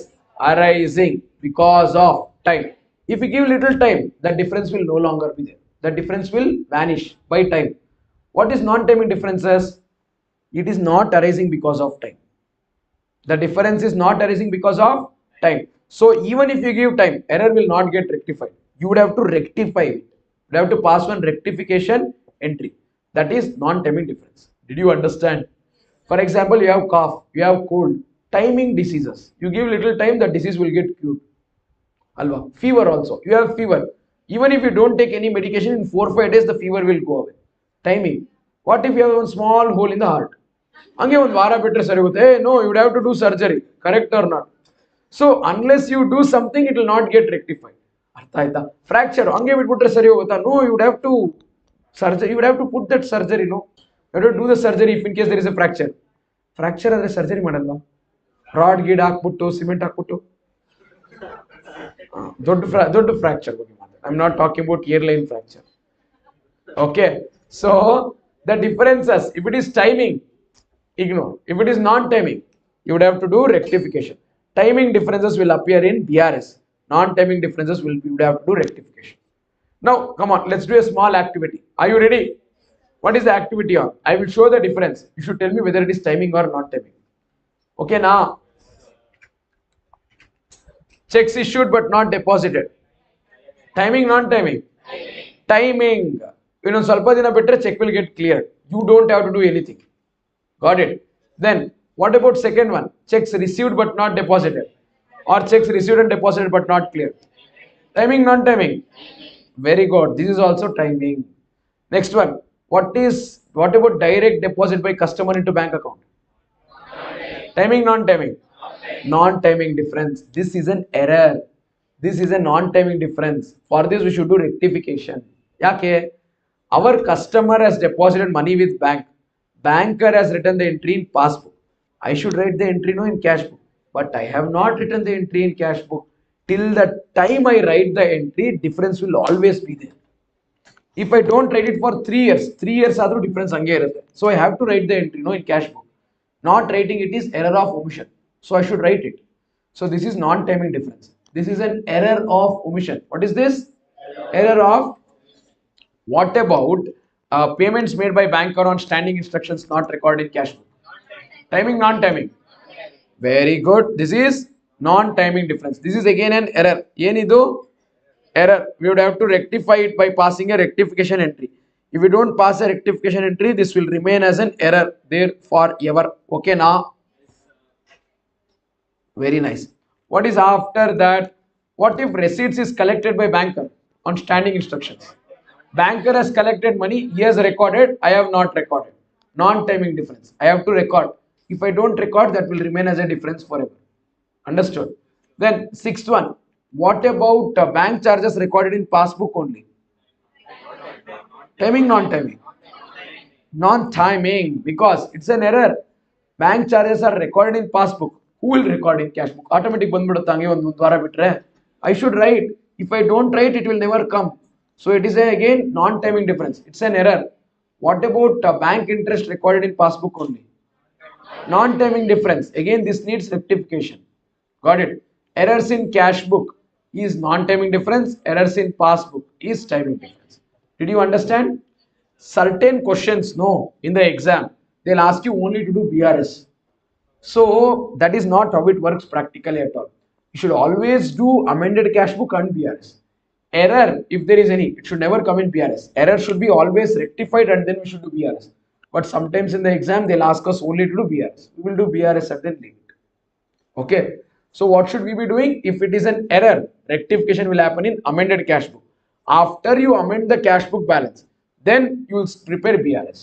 arising because of time. If we give little time, the difference will no longer be there. The difference will vanish by time. What is non-timing differences? It is not arising because of time. The difference is not arising because of time. So even if you give time, error will not get rectified. You would have to rectify it. You would have to pass one rectification entry. That is non-timing difference. Did you understand? For example, you have cough, you have cold, timing diseases. You give little time, the disease will get cured. Alva. Fever also. You have fever. Even if you don't take any medication, in 4-5 days the fever will go away. Timing. What if you have one small hole in the heart? Ange ಒಂದು ವಾರ ಬಿಟ್ಟರೆ ಸರಿ ಹೋಗುತ್ತೆ. No, you would have to do surgery. Correct or not? So unless you do something, it will not get rectified. ಅರ್ಥ ಆಯ್ತಾ? Fracture. ಹಂಗೆ ಬಿಟ್ಬಿಟ್ರೆ ಸರಿ ಹೋಗುತ್ತಾ? No, you would have to surgery. You would have to put that surgery. No, you have to do the surgery if in case there is a fracture. Fracture ಆದರೆ surgery ಮಾಡಲ್ವಾ? Rod ಗೀಡ್ ಹಾಕ್ಬಿಟ್ಟು cement ಹಾಕ್ಬಿಟ್ಟು ದೊಡ್ಡ fracture ಬಗ್ಗೆ ಮಾತಾಡ. I am not talking about hairline fracture. Okay, so the differences, if it is timing, ignore. If it is non-timing, you would have to do rectification. Timing differences will appear in BRS. Non-timing differences you would have to do rectification. Now, come on, let's do a small activity. Are you ready? What is the activity on? I will show the difference. You should tell me whether it is timing or not timing. Okay, now. Checks issued but not deposited. Timing, non-timing? Timing. You know, ಸ್ವಲ್ಪ ದಿನ ಬಿಟ್ಟರೆ check will get cleared. You don't have to do anything. Got it? Then, what about second one? Checks received but not deposited. Or checks received and deposited but not cleared. Timing, non-timing? Very good. This is also timing. Next one. What about direct deposit by customer into bank account? Timing, non-timing? Non-timing difference. This is an error. This is a non-timing difference. For this, we should do rectification. Yake? Our customer has deposited money with bank. Banker has written the entry in passbook. I should write the entry no in cash book. But I have not written the entry in cash book. Till the time I write the entry, difference will always be there. If I don't write it for 3 years, 3 years ಆದರೂ difference ಹಂಗೆ ಇರುತ್ತೆ. So I have to write the entry no in cash book. Not writing it is error of omission. So I should write it. So this is non-timing difference. This is an error of omission. What is this? Error of. What about payments made by banker on standing instructions not recorded in cash book? Timing, non-timing? Very good. This is non-timing difference. This is again an error. Yenidu error. We would have to rectify it by passing a rectification entry. If we don't pass a rectification entry, this will remain as an error there forever. Okay, now. Very nice. What is after that? What if receipts is collected by banker on standing instructions? Banker has collected money, he has recorded, I have not recorded. Non-timing difference. I have to record. If I don't record, that will remain as a difference forever. Understood? Then, sixth one. What about bank charges recorded in passbook only? Timing, non-timing? Non-timing, because it's an error. Bank charges are recorded in passbook. Who will record in cash book? Automatic ಬಂದ್ಬಿಡುತ್ತೆ ಹಂಗೆ ಒಂದು ದ್ವಾರ ಬಿಟ್ರೆ. I should write. If I don't write, it will never come. So it is again non-timing difference. It's an error. What about bank interest recorded in passbook only? Non-timing difference. Again, this needs rectification. Got it? Errors in cash book is non-timing difference. Errors in passbook is timing difference. Did you understand? Certain questions, no, in the exam they'll ask you only to do BRS. So that is not how it works practically at all. You should always do amended cash book and BRS. Error, if there is any, it should never come in BRS. Error should be always rectified and then we should do BRS. But sometimes in the exam they'll ask us only to do BRS. We will do BRS and then leave it. Okay. So what should we be doing? If it is an error, rectification will happen in amended cash book. After you amend the cash book balance, then you will prepare BRS.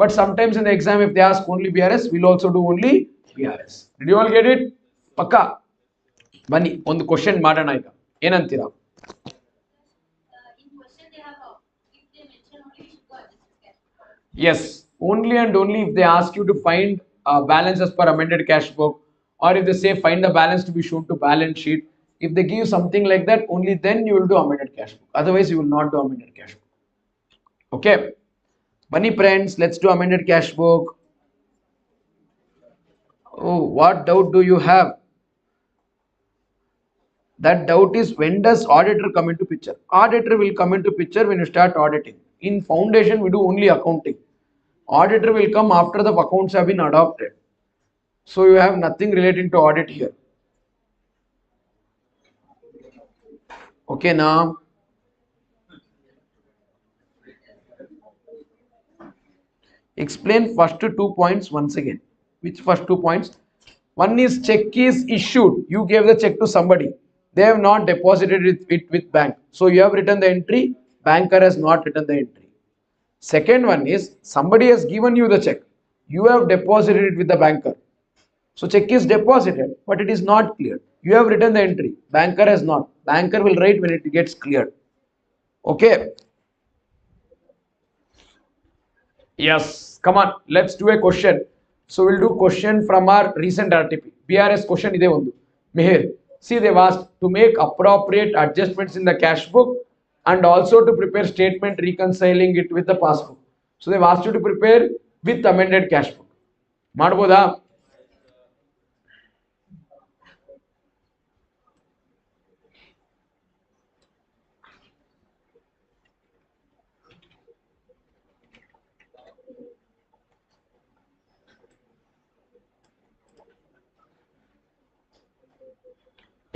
But sometimes in the exam, if they ask only BRS, we'll also do only BRS. Did you all get it? Pakka. Bani, on the question madana iga. Enantira? Yes, only and only if they ask you to find balance as per amended cash book, or if they say find the balance to be shown to balance sheet. If they give something like that, only then you will do amended cash book. Otherwise, you will not do amended cash book. Okay. Money friends, let's do amended cash book. Oh, what doubt do you have? That doubt is, when does auditor come into picture? Auditor will come into picture when you start auditing. In foundation, we do only accounting. Auditor will come after the accounts have been adopted. So you have nothing relating to audit here. Okay, now. Explain first 2 points once again. Which first 2 points? One is check is issued. You gave the check to somebody. They have not deposited it with bank. So you have written the entry. Banker has not written the entry. Second one is somebody has given you the check. You have deposited it with the banker. So check is deposited, but it is not cleared. You have written the entry. Banker has not. Banker will write when it gets cleared. Okay. Yes, come on, let's do a question. So we'll do question from our recent RTP. BRS question ide ondu. Mihir, see, they've asked to make appropriate adjustments in the cash book and also to prepare statement reconciling it with the passbook. So they've asked you to prepare with amended cash book. Madboda?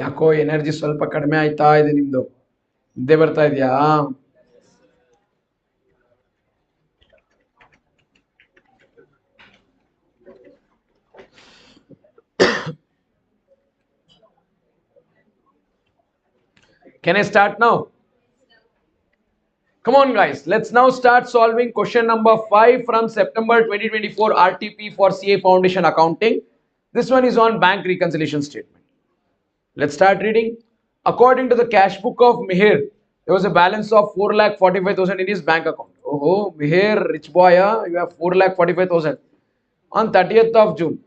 ಯಾಕೋ energy ಸ್ವಲ್ಪ ಕಡಿಮೆ ಆಯ್ತಾ ಇದೆ ನಿಮ್ದು? ನಿದ್ದೆ ಬರ್ತಾ ಇದೆಯಾ? Can I start now? Come on guys, let's now start solving question number 5 from September 2024 RTP for CA Foundation Accounting. This one is on bank reconciliation statement. Let's start reading. According to the cash book of Mihir, there was a balance of 4,45,000 in his bank account. Oh, Mihir, rich boy, you have 4,45,000 on 30th of June.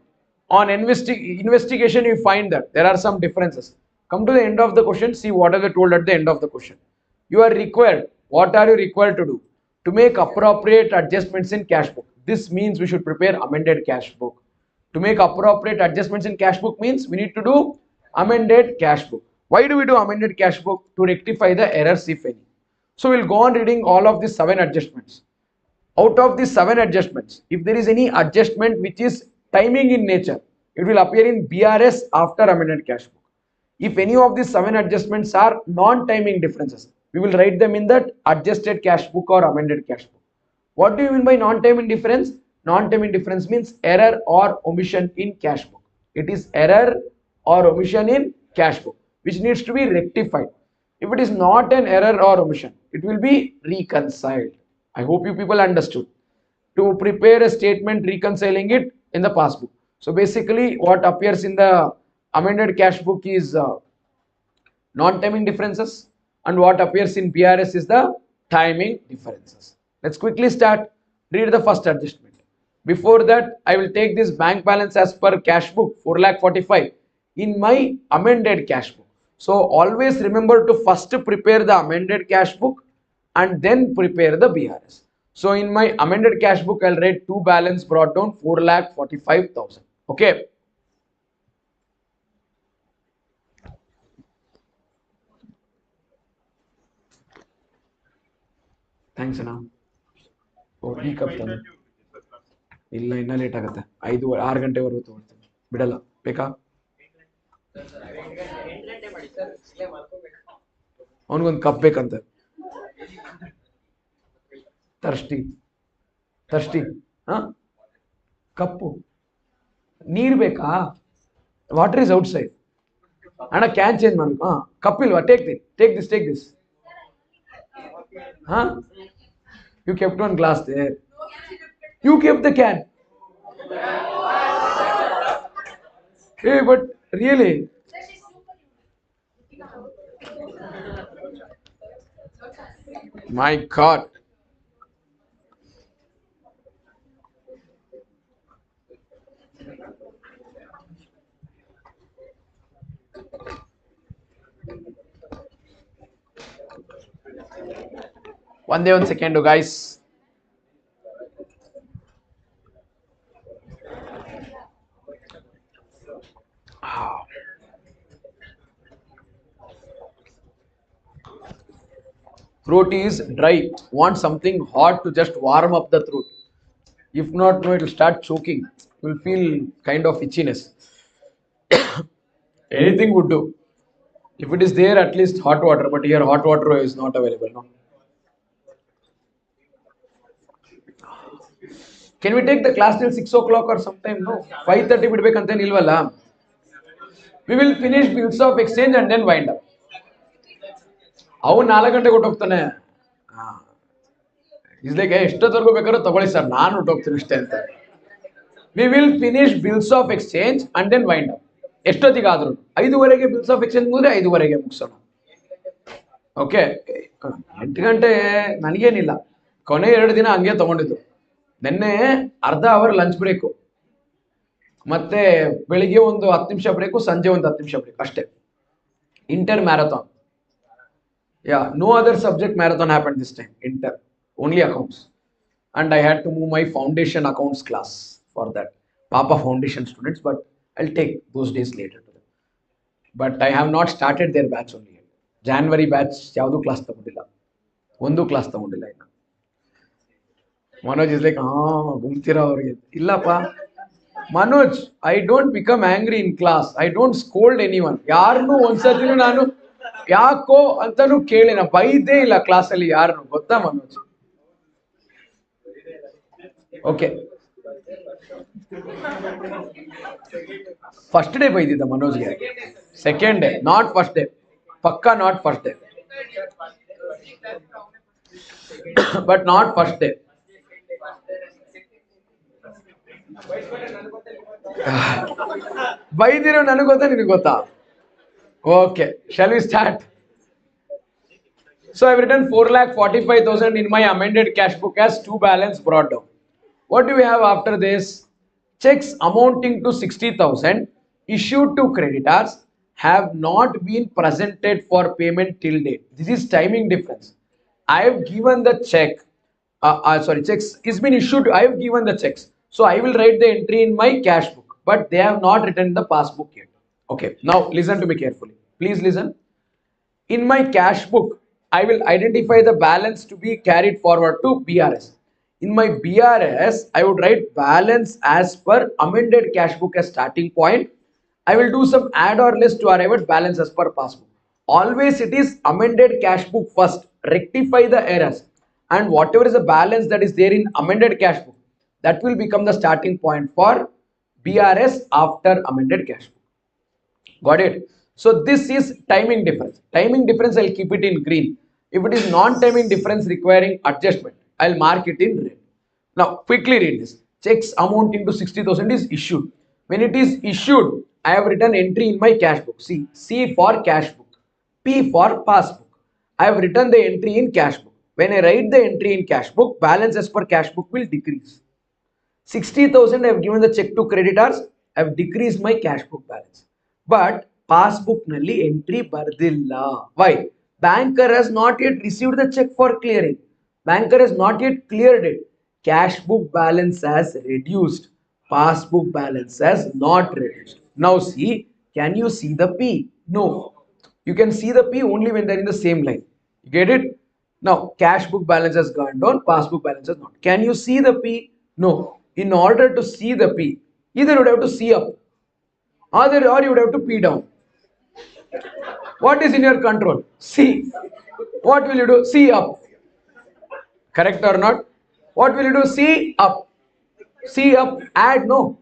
On investigation, you find that there are some differences. Come to the end of the question, see what are they told at the end of the question. You are required. What are you required to do? To make appropriate adjustments in cash book. This means we should prepare amended cash book. To make appropriate adjustments in cash book means we need to do amended cash book. Why do we do amended cash book? To rectify the errors if any. So we'll go on reading all of these 7 adjustments. Out of these 7 adjustments, if there is any adjustment which is timing in nature, it will appear in BRS after amended cash book. If any of these 7 adjustments are non-timing differences, we will write them in that adjusted cash book or amended cash book. What do you mean by non-timing difference? Non-timing difference means error or omission in cash book. It is error or omission in cash book which needs to be rectified. If it is not an error or omission, it will be reconciled. I hope you people understood. To prepare a statement reconciling it in the passbook. So basically what appears in the amended cash book is non-timing differences, and what appears in BRS is the timing differences. Let's quickly start. Read the first adjustment. Before that, I will take this bank balance as per cash book 4,45,000 in my amended cash book. So always remember to first prepare the amended cash book and then prepare the BRS. So in my amended cash book, I'll write two balance brought down 4,45,000. Okay. Thanks, Anna. Oh, ಈ cup ತಂದು ಇಲ್ಲ ಇನ್ನ late ಆಗುತ್ತೆ 5 6 ಗಂಟೆವರೆಗೂ ತಗೊಳ್ತೀನಿ ಬಿಡಲ್ಲ ಬೇಕಾ ಅವನಿಗೊಂದು ಕಪ್ ಬೇಕಂತೆ ತರ್ಸ್ಟಿ ತರ್ಸ್ಟಿ ಹಾ ಕಪ್ಪು ನೀರ್ ಬೇಕಾ ವಾಟರ್ ಇಸ್ ಔಟ್ ಸೈಡ್ ಅಣ್ಣ ಕ್ಯಾನ್ ಚೇಂಜ್ ಮಾಡ್ಬೇಕು ಹಾ ಕಪ್ ಇಲ್ವಾ ಟೇಕ್ ದಿಸ್ ಹಾ you kept one glass there. You kept the can. Hey, but really, my God. One second, guys. Throat is dry. Want something hot to just warm up the throat. If not, no, it will start choking. You will feel kind of itchiness. Anything would do. If it is there, at least hot water. But here, hot water is not available. No. Can we take the class till 6 o'clock or sometime? No. 5:30 ಬಿಡ್ಬೇಕಂತ ನಿಲ್ವಲ್ಲ. We will finish bills of exchange and then wind up. ಅವನು 4 ಗಂಟೆಗೆ ಹೊಟ್ಟೋಗ್ತಾನೆ. Is like ಎಷ್ಟೊತ್ತವರೆಗೂ ಬೇಕಾದ್ರೂ ತಗೊಳ್ಳಿ sir ನಾನು ಹೊಟ್ಟೋಗ್ತೀನಿ ಅಷ್ಟೇ ಅಂತ. We will finish bills of exchange and then wind up. ಎಷ್ಟೊತ್ತಿಗಾದ್ರೂ 5:30ಗೆ bills of exchange ಮುಗಿದ್ರೆ 5:30ಗೆ ಮುಗಿಸೋಣ. ಓಕೆ 8 ಗಂಟೆ ನನಗೇನಿಲ್ಲ. ಕೊನೆ 2 ದಿನ ಹಂಗೆ ತಗೊಂಡಿದ್ದು. ನಿನ್ನೆ ಅರ್ಧ ಅವರ್ ಲಂಚ್ ಬ್ರೇಕು ಮತ್ತೆ ಬೆಳಿಗ್ಗೆ ಒಂದು 10 ನಿಮಿಷ ಬ್ರೇಕು ಸಂಜೆ ಒಂದು 10 ನಿಮಿಷ ಬ್ರೇಕ್ ಅಷ್ಟೇ inter marathon no other subject marathon happened this time inter only accounts and I had to move my foundation accounts class for that papa foundation students but I'll take those days later to them but I have not started their batch only yet. January batch ಯಾವುದು class ತಗೊಂಡಿಲ್ಲ ಒಂದು class ತಗೊಂಡಿಲ್ಲ ಇನ್ನು Manoj is like, ಗುಮ್ತಿರಾ ಅವ್ರಿಗೆ ಇಲ್ಲಪ್ಪ Manoj, I don't become angry in class. I don't scold anyone. ಯಾರನ್ನು ಒಂದ್ಸತಿನೂ ನಾನು ಯಾಕೋ ಅಂತಾನು ಕೇಳಿನ ಬೈದೇ ಇಲ್ಲ ಕ್ಲಾಸಲ್ಲಿ ಯಾರನ್ನು ಗೊತ್ತಾ ಮನೋಜ್ ಓಕೆ ಫಸ್ಟ್ ಡೇ ಬೈದಿದ್ದ ಮನೋಜ್ಗೆ second day not first day ಪಕ್ಕಾ not first day but not first day ಬೈದಿರೋ ನನಗೆ ಗೊತ್ತಾ ನಿನಗೆ ಗೊತ್ತಾ okay shall we start so I've written 4,45,000 in my amended cash book as two balance brought down. What do we have after this? Checks amounting to 60,000 issued to creditors have not been presented for payment till date. This is timing difference. I have given the check checks is been issued. I have given the checks, so I will write the entry in my cash book, but they have not written the passbook yet. Okay, now listen to me carefully. Please listen. In my cash book, I will identify the balance to be carried forward to BRS. In my BRS, I would write balance as per amended cash book as starting point. I will do some add or less to arrive at balance as per passbook. Always it is amended cash book first. Rectify the errors. And whatever is the balance that is there in amended cash book, that will become the starting point for BRS after amended cash book. Got it? So this is timing difference. Timing difference, I'll keep it in green. If it is non-timing difference requiring adjustment, I'll mark it in red. Now, quickly read this. Checks amounting to 60,000 is issued. When it is issued, I have written entry in my cash book. See for cash book. P for passbook. I have written the entry in cash book. When I write the entry in cash book, balance as per cash book will decrease. 60,000 I have given the check to creditors, I have decreased my cash book balance. But passbook nalli entry bardilla. Why? Banker has not yet received the check for clearing. Banker has not yet cleared it. Cash book balance has reduced. Passbook balance has not reduced. Now see, can you see the P? No. You can see the P only when they're in the same line. You get it? Now, cash book balance has gone down, passbook balance has not. Can you see the P? No. In order to see the P, either you would have to see up or you would have to P down. What is in your control? See. What will you do? See up. Correct or not? What will you do? See up. See up. Add. No.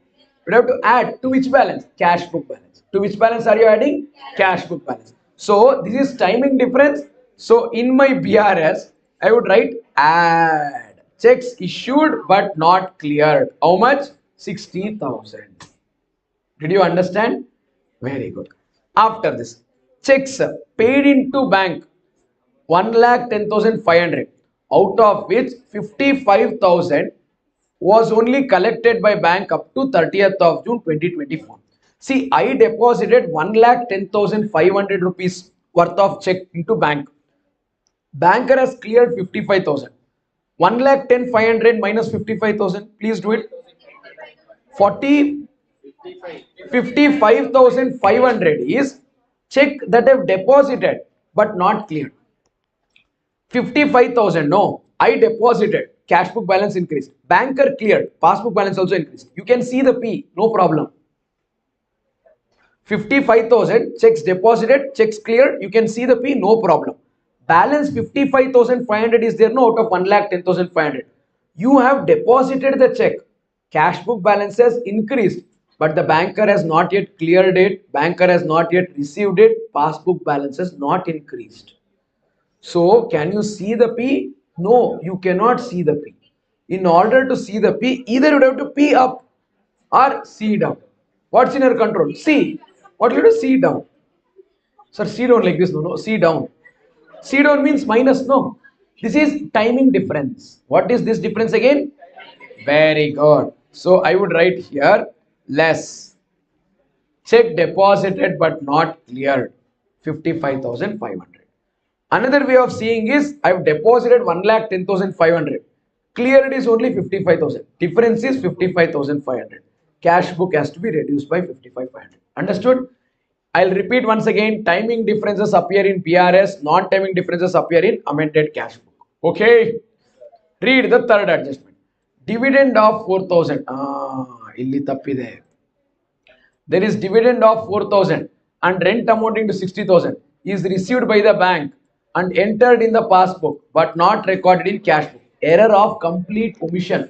You have to add to which balance? Cash book balance. To which balance are you adding? Cash book balance. So this is timing difference. So in my BRS, I would write add. Checks issued but not cleared. How much? 60,000. Did you understand? Very good. After this, checks paid into bank 1,10,500, out of which 55,000 was only collected by bank up to 30th of June 2024. See, I deposited 1,10,500 rupees worth of check into bank. Banker has cleared 55,000. 1,10,500 minus 55,000. Please do it. 40 55,500 is check that have deposited but not cleared. 55,000, no, I deposited, cash book balance increased. Banker cleared, passbook balance also increased. You can see the P, no problem. 55,000 checks deposited, checks cleared, you can see the P, no problem. Balance 55,500 is there, no, out of 1,10,500. You have deposited the check, cash book balance has increased, but the banker has not yet cleared it, banker has not yet received it, passbook balance has not increased. So, can you see the P? No, you cannot see the P. In order to see the P, either you have to P up or C down. What's in your control? C. What will you do? C down. Sir, C down like this, no, C down. C down means minus, no. This is timing difference. What is this difference again? Very good. So, I would write here less. Check deposited but not cleared. 55,500. Another way of seeing is I have deposited 1,10,500. Cleared is only 55,000. Difference is 55,500. Cash book has to be reduced by 55,500. Understood? I'll repeat once again. Timing differences appear in BRS. Non-timing differences appear in amended cash book. Okay. Read the third adjustment. Dividend of 4,000. Illi tappide. There is dividend of 4,000 and rent amounting to 60,000 is received by the bank and entered in the passbook but not recorded in cash book. Error of complete omission.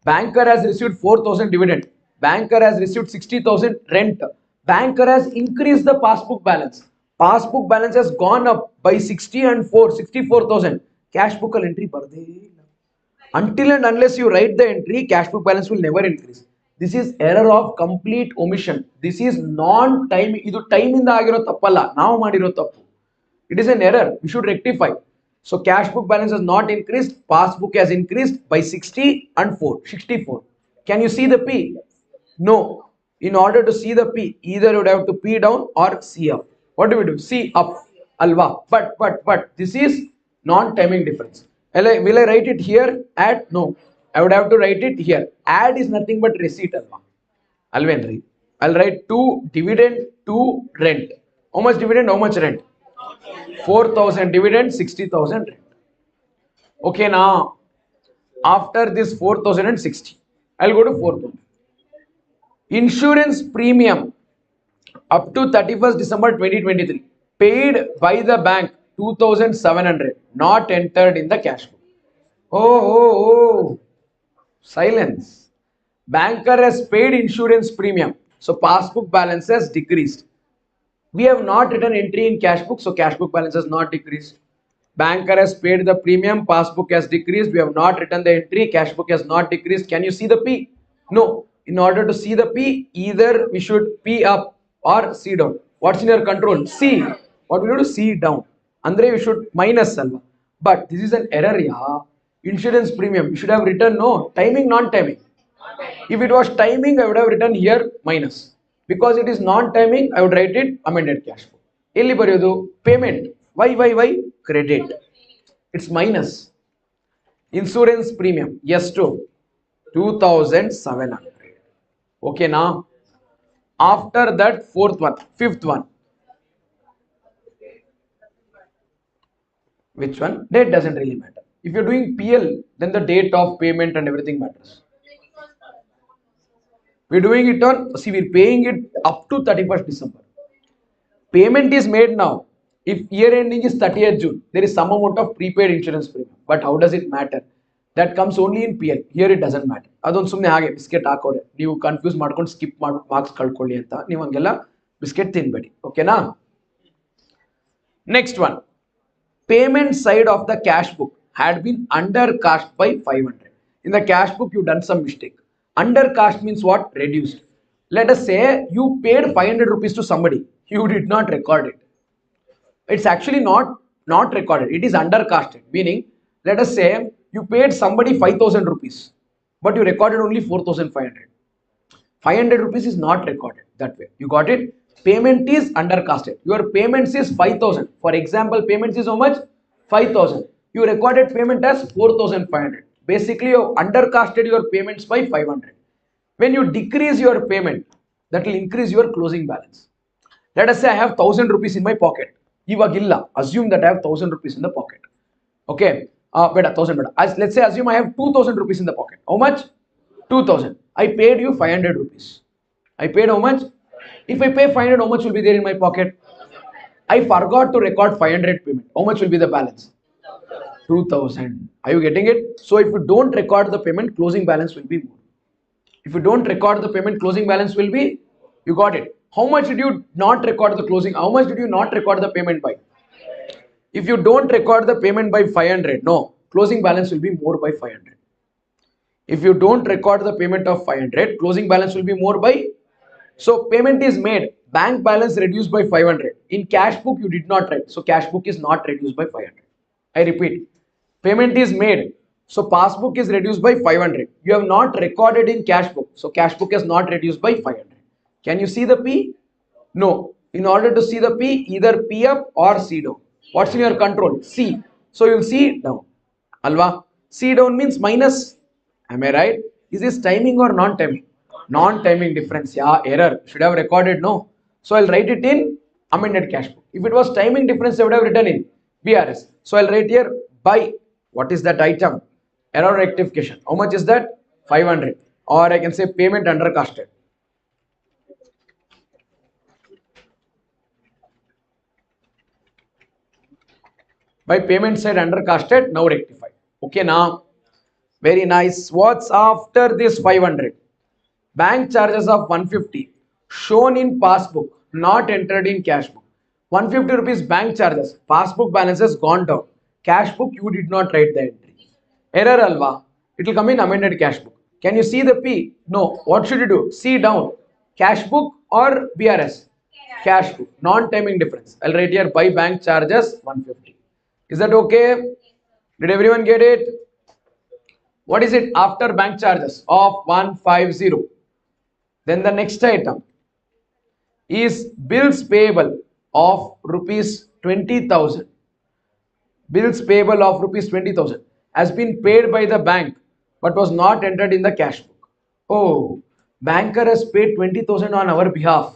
Banker has received 4,000 dividend. Banker has received 60,000 rent. Banker has increased the passbook balance. Passbook balance has gone up by 60 and 64,000. Cash book entry barde. Until and unless you write the entry, cash book balance will never increase. This is error of complete omission. This is non-time. Idu time inda agiro tappalla. Now madiro tappu. It is an error. We should rectify. So cash book balance has not increased. Passbook has increased by 60 and 64. Can you see the P? No. In order to see the P, either you would have to P down or C up. What do we do? C up. Alva. But this is non-timing difference. Will I write it here? Add? No. I would have to write it here. Add is nothing but receipt. Alvenri. I'll write 2 dividend, 2 rent. How much dividend? How much rent? 4,000 dividend, 60,000 rent. Okay, now after this 4,060, I'll go to 4,000. Insurance premium up to 31st December 2023 paid by the bank 2,700 not entered in the cash book. Oh, silence. Banker has paid insurance premium, so passbook balance has decreased. We have not written entry in cash book, so cash book balance has not decreased. Banker has paid the premium, passbook has decreased. We have not written the entry, cash book has not decreased. Can you see the P? No. In order to see the P, either we should P up or C down. What's in your control? C. What we do to see down. Andre we should minus alva. But this is an error, yeah. Insurance premium. You should have written no timing, non-timing. If it was timing, I would have written here minus. Because it is non-timing, I would write it amended cash flow. Elli bariyodu payment. Why? Credit. It's minus. Insurance premium. Yes to 2700. Okay now. After that, fifth one. Which one? Date doesn't really matter. If you're doing PL, then the date of payment and everything matters. We're doing it on, see, we're paying it up to 31st December. Payment is made now. If year ending is 30th June, there is some amount of prepaid insurance premium. But how does it matter? That comes only in PL. Here it doesn't matter. ಅದೊಂದು ಸುಮ್ಮನೆ ಹಾಗೆ biscuit ಹಾಕೋರೆ ನೀವು confuse ಮಾಡ್ಕೊಂಡು skip ಮಾಡಿ marks ಕಳ್ಕೊಳ್ಳಿ ಅಂತ ನೀವು ಹಂಗೆಲ್ಲ biscuit ತಿನ್ಬೇಡಿ ಓಕೆನಾ next one payment side of the cash book had been undercast by 500. In the cash book, you done some mistake. Undercast means what? Reduced. Let us say you paid 500 rupees to somebody. You did not record it. It's actually not recorded. It is undercasted. Meaning, let us say you paid somebody 5,000 rupees, but you recorded only 4,500. 500 rupees is not recorded that way. You got it? Payment is undercasted. Your payments is 5,000. For example, payments is how much? 5,000. You recorded payment as 4,500. Basically, you undercasted your payments by 500. When you decrease your payment, that will increase your closing balance. Let us say I have 1,000 rupees in my pocket. Ivagilla. Assume that I have 1,000 rupees in the pocket. Okay. Better 1,000 better. Let's say assume I have 2,000 rupees in the pocket. How much? 2,000. I paid you 500 rupees. I paid how much? If I pay 500, how much will be there in my pocket? I forgot to record 500 payment. How much will be the balance? 2,000. Are you getting it? So if you don't record the payment, closing balance will be more. If you don't record the payment, closing balance will be, you got it. How much did you not record the closing? How much did you not record the payment by? If you don't record the payment by 500, no, closing balance will be more by 500. If you don't record the payment of 500, closing balance will be more by. So payment is made, bank balance reduced by 500. In cash book, you did not write. So cash book is not reduced by 500. I repeat, payment is made. So passbook is reduced by 500. You have not recorded in cash book. So cash book is not reduced by 500. Can you see the P? No. In order to see the P, either P up or C down. What's in your control? C. So you'll see down. Alva. C down means minus. Am I right? Is this timing or non-timing? Non-timing difference. Yeah, error. Should have recorded, no. So I'll write it in amended cash book. If it was timing difference, I would have written in BRS. So I'll write here by, what is that item? Error rectification. How much is that? 500. Or I can say payment undercasted. By payment side undercasted, now rectified. Okay, now. Very nice. What's after this 500? Bank charges of 150 shown in passbook, not entered in cash book. 150 rupees bank charges. Passbook balance has gone down. Cash book, you did not write the entry. Error alva. It will come in amended cash book. Can you see the P? No. What should you do? See down. Cash book or BRS? Cash book. Non-timing difference. I'll write here by bank charges 150. Is that okay? Did everyone get it? What is it after bank charges of 150? Then the next item is bills payable of rupees 20,000. Bills payable of rupees 20,000 has been paid by the bank but was not entered in the cash book. Oh, banker has paid 20,000 on our behalf.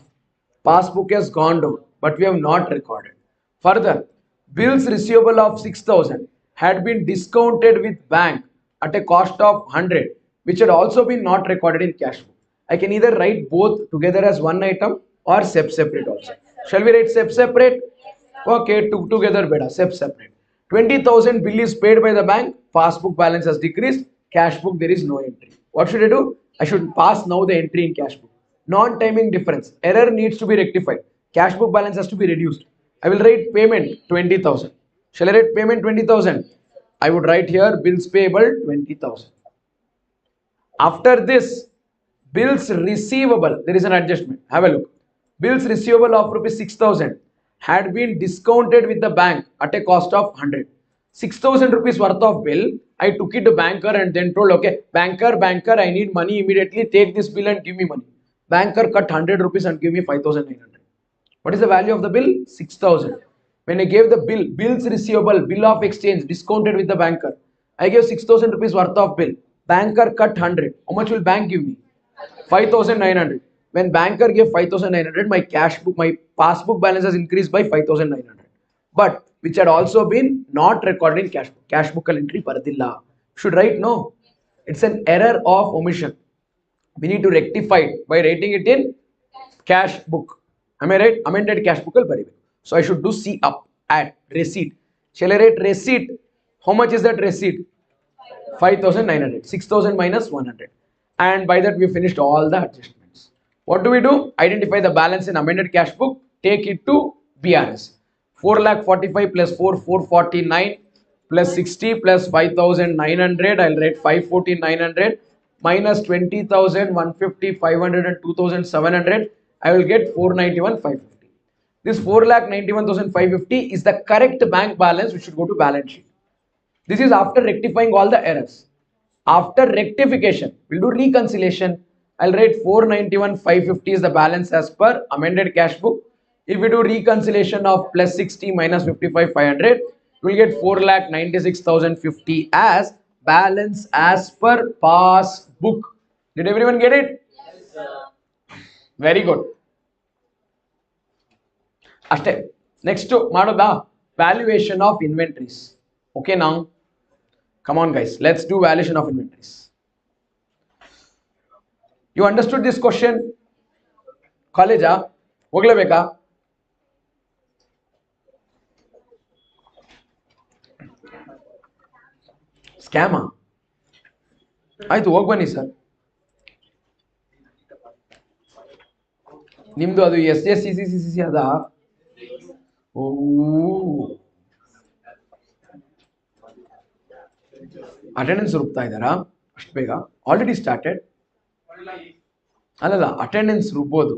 Passbook has gone down, but we have not recorded. Further, bills receivable of 6,000 had been discounted with bank at a cost of 100, which had also been not recorded in cash book. I can either write both together as one item or separate also. Shall we write separate? Okay, together better, separate. 20,000 bill is paid by the bank, passbook balance has decreased, cash book there is no entry. What should I do? I should pass now the entry in cash book. Non-timing difference, error needs to be rectified. Cash book balance has to be reduced. I will write payment 20,000. Shall I write payment 20,000? I would write here bills payable 20,000. After this, bills receivable, there is an adjustment. Have a look. Bills receivable of rupees 6,000 had been discounted with the bank at a cost of 100. 6,000 rupees worth of bill, I took it to banker and then told, okay, banker, I need money immediately, take this bill and give me money. Banker cut 100 rupees and give me 5,900. What is the value of the bill? 6,000. When I gave the bill, bills receivable, bill of exchange, discounted with the banker, I gave 6,000 rupees worth of bill. Banker cut 100. How much will bank give me? 5,900. When banker gave 5,900, my cash book, my passbook balance has increased by 5,900. But which had also been not recorded in cash book. Cash book entry paradilla. Should write no. It's an error of omission. We need to rectify it by writing it in cash book. Am I right? Amended cash book. So I should do C up, add, receipt. Shall I write receipt? How much is that receipt? 5,900. 6,000 minus 100. And by that we finished all the adjustments. What do? Identify the balance in amended cash book. Take it to BRS. 4,45,000 plus 4,449 plus 60 plus 5,900. I'll write 5,14,900 minus 20,000, 150, 500 and 2,700. I will get 491,550. This 4,91,550 is the correct bank balance which should go to balance sheet. This is after rectifying all the errors. After rectification, we'll do reconciliation. I'll write 491,550 is the balance as per amended cash book. If we do reconciliation of plus 60 minus 55,500, we'll get 4,96,050 as balance as per passbook. Did everyone get it? Yes, sir. Very good. Ashte. Next to Madoda, valuation of inventories. Okay, now come on guys, let's do valuation of inventories. You understood this question? College hoglebeka? Scam ಆಯ್ತು ಹೋಗಿ ಬನ್ನಿ sir. ನಿಮ್ದು ಅದು SJCCCC ಅದ? ಓ attendance ರೂಪ್ತಾ ಇದ್ದಾರಾ ಅಷ್ಟು ಬೇಗ? Already started? ಅಲ್ಲಲ್ಲ, ಅಟೆಂಡೆನ್ಸ್ ರುಬ್ಬೋದು.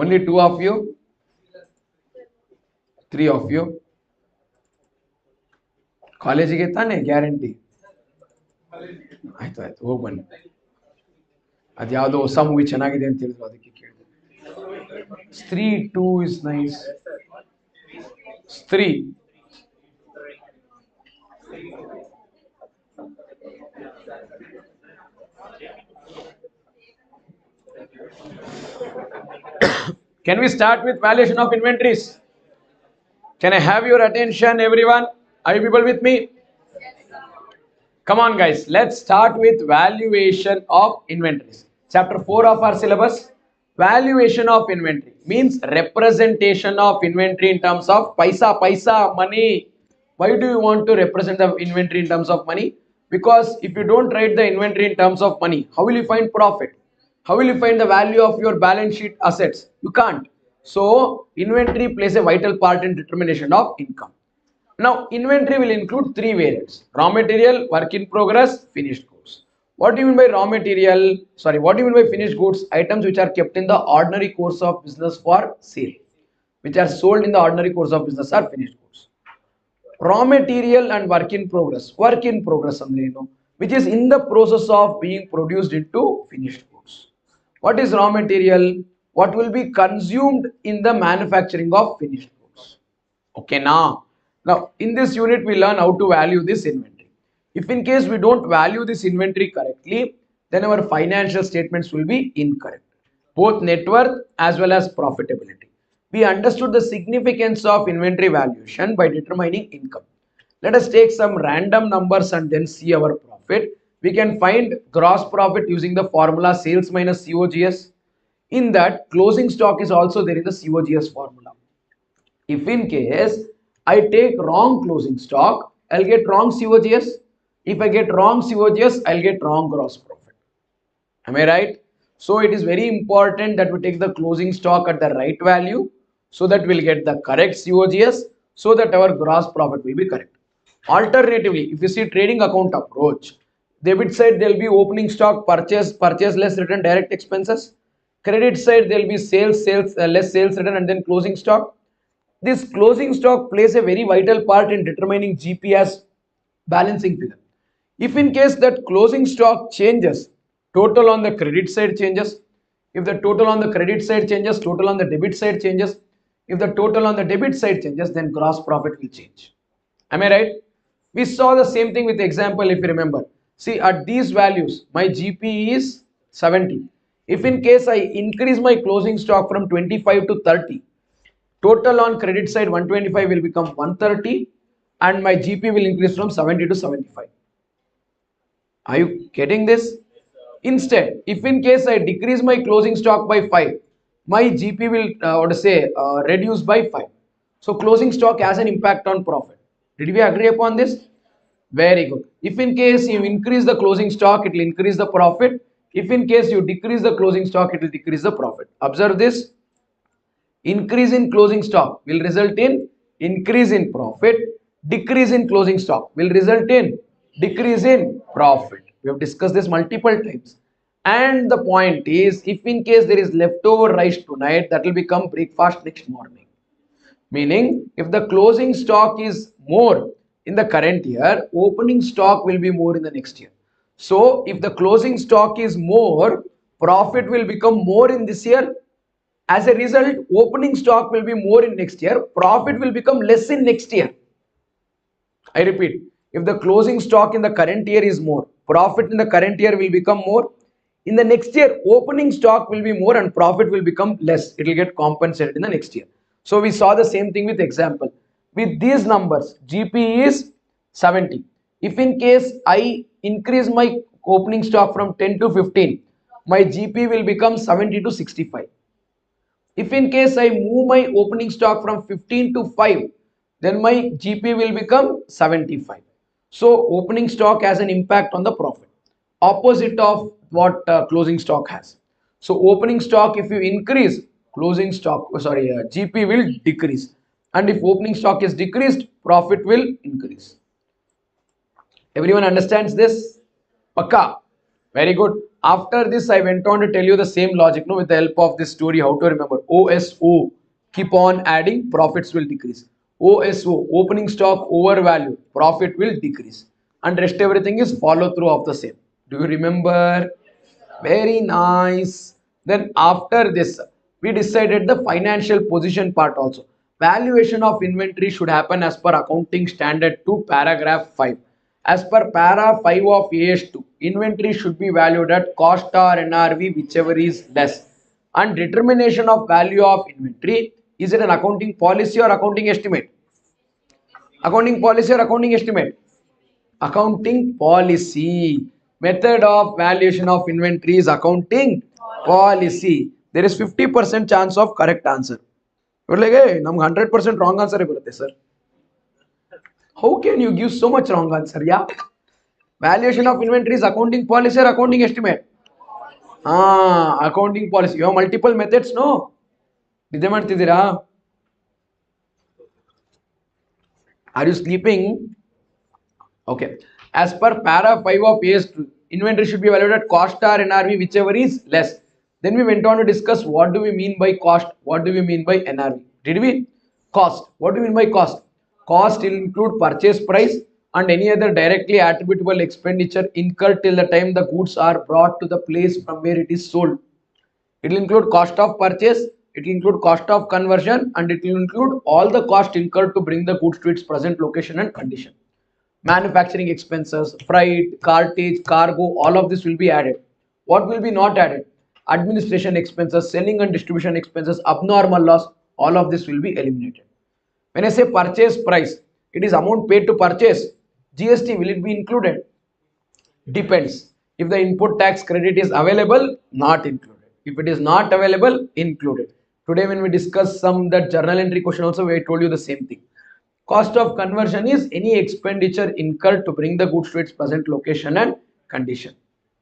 Only 2 of you, 3 of you. ಕಾಲೇಜಿಗೆ ತಾನೇ ಗ್ಯಾರಂಟಿ? ಆಯ್ತು ಆಯ್ತು, ಹೋಗಿ ಬನ್ನಿ. ಅದ್ಯಾವುದೋ ಹೊಸ ಮೂವಿ ಚೆನ್ನಾಗಿದೆ ಅಂತ ಹೇಳಿದ್ರು, ಅದಕ್ಕೆ ಕೇಳಿದೆ. ಸ್ತ್ರೀ 2 ಇಸ್ ನೈಸ್. ಸ್ತ್ರೀ Can we start with valuation of inventories? Can I have your attention, everyone? Are you people with me? Come on guys, let's start with valuation of inventories. Chapter 4 of our syllabus. Valuation of inventory means representation of inventory in terms of paisa, money. Why do you want to represent the inventory in terms of money? Because if you don't write the inventory in terms of money, how will you find profit? How will you find the value of your balance sheet assets? You can't. So inventory plays a vital part in determination of income. Now inventory will include 3 variants: raw material, work in progress, finished goods. What do you mean by raw material? Sorry, what do you mean by finished goods? Items which are kept in the ordinary course of business for sale, which are sold in the ordinary course of business, are finished goods. Raw material and work in progress. Work in progress andre eno, which is in the process of being produced into finished goods. What is raw material? What will be consumed in the manufacturing of finished goods. Okay, now in this unit we learn how to value this inventory. If in case we don't value this inventory correctly, then our financial statements will be incorrect, both net worth as well as profitability. We understood the significance of inventory valuation by determining income. Let us take some random numbers and then see our profit. We can find gross profit using the formula sales minus COGS. In that, closing stock is also there in the COGS formula. If in case I take wrong closing stock, I'll get wrong COGS. If I get wrong COGS, I'll get wrong gross profit. Am I right? So it is very important that we take the closing stock at the right value, so that we'll get the correct COGS, so that our gross profit will be correct. Alternatively, if you see trading account approach, debit side there will be opening stock, purchase less return direct expenses. Credit side, there will be less sales return and then closing stock. This closing stock plays a very vital part in determining GP as balancing figure. If in case that closing stock changes, total on the credit side changes. If the total on the credit side changes, total on the debit side changes. If the total on the debit side changes, then gross profit will change. Am I right? We saw the same thing with the example if you remember. See, at these values, my GP is 70. If in case I increase my closing stock from 25 to 30, total on credit side 125 will become 130 and my GP will increase from 70 to 75. Are you getting this? Instead, if in case I decrease my closing stock by 5, my GP will reduce by 5. So closing stock has an impact on profit. Did we agree upon this? Very good. If in case you increase the closing stock, it will increase the profit. If in case you decrease the closing stock, it will decrease the profit. Observe this. Increase in closing stock will result in increase in profit. Decrease in closing stock will result in decrease in profit. We have discussed this multiple times. And the point is, if in case there is leftover rice tonight, that will become breakfast next morning. Meaning, if the closing stock is more in the current year, opening stock will be more in the next year. So, if the closing stock is more, profit will become more in this year. As a result, opening stock will be more in next year, profit will become less in next year. I repeat, if the closing stock in the current year is more, profit in the current year will become more. In the next year, opening stock will be more and profit will become less. It will get compensated in the next year. So we saw the same thing with example. With these numbers, GP is 70. If in case I increase my opening stock from 10 to 15, my GP will become 70 to 65. If in case I move my opening stock from 15 to 5, then my GP will become 75. So opening stock has an impact on the profit, opposite of what closing stock has. So opening stock, if you increase, closing stock, GP will decrease. And if opening stock is decreased, profit will increase. Everyone understands this? Pakka. Very good. After this, I went on to tell you the same logic, no, with the help of this story, how to remember. OSO, keep on adding, profits will decrease. OSO, opening stock overvalue, profit will decrease. And rest everything is follow through of the same. Do you remember? Very nice. Then after this, we decided the financial position part also. Valuation of inventory should happen as per accounting standard 2 paragraph 5. As per para 5 of AS2, inventory should be valued at cost or NRV, whichever is less. And determination of value of inventory, is it an accounting policy or accounting estimate? Accounting policy or accounting estimate? Accounting policy. Method of valuation of inventory is accounting policy. There is 50% chance of correct answer. You're like, hey, 100% wrong answer, sir. How can you give so much wrong answer? Yeah. Valuation of inventory is accounting policy or accounting estimate? Accounting policy. You have multiple methods, no? ನಿದ್ದೆ ಮಾಡ್ತಿದ್ದೀರಾ? Are you sleeping? Okay. As per para 5 of AS2, inventory should be valued at cost or NRV, whichever is less. Then we went on to discuss what do we mean by cost, what do we mean by NRV. Did we? Cost. What do we mean by cost? Cost will include purchase price and any other directly attributable expenditure incurred till the time the goods are brought to the place from where it is sold. It will include cost of purchase, it will include cost of conversion, and it will include all the cost incurred to bring the goods to its present location and condition. Manufacturing expenses, freight, cartage, cargo, all of this will be added. What will be not added? Administration expenses, selling and distribution expenses, abnormal loss, all of this will be eliminated. When I say purchase price, it is amount paid to purchase. GST, will it be included? Depends. If the input tax credit is available, not included. If it is not available, included. Today when we discuss some that journal entry question also, I told you the same thing. Cost of conversion is any expenditure incurred to bring the goods to its present location and condition.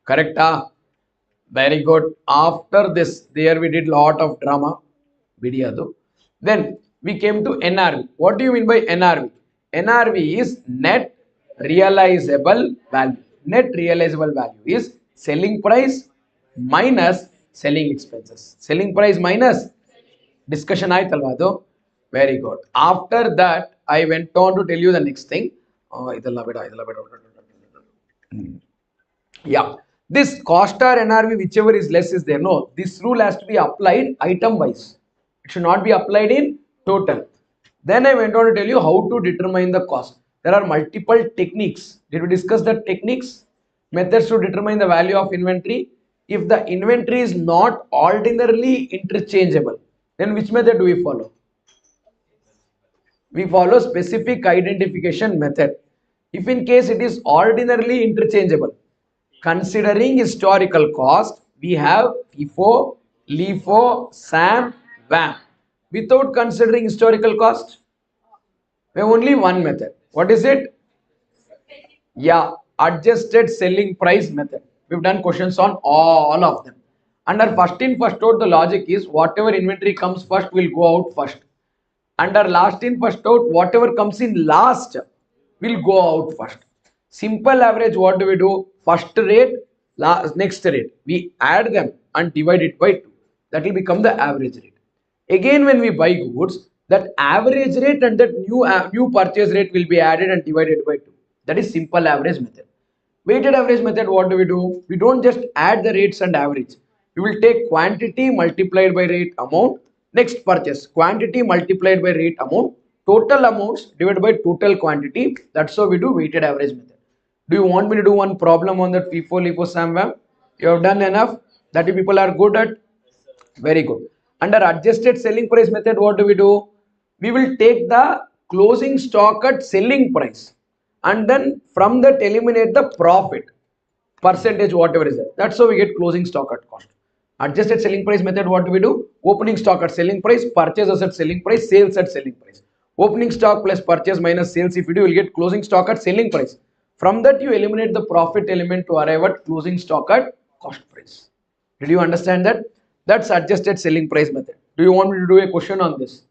Correct? Very good. After this, there we did lot of drama. Then we came to NRV. What do you mean by NRV? NRV is net realizable value. Net realizable value is selling price minus selling expenses. Selling price minus discussion ಆಯ್ತಲ್ವಾ ಅದು very good. After that I went on to tell you the next thing. ಇದೆಲ್ಲ ಬೇಡ. Yeah, this cost or NRV, whichever is less is there. No, this rule has to be applied item wise. It should not be applied in total. Then I went on to tell you how to determine the cost. There are multiple techniques. Did we discuss the techniques? Methods to determine the value of inventory. If the inventory is not ordinarily interchangeable, then which method do we follow? We follow specific identification method. If in case it is ordinarily interchangeable, considering historical cost, we have FIFO, LIFO, SAM, VAM. Without considering historical cost, we have only one method. What is it? Yeah, adjusted selling price method. We've done questions on all of them. Under first in first out, the logic is whatever inventory comes first will go out first. Under last in first out, whatever comes in last will go out first. Simple average, what do we do? First rate, next rate. We add them and divide it by 2. That will become the average rate. Again, when we buy goods, that average rate and that new purchase rate will be added and divided by 2. That is simple average method. Weighted average method, what do? We don't just add the rates and average. We will take quantity multiplied by rate amount, next purchase, quantity multiplied by rate amount, total amounts divided by total quantity. That's how we do weighted average method. Do you want me to do one problem on that FIFO, LIFO, SAM, VAM? You have done enough? That you people are good at? Very good. Under adjusted selling price method, what do? We will take the closing stock at selling price and then from that eliminate the profit percentage, whatever is there. That's how we get closing stock at cost. Adjusted selling price method, what do we do? Opening stock at selling price, purchases at selling price, sales at selling price. Opening stock plus purchase minus sales, if you do, you will get closing stock at selling price. From that you eliminate the profit element to arrive at closing stock at cost price. Did you understand that? That's adjusted selling price method. Do you want me to do a question on this?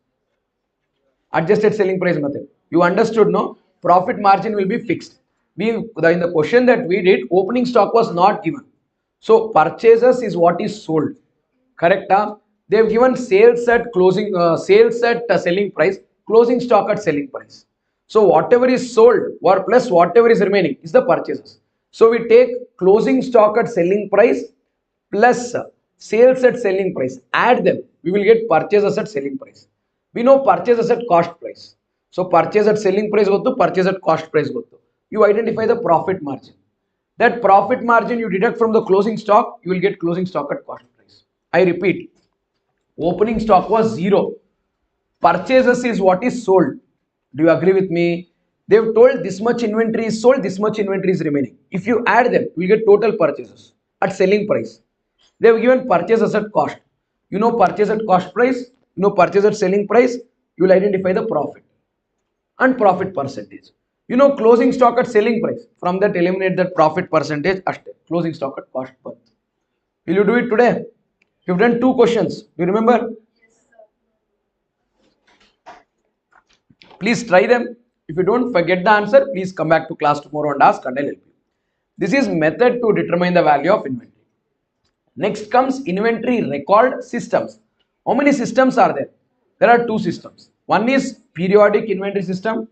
Adjusted selling price method. You understood, no? Profit margin will be fixed. In the question that we did, opening stock was not given. So purchases is what is sold. Correct? They have given sales at closing, sales at selling price, closing stock at selling price. So whatever is sold or plus whatever is remaining is the purchases. So we take closing stock at selling price plus sales at selling price, add them, we will get purchases at selling price. We know purchases at cost price. So purchase at selling price go to purchase at cost price go to. You identify the profit margin. That profit margin you deduct from the closing stock, you will get closing stock at cost price. I repeat, opening stock was 0. Purchases is what is sold. Do you agree with me? They have told this much inventory is sold, this much inventory is remaining. If you add them, you will get total purchases at selling price. They have given purchases at cost. You know purchase at cost price, you know purchase at selling price, you will identify the profit and profit percentage. You know closing stock at selling price. From that eliminate that profit percentage, closing stock at cost price. Will you do it today? You've done 2 questions. Do you remember? Please try them. If you don't forget the answer, please come back to class tomorrow and ask and I'll help you. This is method to determine the value of inventory. Next comes inventory record systems. How many systems are there? There are 2 systems. One is periodic inventory system.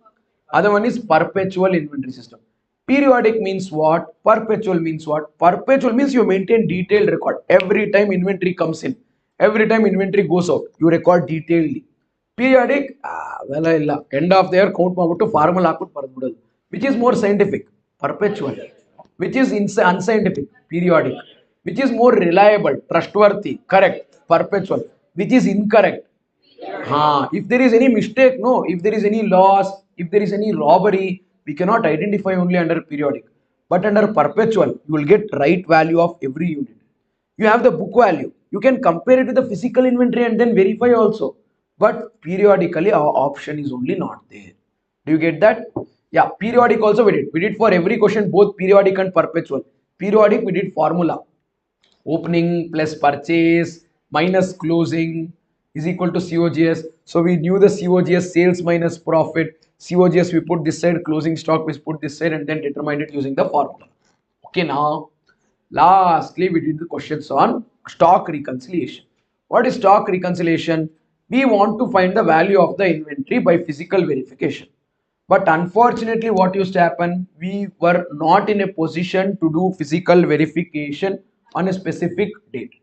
Other one is perpetual inventory system. Periodic means what? Perpetual means what? Perpetual means you maintain detailed record. Every time inventory comes in, every time inventory goes out, you record detailedly. Periodic, end of the year count ಮಾಡ್ಬಿಟ್ಟು formal ಹಾಕ್ಬಿಟ್ಟು ಬರೆದ್ಬಿಡೋದು, which is more scientific. Perpetual, which is unscientific. Periodic, which is more reliable, trustworthy, correct. Perpetual, which is incorrect. If there is any mistake, no, if there is any loss, if there is any robbery, we cannot identify only under periodic. But under perpetual, you will get right value of every unit. You have the book value. You can compare it with the physical inventory and then verify also. But periodically, our option is only not there. Do you get that? Yeah, periodic also we did. We did for every question, both periodic and perpetual. Periodic, we did formula. Opening plus purchase minus closing is equal to COGS. So we knew the COGS, sales minus profit. COGS we put this side, closing stock we put this side and then determined it using the formula. Okay, now lastly we did the questions on stock reconciliation. What is stock reconciliation? We want to find the value of the inventory by physical verification. But unfortunately, what used to happen? We were not in a position to do physical verification on a specific date.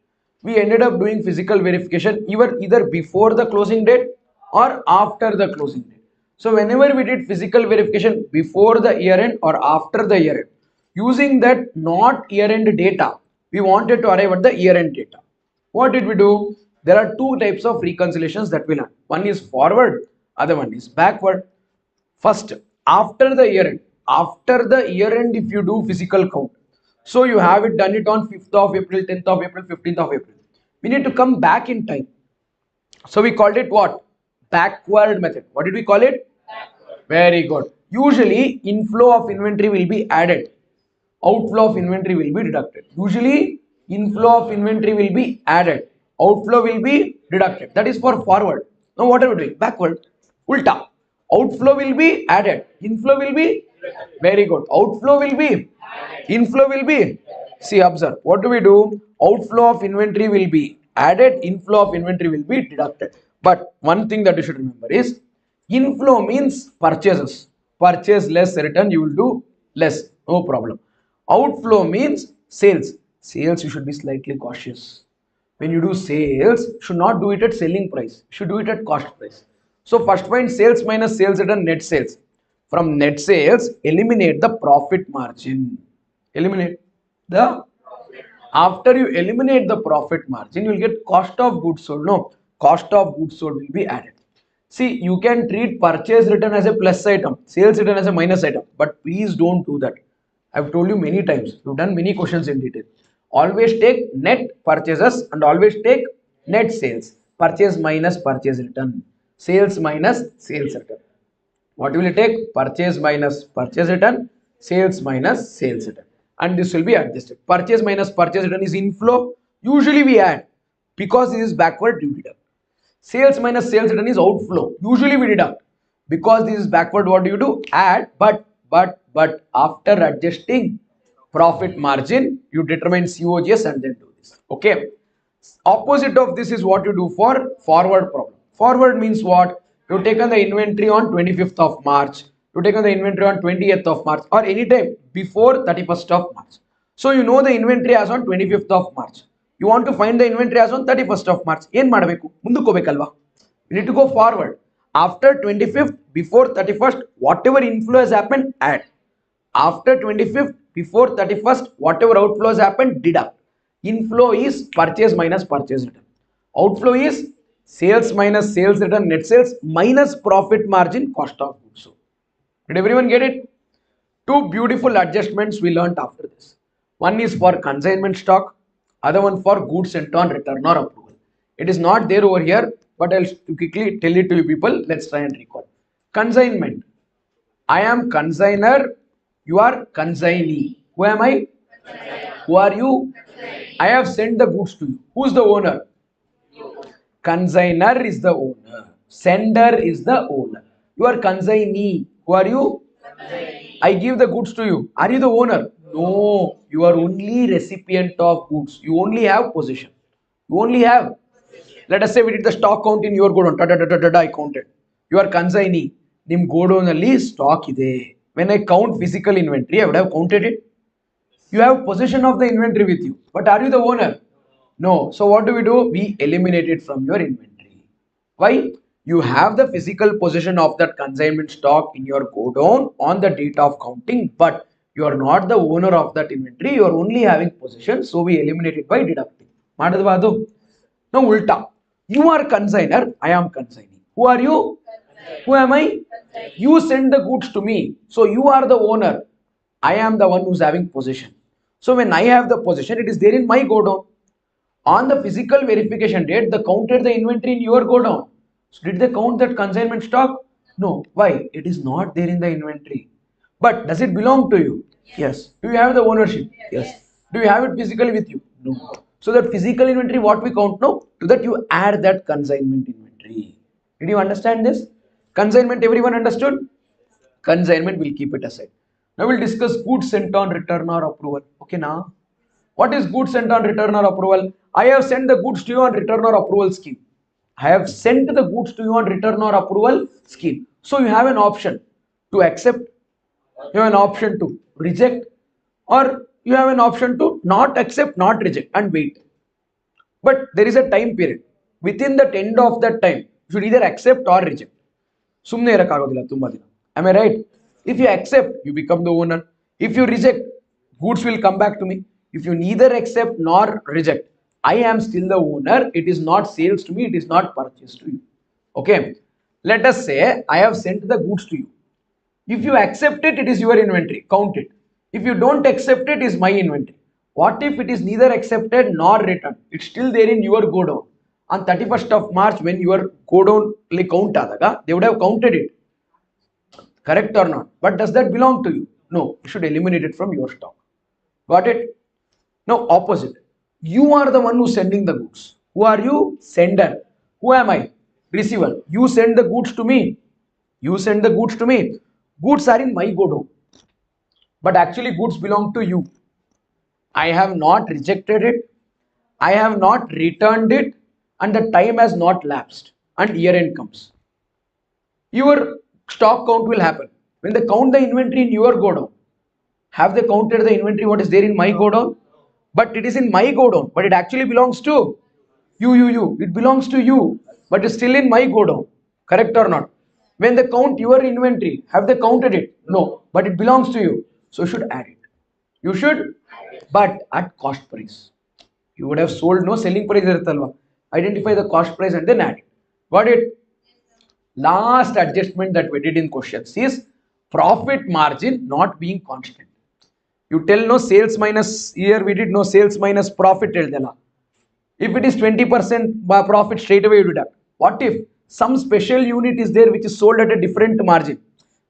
We ended up doing physical verification either before the closing date or after the closing date. So whenever we did physical verification before the year end or after the year end, using that not year end data, we wanted to arrive at the year end data. What did we do? There are two types of reconciliations that we learn. One is forward, other one is backward. First, after the year end, if you do physical count, so you have it done it on 5th of April, 10th of April, 15th of April. We need to come back in time. So we called it what? Backward method. What did we call it? Very good. Usually, inflow of inventory will be added, outflow of inventory will be deducted. Usually, inflow of inventory will be added, outflow will be deducted. That is for forward. Now, what are we doing? Backward. Ulta. Outflow will be added, inflow will be very good. Outflow will be inflow will be. See, observe. What do we do? Outflow of inventory will be added, inflow of inventory will be deducted. But one thing that you should remember is inflow means purchases. Purchase less return, you will do less. No problem. Outflow means sales. Sales, you should be slightly cautious. When you do sales, you should not do it at selling price. You should do it at cost price. So first find sales minus sales return net sales. From net sales, eliminate the profit margin. Eliminate the after you eliminate the profit margin, you will get cost of goods sold. No, cost of goods sold will be added. See, you can treat purchase return as a plus item, sales return as a minus item, but please don't do that. I've told you many times, we've done many questions in detail. Always take net purchases and always take net sales. Purchase minus purchase return, sales minus sales return. What will you take? Purchase minus purchase return, sales minus sales return. And this will be adjusted. Purchase minus purchase return is inflow. Usually we add because this is backward, you deduct. Sales minus sales return is outflow. Usually we deduct because this is backward. What do you do? Add, but after adjusting profit margin, you determine COGS and then do this. Okay. Opposite of this is what you do for forward problem. Forward means what? You taken the inventory on 25th of March. You taken the inventory on 20th of March or any time before 31st of March. So you know the inventory as on 25th of March. You want to find the inventory as on 31st of March. ಏನು ಮಾಡಬೇಕು? ಮುಂದಕ್ಕೆ ಹೋಗಬೇಕಲ್ವಾ? You need to go forward. After 25th, before 31st, whatever inflow has happened, add. After 25th, before 31st, whatever outflow has happened, deduct. Inflow is purchase minus purchase return. Outflow is sales minus sales return net sales minus profit margin cost of goods sold. Did everyone get it? Two beautiful adjustments we learnt after this. One is for consignment stock, other one for goods sent on return or approval. It is not there over here, but I'll quickly tell it to you people. Let's try and recall. Consignment. I am consigner, you are consignee. Who am I? Who are you? I have sent the goods to you. Who's the owner? Consigner is the owner. Sender is the owner. You are consignee. Who are you? I give the goods to you. Are you the owner? No. You are only recipient of goods. You only have possession. You only have. Let us say we did the stock count in your godown. I counted. You are consignee. Nim godown alli stock ide. When I count physical inventory, I would have counted it. You have possession of the inventory with you. But are you the owner? No. So what do? We eliminate it from your inventory. Why? You have the physical possession of that consignment stock in your godown on the date of counting, but you are not the owner of that inventory. You are only having possession. So we eliminate it by deducting. Now ulta. You are consigner. I am consignee. Who are you? Who am I? You send the goods to me. So you are the owner. I am the one who's having possession. So when I have the possession, it is there in my godown. On the physical verification date, they counted the inventory in your godown. So did they count that consignment stock? No. Why? It is not there in the inventory. But does it belong to you? Yes. Do you have the ownership? Yes. Do you have it physically with you? No. So that physical inventory, what we count now? To that you add that consignment inventory. Did you understand this? Consignment, everyone understood? Consignment, we'll keep it aside. Now we'll discuss goods sent on return or approval. Okay, now What is goods sent on return or approval? I have sent the goods to you on return or approval scheme. I have sent the goods to you on return or approval scheme. So you have an option to accept, you have an option to reject, or you have an option to not accept, not reject, and wait. But there is a time period. Within the end of that time, you should either accept or reject. ಸುಮ್ಮನೆ ಇರಕ್ಕಾಗೋದಿಲ್ಲ ತುಂಬಾ ದಿನ. Am I right? If you accept, you become the owner. If you reject, goods will come back to me. If you neither accept nor reject, I am still the owner. It is not sales to me, it is not purchase to you. Okay. Let us say I have sent the goods to you. If you accept it, it is your inventory. Count it. If you don't accept it, it is my inventory. What if it is neither accepted nor returned? It's still there in your godown. On 31st of March, when your godown count adaga, they would have counted it. Correct or not? But does that belong to you? No. You should eliminate it from your stock. Got it? Now, opposite. You are the one who's sending the goods. Who are you? Sender. Who am I? Receiver. You send the goods to me. You send the goods to me. Goods are in my godown. But actually, goods belong to you. I have not rejected it. I have not returned it. And the time has not lapsed. And year end comes. Your stock count will happen. When they count the inventory in your godown, have they counted the inventory what is there in my godown? But it is in my godown, but it actually belongs to you. It belongs to you, but it's still in my godown. Correct or not? When they count your inventory, have they counted it? No, but it belongs to you. So you should add it. You should, but at cost price. You would have sold no selling price iruttallva. Identify the cost price and then add it. Got it? Last adjustment that we did in questions is profit margin not being constant. You tell no sales minus, here we did no sales minus profit. If it is 20% profit, straight away you deduct. What if some special unit is there which is sold at a different margin?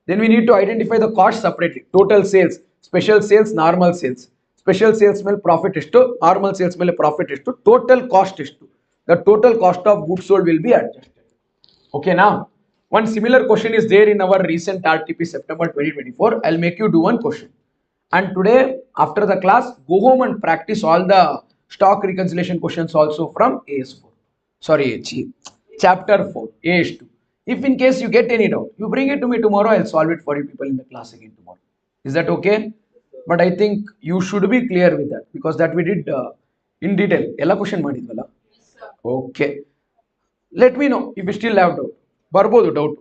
Then we need to identify the cost separately. Total sales, special sales, normal sales. Special sales ಮೇಲೆ profit ಎಷ್ಟು, normal sales ಮೇಲೆ profit ಎಷ್ಟು, total cost ಎಷ್ಟು. The total cost of goods sold will be adjusted. Okay, now one similar question is there in our recent RTP September 2024. I'll make you do one question. And today, after the class, go home and practice all the stock reconciliation questions also from AS4. Sorry, chapter 4, AS2. If in case you get any doubt, you bring it to me tomorrow. I'll solve it for you people in the class again tomorrow. Is that okay? But I think you should be clear with that because that we did in detail. Ella question madidvalla. Okay. Let me know if you still have doubt. Barbodu doubt.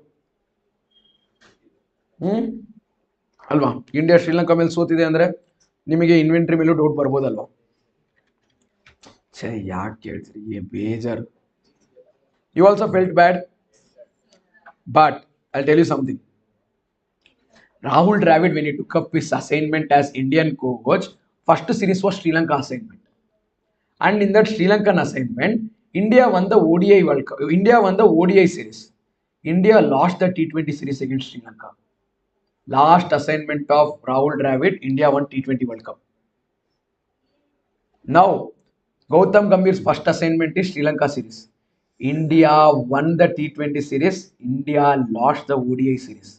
ಅಲ್ವಾ India Sri Lanka ಮೇಲೆ ಸೋತಿದೆ ಅಂದ್ರೆ ನಿಮಗೆ inventory ಮೇಲೂ doubt ಬರ್ಬೋದಲ್ವಾ? ಛೇ ಯಾಕೆ ಕೇಳ್ತೀರಿ ಬೇಜಾರು. You also felt bad, but I'll tell you something. Rahul Dravid, when he took up his assignment as Indian coach, first series was Sri Lanka assignment, and in that Sri Lankan assignment, India won the ODI World Cup. India won the ODI series. India lost the T20 series against Sri Lanka. Last assignment of Rahul Dravid, India won T20 World Cup. Now, Gautam Gambhir's first assignment is Sri Lanka series. India won the T20 series. India lost the ODI series.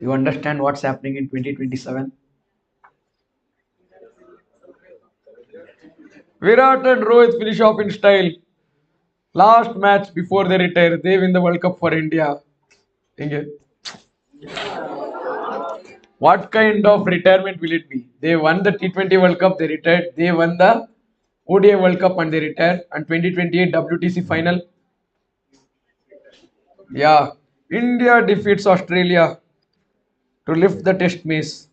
You understand what's happening in 2027? Virat and Rohit finish off in style. Last match before they retire, they win the World Cup for India. What kind of retirement will it be? They won the T20 World Cup, they retired. They won the ODI World Cup and they retired. And 2028 WTC final. Yeah, India defeats Australia to lift the test mace.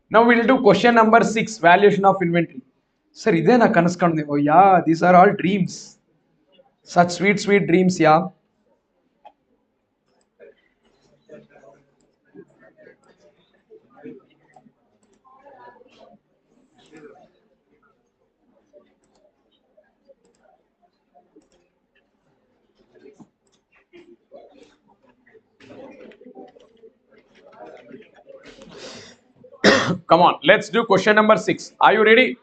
Now we'll do question number 6, valuation of inventory. Sir, idena kanaskandemo. Yeah, these are all dreams. Such sweet, sweet dreams, yeah. Come on, let's do question number 6. Are you ready?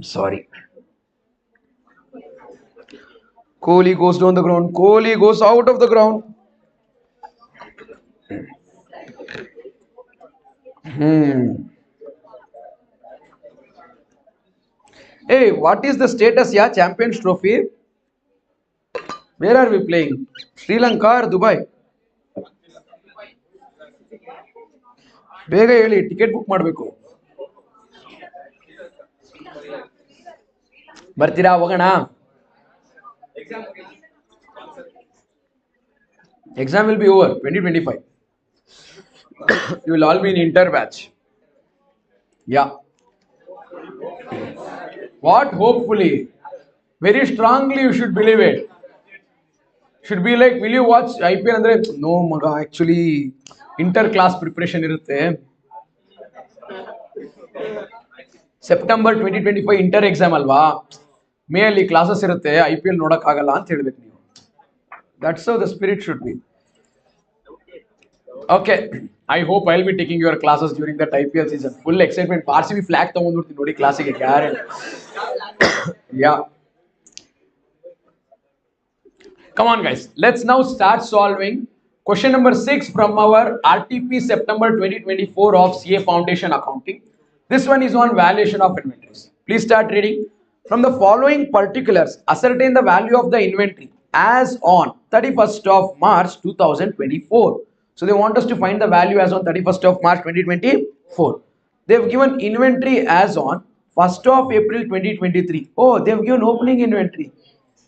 Sorry. Kohli goes down the ground. Kohli goes out of the ground. Hey, what is the status? Yeah, Champions Trophy. Where are we playing? Sri Lanka or Dubai? ಬೇಗ ಹೇಳಿ ticket book ಮಾಡಬೇಕು. ಬರ್ತೀರಾ ಹೋಗೋಣ? Exam will be over 2025. You will all be in inter batch. Yeah. What? Hopefully. Very strongly you should believe it. Should be like, will you watch IPL andre? No maga, actually inter class preparation irutte. September 2025 inter exam ಅಲ್ವಾ, ಮೇ ಅಲ್ಲಿ classes ಇರುತ್ತೆ, IPL ನೋಡಕ್ ಆಗಲ್ಲ ಅಂತ ಹೇಳ್ಬೇಕು ನೀವು. That's how the spirit should be. Okay, I hope I will be taking your classes during that IPL season. Full excitement. RCB flag ತಗೊಂಡ್ಬಿಡ್ತೀನಿ ನೋಡಿ ಕ್ಲಾಸಿಗೆ, guarantee. Yeah, come on guys, let's now start solving question number 6 from our RTP September 2024 of CA Foundation Accounting. This one is on valuation of inventories. Please start reading. From the following particulars, ascertain the value of the inventory as on 31st of March 2024. So they want us to find the value as on 31st of March 2024. They have given inventory as on 1st of April 2023. Oh, they have given opening inventory.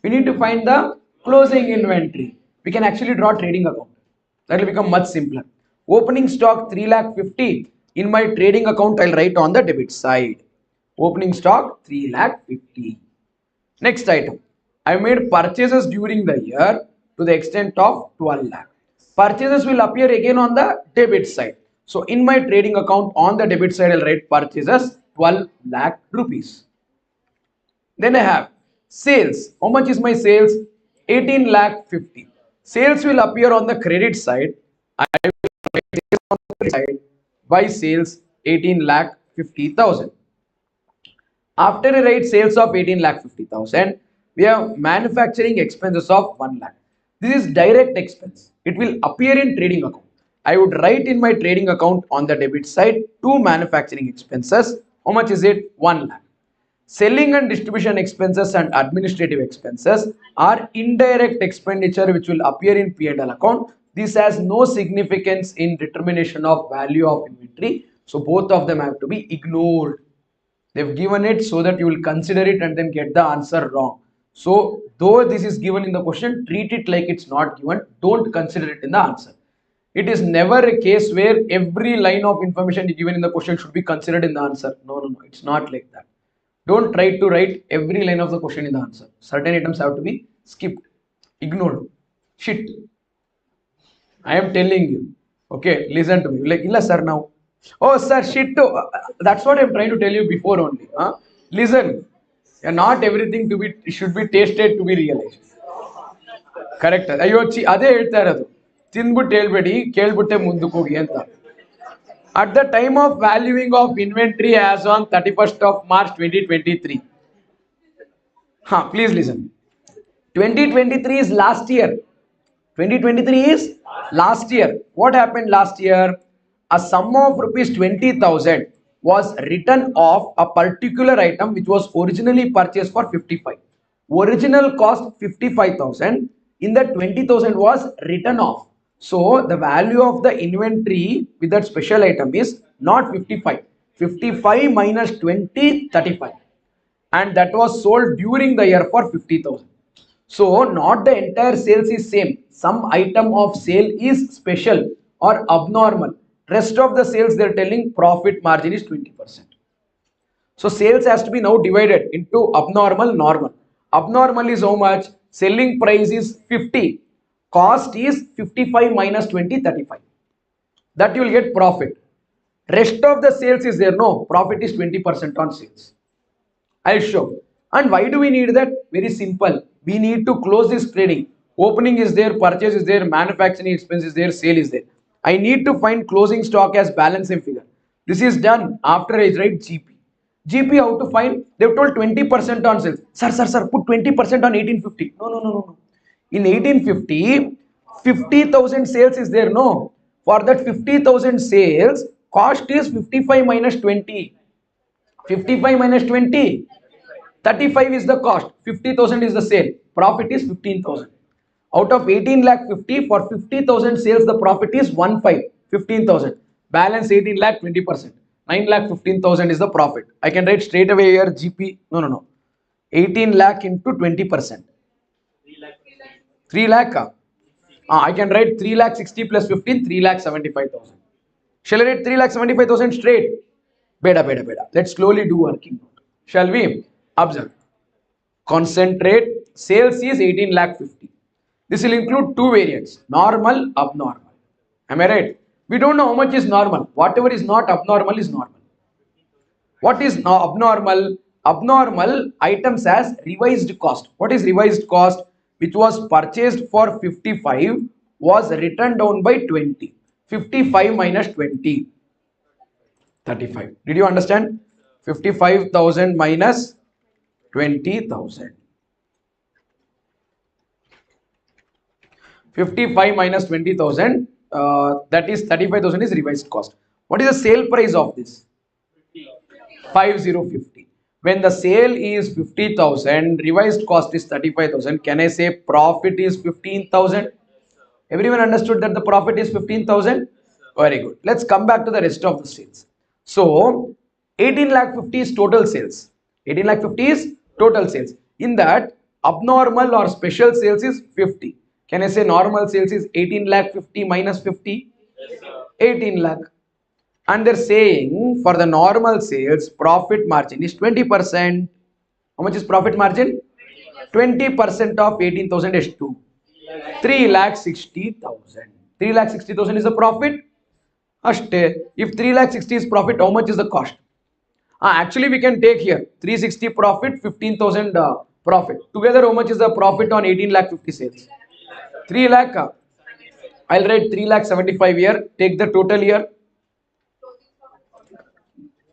We need to find the closing inventory. We can actually draw trading account. That will become much simpler. Opening stock 3,50,000. In my trading account, I'll write on the debit side. Opening stock 3,50,000. Next item. I made purchases during the year to the extent of 12 lakh. Purchases will appear again on the debit side. So in my trading account on the debit side, I'll write purchases 12 lakh rupees. Then I have sales. How much is my sales? 18,50,000. Sales will appear on the credit side. I will write this on the credit side. By sales 18,50,000. After I write sales of 18,50,000, we have manufacturing expenses of 1 lakh. This is direct expense. It will appear in trading account. I would write in my trading account on the debit side 2 manufacturing expenses. How much is it? 1 lakh. Selling and distribution expenses and administrative expenses are indirect expenditure which will appear in P&L account. This has no significance in determination of value of inventory. So both of them have to be ignored. They've given it so that you will consider it and then get the answer wrong. So though this is given in the question, treat it like it's not given. Don't consider it in the answer. It is never a case where every line of information given in the question should be considered in the answer. No, it's not like that. Don't try to write every line of the question in the answer. Certain items have to be skipped, ignored. Shit. I am telling you. Okay, listen to me. Like, illa sir now. Oh sir, shit. That's what I am trying to tell you before only. Listen. Not everything to be should be tasted to be realized. Correct. ಅಯ್ಯೋ ಅದೇ ಹೇಳ್ತಾ ಇರೋದು. ತಿಂದ್ಬಿಟ್ಟು ಹೇಳ್ಬೇಡಿ, ಕೇಳ್ಬಿಟ್ಟೆ ಮುಂದಕ್ಕೆ ಹೋಗಿ ಅಂತ. At the time of valuing of inventory as on 31st of March 2023. Please listen. 2023 is last year. 2023 is last year. What happened last year? A sum of rupees 20,000 was written off a particular item which was originally purchased for 55. Original cost 55,000. In that 20,000 was written off. So the value of the inventory with that special item is not 55. 55 minus 20, 35. And that was sold during the year for 50,000. So not the entire sales is same. Some item of sale is special or abnormal. Rest of the sales they're telling profit margin is 20%. So sales has to be now divided into abnormal, normal. Abnormal is how much? Selling price is 50. Cost is 55 minus 20, 35. That you will get profit. Rest of the sales is there. No, profit is 20% on sales. I'll show. And why do we need that? Very simple. We need to close this trading. Opening is there, purchase is there, manufacturing expense is there, sale is there. I need to find closing stock as balancing figure. This is done after I write GP. GP how to find? They've told 20% on sales. Sir, put 20% on 1850. No. In 1850, 50,000 sales is there, no? For that 50,000 sales, cost is 55 minus 20. 55 minus 20, 35 is the cost. 50,000 is the sale. Profit is 15,000. Out of 18 lakh 50, for 50,000 sales, the profit is 15,000. Balance 18 lakh 20%. 9 lakh 15,000 is the profit. I can write straight away here GP. No. 18 lakh into 20%. 3 lakh. I can write 3 lakh 60 plus 15, 3 lakh 75,000. Shall I write 3 lakh 75,000 straight? Beda. Let's slowly do working. Shall we? Observe. Concentrate. Sales is 18 lakh 50. This will include two variants, normal, abnormal. Am I right? We don't know how much is normal. Whatever is not abnormal is normal. What is abnormal? Abnormal items as revised cost. What is revised cost? Which was purchased for 55 was written down by 20. 55 minus 20. 35. Did you understand? 55,000 minus 20,000. 55 minus 20,000, that is 35,000 is revised cost. What is the sale price of this? 5050. When the sale is 50,000, revised cost is 35,000. Can I say profit is 15,000? Everyone understood that the profit is 15,000? Very good. Let's come back to the rest of the sales. So 18 lakh 50 is total sales. 18 lakh 50 is total sales. In that, abnormal or special sales is 50. Can I say normal sales is 18 lakh 50 minus 50? 18 lakh. And they're saying for the normal sales, profit margin is 20%. How much is profit margin? 20% of 18,000 is 2. 3 lakh 60,000. 3 lakh 60,000 is the profit. If 3 lakh 60 is profit, how much is the cost? Actually, we can take here 360 profit, 15,000 profit. Together, how much is the profit on 18 lakh 50 sales? 3 lakh. I'll write 3 lakh 75 here. Take the total here.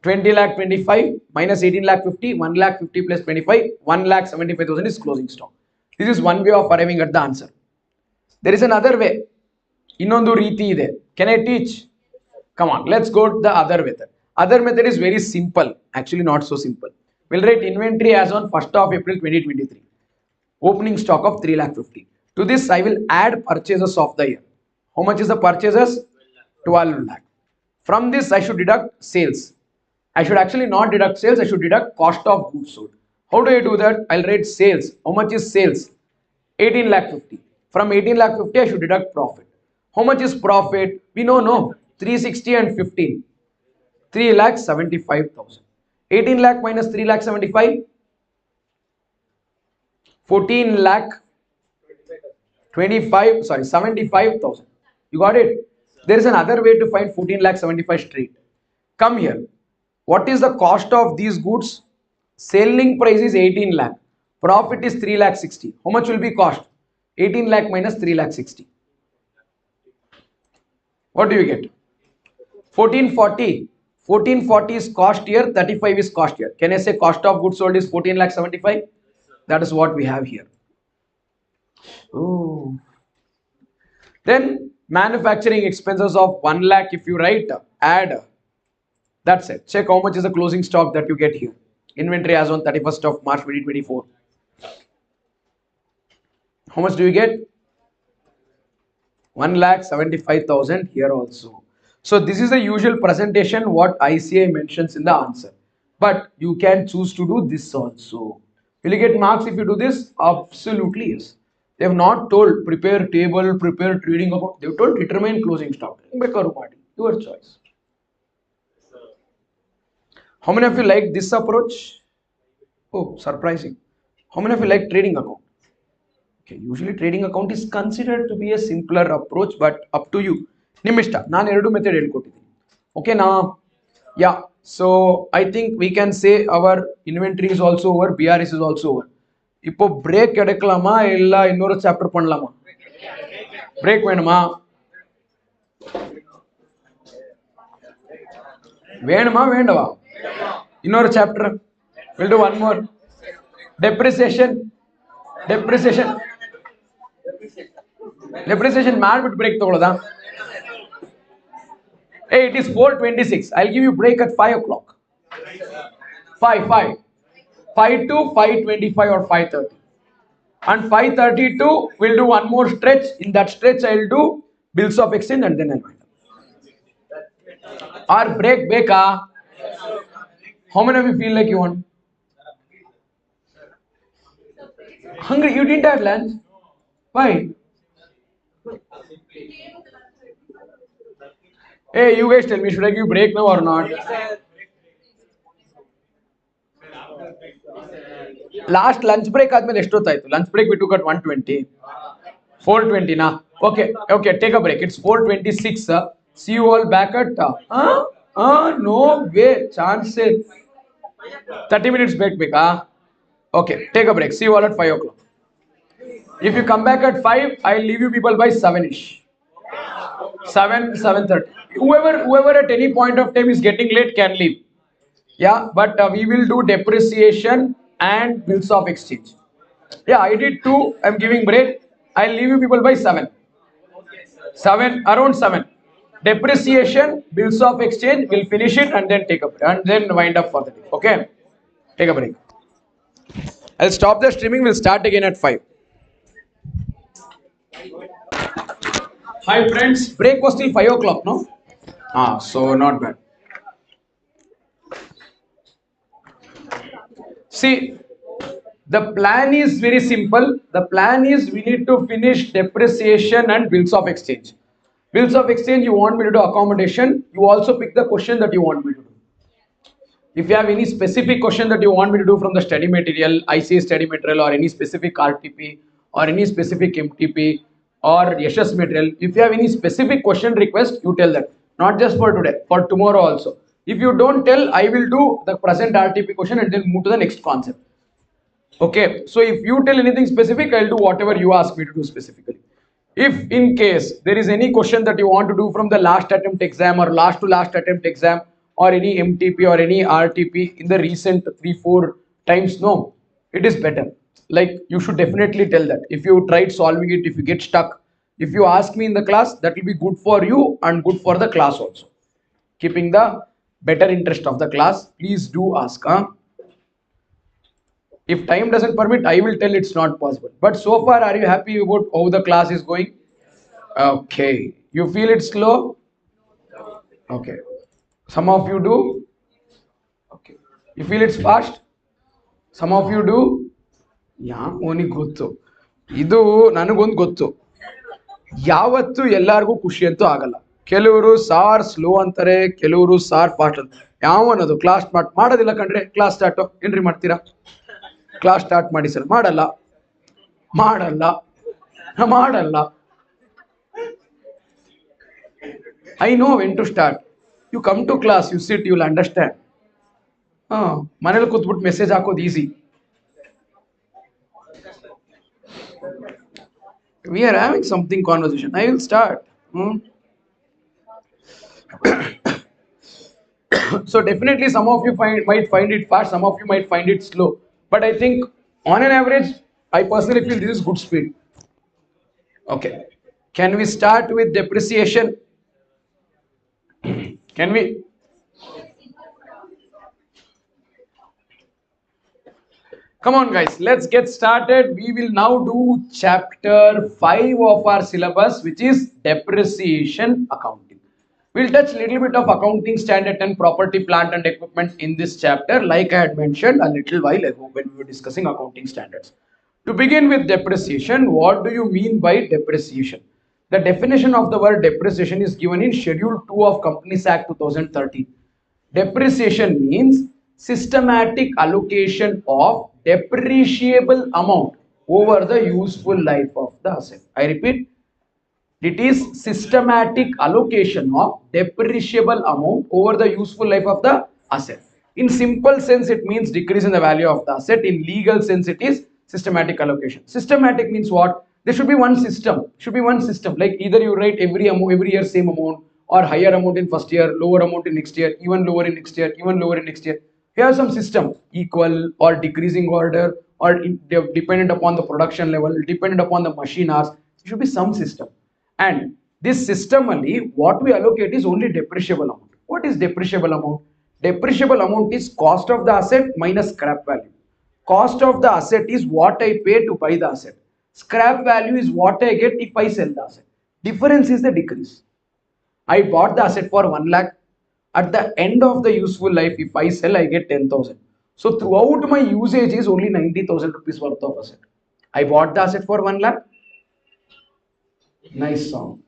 20 lakh 25 minus 18 lakh 50. 1 lakh 50 plus 25. 1 lakh 75,000 is closing stock. This is one way of arriving at the answer. There is another way. Innondu reeti ide. Can I teach? Come on, let's go to the other method. Other method is very simple. Actually, not so simple. We'll write inventory as on 1st of April 2023. Opening stock of 3 lakh 50. To this, I will add purchases of the year. How much is the purchases? 12 lakh. From this, I should deduct sales. I should actually not deduct sales. I should deduct cost of goods sold. How do I do that? I'll write sales. How much is sales? 18 lakh 50. From 18 lakh 50, I should deduct profit. How much is profit? We know, no. 360 and 15. 3 lakh 75,000. 18 lakh minus 3 lakh 75. 14 lakh 75,000. You got it? There is another way to find 14 lakh 75 straight. Come here. What is the cost of these goods? Selling price is 18 lakh. Profit is 3 lakh 60. How much will be cost? 18 lakh minus 3 lakh 60. What do you get? 1440. 1440 is cost here. 35 is cost here. Can I say cost of goods sold is 14 lakh 75? That is what we have here. Oh. Then manufacturing expenses of 1 lakh, if you write, add. That's it. Check how much is the closing stock that you get here. Inventory as on 31st of March 2024. How much do you get? 1,75,000 here also. So this is the usual presentation what ICI mentions in the answer. But you can choose to do this also. Will you get marks if you do this? Absolutely yes. They have not told prepare table, prepare trading account. They have told determine closing stock. Your choice. How many of you like this approach? Oh, surprising. How many of you like trading account? Okay, usually trading account is considered to be a simpler approach, but up to you. Nimishta, ನಾನು ಎರಡು method ಹೇಳ್ಕೊಟ್ಟಿದ್ದೀನಿ. Okay, now, yeah. So I think we can say our inventory is also over, BRS is also over. இப்போ break எடுக்கலாமா இல்ல இன்னொரு chapter பண்ணலாமா? Break வேணுமா? வேணுமா வேண்டவா? Another chapter. We'll do one more. Depreciation. Depreciation. Depreciation ಮಾಡ್ಬಿಟ್ಟು break ತಗೊಳ್ಳೋದಾ? Hey, it is 4:26. I'll give you break at 5 o'clock. 5 to 5:25 or 5:30. And 5:32, we'll do one more stretch. In that stretch, I'll do bills of exchange and then I'll wind up. Or break, beka. How many of you feel like you want? Hungry? You didn't have lunch? Why? Hey, you guys tell me, should I give break now or not? Last lunch break ಆದ್ಮೇಲೆ ಎಷ್ಟೊತ್ತಾಯ್ತು? Lunch break we took at 1:20. 4:20 na? Okay, take a break. It's 4:26. See you all back at no way, chance 30 minutes break beka. Okay, take a break. See you all at 5 o'clock. If you come back at 5, I'll leave you people by 7ish. 7:30. Whoever at any point of time is getting late can leave. Yeah, but we will do depreciation and bills of exchange. Yeah, I did 2. I'm giving break. I'll leave you people by 7. 7, around 7. Depreciation, bills of exchange, we'll finish it and then take a break and then wind up for the day. Okay? Take a break. I'll stop the streaming. We'll start again at 5. Hi friends. Break was till 5 o'clock, no? So not bad. See, the plan is very simple. The plan is we need to finish depreciation and bills of exchange. Bills of exchange, you want me to do accommodation. You also pick the question that you want me to do. If you have any specific question that you want me to do from the study material, ICA study material, or any specific RTP, or any specific MTP, or Yashas material, if you have any specific question request, you tell that. Not just for today, for tomorrow also. If you don't tell, I will do the present RTP question and then move to the next concept. Okay, so if you tell anything specific, I'll do whatever you ask me to do specifically. If in case there is any question that you want to do from the last attempt exam or last to last attempt exam or any MTP or any RTP in the recent 3-4 times, no, it is better. Like you should definitely tell that. If you tried solving it, if you get stuck, if you ask me in the class, that will be good for you and good for the class also. Keeping the better interest of the class, please do ask. If time doesn't permit, I will tell it's not possible. But so far, are you happy about how the class is going? Okay. You feel it's slow? Okay. Some of you do? Okay. You feel it's fast? Some of you do? ಯಾವನಿಗೆ ಗೊತ್ತು ಇದು ನನಗೊಂದು ಗೊತ್ತು ಯಾವತ್ತು ಎಲ್ಲರಿಗೂ ಖುಷಿ ಅಂತೂ ಆಗಲ್ಲ ಕೆಲವರು ಸಾರ್ ಸ್ಲೋ ಅಂತಾರೆ ಕೆಲವರು ಸಾರ್ ಫಾಸ್ಟ್ ಅಂತ ಯಾವನದು ಕ್ಲಾಸ್ ಸ್ಟಾರ್ಟ್ ಮಾಡೋದಿಲ್ಲ ಕಂಡ್ರೆ ಕ್ಲಾಸ್ ಸ್ಟಾರ್ಟ್ ಏನ್ರಿ ಮಾಡ್ತೀರಾ ಕ್ಲಾಸ್ ಸ್ಟಾರ್ಟ್ ಮಾಡಿ ಸರ್ ಮಾಡಲ್ಲ I know when to start. You come to class, you sit, you'll understand. ಮನೇಲಿ ಕೂತ್ಬಿಟ್ಟು ಮೆಸೇಜ್ ಹಾಕೋದು easy. We are having something conversation. I will start. So definitely some of you might find it fast, some of you might find it slow. But I think on an average, I personally feel this is good speed. Okay. Can we start with depreciation? Can we? Come on guys, let's get started. We will now do chapter 5 of our syllabus, which is depreciation accounting. We'll touch a little bit of accounting standard and property, plant and equipment in this chapter, like I had mentioned a little while ago when we were discussing accounting standards. To begin with depreciation, what do you mean by depreciation? The definition of the word depreciation is given in Schedule 2 of Companies Act 2013. Depreciation means systematic allocation of depreciable amount over the useful life of the asset. I repeat, it is systematic allocation of depreciable amount over the useful life of the asset. In simple sense, it means decrease in the value of the asset. In legal sense, it is systematic allocation. Systematic means what? There should be one system. Like either you write every year same amount, or higher amount in first year, lower amount in next year, even lower in next year, even lower in next year. We have some system, equal or decreasing order, or dependent upon the production level, dependent upon the machine hours. It should be some system. And this system only, what we allocate is only depreciable amount. What is depreciable amount? Depreciable amount is cost of the asset minus scrap value. Cost of the asset is what I pay to buy the asset. Scrap value is what I get if I sell the asset. Difference is the decrease. I bought the asset for 1 lakh. At the end of the useful life, if I sell, I get 10,000. So throughout my usage is only 90,000 rupees worth of asset. I bought the asset for 1 lakh. Nice song.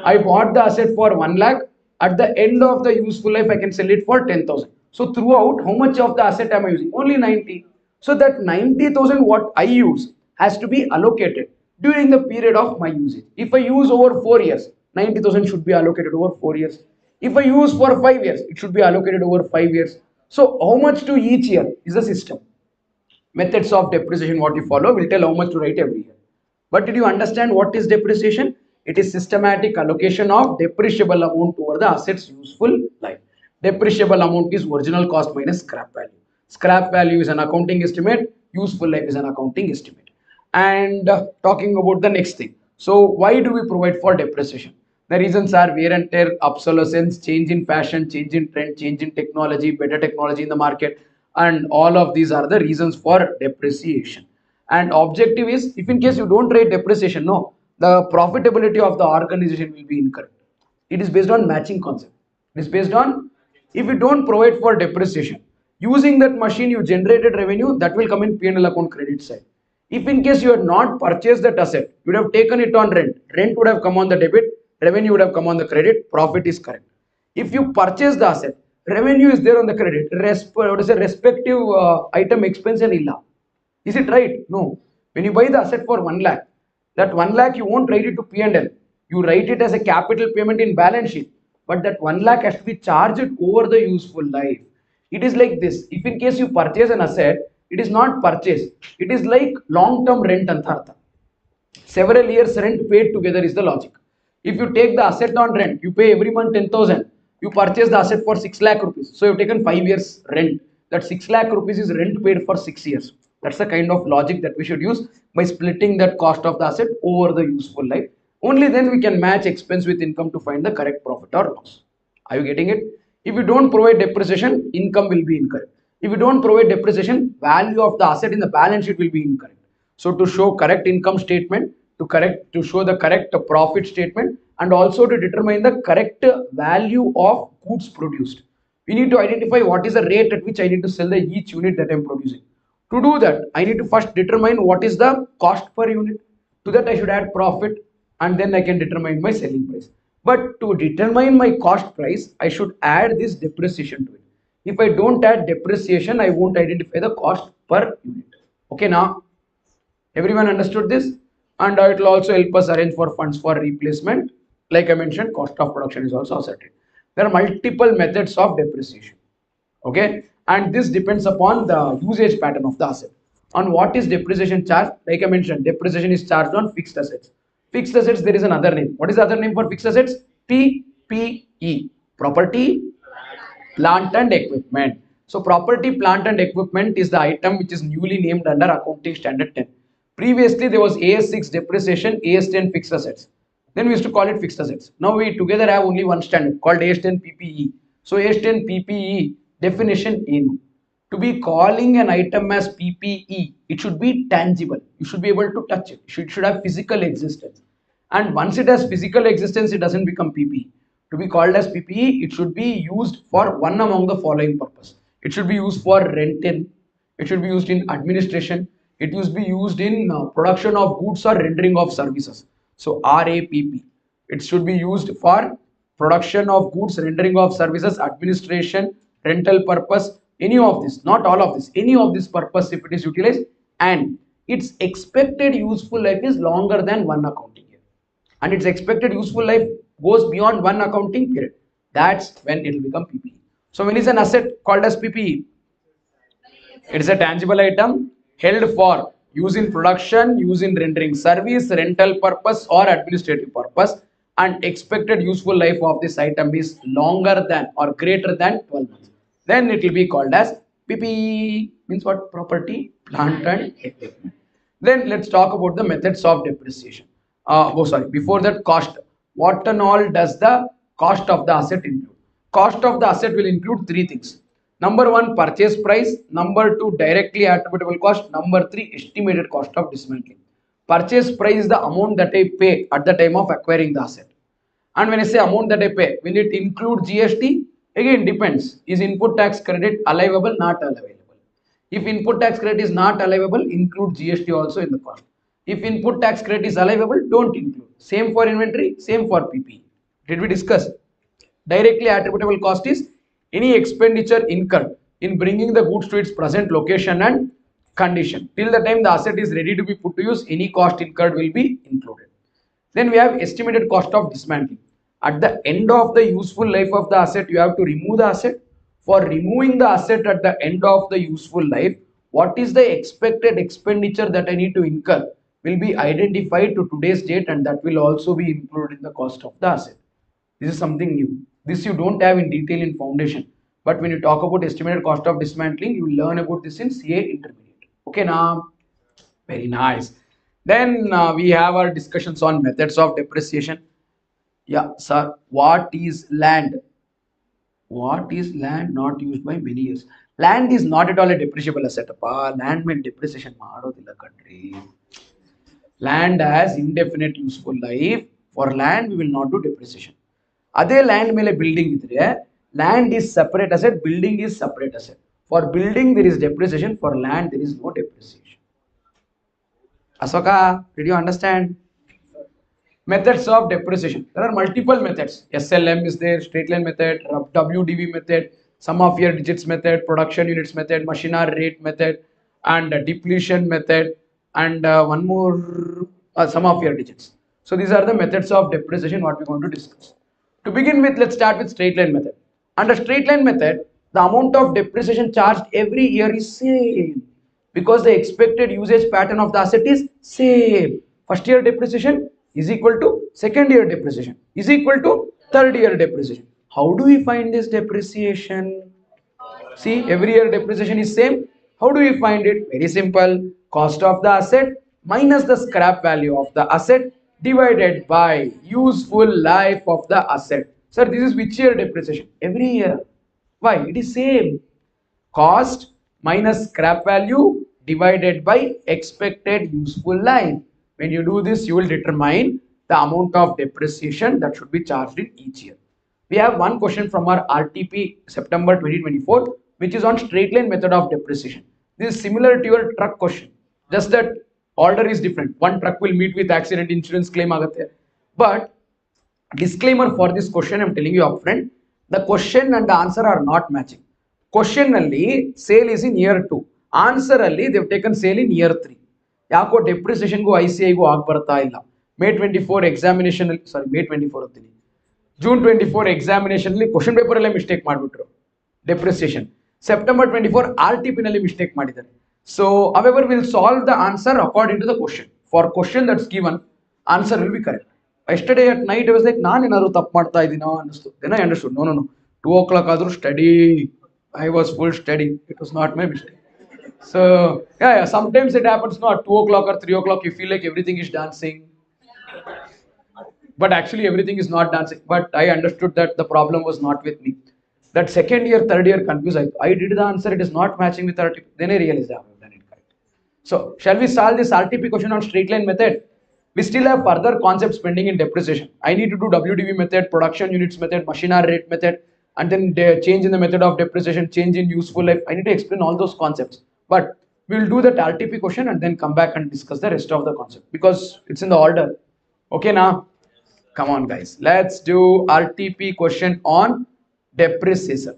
I bought the asset for 1 lakh. At the end of the useful life, I can sell it for 10,000. So throughout, how much of the asset am I using? Only 90. So that 90,000 what I use has to be allocated during the period of my usage. If I use over 4 years, 90,000 should be allocated over 4 years. If I use for 5 years, it should be allocated over 5 years. So how much to each year is the system. Methods of depreciation what you follow will tell how much to write every year. But did you understand what is depreciation? It is systematic allocation of depreciable amount over the asset's useful life. Depreciable amount is original cost minus scrap value. Scrap value is an accounting estimate. Useful life is an accounting estimate. And talking about the next thing. So why do we provide for depreciation? The reasons are wear and tear, obsolescence, change in fashion, change in trend, change in technology, better technology in the market, and all of these are the reasons for depreciation. And objective is, if in case you don't rate depreciation, no, the profitability of the organization will be incorrect. It is based on matching concept. It is based on, if you don't provide for depreciation, using that machine you generated revenue, that will come in P&L account credit side. If in case you had not purchased that asset, you would have taken it on rent. Rent would have come on the debit, revenue would have come on the credit, profit is correct. If you purchase the asset, revenue is there on the credit, what is the respective item expense and illa. Is it right? No. When you buy the asset for 1 lakh, that 1 lakh you won't write it to P&L. You write it as a capital payment in balance sheet. But that 1 lakh has to be charged over the useful life. It is like this. If in case you purchase an asset, it is not purchase. It is like long-term rent anthartha. Several years rent paid together is the logic. If you take the asset on rent, you pay every month 10,000. You purchase the asset for 6 lakh rupees. So you've taken 5 years rent. That 6 lakh rupees is rent paid for 6 years. That's the kind of logic that we should use by splitting that cost of the asset over the useful life. Only then we can match expense with income to find the correct profit or loss. Are you getting it? If you don't provide depreciation, income will be incorrect. If you don't provide depreciation, value of the asset in the balance sheet will be incorrect. So to show correct income statement, to show the correct profit statement, and also to determine the correct value of goods produced, we need to identify what is the rate at which I need to sell the each unit that I am producing. To do that, I need to first determine what is the cost per unit. To that, I should add profit, and then I can determine my selling price. But to determine my cost price, I should add this depreciation to it. If I don't add depreciation, I won't identify the cost per unit. Okay, now everyone understood this? And it will also help us arrange for funds for replacement. Like I mentioned, cost of production is also asserted. There are multiple methods of depreciation. Okay, and this depends upon the usage pattern of the asset. On what is depreciation charged? Like I mentioned, depreciation is charged on fixed assets. Fixed assets, there is another name. What is the other name for fixed assets? PPE. Property, plant and equipment. So property, plant and equipment is the item which is newly named under accounting standard 10. Previously there was AS6 depreciation, AS10 fixed assets. Then we used to call it fixed assets. Now we together have only one standard called AS10 PPE. So AS10 PPE definition in. To be calling an item as PPE, it should be tangible. You should be able to touch it. It should have physical existence. And once it has physical existence, it doesn't become PPE. To be called as PPE, it should be used for one among the following purpose. It should be used for renting. It should be used in administration. It should be used in production of goods or rendering of services. So RAPP. It should be used for production of goods, rendering of services, administration, rental purpose, any of this, not all of this, any of this purpose if it is utilized, and its expected useful life is longer than one accounting year. And its expected useful life goes beyond one accounting period. That's when it will become PPE. So when is an asset called as PPE? It is a tangible item held for use in production, use in rendering service, rental purpose or administrative purpose, and expected useful life of this item is longer than or greater than 12 months. Then it will be called as PP means what? Property, plant and equipment. Then let's talk about the methods of depreciation. Sorry, before that, cost. What and all does the cost of the asset include? Cost of the asset will include three things. Number one, purchase price. Number two, directly attributable cost. Number three, estimated cost of dismantling. Purchase price is the amount that I pay at the time of acquiring the asset. And when I say amount that I pay, will it include GST? Again, depends. Is input tax credit allowable, not allowable? If input tax credit is not allowable, include GST also in the cost. If input tax credit is allowable, don't include. Same for inventory, same for PP. Did we discuss? Directly attributable cost is any expenditure incurred in bringing the goods to its present location and condition. Till the time the asset is ready to be put to use, any cost incurred will be included. Then we have estimated cost of dismantling. At the end of the useful life of the asset, you have to remove the asset. For removing the asset at the end of the useful life, what is the expected expenditure that I need to incur will be identified to today's date, and that will also be included in the cost of the asset. This is something new. This you don't have in detail in foundation. But when you talk about estimated cost of dismantling, you will learn about this in CA intermediate. Okay, now. Very nice. Then we have our discussions on methods of depreciation. Yeah, sir. What is land? What is land not used by many years? Land is not at all a depreciable asset. Land meant depreciation ಮಾಡೋದಿಲ್ಲ country. Land has indefinite useful life. For land, we will not do depreciation. ಅದೇ land ಮೇಲೆ building ಇದ್ರೆ land is separate asset, building is separate asset. For building there is depreciation, for land there is no depreciation. Asoka, did you understand? Methods of depreciation. There are multiple methods. SLM is there, straight line method, WDV method, sum of year digits method, production units method, machine hour rate method, and depletion method, and one more sum of year digits. So these are the methods of depreciation what we are going to discuss. To begin with, let's start with straight line method. Under straight line method, the amount of depreciation charged every year is same because the expected usage pattern of the asset is same. First year depreciation is equal to second year depreciation is equal to third year depreciation. How do we find this depreciation? See, every year depreciation is same. How do we find it? Very simple. Cost of the asset minus the scrap value of the asset divided by useful life of the asset. Sir, this is which year depreciation? Every year. Why? It is same. Cost minus scrap value divided by expected useful life. When you do this, you will determine the amount of depreciation that should be charged in each year. We have one question from our RTP September 2024, which is on straight line method of depreciation. This is similar to your truck question, just that order is different. One truck will meet with accident insurance claim agate. But disclaimer for this question, I'm telling you upfront, the question and the answer are not matching. Question ನಲ್ಲಿ sale is in year 2, answer ಅಲ್ಲಿ they've taken sale in year 3. ಯಾಕೋ ಡೆಪ್ರಿಸಿಯೇಷನ್ಗೂ ICIಗೂ ಆಗಿ ಬರ್ತಾ ಇಲ್ಲ. May 24 examination ಅಲ್ಲಿ, ಸಾರಿ May 24 ಅಂತೀನಿ, June 24 examination ಅಲ್ಲಿ question paper ಅಲ್ಲೇ ಮಿಸ್ಟೇಕ್ ಮಾಡಿಬಿಟ್ರು ಡೆಪ್ರಿಸಿಯೇಷನ್. September 24 RTP ನಲ್ಲಿ ಮಿಸ್ಟೇಕ್ ಮಾಡಿದ್ದಾರೆ. So however we'll solve the answer according to the question. For question that's given, answer will be correct. Yesterday at night I was like, ನಾನು ಏನಾದ್ರು ತಪ್ಪು ಮಾಡ್ತಾ ಇದ್ದೀನೋ ಅನ್ನಿಸ್ತು. Then I understood, no, 2 o'clock ಆದರೂ study, I was full study. It was not my mistake. So yeah, sometimes it happens. Not 2 o'clock or 3 o'clock, you feel like everything is dancing, but actually everything is not dancing. But I understood that the problem was not with me. That second year, third year confused. I did the answer. It is not matching with RTP. Then I realized I have done it correct. So shall we solve this RTP question on straight line method? We still have further concepts pending in depreciation. I need to do WDV method, production units method, machine hour rate method, and then change in the method of depreciation, change in useful life. I need to explain all those concepts. But we will do that RTP question and then come back and discuss the rest of the concept because it's in the order. Okay, now come on guys, let's do RTP question on depreciation.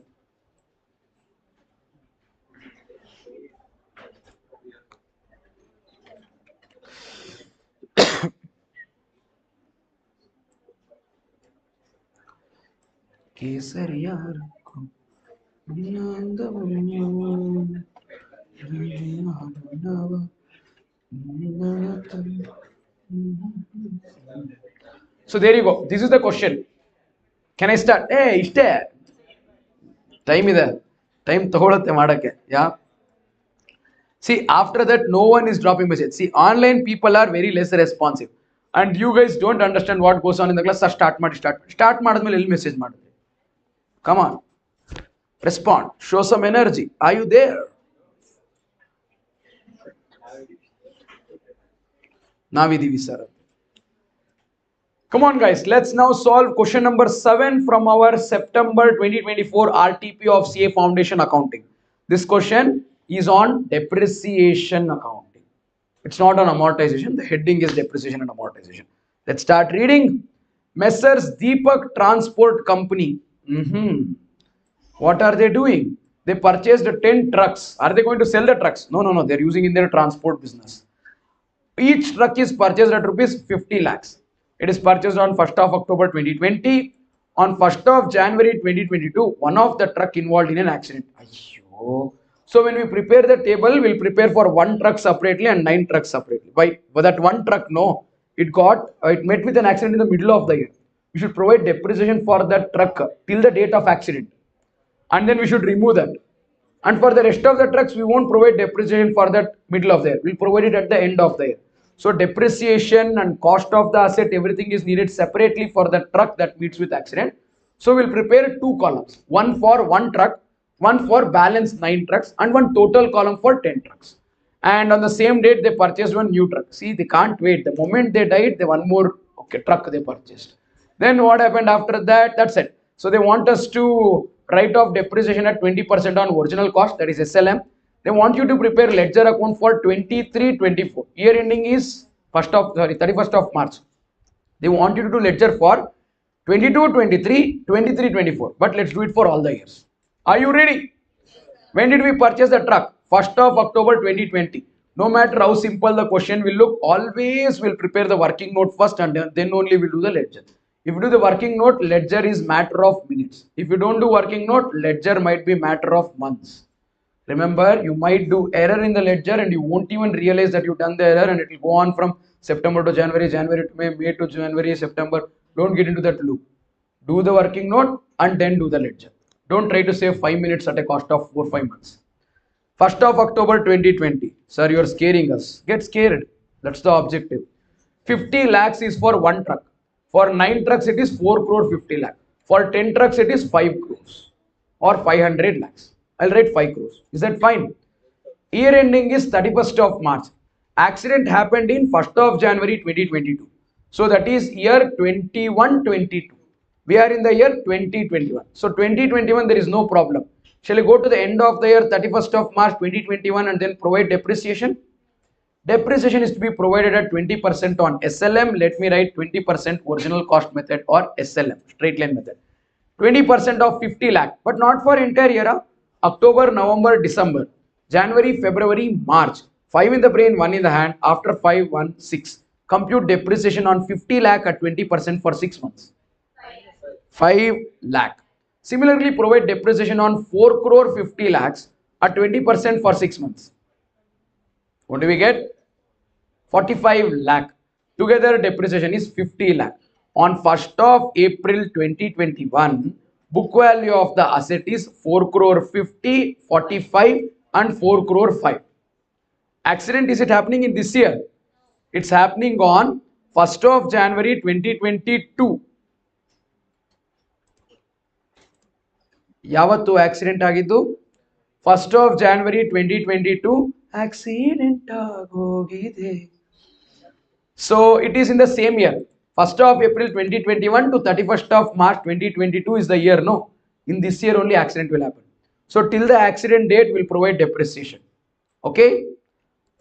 So there you go. This is the question. Can I start? Hey, time ಇದೆ. Time ತಗೊಳುತ್ತೆ ಮಾಡಕ್ಕೆ. ಯಾ see after that no one is dropping message. See online people are very less responsive and you guys don't understand what goes on in the class. Start ಮಾಡಿದ್ಮೇಲೆ ಎಲ್ಲಿ message ಮಾಡಿದ್ರಿ? Come on, respond, show some energy. Are you there? ನಾವಿದೀವಿ sir. Come on guys, let's now solve question number 7 from our September 2024 RTP of CA Foundation Accounting. This question is on depreciation accounting. It's not on amortization. The heading is depreciation and amortization. Let's start reading. Messrs. Deepak Transport Company. What are they doing? They purchased 10 trucks. Are they going to sell the trucks? No. They're using in their transport business. Each truck is purchased at rupees 50 lakhs. It is purchased on 1st of October 2020. On 1st of January 2022, one of the truck involved in an accident. Ayyo. So when we prepare the table, we'll prepare for one truck separately and 9 trucks separately. Why? But that one truck, no, it met with an accident in the middle of the year. We should provide depreciation for that truck till the date of accident, and then we should remove that. And for the rest of the trucks, we won't provide depreciation for that middle of the year. We'll provide it at the end of the year. So depreciation and cost of the asset, everything is needed separately for the truck that meets with accident. So we'll prepare 2 columns, one for one truck, one for balance 9 trucks, and one total column for 10 trucks. And on the same date, they purchased one new truck. See, they can't wait. The moment they died, they one more truck they purchased. Then what happened after that? That's it. So they want us to write off depreciation at 20% on original cost, that is SLM. They want you to prepare ledger account for 23-24. Year ending is 31st of March. They want you to do ledger for 22-23, 23-24. But let's do it for all the years. Are you ready? When did we purchase the truck? 1st of October 2020. No matter how simple the question will look, always we'll prepare the working note first and then only we'll do the ledger. If you do the working note, ledger is matter of minutes. If you don't do working note, ledger might be matter of months. Remember, you might do error in the ledger and you won't even realize that you've done the error, and it will go on from September to January, January to May, May to January, September. Don't get into that loop. Do the working note and then do the ledger. Don't try to save 5 minutes at a cost of 4-5 months. 1st of October 2020. Sir, you are scaring us. Get scared. That's the objective. 50 lakhs is for one truck. For 9 trucks, it is 4 crore 50 lakh. For 10 trucks, it is 5 crores or 500 lakhs. I'll write 5 crores. Is that fine? Year ending is 31st of March. Accident happened in 1st of January 2022. So that is year 21-22. We are in the year 2021. So 2021, there is no problem. Shall we go to the end of the year 31st of March 2021 and then provide depreciation? Depreciation is to be provided at 20% on SLM. Let me write 20% original cost method or SLM, straight line method. 20% of 50 lakh, but not for entire year. October, November, December, January, February, March. 5 in the brain, 1 in the hand. After 5, 1, 6. Compute depreciation on 50 lakh at 20% for 6 months. 5 lakh. Similarly, provide depreciation on 4 crore 50 lakhs at 20% for 6 months. What do we get? 45 lakh. Together depreciation is 50 lakh. On 1st of April 2021, book value of the asset is 4 crore 50, 45 and 4 crore 5. Accident, is it happening in this year? It's happening on 1st of January 2022. ಯಾವತ್ತು accident ಆಗಿದ್ದು? 1st of January 2022 accident ಆಗೋಗಿದೆ. So it is in the same year. 1st of April 2021 to 31st of March 2022 is the year, no? In this year only accident will happen. So till the accident date we'll provide depreciation. Okay?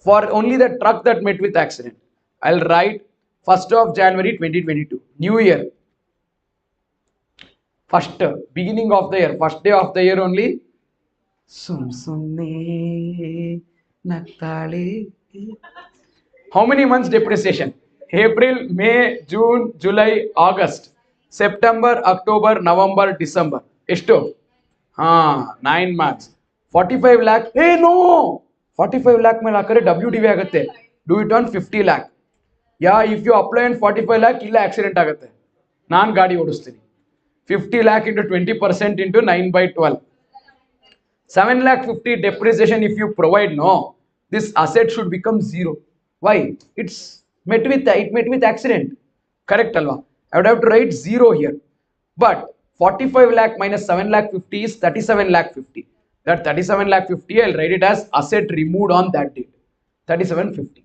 For only the truck that met with accident. I'll write 1st of January 2022. New year. First beginning of the year. First day of the year only. How many months depreciation? April, May, June, July, August, September, October, November, December. Esto? 9 months. 45 lakh. Hey, no! 45 lakh mein lakare WDV agate. Do it on 50 lakh. Yeah, if you apply on 45 lakh, illa accident agate. Naan gaadi odustini. 50 lakh into 20% into 9 by 12. 7 lakh 50 depreciation if you provide, no, this asset should become zero. Why? It met with accident. Correct alva? I would have to write zero here. But 45 lakh minus 7 lakh 50 is 37 lakh 50. That 37 lakh 50 I'll write it as asset removed on that date. 3750.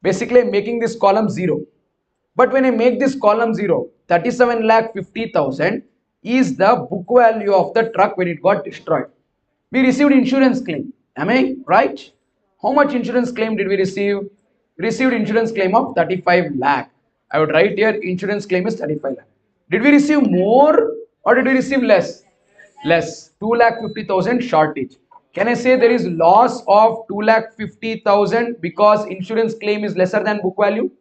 Basically I'm making this column zero. But when I make this column 0, 37 lakh 50,000 is the book value of the truck when it got destroyed. We received insurance claim. Am I right? How much insurance claim did we receive? We received insurance claim of 35 lakh. I would write here insurance claim is 35 lakh. Did we receive more or did we receive less? Less. 2 lakh 50,000 shortage. Can I say there is loss of 2 lakh 50,000 because insurance claim is lesser than book value?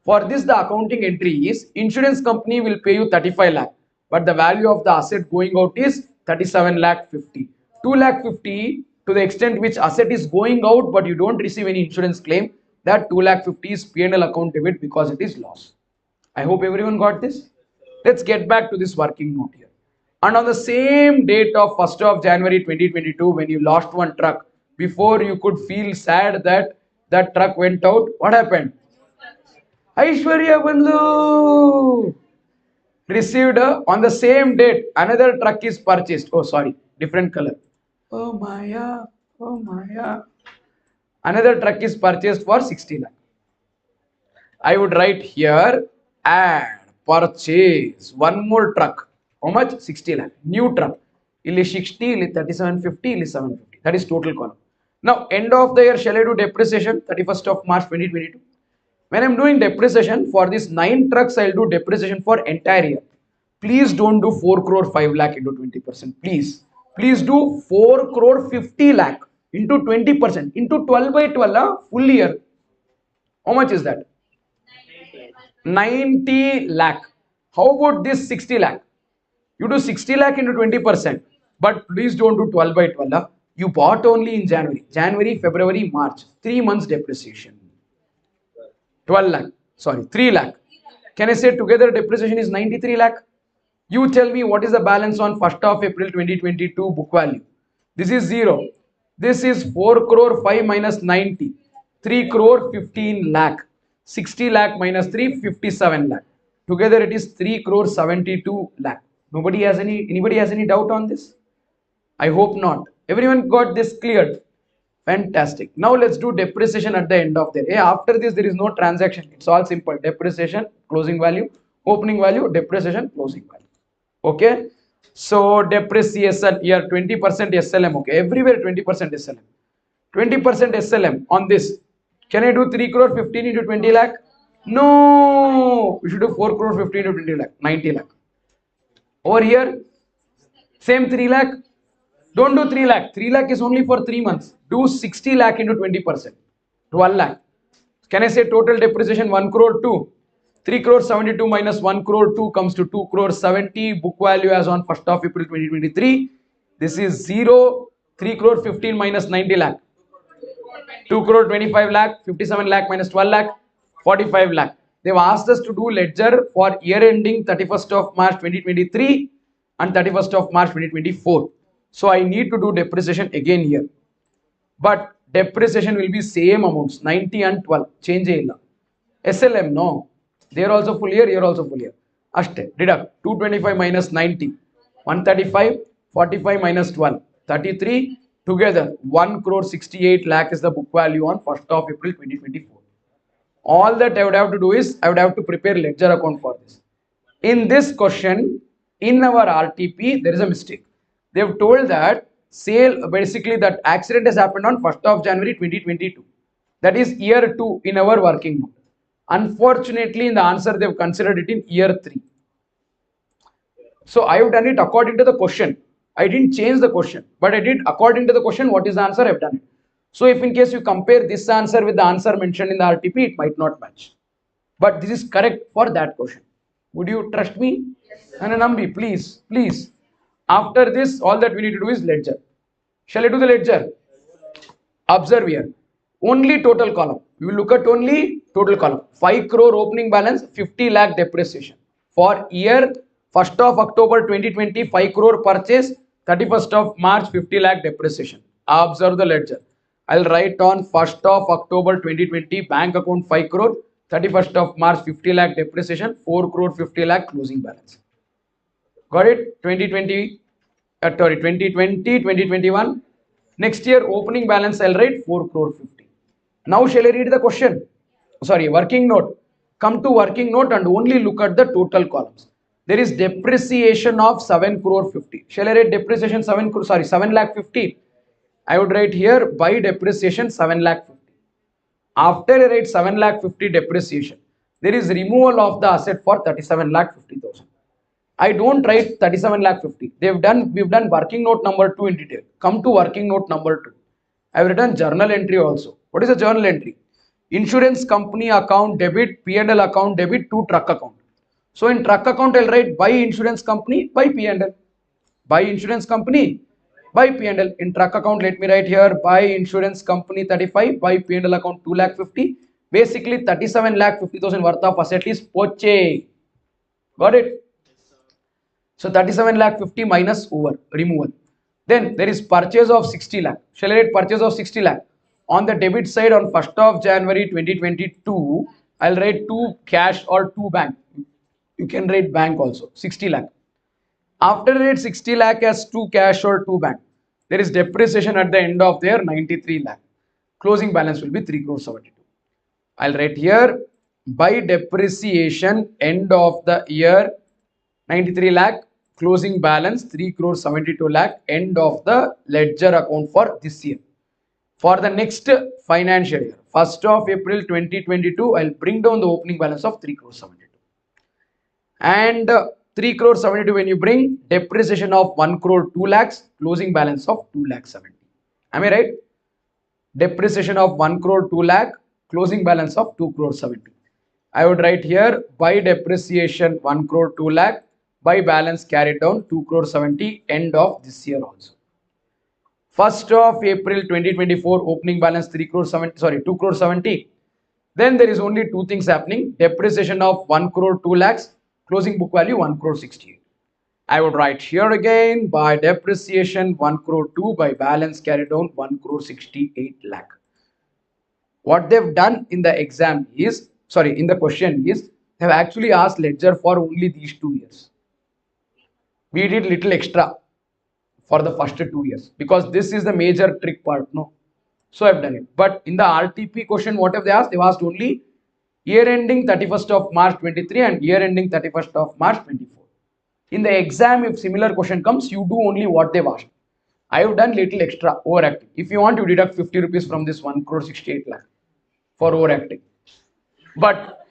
For this, the accounting entry is insurance company will pay you 35 lakh, but the value of the asset going out is 37 lakh 50. 2 lakh 50 to the extent which asset is going out, but you don't receive any insurance claim, that 2 lakh 50 is P&L account debit because it is loss. I hope everyone got this. Let's get back to this working note here. And on the same date of 1st of January 2022, when you lost one truck, before you could feel sad that that truck went out, what happened? Aishwarya Bandhu received on the same date another truck is purchased. Oh, sorry, different color. Oh Maya, oh Maya. Another truck is purchased for 60 lakh. I would write here add purchase one more truck. How much? 60 lakh. New truck. Illi 60, illi 3750, illi 750. That is total column. Now, end of the year, shall I do depreciation? 31st of March 2022. When I'm doing depreciation for these 9 trucks, I'll do depreciation for entire year. Please don't do 4 crore 5 lakh into 20%. Please. Please do 4 crore 50 lakh into 20%. Into 12 by 12, full year. How much is that? 90 lakh. How about this 60 lakh? You do 60 lakh into 20%. But please don't do 12 by 12. You bought only in January. January, February, March. 3 months depreciation. 12 lakh. Sorry, 3 lakh. Can I say together depreciation is 93 lakh? You tell me what is the balance on 1st of April 2022 book value. This is 0. This is 4 crore 5 minus 90. 3 crore 15 lakh. 60 lakh minus 3, 57 lakh. Together it is 3 crore 72 lakh. Anybody has any doubt on this? I hope not. Everyone got this cleared. Fantastic. Now let's do depreciation at the end of the day. After this, there is no transaction. It's all simple. Depreciation, closing value, opening value, depreciation, closing value. Okay. So depreciation here 20% SLM. Okay. Everywhere 20% SLM. 20% SLM on this. Can I do 3 crore 15 into 20 lakh? No. We should do 4 crore 15 into 20 lakh. 90 lakh. Over here, same 3 lakh. Don't do 3 lakh. 3 lakh is only for 3 months. Do 60 lakh into 20%. 12 lakh. Can I say total depreciation 1 crore 2? 3 crore 72 minus 1 crore 2 comes to 2 crore 70. Book value as on 1st of April 2023. This is 0. 3 crore 15 minus 90 lakh. 2 crore 25 lakh. 57 lakh minus 12 lakh. 45 lakh. They've asked us to do ledger for year ending 31st of March 2023 and 31st of March 2024. So I need to do depreciation again here. But depreciation will be same amounts, 90 and 12. Change illa. SLM, no. There also full year, here also full year. Ashte, deduct. 225 minus 90. 135, 45 minus 12. 33, together 1 crore 68 lakh is the book value on 1st of April 2024. All that I would have to do is, I would have to prepare ledger account for this. In this question, in our RTP, there is a mistake. They have told that sale, basically that accident has happened on 1st of January 2022. That is year 2 in our working note. Unfortunately, in the answer, they have considered it in year 3. So I have done it according to the question. I didn't change the question, but I did according to the question, what is the answer, I have done it. So if in case you compare this answer with the answer mentioned in the RTP, it might not match. But this is correct for that question. Would you trust me? Yes, and Nambi, please, please. After this, all that we need to do is ledger. Shall I do the ledger? Observe here. Only total column. We will look at only total column. 5 crore opening balance, 50 lakh depreciation. For year 1st of October 2020, 5 crore purchase, 31st of March 50 lakh depreciation. Observe the ledger. I'll write on 1st of October 2020 bank account 5 crore, 31st of March 50 lakh depreciation, 4 crore 50 lakh closing balance. Got it? 2020, sorry, 2020, 2021. Next year opening balance I'll write 4 crore 50. Now shall I read the question? Sorry, working note. Come to working note and only look at the total columns. There is depreciation of 7 crore 50. Shall I write depreciation 7 crore, sorry, 7 lakh 50? I would write here by depreciation 7 lakh 50. After I write 7 lakh 50 depreciation, there is removal of the asset for 37 lakh 50,000. I don't write 37 lakh 50. We've done working note number 2 in detail. Come to working note number 2. I've written journal entry also. What is a journal entry? Insurance company account debit, P&L account debit to truck account. So in truck account, I'll write by insurance company, by P&L. By insurance company, by P&L. In truck account, let me write here by insurance company 35, by P&L account 2 lakh 50. Basically 37 lakh 50,000 worth of asset is poche. Got it? So 37 lakh 50 minus over removal. Then there is purchase of 60 lakh. Shall I write purchase of 60 lakh? On the debit side on 1st of January 2022, I'll write 2 cash or 2 bank. You can write bank also, 60 lakh. After I write 60 lakh as 2 cash or 2 bank, there is depreciation at the end of their 93 lakh. Closing balance will be 3 crore 72. I'll write here by depreciation end of the year 93 lakh, closing balance 3 crore 72 lakh, end of the ledger account for this year. For the next financial year, 1st of April 2022, I'll bring down the opening balance of 3 crore 72. And 3 crore 72 when you bring depreciation of 1 crore 2 lakhs, closing balance of 2 lakh 70. Am I right? Depreciation of 1 crore 2 lakh, closing balance of 2 crore 70. I would write here by depreciation 1 crore 2 lakh, by balance carried down 2 crore 70, end of this year also. 1st of April 2024 opening balance 3 crore 70, sorry, 2 crore 70. Then there is only two things happening: depreciation of 1 crore 2 lakhs, closing book value 1 crore 68. I would write here again by depreciation 1 crore 2, by balance carried down 1 crore 68 lakh. What they've done in the exam is, sorry, in the question is, they have actually asked ledger for only these 2 years. We did little extra for the first 2 years because this is the major trick part, no? So I've done it. But in the RTP question, what have they asked? They've asked only year ending 31st of March 23 and year ending 31st of March 24. In the exam, if similar question comes, you do only what they've asked. I have done little extra overacting. If you want, you deduct 50 rupees from this 1 crore 68 lakh for overacting. But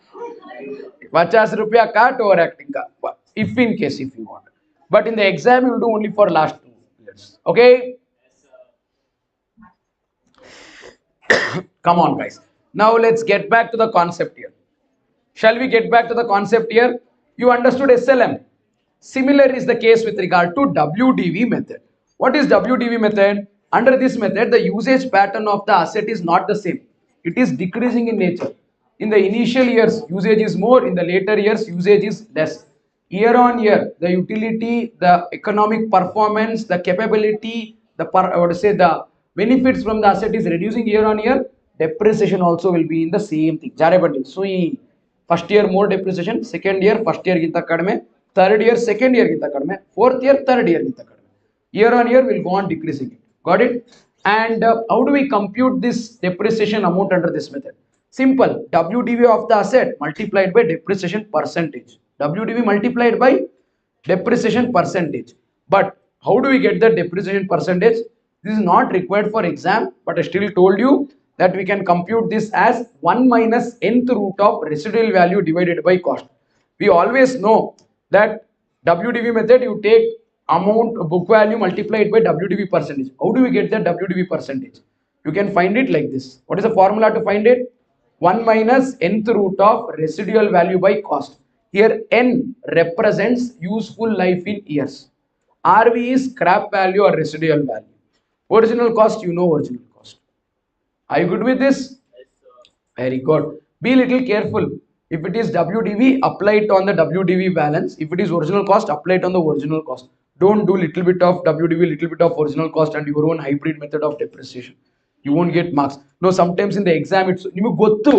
50 rupiah cut overacting ka, if in case if you want. But in the exam, you will do only for last 2 years. Okay? Come on, guys. Now let's get back to the concept here. Shall we get back to the concept here? You understood SLM. Similar is the case with regard to WDV method. What is WDV method? Under this method, the usage pattern of the asset is not the same. It is decreasing in nature. In the initial years, usage is more. In the later years, usage is less. Year on year, the utility, the economic performance, the capability, the benefits from the asset is reducing year on year. Depreciation also will be in the same thing. So, first year more depreciation, second year first year ginta kadme, third year second year ginta kadme, fourth year third year ginta kadme. Year on year will go on decreasing it. Got it? And how do we compute this depreciation amount under this method? Simple. WDV of the asset multiplied by depreciation percentage. WDV multiplied by depreciation percentage. But how do we get the depreciation percentage? This is not required for exam, but I still told you that we can compute this as 1 minus nth root of residual value divided by cost. We always know that WDV method, you take amount book value multiplied by WDV percentage. How do we get the WDV percentage? You can find it like this. What is the formula to find it? 1 minus nth root of residual value by cost. Here n represents useful life in years. RV is scrap value or residual value. Original cost, you know original cost. Are you good with this? Very good. Be little careful. If it is WDV, apply it on the WDV balance. If it is original cost, apply it on the original cost. Don't do little bit of WDV, little bit of original cost and your own hybrid method of depreciation. You won't get marks. No, sometimes in the exam it's ನಿಮಗೆ ಗೊತ್ತು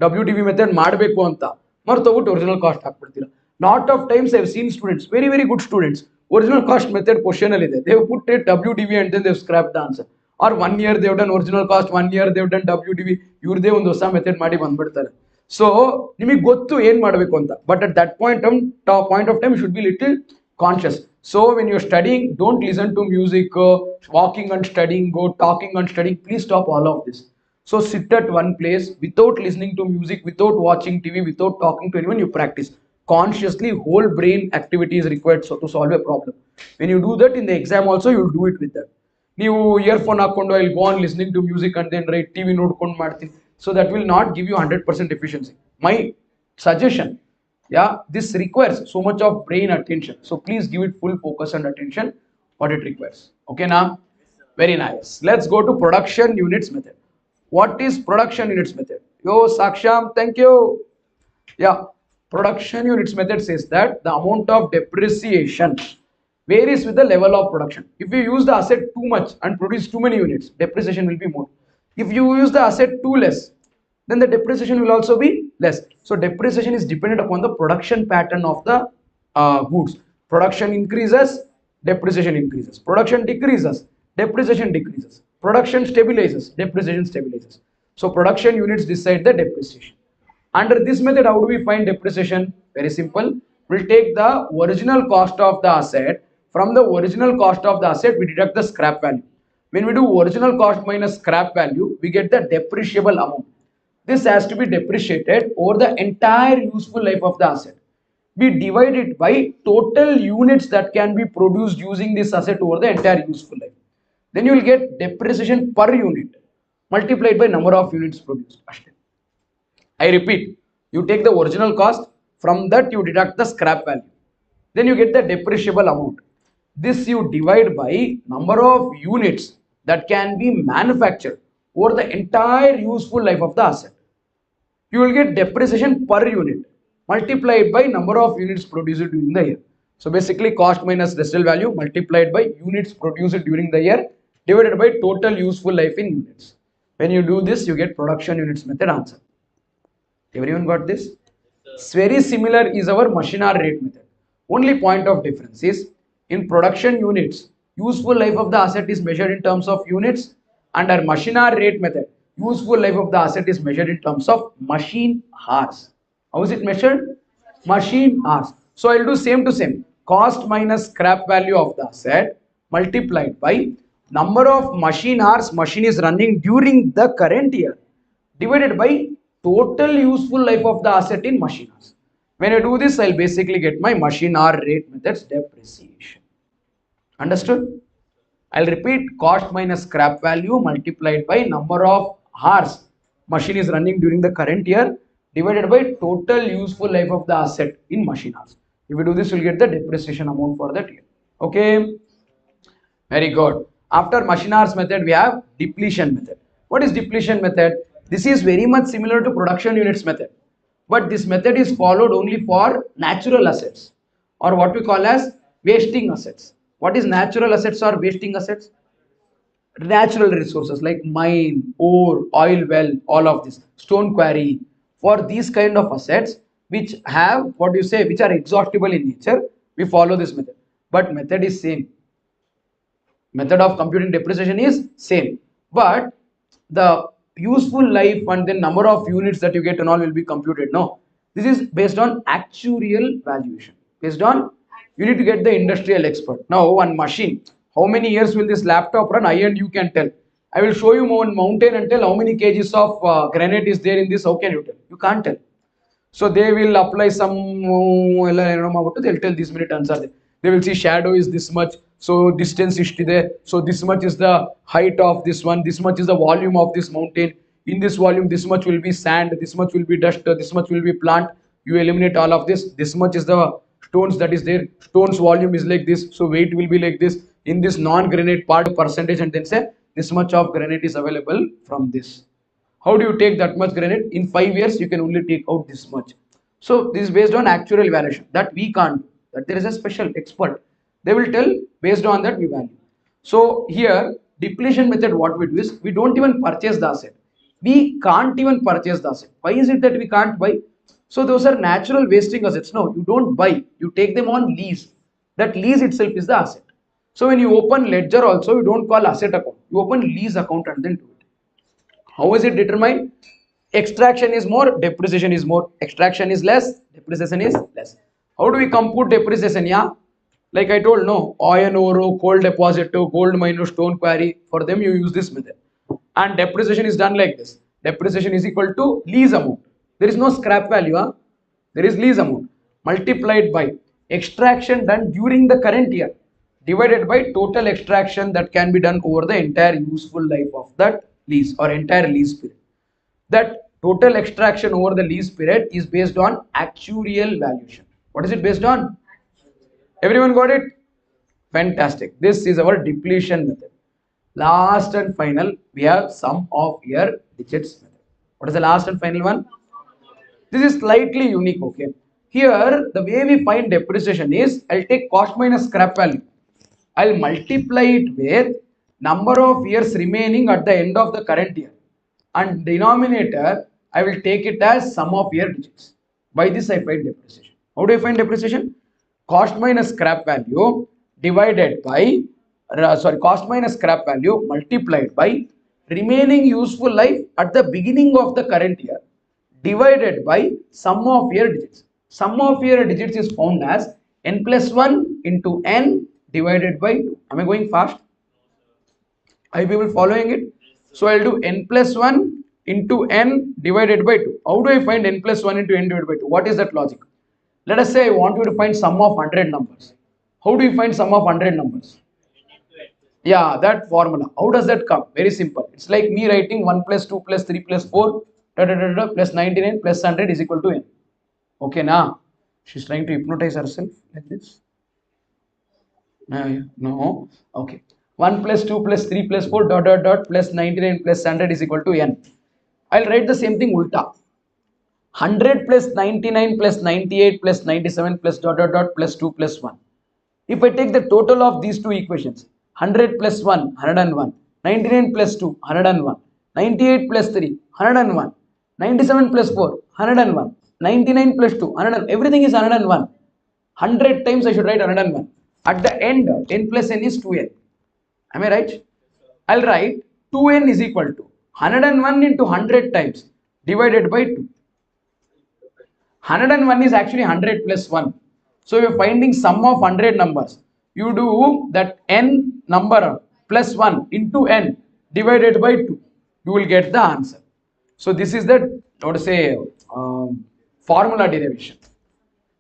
WDV method ಮಾಡಬೇಕು ಅಂತ ಮರ್ತೋಗ್ಬಿಟ್ಟು original cost ಹಾಕ್ಬಿಡ್ತೀರಾ. Lot of times I have seen students, very very good students, original cost method question ಅಲ್ಲಿ ಇದೆ, they put it WDV and then they have scrapped the answer. Or 1 year they have done original cost, 1 year they have done WDV, ಇವ್ರದೇ ಒಂದು ಹೊಸ method ಮಾಡಿ ಬಂದ್ಬಿಡ್ತಾರೆ. So ನಿಮಗೆ ಗೊತ್ತು ಏನ್ ಮಾಡಬೇಕು ಅಂತ, but at that point of time should be little conscious. So when you're studying, don't listen to music, walking and studying, go talking and studying. Please stop all of this. So sit at one place without listening to music, without watching TV, without talking to anyone. You practice consciously. Whole brain activity is required so to solve a problem. When you do that in the exam also, you'll do it with that. ನೀವು earphone ಹಾಕೊಂಡು I go on listening to music and then right TV ನೋಡ್ಕೊಂಡು ಮಾಡ್ತೀನಿ. So that will not give you 100% efficiency. My suggestion, yeah, this requires so much of brain attention, so please give it full focus and attention what it requires. Okay now, very nice. Let's go to production units method. What is production units method? Yo Saksham, thank you. Yeah, production units method says that the amount of depreciation varies with the level of production. If you use the asset too much and produce too many units, depreciation will be more. If you use the asset too less, then the depreciation will also be less. So depreciation is dependent upon the production pattern of the goods. Production increases, depreciation increases. Production decreases, depreciation decreases. Production stabilizes, depreciation stabilizes. So production units decide the depreciation. Under this method, how do we find depreciation? Very simple. We'll take the original cost of the asset. From the original cost of the asset, we deduct the scrap value. When we do original cost minus scrap value, we get the depreciable amount. This has to be depreciated over the entire useful life of the asset. We divide it by total units that can be produced using this asset over the entire useful life. Then you will get depreciation per unit multiplied by number of units produced. I repeat, you take the original cost, from that you deduct the scrap value. Then you get the depreciable amount. This you divide by number of units that can be manufactured over the entire useful life of the asset. You will get depreciation per unit multiplied by number of units produced during the year. So basically cost minus residual value multiplied by units produced during the year divided by total useful life in units. When you do this, you get production units method answer. Everyone got this? It's very similar is our machine hour rate method. Only point of difference is in production units, useful life of the asset is measured in terms of units. Under machine hour rate method, useful life of the asset is measured in terms of machine hours. How is it measured? Machine hours. So I will do same to same. Cost minus scrap value of the asset multiplied by number of machine hours machine is running during the current year divided by total useful life of the asset in machine hours. When I do this, I'll basically get my machine hour rate method's depreciation. Understood? I'll repeat, cost minus scrap value multiplied by number of hours machine is running during the current year divided by total useful life of the asset in machine hours. If you do this, you'll get the depreciation amount for that year. Okay, very good. After machine hours method, we have depletion method. What is depletion method? This is very much similar to production units method, but this method is followed only for natural assets or what we call as wasting assets. What is natural assets or wasting assets? Natural resources like mine, ore, oil well, all of this, stone quarry. For these kind of assets which have what you say, which are exhaustible in nature, we follow this method. But method is same. Method of computing depreciation is same, but the useful life and the number of units that you get and all will be computed. No, this is based on actuarial valuation. Based on, you need to get the industrial expert. Now one machine, how many years will this laptop run? I and you can tell. I will show you one mountain and tell how many kgs of granite is there in this. How can you tell? You can't tell. So they will apply some, they'll tell this many tons are there. They will see shadow is this much, so distance is there, so this much is the height of this one, this much is the volume of this mountain. In this volume, this much will be sand, this much will be dust, this much will be plant. You eliminate all of this. This much is the stones that is there. Stones volume is like this, so weight will be like this. In this non-granite part percentage, and then say this much of granite is available from this. How do you take that much granite? In 5 years, you can only take out this much. So this is based on actual valuation that we can't do. That there is a special expert. They will tell based on that we value. So here depletion method, what we do is we don't even purchase the asset. We can't even purchase the asset. Why is it that we can't buy? So those are natural wasting assets. No, you don't buy. You take them on lease. That lease itself is the asset. So when you open ledger also, you don't call asset account. You open lease account and then do it. How is it determined? Extraction is more, depreciation is more. Extraction is less, depreciation is less. How do we compute depreciation? Yeah, like I told, no, iron ore, coal deposit, gold mine, stone quarry. For them, you use this method. And depreciation is done like this. Depreciation is equal to lease amount. There is no scrap value. Huh? There is lease amount multiplied by extraction done during the current year divided by total extraction that can be done over the entire useful life of that lease or entire lease period. That total extraction over the lease period is based on actuarial valuation. What is it based on? Everyone got it? Fantastic. This is our depletion method. Last and final, we have sum of year digits method. What is the last and final one? This is slightly unique, okay? Here, the way we find depreciation is, I'll take cost minus scrap value. I'll multiply it with number of years remaining at the end of the current year. And denominator, I will take it as sum of year digits. By this, I find depreciation. How do I find depreciation? Cost minus scrap value divided by, cost minus scrap value multiplied by remaining useful life at the beginning of the current year divided by sum of year digits. Sum of year digits is found as n plus 1 into n divided by 2. Am I going fast? Are you people following it? So I'll do n plus 1 into n divided by 2. How do I find n plus 1 into n divided by 2? What is that logic? Let us say I want you to find sum of 100 numbers. How do you find sum of 100 numbers? Yeah, that formula. How does that come? Very simple. It's like me writing 1 plus 2 plus 3 plus 4 plus 99 plus 100 is equal to n. Okay, now she's trying to hypnotize herself like this. No. Okay. 1 plus 2 plus 3 plus 4 plus 99 plus 100 is equal to n. I'll write the same thing ulta. 100 plus 99 plus 98 plus 97 plus plus 2 plus 1. If I take the total of these two equations, 100 plus 1, 101, 99 plus 2, 101, 98 plus 3, 101, 97 plus 4, 101, 99 plus 2, 101, everything is 101. 100 times I should write 101. At the end, n plus n is 2n. Am I right? I'll write 2n is equal to 101 into 100 times divided by 2. 101 is actually 100 plus 1. So you're finding sum of 100 numbers. You do that n number plus 1 into n divided by 2. You will get the answer. So this is the, how to say, formula derivation.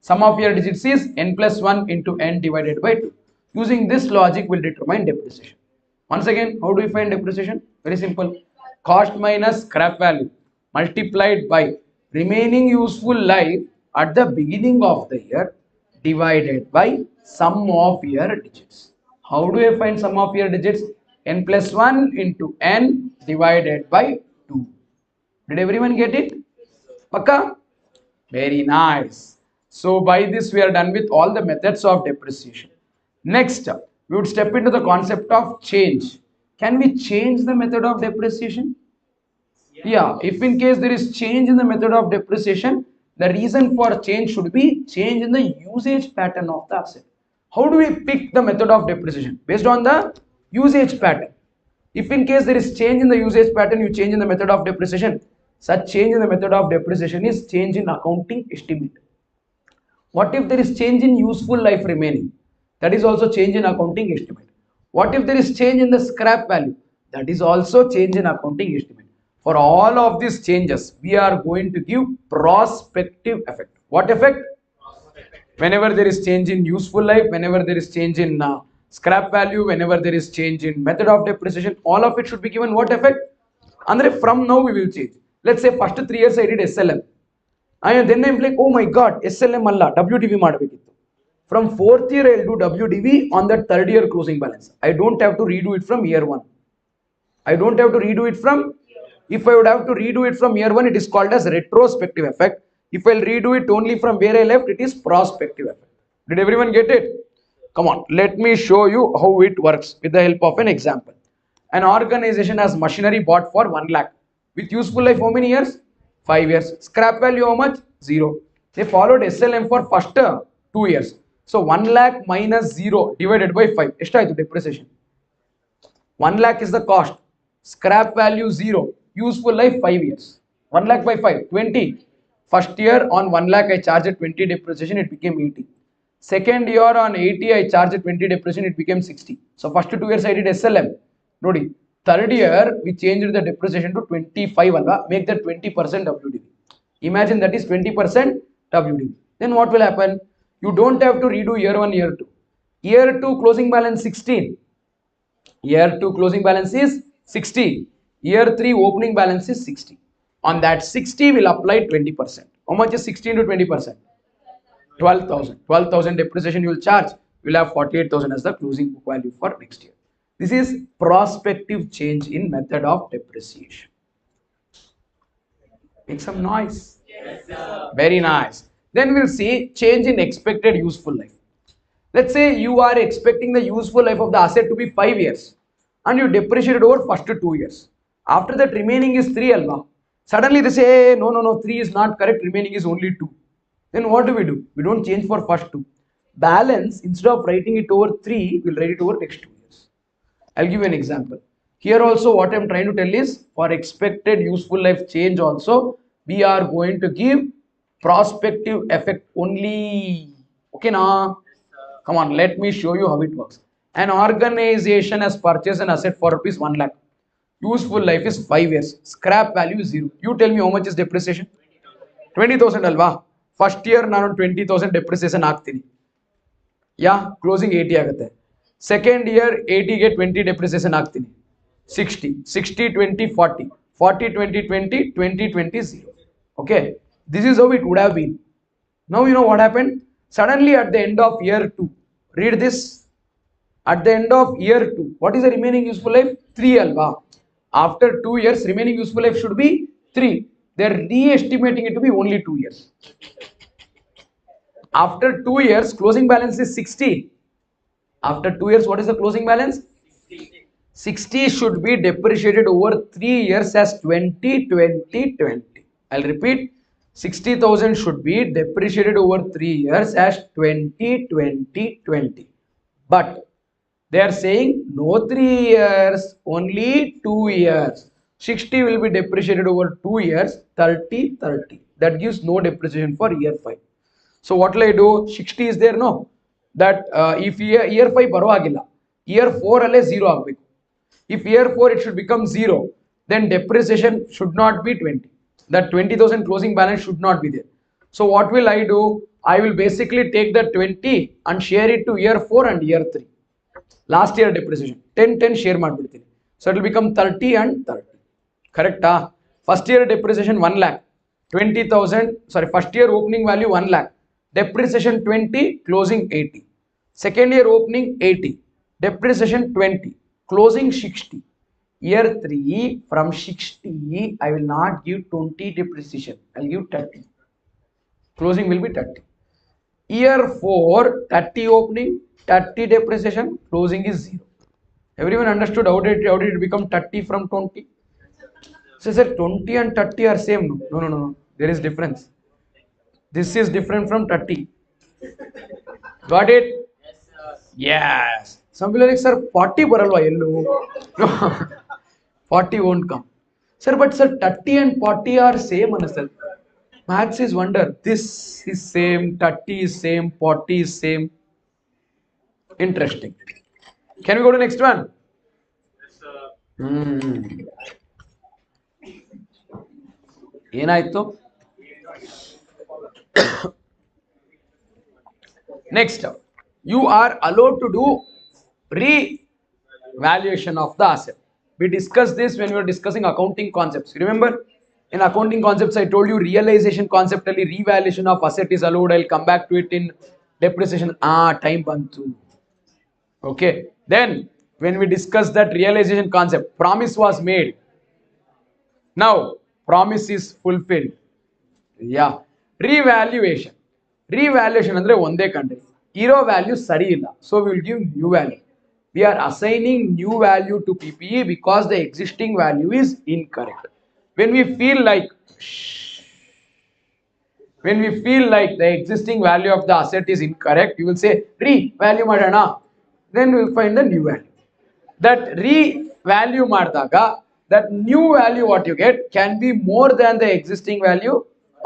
Sum of year digits is n plus 1 into n divided by 2. Using this logic will determine depreciation. Once again, how do we find depreciation? Very simple. Cost minus scrap value multiplied by remaining useful life at the beginning of the year divided by sum of year digits. How do I find sum of year digits? N plus 1 into n divided by 2. Did everyone get it? Pakka? Very nice. So by this we are done with all the methods of depreciation. Next, we would step into the concept of change. Can we change the method of depreciation? Yeah, if in case there is change in the method of depreciation, the reason for change should be change in the usage pattern of the asset. How do we pick the method of depreciation? Based on the usage pattern. If in case there is change in the usage pattern, you change in the method of depreciation. Such change in the method of depreciation is change in accounting estimate. What if there is change in useful life remaining? That is also change in accounting estimate. What if there is change in the scrap value? That is also change in accounting estimate. For all of these changes, we are going to give prospective effect. What effect? Whenever there is change in useful life, whenever there is change in scrap value, whenever there is change in method of depreciation, all of it should be given what effect? And from now we will change. Let's say first 3 years I did SLM. And then I'm like, oh my god, SLM alla, WDV ಮಾಡಬೇಕಿತ್ತು. From 4th year I'll do WDV on that 3rd year closing balance. I don't have to redo it from year 1. I don't have to redo it from, if I would have to redo it from year 1, it is called as retrospective effect. If I'll redo it only from where I left, it is prospective effect. Did everyone get it? Come on, let me show you how it works with the help of an example. An organization has machinery bought for 1 lakh with useful life how many years? 5 years. Scrap value how much? 0. They followed SLM for first 2 years. So 1 lakh minus 0 divided by 5. Eshtayitu depreciation. 1 lakh is the cost. Scrap value 0. Useful life 5 years. 1 lakh by 5, 20. First year on 1 lakh I charged 20 depreciation, it became 80. Second year on 80 I charged 20 depreciation, it became 60. So first 2 years I did SLM. Nodi. Third year we changed the depreciation to 25 alva, make that 20% WDV. Imagine that is 20% WDV. Then what will happen? You don't have to redo year 1, year 2. Year 2 closing balance 16. Year 2 closing balance is 60. Year 3 opening balance is 60. On that 60 will apply 20%. How much is 16 to 20%? 12,000. 12,000 depreciation you will charge. You will have 48,000 as the closing book value for next year. This is prospective change in method of depreciation. Make some noise. Yes, sir. Very nice. Then we'll see change in expected useful life. Let's say you are expecting the useful life of the asset to be 5 years and you depreciate it over first 2 years. After that remaining is 3 alva. Suddenly they say, hey, no, 3 is not correct, remaining is only 2. Then what do? We don't change for first 2. Balance, instead of writing it over 3, we'll write it over next 2 years. I'll give you an example. Here also what I'm trying to tell is for expected useful life change also, we are going to give prospective effect only. Okay, now? Come on, let me show you how it works. An organization has purchased an asset for rupees 1 lakh. Useful life is 5 years. Scrap value is 0. You tell me how much is depreciation? 20,000 alva. First year ನಾನು 20,000 depreciation ಆಗ್ತೀನಿ. Yeah, closing 80 ಆಗುತ್ತೆ. Second year 80 ಗೆ 20 depreciation ಆಗ್ತೀನಿ. 60, 60, 20, 40. 40, 20, 20, 20, 20, 0. Okay, this is how it would have been. Now you know what happened? Suddenly at the end of year 2, read this. At the end of year 2, what is the remaining useful life? 3 alva. After 2 years, remaining useful life should be 3. They are re-estimating it to be only 2 years. After 2 years, closing balance is 60. After 2 years, what is the closing balance? 60 should be depreciated over 3 years as 20, 20, 20. I'll repeat. 60,000 should be depreciated over 3 years as 20, 20, 20. But they are saying no 3 years, only 2 years. 60 will be depreciated over 2 years, 30, 30. That gives no depreciation for year 5. So what will I do? 60 is there, no? That if year 5 ಬರುವಾಗಿಲ್ಲ, year 4 ಅಲ್ಲೇ 0 ಆಗಬೇಕು. If year 4 it should become 0, then depreciation should not be 20. That 20,000 closing balance should not be there. So what will I do? I will basically take that 20 and share it to year 4 and year 3. Last year depreciation 10, 10 share ಮಾಡ್ಬಿಡ್ತೀನಿ. So it will become 30 and 30. Correct? First year depreciation 1 lakh. 20,000, sorry, first year opening value 1 lakh. Depreciation 20, closing 80. Second year opening 80. Depreciation 20. Closing 60. Year 3, from 60, I will not give 20 depreciation. I'll give 30. Closing will be 30. Year 4, 30 opening, 30 depreciation, closing is 0. Everyone understood how did it become 30 from 20? So, sir, 20 and 30 are same. No. There is difference. This is different from 30. Got it? Yes. Some people are like, sir, 40 baralva yellow. 40 won't come. Sir, but sir, 30 and 40 are same, sir. Maths is wonder. This is same, 30 is same, 40 is same. Interesting. Can we go to next one? ಏನಾಯ್ತು? Next, you are allowed to do revaluation of the asset. We discussed this when we were discussing accounting concepts. Remember, in accounting concepts, I told you realization conceptually revaluation of asset is allowed. I'll come back to it in depreciation. Time bantu. Okay. Then, when we discussed that realization concept, promise was made. Now, promise is fulfilled. Yeah. Revaluation. Revaluation andre ಒಂದೇ ಕಂಡ್ರಿ. Hero value sari illa. So we will give new value. We are assigning new value to PPE because the existing value is incorrect. When we feel like the existing value of the asset is incorrect, you will say re-value madana. Then we will find the new value. That re-value maddaga, that new value what you get can be more than the existing value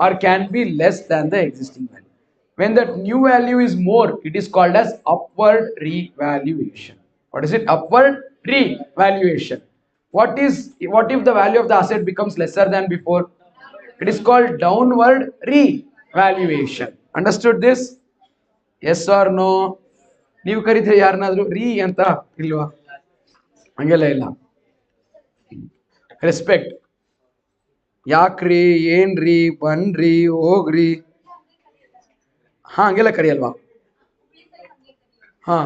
or can be less than the existing value. When that new value is more, it is called as upward revaluation. What is it? Upward revaluation. What if the value of the asset becomes lesser than before? It is called downward revaluation. Understood this? Yes or no? ನೀವು ಕರಿತೀರಿ ಯಾರನ್ನಾದ್ರೂ ರೀ ಅಂತ ಇಲ್ವಾ? ಹಂಗೆಲ್ಲ ಇಲ್ಲ. Respect. ಯಾಕ್ರಿ, ಏನ್ರಿ, ಬನ್ರಿ, ಹೋಗ್ರಿ, ಹಾ ಹಂಗೆಲ್ಲ ಕರಿಯಲ್ವಾ? ಹಾ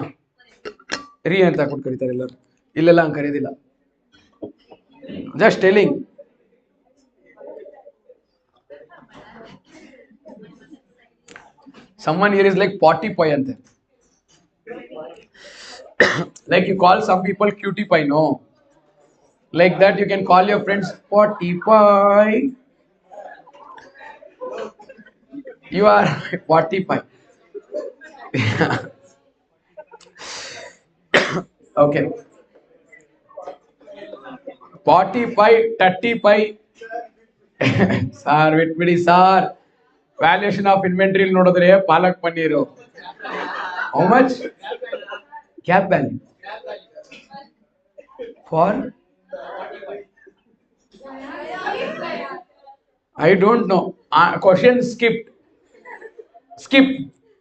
ರೀ ಅಂತ ಹಾಕೊಂಡು ಕರೀತಾರೆ ಎಲ್ಲರೂ. ಇಲ್ಲೆಲ್ಲ ಹಂಗೆ ಕರೆಯೋದಿಲ್ಲ. Just telling. Someone here is like potty pie ante. Like you call some people cutie pie, no? Like that you can call your friends potty pie. You are potty pie. Okay. Potty pie, tutty pie. Sir, wait ಬಿಡಿ sir. Valuation of inventory ನೋಡಿದ್ರೆ ಪಾಲಕ್ paneer. How much? Cap value. For? I don't know. Question skipped. Skip.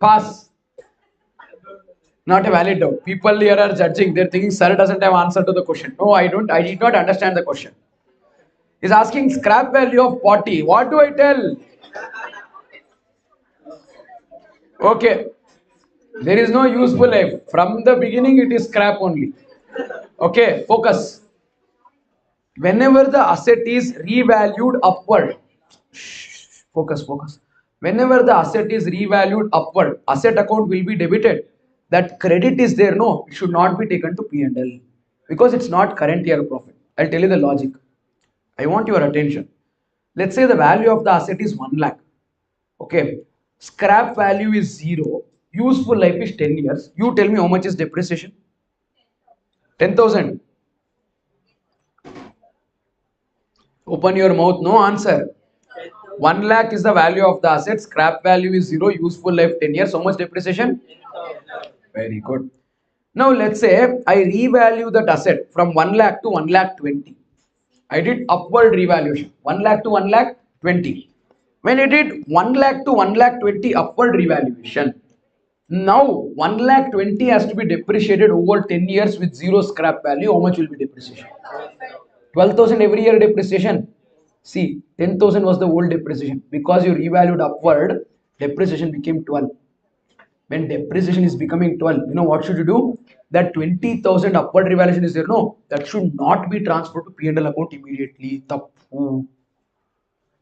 Pass. Not a valid doubt. People here are judging. They're thinking sir doesn't have answer to the question. No, I don't. I did not understand the question. He's asking scrap value of potty. What do I tell? Okay. There is no useful life. From the beginning, it is scrap only. Okay. Focus. Whenever the asset is revalued upward, focus. Whenever the asset is revalued upward, asset account will be debited. That credit is there, no, it should not be taken to P&L because it's not current year profit. I'll tell you the logic. I want your attention. Let's say the value of the asset is 1 lakh. Okay. Scrap value is 0. Useful life is 10 years. You tell me how much is depreciation? 10,000. Open your mouth, no answer. 1 lakh is the value of the asset. Scrap value is 0. Useful life 10 years. How much depreciation? Very good. Now let's say I revalue that asset from 1 lakh to 1 lakh 20. I did upward revaluation. 1 lakh to 1 lakh 20. When I did 1 lakh to 1 lakh 20 upward revaluation, now 1 lakh 20 has to be depreciated over 10 years with 0 scrap value. How much will be depreciation? 12,000 every year depreciation. See, 10,000 was the old depreciation. Because you revalued upward, depreciation became 12. When depreciation is becoming 12, you know what should you do? That 20,000 upward revaluation is there, no? That should not be transferred to P&L account immediately. Tappu.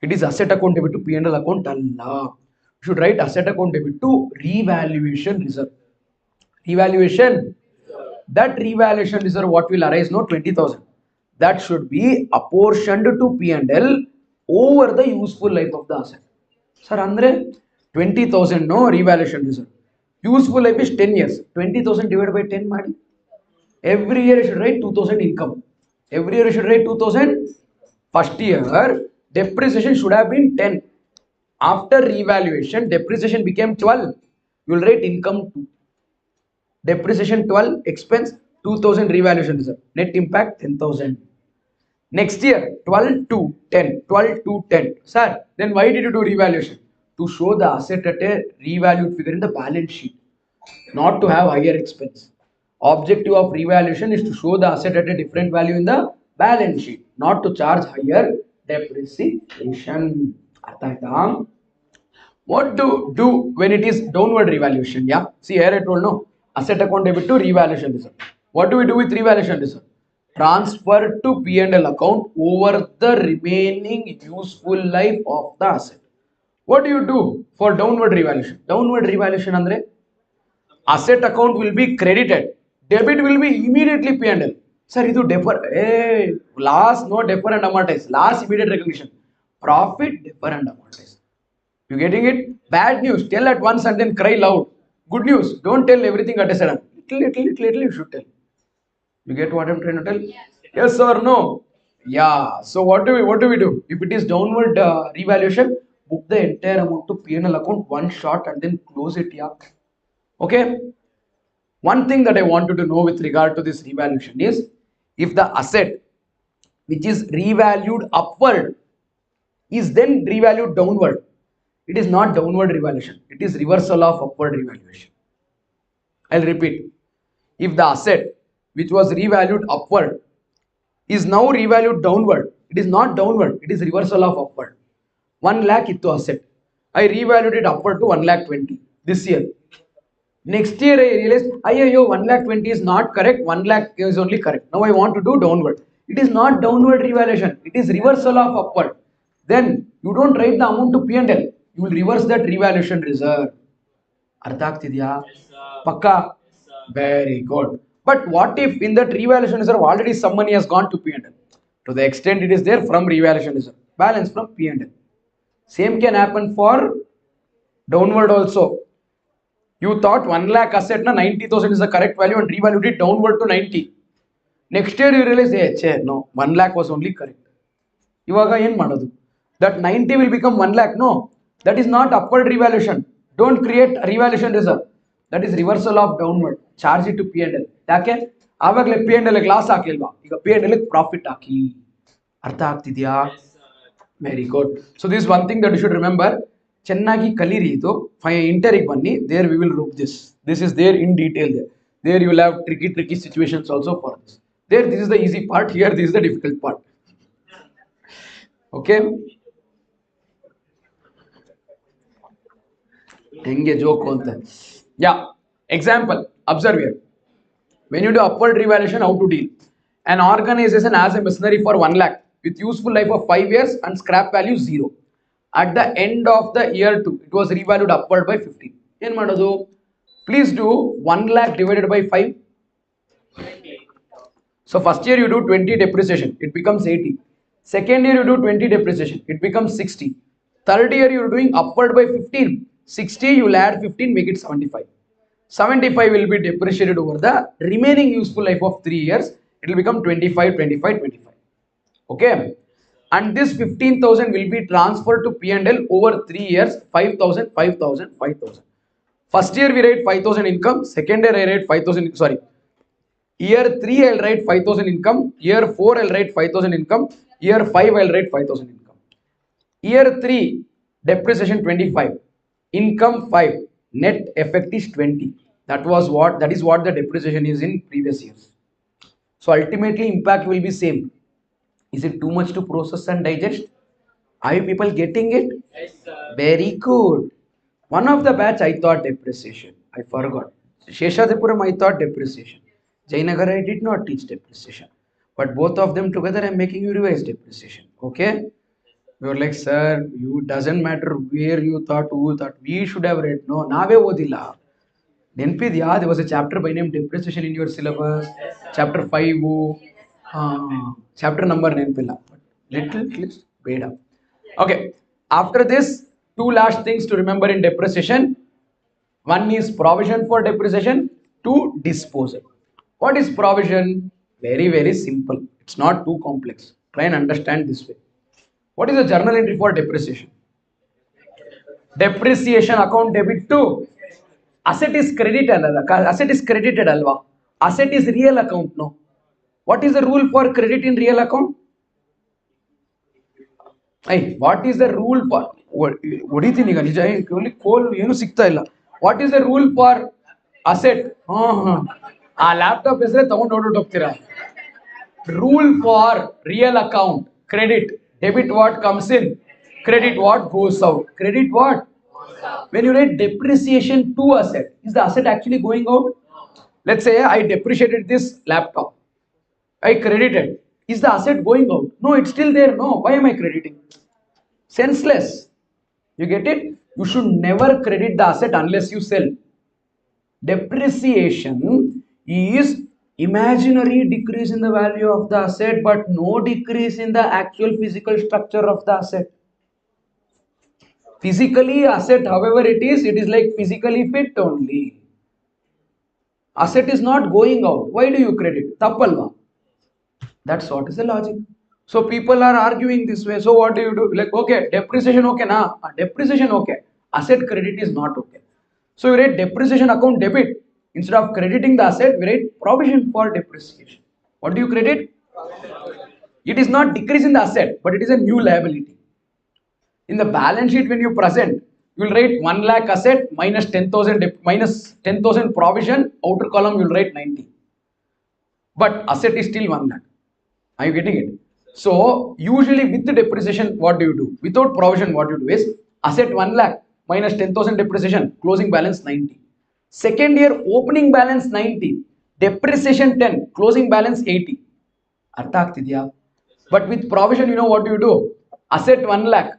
It is asset account debit to P&L account. Allah. You should write asset account debit to revaluation reserve. Revaluation. That revaluation reserve, what will arise? No, 20,000. That should be apportioned to P&L over the useful life of the asset. Sir, andre 20,000 no revaluation reserve. Useful life is 10 years. 20,000 divided by 10 madi. Every year you should write 2,000 income. Every year you should write 2,000. First year depreciation should have been 10. After revaluation, depreciation became 12. You will write income 2. Depreciation 12, expense 2,000 revaluation reserve. Net impact 10,000. Next year 12 to 10. 12 to 10. Sir, then why did you do revaluation? To show the asset at a revalued figure in the balance sheet, not to have higher expense. Objective of revaluation is to show the asset at a different value in the balance sheet, not to charge higher depreciation. What to do when it is downward revaluation? Yeah, see here I told no, asset account debit to revaluation reserve. What do we do with revaluation reserve? Transfer to P&L account over the remaining useful life of the asset. What do you do for downward revaluation? Downward revaluation andre Asset account will be credited. Debit will be immediately P&L. Sir, ಇದು defer. Hey, loss no defer and amortize. Loss immediate recognition. Profit defer and amortize. You getting it? Bad news. Tell at once and then cry loud. Good news. Don't tell everything at a sudden. Little you should tell. You get what I'm trying to tell? Yes or no? Yeah. So what do we do? If it is downward revaluation, book the entire amount to P&L account one shot and then close it. Yeah. Okay. One thing that I wanted to know with regard to this revaluation is if the asset which is revalued upward is then revalued downward, it is not downward revaluation, it is reversal of upward revaluation. I'll repeat. If the asset which was revalued upward is now revalued downward, it is not downward, it is reversal of upward. 1 lakh itto asset, I revalued it upward to 1 lakh 20 this year. Next year I realized, yo, 1 lakh 20 is not correct, 1 lakh is only correct. Now I want to do downward. It is not downward revaluation, it is reversal of upward. Then you don't write the amount to P&L, you will reverse that revaluation reserve. ಅರ್ಥ ಆಗ್ತಿದ್ಯಾ? Pakka? Very good. But what if in that revaluation reserve already some money has gone to P&L? To the extent it is there from revaluation reserve, balance from P&L. Same can happen for downward also. You thought 1 lakh asset na 90,000 is the correct value and revalued it downward to 90. Next year you realize, hey, no, 1 lakh was only correct. Ivaga yen madodu? That 90 will become 1 lakh. No, that is not upward revaluation. Don't create revaluation reserve. That is reversal of downward. Charge it to P&L. ಯಾಕೆ ಆವಾಗಲೇ P&L loss ಹಾಕಲಿಲ್ವಾ, ಈಗ P&L profit ಹಾಕಿ. ಅರ್ಥ ಆಗ್ತಿದ್ಯಾ? Very good. So this one thing that you should remember. ಚೆನ್ನಾಗಿ ಕಲೀರಿ ಇದು. ಇಂಟರಿಗೆ ಬನ್ನಿ, there we will group this. This is there in detail. There you will have tricky situations also for this. There this is the easy part, here this is the difficult part. Okay, ಹೆಂಗೆ joke ಅಂತ. Yeah, example, observe here. When you do upward revaluation, how to deal? An organization has a machinery for 1 lakh with useful life of 5 years and scrap value 0. At the end of the year 2, it was revalued upward by 15. Yen madodu? Please do 1 lakh divided by 5. So first year you do 20 depreciation, it becomes 80. Second year you do 20 depreciation, it becomes 60. Third year you are doing upward by 15. 60 you will add 15, make it 75. 75 will be depreciated over the remaining useful life of 3 years. It will become 25, 25, 25. Okay. And this 15,000 will be transferred to P&L over 3 years. 5,000, 5,000, 5,000. First year we write 5,000 income. Second year I write 5,000. Sorry. Year 3 I'll write 5,000 income. Year 4 I'll write 5,000 income. Year 5 I'll write 5,000 income. Year 3 depreciation 25. Income 5. Net effect is 20. That is what the depreciation is in previous years. So ultimately impact will be same. Is it too much to process and digest? Are you people getting it? Yes, sir. Very good. One of the batch I thought depreciation, I forgot. Sheshadipuram I thought depreciation. Jainagar I did not teach depreciation. But both of them together I am making you revise depreciation. Okay? You are like, sir, you doesn't matter where you thought, who thought, we should have read. No, nave odilla. Nenpidya, there was a chapter by name depreciation in your syllabus. Chapter 5. Chapter number nenpilla. Little clips, beda. Okay. After this, two last things to remember in depreciation. One is provision for depreciation. Two, disposal. What is provision? Very, very simple. It's not too complex. Try and understand this way. What is the journal entry for depreciation? Depreciation account debit to asset is credited. Asset is credited alva. Asset is real account, no. What is the rule for credit in real account? Hey, what is the rule for? What is the rule for asset? Laptop is there. Rule for real account credit. Debit what comes in, credit what goes out. Credit what? When you write depreciation to asset, is the asset actually going out? Let's say I depreciated this laptop. I credited. Is the asset going out? No, it's still there. No, why am I crediting? Senseless. You get it? You should never credit the asset unless you sell. Depreciation is imaginary decrease in the value of the asset, but no decrease in the actual physical structure of the asset. Physically asset, however it is like physically fit only. Asset is not going out. Why do you credit? Tappalva. That's what is the logic. So people are arguing this way. So what do you do? Like, okay, depreciation okay na? Depreciation okay. Asset credit is not okay. So you write depreciation account debit. Instead of crediting the asset, we write provision for depreciation. What do you credit? It is not decrease in the asset, but it is a new liability. In the balance sheet, when you present, you will write 1 lakh asset minus 10,000 minus 10,000 provision. Outer column you will write 90. But asset is still 1 lakh. Are you getting it? So usually with the depreciation, what do you do? Without provision, what you do is asset 1 lakh minus 10,000 depreciation, closing balance 90. Second year opening balance 90, depreciation 10, closing balance 80. Artha ಆಗ್ತಿದ್ಯಾ? But with provision, you know what you do? Asset 1 lakh,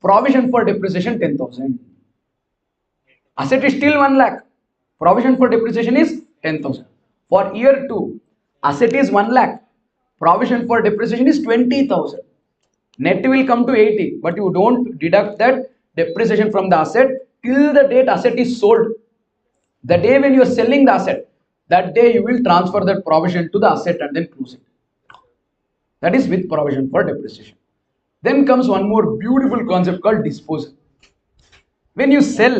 provision for depreciation 10,000. Asset is still 1 lakh, provision for depreciation is 10,000. For year 2, asset is 1 lakh, provision for depreciation is 20,000. Net will come to 80, but you don't deduct that depreciation from the asset till the date asset is sold. The day when you are selling the asset, that day you will transfer that provision to the asset and then close it. That is with provision for depreciation. Then comes one more beautiful concept called disposal. When you sell,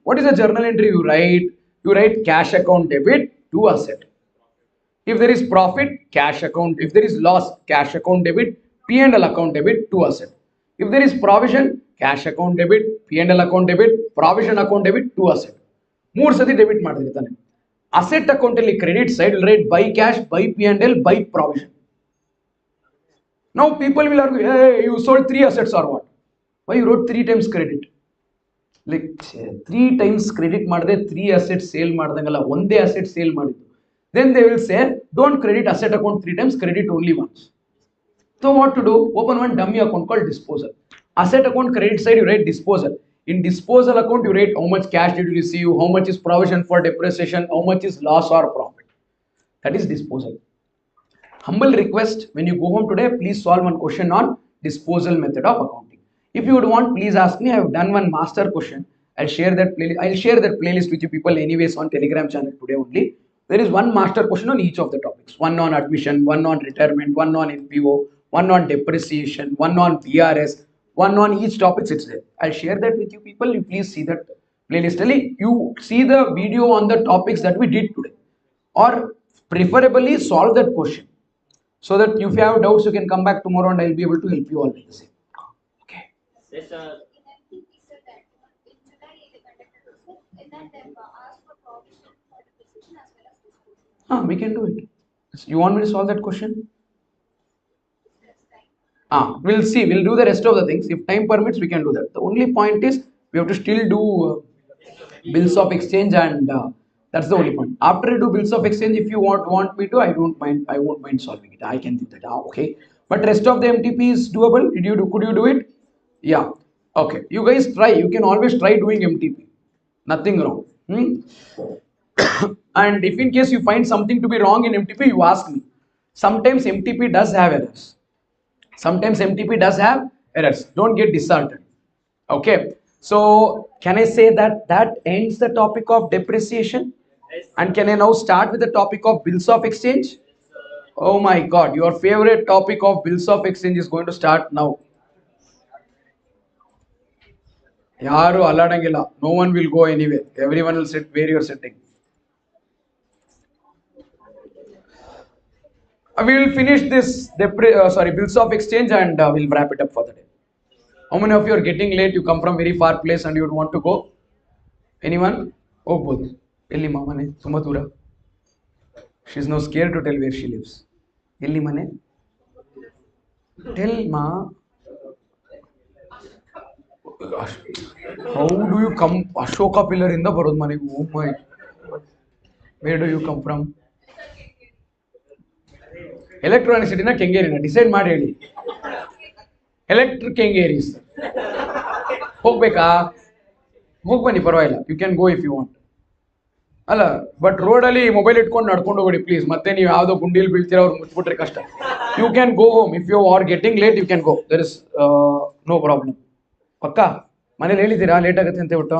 what is the journal entry you write? You write cash account debit to asset. If there is profit, cash account. If there is loss, cash account debit, P&L account debit to asset. If there is provision, cash account debit, P&L account debit, provision account debit to asset. 3 ಸತಿ debit ಮಾಡಿರ್ತಾನೆ. Asset account ಅಲ್ಲಿ credit side right by cash, by P&L, by provision. Now people will argue, hey, you sold 3 assets or what? Why you wrote 3 times credit? Like 3 times credit ಮಾಡಿದೆ 3 assets sale ಮಾಡ್ದಂಗಲ್ಲ, ಒಂದೇ asset sale ಮಾಡಿದ್ದು. Then they will say, don't credit asset account 3 times, credit only once. So what to do? Open one dummy account called disposal. Asset account credit side you write disposal. In disposal account you write how much cash did you receive, how much is provision for depreciation, how much is loss or profit. That is disposal. Humble request, when you go home today, please solve one question on disposal method of accounting. If you would want, please ask me. I have done one master question. I'll share that playlist with you people anyways on Telegram channel today only. There is one master question on each of the topics. One on admission, one on retirement, one on NPO, one on depreciation, one on BRS, one on each topics it's there. I'll share that with you people. You please see that playlist. You see the video on the topics that we did today. Or preferably solve that question. So that if you have doubts, you can come back tomorrow and I'll be able to help you all with the same. Okay. Yes, sir. We can do it. You want me to solve that question? We'll see. We'll do the rest of the things. If time permits, we can do that. The only point is we have to still do bills of exchange, and that's the only point. After you do bills of exchange, if you want me to, I don't mind. I won't mind solving it. I can do that. Okay. But rest of the MTP is doable. Could you do it? Yeah. Okay. You guys try. You can always try doing MTP. Nothing wrong. And if in case you find something to be wrong in MTP, you ask me. Sometimes MTP does have errors. Sometimes MTP does have errors. Don't get disheartened. Okay. So can I say that that ends the topic of depreciation? And can I now start with the topic of bills of exchange? Oh my God, your favorite topic of bills of exchange is going to start now. Yaru alladangilla. No one will go anywhere. Everyone will sit where you are sitting. We will finish this bills of exchange and we'll wrap it up for the day. How many of you are getting late? You come from very far place and you would want to go? Anyone? Oh, both. Elli ma mane, tumma dura. She's now scared to tell where she lives. Elli mane? Tell ma. Gosh. How do you come? Ashoka pillar in the Barod mane. Oh my. Where do you come from? Electronic city na Kengeri na. Decide ಮಾಡಿ ಹೇಳಿ. Electric Kengeri. ಹೋಗ್ಬೇಕಾ? ಹೋಗ್ಬನ್ನಿ ಪರವಾಗಿಲ್ಲ. You can go if you want. ಅಲ್ಲ but ರೋಡಲ್ಲಿ mobile ಇಟ್ಕೊಂಡು ನಡ್ಕೊಂಡು ಹೋಗಿ please. ಮತ್ತೆ ನೀವು ಯಾವುದೋ ಗುಂಡಿಲಿ ಬೀಳ್ತೀರ ಅವ್ರು ಮುಚ್ಚಿಬಿಟ್ರೆ ಕಷ್ಟ. You can go home if you are getting late, you can go, there is no problem. ಪಕ್ಕ ಮನೇಲಿ ಹೇಳಿದ್ದೀರಾ ಲೇಟ್ ಆಗುತ್ತೆ ಅಂತ ಹೇಳ್ಬಿಟ್ಟು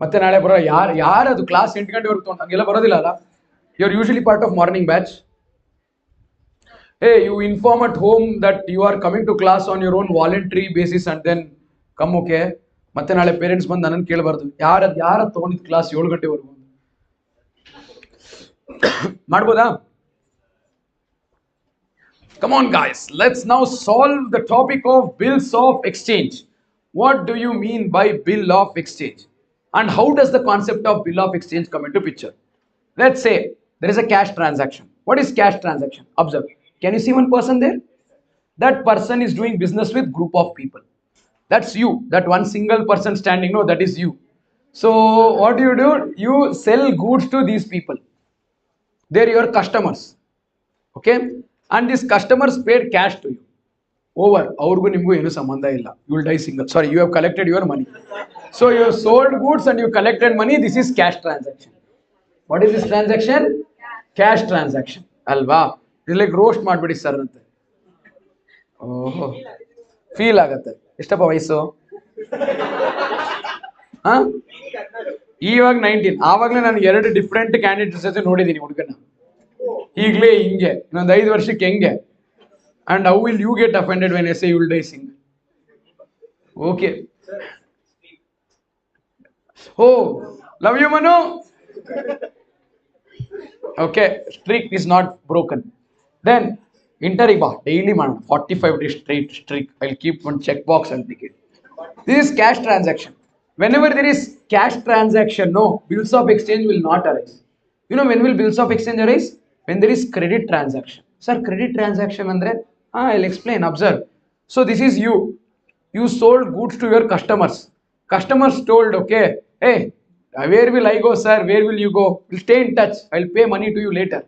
ಮತ್ತೆ ನಾಳೆ ಬರೋ ಯಾರು ಅದು ಕ್ಲಾಸ್ 8 ಗಂಟೆವರೆಗೂ ತೊಗೊಂಡು ಹಂಗೆಲ್ಲ ಬರೋದಿಲ್ಲ ಅಲ್ಲ. You are usually part of morning batch. Hey, you inform at home that you are coming to class on your own voluntary basis and then come, okay? ಮತ್ತೆ ನಾಳೆ ಪೇರೆಂಟ್ಸ್ ಬಂದು ನನ್ನನ್ನು ಕೇಳಬಾರ್ದು ಯಾರ ತಗೊಂಡಿದ್ದು ಕ್ಲಾಸ್ 7 ಗಂಟೆವರೆಗೂ ಮಾಡ್ಬೋದಾ? Come on guys, let's now solve the topic of bills of exchange. What do you mean by bill of exchange? And how does the concept of bill of exchange come into picture? Let's say there is a cash transaction. What is cash transaction? Observe. Can you see one person there? That person is doing business with group of people. That's you. That one single person standing, no, that is you. So what do? You sell goods to these people. They're your customers. Okay? And these customers paid cash to you. Over. Avrgu nimgu enu sambandha illa. You will die single. Sorry, you have collected your money. So you have sold goods and you collected money. This is cash transaction. What is this transaction? Cash transaction. Alva. It's like roast ಮಾಡ್ಬಿಡಿ sir ಅಂತೆ. ಓಹೋ, feel ಆಗತ್ತೆ. ಎಷ್ಟಪ್ಪ ವಯಸ್ಸು? ಇವಾಗ 19. ಆವಾಗಲೇ ನಾನು 2 different candidates ಜೊತೆ ನೋಡಿದ್ದೀನಿ ಹುಡುಗನ. ಈಗಲೇ ಹಿಂಗೆ, ಇನ್ನೊಂದು 5 ವರ್ಷಕ್ಕೆ ಹೆಂಗೆ? And how will you get offended when I say you will die single? Okay. Oh, love you Manu. Okay, streak is not broken. Then interrig ba daily man 45 days straight streak. I'll keep one checkbox and tick it. This is cash transaction. Whenever there is cash transaction, no, bills of exchange will not arise. You know when will bills of exchange arise? When there is credit transaction. Sir, credit transaction andre I'll explain. Observe. So this is you. You sold goods to your customers. Customers told, okay, hey, where will I go, sir? Where will you go? We'll stay in touch. I'll pay money to you later.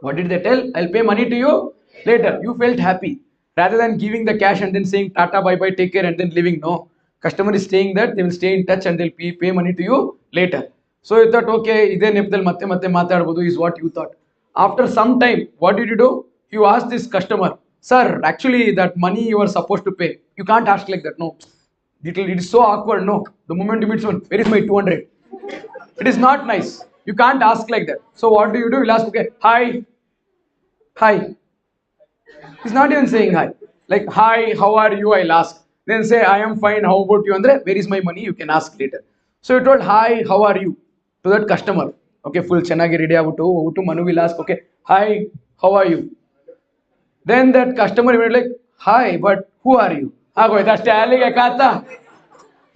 What did they tell? I'll pay money to you later. You felt happy. Rather than giving the cash and then saying tata, bye bye, take care and then leaving. No. Customer is saying that they will stay in touch and they'll pay money to you later. So you thought, okay, ide nepdal ಮತ್ತೆ ಮಾತಾಡಬಹುದು is what you thought. After some time, what did you do? You asked this customer, sir, actually that money you were supposed to pay. You can't ask like that. No. It is so awkward. No. The moment you meet someone, where is my 200? It is not nice. You can't ask like that. So what do? You'll ask, okay, hi. Hi. He's not even saying hi. Like, hi, how are you? I'll ask. Then say, I am fine. How about you? Andre, where is my money? You can ask later. So you told, hi, how are you? To that customer. Okay, full chanagi ready to Manu will ask, okay, hi, how are you? Then that customer will be like, hi, but who are you?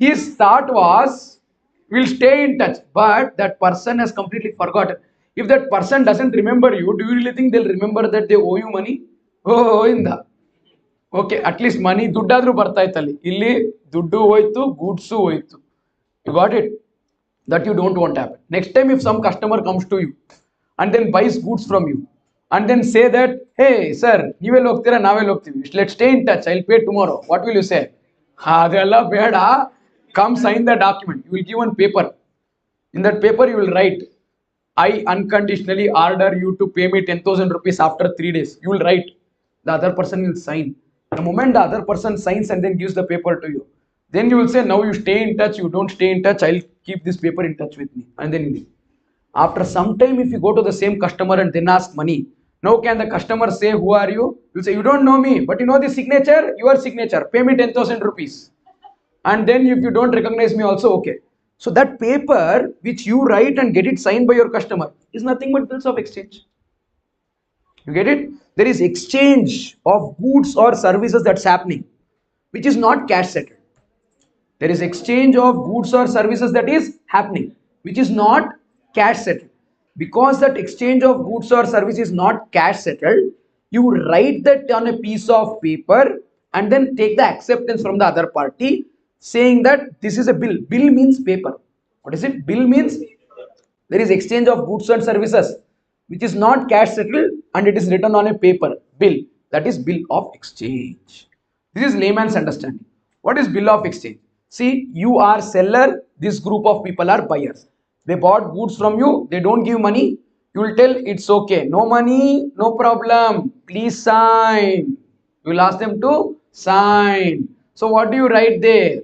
His thought was, we'll stay in touch, but that person has completely forgotten. If that person doesn't remember you, do you really think they'll remember that they owe you money? Oh, inda. Okay, at least money ದುಡ್ಡಾದ್ರೂ ಬರ್ತಾ ಇತ್ತಲ್ಲಿ. ಇಲ್ಲಿ ದುಡ್ಡು ಹೋಯ್ತು, goods ಹೋಯ್ತು. You got it? That you don't want to happen. Next time if some customer comes to you and then buys goods from you and then say that, hey sir, ನೀವೆಲ್ಲ ಹೋಗ್ತೀರಾ ನಾವೆಲ್ಲ ಹೋಗ್ತೀವಿ, let's stay in touch, I'll pay tomorrow. What will you say? ಅದೆಲ್ಲ ಬೇಡ, come sign the document. You will give one paper. In that paper you will write, I unconditionally order you to pay me 10,000 rupees after 3 days. You will write. The other person will sign. The moment the other person signs and then gives the paper to you, then you will say, now you stay in touch, you don't stay in touch, I'll keep this paper in touch with me. And then after some time, if you go to the same customer and then ask money, now can the customer say, who are you? You'll say, you don't know me, but you know the signature, your signature, pay me 10,000 rupees. And then if you don't recognize me also, okay. So that paper which you write and get it signed by your customer is nothing but bills of exchange. You get it? There is exchange of goods or services that's happening, which is not cash settled. There is exchange of goods or services that is happening, which is not cash settled. Because that exchange of goods or service is not cash settled, you write that on a piece of paper and then take the acceptance from the other party saying that this is a bill. Bill means paper. What is it? Bill means there is exchange of goods and services which is not cash settled and it is written on a paper. Bill. That is bill of exchange. This is layman's understanding. What is bill of exchange? See, you are seller, this group of people are buyers. They bought goods from you, they don't give money, you will tell it's okay. No money, no problem. Please sign. You will ask them to sign. So what do you write there?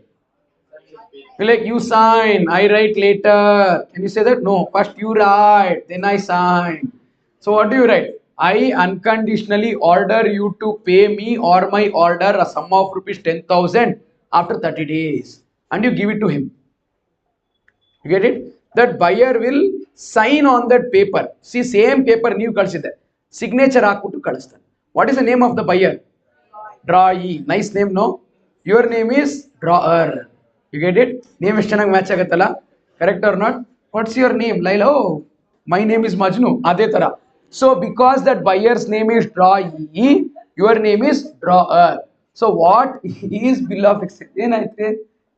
You like you sign, I write later. Can you say that? No. First you write, then I sign. So what do you write? I unconditionally order you to pay me or my order a sum of rupees 10,000 after 30 days. And you give it to him. You get it? That buyer will sign on that paper. See, same paper ನೀವು ಕಳಿಸಿದೆ. Signature ಹಾಕ್ಬಿಟ್ಟು ಕಳಿಸ್ತಾನೆ. What is the name of the buyer? Drawee. Nice name, no? Your name is Drawer. You get it? Name ಎಷ್ಟು ಚೆನ್ನಾಗಿ match ಆಗುತ್ತಲ್ಲ? Correct or not? What's your name? Laila. Oh, my name is Majnu. ಅದೇ ತರ. So because that buyer's name is Drawee, your name is Drawer. So what is bill of exchange? ಏನಾಯ್ತು?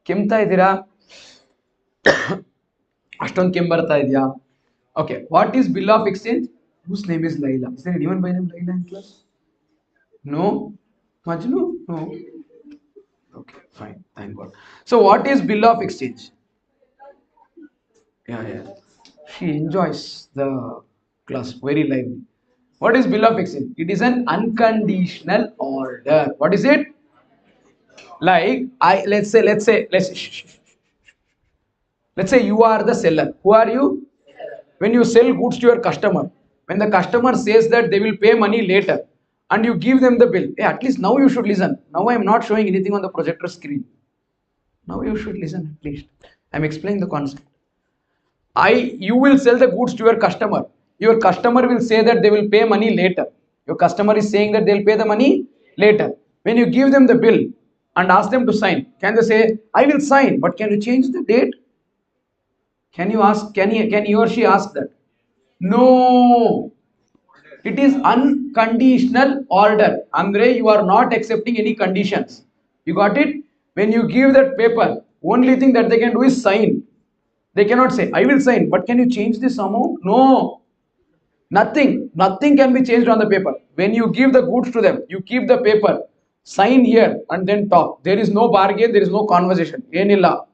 ಕೆಮ್ತಾ ಇದ್ದೀರಾ? ಅಷ್ಟೊಂದು ಕೆಮ್ಮು ಬರ್ತಾ ಇದೆಯಾ? Okay, what is bill of exchange? Whose name is Laila? Is there anyone by name Laila in class? No? Majnu? No. Okay, fine. Thank God. So what is bill of exchange? Yeah. She enjoys the class very lively. What is bill of exchange? It is an unconditional order. What is it? Like let's say let's say you are the seller. Who are you? When you sell goods to your customer, when the customer says that they will pay money later and you give them the bill, hey, at least now you should listen. Now I am not showing anything on the projector screen. Now you should listen at least. I am explaining the concept. You will sell the goods to your customer. Your customer will say that they will pay money later. Your customer is saying that they will pay the money later. When you give them the bill and ask them to sign, can they say, I will sign, but can you change the date? Can you ask? Can he or she ask that? No. It is unconditional order. Andre, you are not accepting any conditions. You got it? When you give that paper, only thing that they can do is sign. They cannot say, I will sign, but can you change this amount? No. Nothing can be changed on the paper. When you give the goods to them, you keep the paper, sign here and then talk. There is no bargain, there is no conversation. Enilla.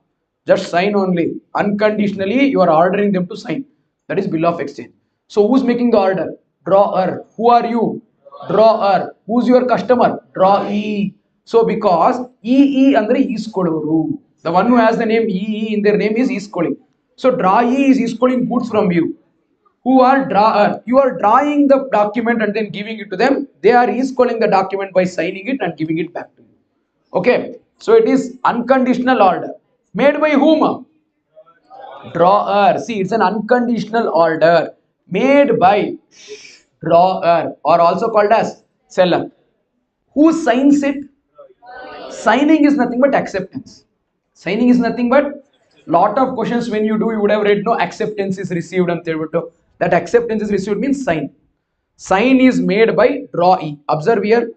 Just sign only. Unconditionally, you are ordering them to sign. That is bill of exchange. So who's making the order? Drawer. Who are you? Drawer. Who's your customer? Drawee. So because EE andre iskoloru. The one who has the name EE in their name is iskoli. So drawee is iskoling goods from you. Who are drawer? You are drawing the document and then giving it to them. They are iscolling the document by signing it and giving it back to you. Okay. So it is unconditional order. Made by whom? Drawer. See, it's an unconditional order made by drawer or also called as seller. Who signs it? Signing is nothing but acceptance. Signing is nothing but lot of questions when you do, you would have read no acceptance is received and that acceptance is received means sign. Sign is made by drawee. Observe here.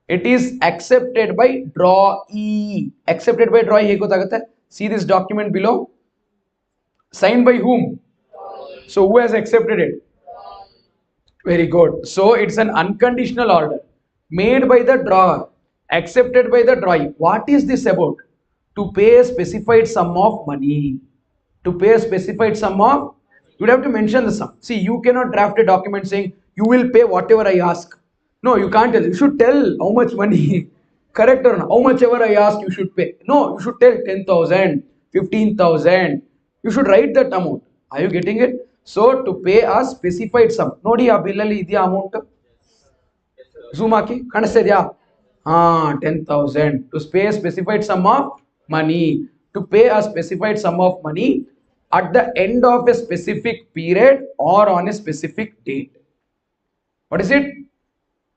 It is accepted by drawee. Accepted by drawee. See this document below. Signed by whom? So who has accepted it? Very good. So it's an unconditional order made by the drawer, accepted by the drawee. What is this about? To pay a specified sum of money. To pay a specified sum of, you would have to mention the sum. See, you cannot draft a document saying you will pay whatever I ask. No, you can't tell. You should tell how much money. Correct or not? How much ever I ask, you should pay. No, you should tell 10,000, 15,000. You should write that amount. Are you getting it? So to pay a specified sum. Nodi a bill alli idya amount. Zoom haki kanastha idya? 10,000. To pay a specified sum of money. To pay a specified sum of money at the end of a specific period or on a specific date. What is it?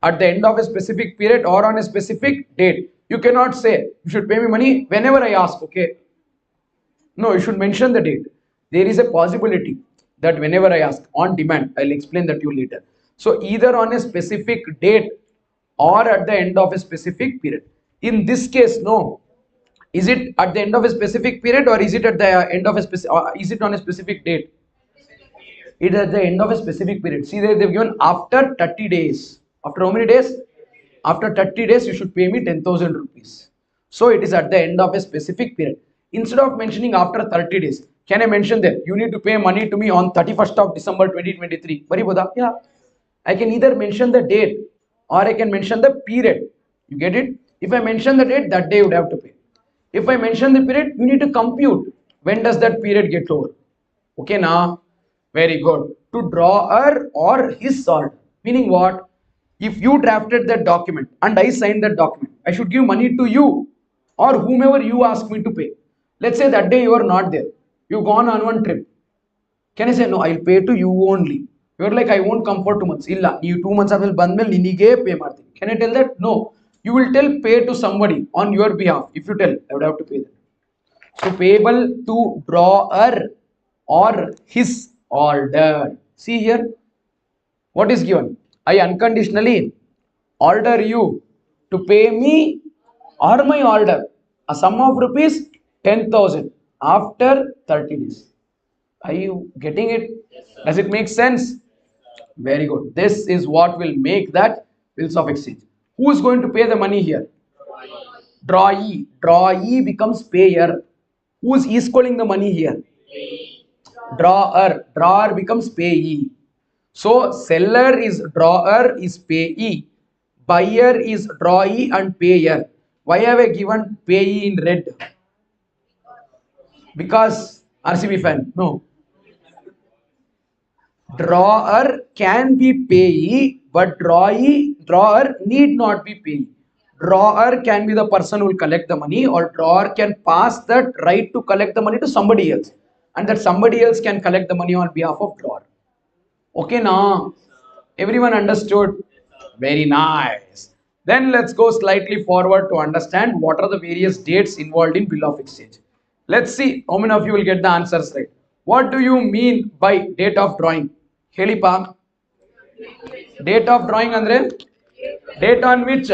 At the end of a specific period or on a specific date. You cannot say you should pay me money whenever I ask. Okay. No, you should mention the date. There is a possibility that whenever I ask, on demand, I'll explain that to you later. So either on a specific date or at the end of a specific period. In this case, no. Is it at the end of a specific period or is it at the end of a specific, is it on a specific date? It is at the end of a specific period. See, they've given after 30 days. After how many days? After 30 days, you should pay me 10,000 rupees. So it is at the end of a specific period. Instead of mentioning after 30 days, can I mention that you need to pay money to me on 31st of December 2023? Bariboda? Yeah. I can either mention the date or I can mention the period. You get it? If I mention the date, that day you would have to pay. If I mention the period, you need to compute when does that period get over. Okay, now very good. To draw her or his order. Meaning what? If you drafted that document and I signed that document, I should give money to you or whomever you ask me to pay. Let's say that day you are not there. You've gone on one trip. Can I say no? I'll pay to you only. You're like, I won't come for 2 months. Illa, you 2 months ಆಮೇಲೆ ಬಂದ್ಮೇಲೆ ನಿನಗೆ pay ಮಾಡ್ತೀನಿ. Can I tell that? No. You will tell pay to somebody on your behalf. If you tell, I would have to pay that. So payable to drawer or his order. See here, what is given? I unconditionally order you to pay me or my order a sum of rupees 10,000 after 30 days. Are you getting it? Does it make sense? Very good. This is what will make that bills of exchange. Who is going to pay the money here? Drawee. Drawee becomes payer. Who is equaling the money here? Drawer. Drawer becomes payee. So seller is drawer is payee. Buyer is drawee and payer. Why have I given payee in red? Because RCB fan. No. Drawer can be payee, but drawer need not be payee. Drawer can be the person who will collect the money, or drawer can pass that right to collect the money to somebody else, and that somebody else can collect the money on behalf of drawer. Okay, now everyone understood? Very nice. Then let's go slightly forward to understand what are the various dates involved in bill of exchange. Let's see how many of you will get the answers right. What do you mean by date of drawing? Helipa. Date of drawing andre date on which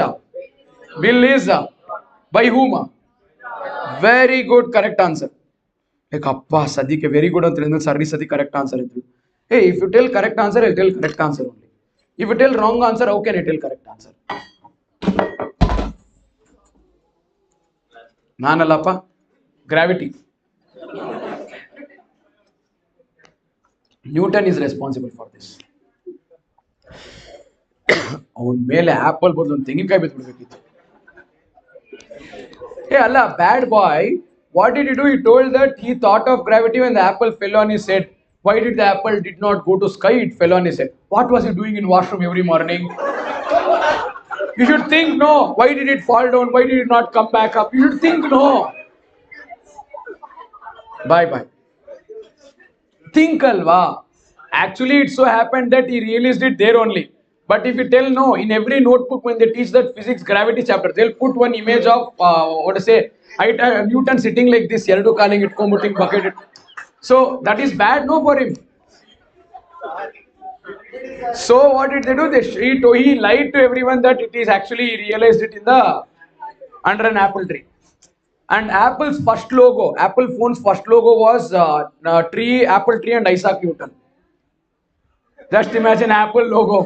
bill is by whom? Very good, correct answer. Like appa sadike very good anta ಹೇಳಿದ್ಮೇಲೆ ಸರ್ವಿ ಸದಿ correct answer ಇತ್ತು. Hey, if you tell correct answer, I'll tell correct answer only. If you tell wrong answer, how can I tell correct answer? ನಾನಲ್ಲಪ್ಪ, gravity. Newton is responsible for this. ಅವನ ಮೇಲೆ apple ಬದಲು ಒಂದು ತೆಂಗಿನಕಾಯಿ ಬಿದ್ದುಬಿಡ್ಬೇಕಿತ್ತು. Hey, Allah, bad boy. What did he do? He told that he thought of gravity when the apple fell on his head. Why did the apple did not go to sky? It fell on his head. What was he doing in washroom every morning? You should think, no. Why did it fall down? Why did it not come back up? You should think, no. Bye bye. Think, alva. Actually, it so happened that he realized it there only. But if you tell no, in every notebook when they teach that physics gravity chapter, they'll put one image of what to say, Newton sitting like this, Yerdu calling it commuting bucket. So that is bad, no, for him. So what did they do? He lied to everyone that it is actually he realized it in the under an apple tree. And Apple's first logo, Apple phone's first logo was tree, apple tree, and Isaac Newton. Just imagine Apple logo.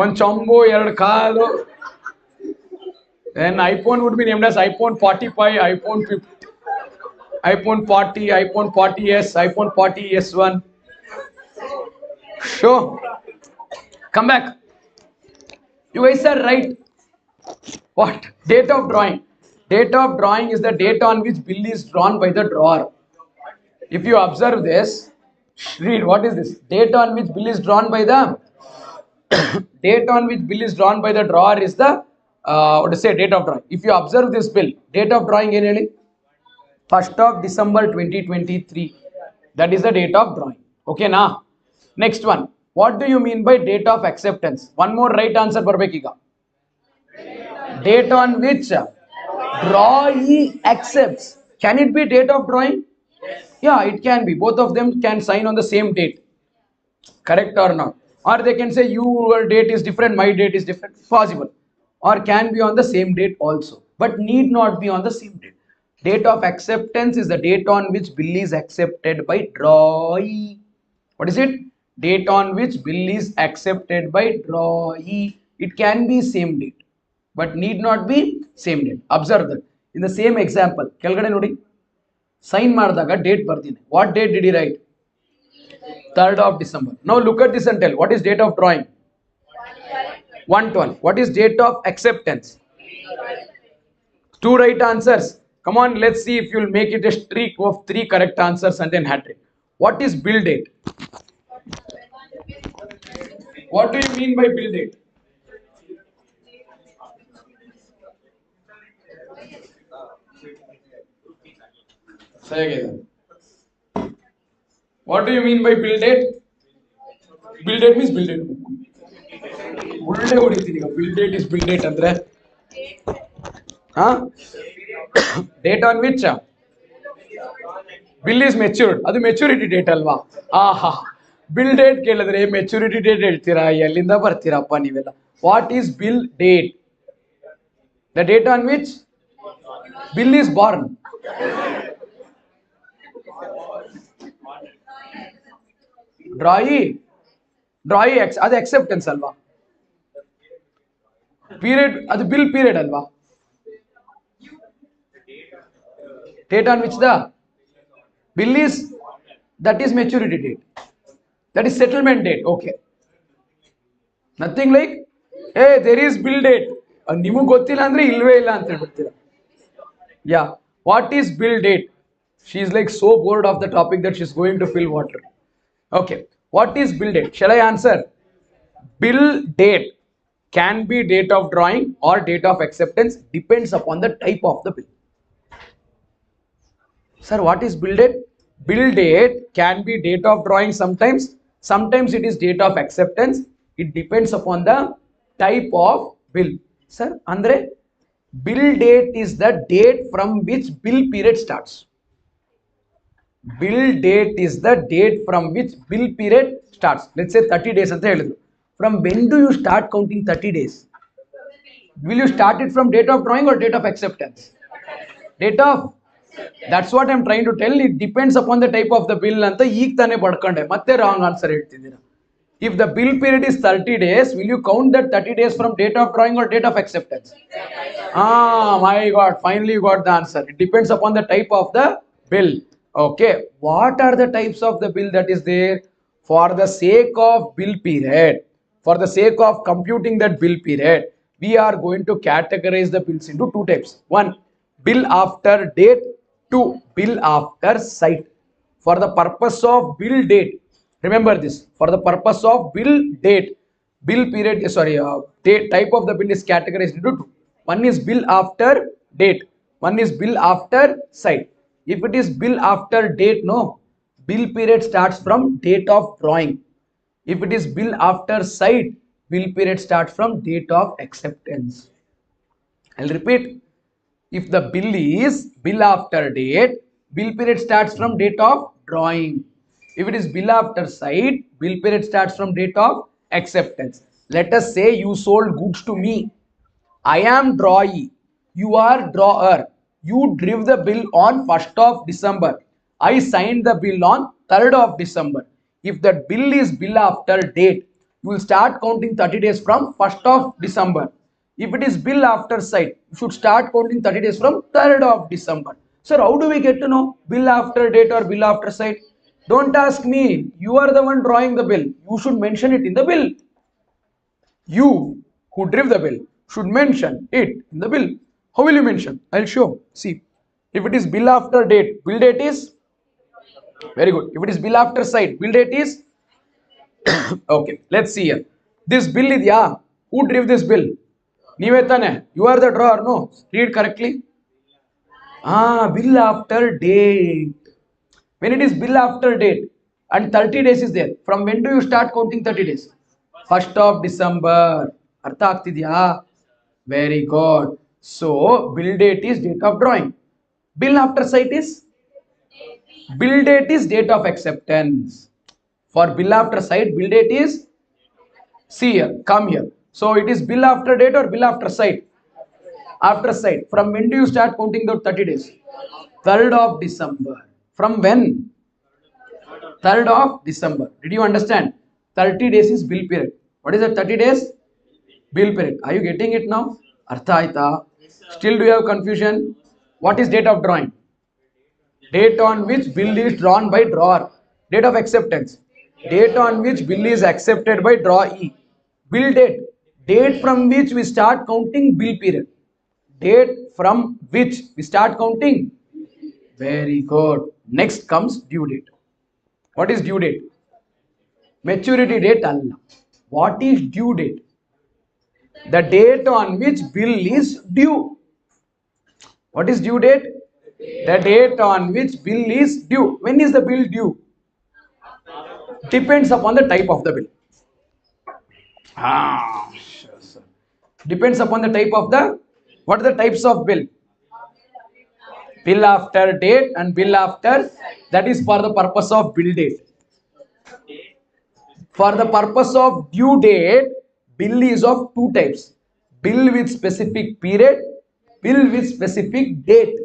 One chombo, ಎರಡು ಕಾಲು. Then iPhone would be named as iPhone 45, iPhone 50, iPhone 40, iPhone 40s, iPhone 40s1. Sure. Come back. You guys are right. What? Date of drawing. Date of drawing is the date on which bill is drawn by the drawer. If you observe this, read what is this? Date on which bill is drawn by the date on which bill is drawn by the drawer is the what to say, date of drawing. If you observe this bill, date of drawing ಏನು ಹೇಳಿ? 1st of December 2023. That is the date of drawing. Okay na? Next one. What do you mean by date of acceptance? One more right answer ಬರ್ಬೇಕೀಗ. Date on which drawee accepts. Can it be date of drawing? Yeah, it can be. Both of them can sign on the same date. Correct or not? Or they can say your date is different, my date is different. Possible. Or can be on the same date also, but need not be on the same date. Date of acceptance is the date on which bill is accepted by drawee. What is it? Date on which bill is accepted by drawee. It can be same date, but need not be same date. Observe that. In the same example, ಕೆಳಗಡೆ ನೋಡಿ. Sign ಮಾಡಿದಾಗ date ಬರ್ತೀನಿ. What date did he write? 3rd of December. Now look at this and tell. What is date of drawing? 112. What is date of acceptance? 2 right answers. Come on, let's see if you'll make it a streak of 3 correct answers and then hat trick. What is bill date? What do you mean by bill date? Say again. What do you mean by bill date? Bill date means bill date. ಒಳ್ಳೆ ಹೊಡಿತೀನಿ ಈಗ bill date is bill date ಅಂದ್ರೆ date on which bill is matured, ಅದು maturity date ಅಲ್ವಾ? ಆಹಾ, bill date ಕೇಳಿದ್ರೆ maturity date ಹೇಳ್ತೀರಾ, ಎಲ್ಲಿಂದ ಬರ್ತೀರಪ್ಪ ನೀವೆಲ್ಲ? What is bill date? The date on which bill is born. Drawee ಅದು ಅಕ್ಸೆಪ್ಟೆನ್ಸ್ ಅಲ್ವಾ? ಪೀರಿಯಡ್ ಅದು ಬಿಲ್ ಪೀರಿಯಡ್ ಅಲ್ವಾ? Date on which the bill is, that is maturity date, that is settlement date. Okay, nothing like hey there is bill date, ನಿಮಗೆ ಗೊತ್ತಿಲ್ಲ ಅಂದ್ರೆ ಇಲ್ವೇ ಇಲ್ಲ ಅಂತ ಹೇಳ್ಬಿಡ್ತೀರಾ. Yeah, what is bill date? She is like so bored of the topic that she is going to fill water. Okay, what is bill date? Shall I answer? Bill date can be date of drawing or date of acceptance, depends upon the type of the bill. Sir, what is bill date? Bill date can be date of drawing sometimes it is date of acceptance. It depends upon the type of bill. Sir, andre bill date is the date from which bill period starts. Bill date is the date from which bill period starts. Let's say 30 days anta helidru. From when do you start counting 30 days? Will you start it from date of drawing or date of acceptance? Date of, that's what I'm trying to tell. It depends upon the type of the bill anta ಈಗ ತಾನೇ ಪಡ್ಕೊಂಡೆ, ಮತ್ತೆ wrong answer ಹೇಳ್ತಿದ್ದೀರಾ. If the bill period is 30 days, will you count that 30 days from date of drawing or date of acceptance? My god, finally you got the answer. It depends upon the type of the bill. Okay, what are the types of the bill that is there? For the sake of bill period, for the sake of computing that bill period, we are going to categorize the bills into 2 types. 1, bill after date. 2, bill after sight. For the purpose of bill date, remember this, for the purpose of bill date, bill period, date type of the bill is categorized into 2. One is bill after date, one is bill after sight. If it is bill after date, no, bill period starts from date of drawing. If it is bill after sight, bill period starts from date of acceptance. I'll repeat. If the bill is bill after date, bill period starts from date of drawing. If it is bill after sight, bill period starts from date of acceptance. Let us say you sold goods to me. I am drawee, you are drawer. You drew the bill on 1st of December. I signed the bill on 3rd of December. If that bill is bill after date, you will start counting 30 days from 1st of December. If it is bill after sight, you should start counting 30 days from 3rd of December. Sir, how do we get to know bill after date or bill after sight? Don't ask me. You are the one drawing the bill. You should mention it in the bill. You who drew the bill should mention it in the bill. How will you mention? I'll show. See, if it is bill after date, bill date is very good. If it is bill after sight, bill date is okay. Let's see here. This bill is who drew this bill? ನೀವೇ ತಾನೆ? You are the drawer, no? Read correctly. Bill after date. When it is bill after date and 30 days is there, from when do you start counting 30 days? 1st of December. ಅರ್ಥ ಆಗ್ತಿದ್ಯಾ? Very good. So bill date is date of drawing. Bill after sight is? Bill date is date of acceptance. For bill after sight, bill date is, see here, come here. So it is bill after date or bill after sight? After sight. From when do you start counting the 30 days? 3rd of December. From when? 3rd of December. Did you understand? 30 days is bill period. What is that 30 days? Bill period. Are you getting it now? Artha aita? Still do you have confusion? What is date of drawing? Date on which bill is drawn by drawer. Date of acceptance. Date on which bill is accepted by drawee. Bill date. Date from which we start counting bill period. Date from which we start counting. Very good. Next comes due date. What is due date? Maturity date alla. What is due date? The date on which bill is due. What is due date? The date on which bill is due. When is the bill due? Depends upon the type of the bill. Sure, sir. Depends upon the type of the. What are the types of bill? Bill after date and bill after. That is for the purpose of bill date. For the purpose of due date, bill is of two types. Bill with specific period, bill with specific date.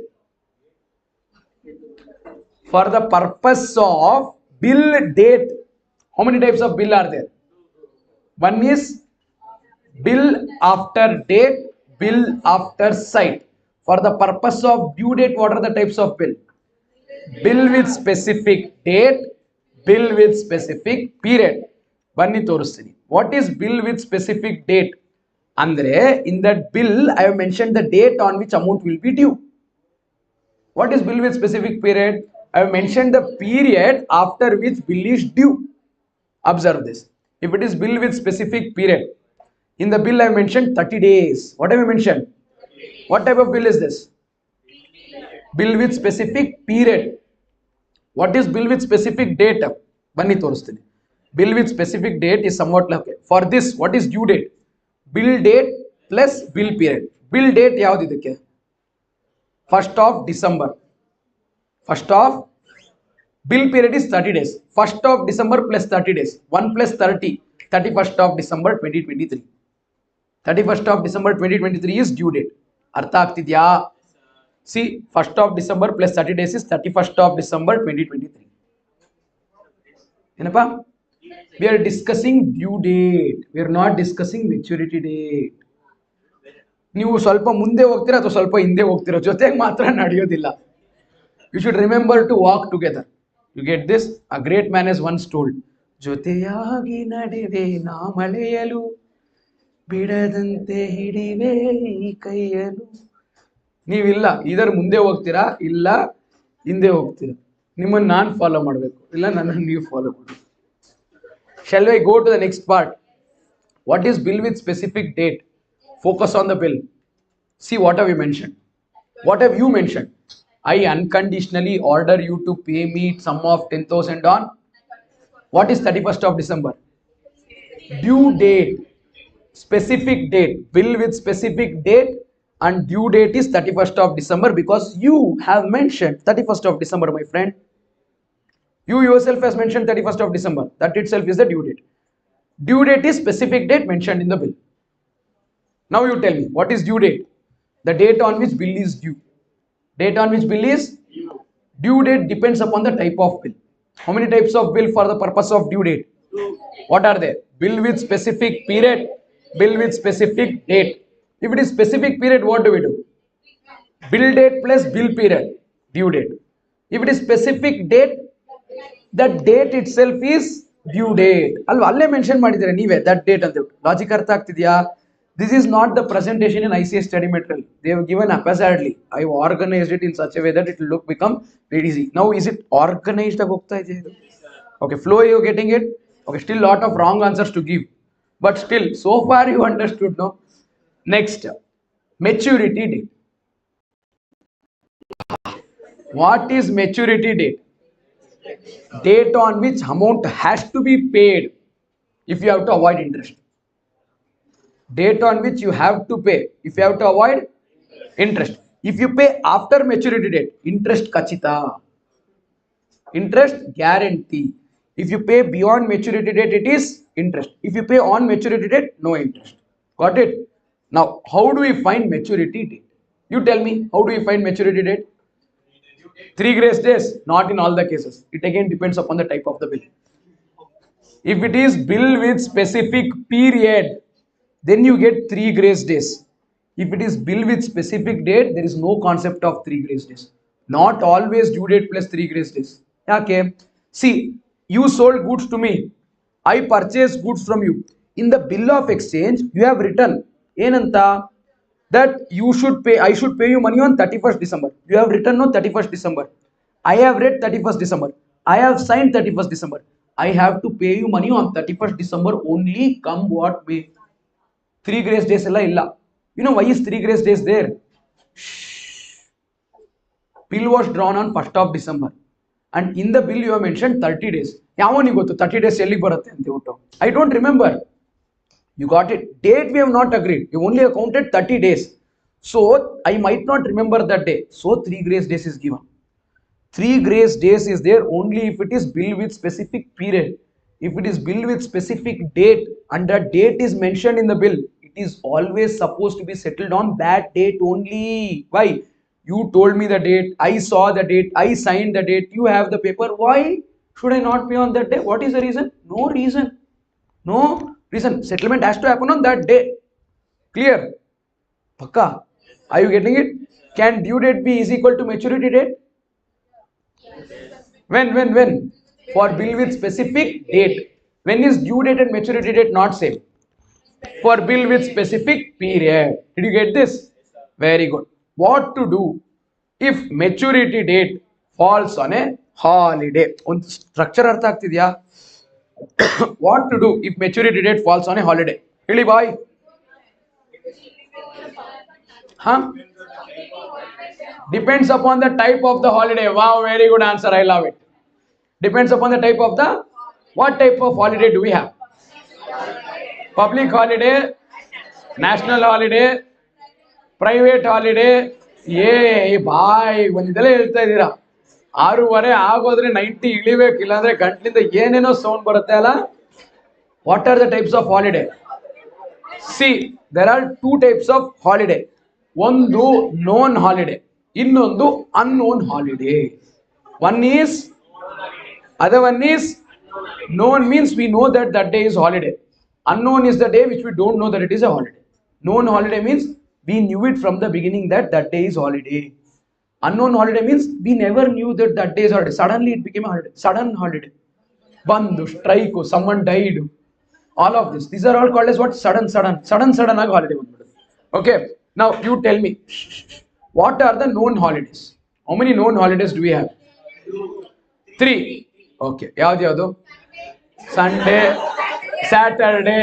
For the purpose of bill date, how many types of bill are there? One is bill after date, bill after site. For the purpose of due date, what are the types of bill? Bill with specific date, bill with specific period. ಬನ್ನಿ ತೋರಿಸ್ತೀನಿ. What is bill with specific date? ಅಂದ್ರೆ in that bill I have mentioned the date on which amount will be due. What is bill with specific period? I have mentioned the period after which bill is due. Observe this. If it is bill with specific period, in the bill I mentioned 30 days. What have I mentioned? What type of bill is this? Bill with specific period. What is bill with specific date? Bani torustini. Bill with specific date is somewhat like, okay. For this, what is due date? Bill date plus bill period. Bill date yavud idakke? 1st of December. 1st of bill period is 30 days. 1st of December plus 30 days. 1 plus 30. 31st of December 2023. 31st of December 2023 is due date. Artha agtidya? See, 1st of December plus 30 days is 31st of December 2023. Enapa? We are discussing due date. We are not discussing maturity date. ನೀವು ಸ್ವಲ್ಪ ಮುಂದೆ ಹೋಗ್ತೀರಾ ಅಥವಾ ಸ್ವಲ್ಪ ಹಿಂದೆ ಹೋಗ್ತೀರಾ, ಜೊತೆಗೆ ಮಾತ್ರ ನಡೆಯೋದಿಲ್ಲ. You should remember to walk together. You get this? A great man has once told, ಜೊತೆಯಾಗಿ ನಡೆವೆ ನಾ ಮಳೆಯಲು ಬಿಡದಂತೆ ಹಿಡಿವೆ ಈ ಕೈಯಲು. ನೀವಿಲ್ಲ, ಇದರ ಮುಂದೆ ಹೋಗ್ತೀರಾ ಇಲ್ಲ ಹಿಂದೆ ಹೋಗ್ತೀರಾ. ನಿಮ್ಮನ್ನು ನಾನು ಫಾಲೋ ಮಾಡಬೇಕು, ಇಲ್ಲ ನನ್ನನ್ನು ನೀವು ಫಾಲೋ ಮಾಡಬೇಕು. Shall we go to the next part? What is bill with specific date? Focus on the bill. See what have you mentioned. What have you mentioned? I unconditionally order you to pay me sum of 10,000 on. What is 31st of December? Due date. Specific date. Bill with specific date and due date is 31st of December because you have mentioned 31st of December, my friend. You yourself has mentioned 31st of December. That itself is the due date. Due date is specific date mentioned in the bill. Now you tell me, what is due date? The date on which bill is due. Date on which bill is due. Due date depends upon the type of bill. How many types of bill for the purpose of due date? What are they? Bill with specific period, bill with specific date. If it is specific period, what do we do? Bill date plus bill period, due date. If it is specific date, the date itself is due date. Alva alle mention madidare neeve that date ante. Logic artha agtidya? This is not the presentation in ICS study material. They have given haphazardly. I have organized it in such a way that it will look become very easy. Now is it organized ag hogta ide? Okay, flow, you getting it? Okay, still lot of wrong answers to give, but still so far you understood, no? Next, maturity date. What is maturity date? Date on which amount has to be paid if you have to avoid interest. Date on which you have to pay if you have to avoid interest. If you pay after maturity date, interest kachita, interest guarantee. If you pay beyond maturity date, it is interest. If you pay on maturity date, no interest. Got it? Now, how do we find maturity date? You tell me, how do we find maturity date? 3 grace days? Not in all the cases. It again depends upon the type of the bill. If it is bill with specific period, then you get 3 grace days. If it is bill with specific date, there is no concept of 3 grace days. Not always due date plus 3 grace days. Okay. See, you sold goods to me. I purchased goods from you. In the bill of exchange, you have written Enanta that you should pay, I should pay you money on 31st December. You have written no 31st December. I have read 31st December. I have signed 31st December. I have to pay you money on 31st December only, come what may. 3 grace days illa. You know why is 3 grace days there? Bill was drawn on 1st of December. And in the bill you have mentioned 30 days. Yavani gotu 30 days elli baratte ante utto. I don't remember. You got it. Date we have not agreed. You only accounted 30 days. So I might not remember that day. So 3 grace days is given. 3 grace days is there only if it is bill with specific period. If it is bill with specific date and that date is mentioned in the bill, it is always supposed to be settled on that date only. Why? You told me the date, I saw the date, I signed the date, you have the paper. Why should I not pay on that day? What is the reason? No reason. No reason. Settlement has to happen on that day. Clear? Pakka. Are you getting it? Can due date be is equal to maturity date? When? For bill with specific date. When is due date and maturity date not same? For bill with specific period. Did you get this? Very good. What to do if maturity date falls on a holiday? On structure ಅರ್ಥ ಆಗ್ತಿದ್ಯಾ? What to do if maturity date falls on a holiday? Really boy? Huh? Depends upon the type of the holiday. Wow, very good answer. I love it. Depends upon the type of the, what type of holiday do we have? Public holiday, national holiday, private holiday. ಏ ಬಾಯ್ ಒಂದಿದೆಲ್ಲ ಹೇಳ್ತಾ ಇದ್ದೀರಾ 6:30 ಆಗೋದ್ರೆ 90 ಇಳಿಬೇಕಿಲ್ಲ ಅಂದ್ರೆ ಗಂಟ್ಲಿಂದ ಏನೇನೋ sound ಬರುತ್ತೆ ಅಲ್ಲ. What are the types of holiday? See there are 2 types of holiday. ಒಂದು known holiday, ಇನ್ನೊಂದು unknown holiday. One is, other one is known means we know that that day is holiday. Unknown is the day which we don't know that it is a holiday. Known holiday means we knew it from the beginning that that day is holiday. Unknown holiday means we never knew that that day is holiday. Suddenly it became a holiday. Sudden holiday. Bandu, strike, someone died. All of this. These are all called as what? Sudden holiday. Okay. Now you tell me, what are the known holidays? How many known holidays do we have? 3. Okay. Yadu. Sunday, Saturday,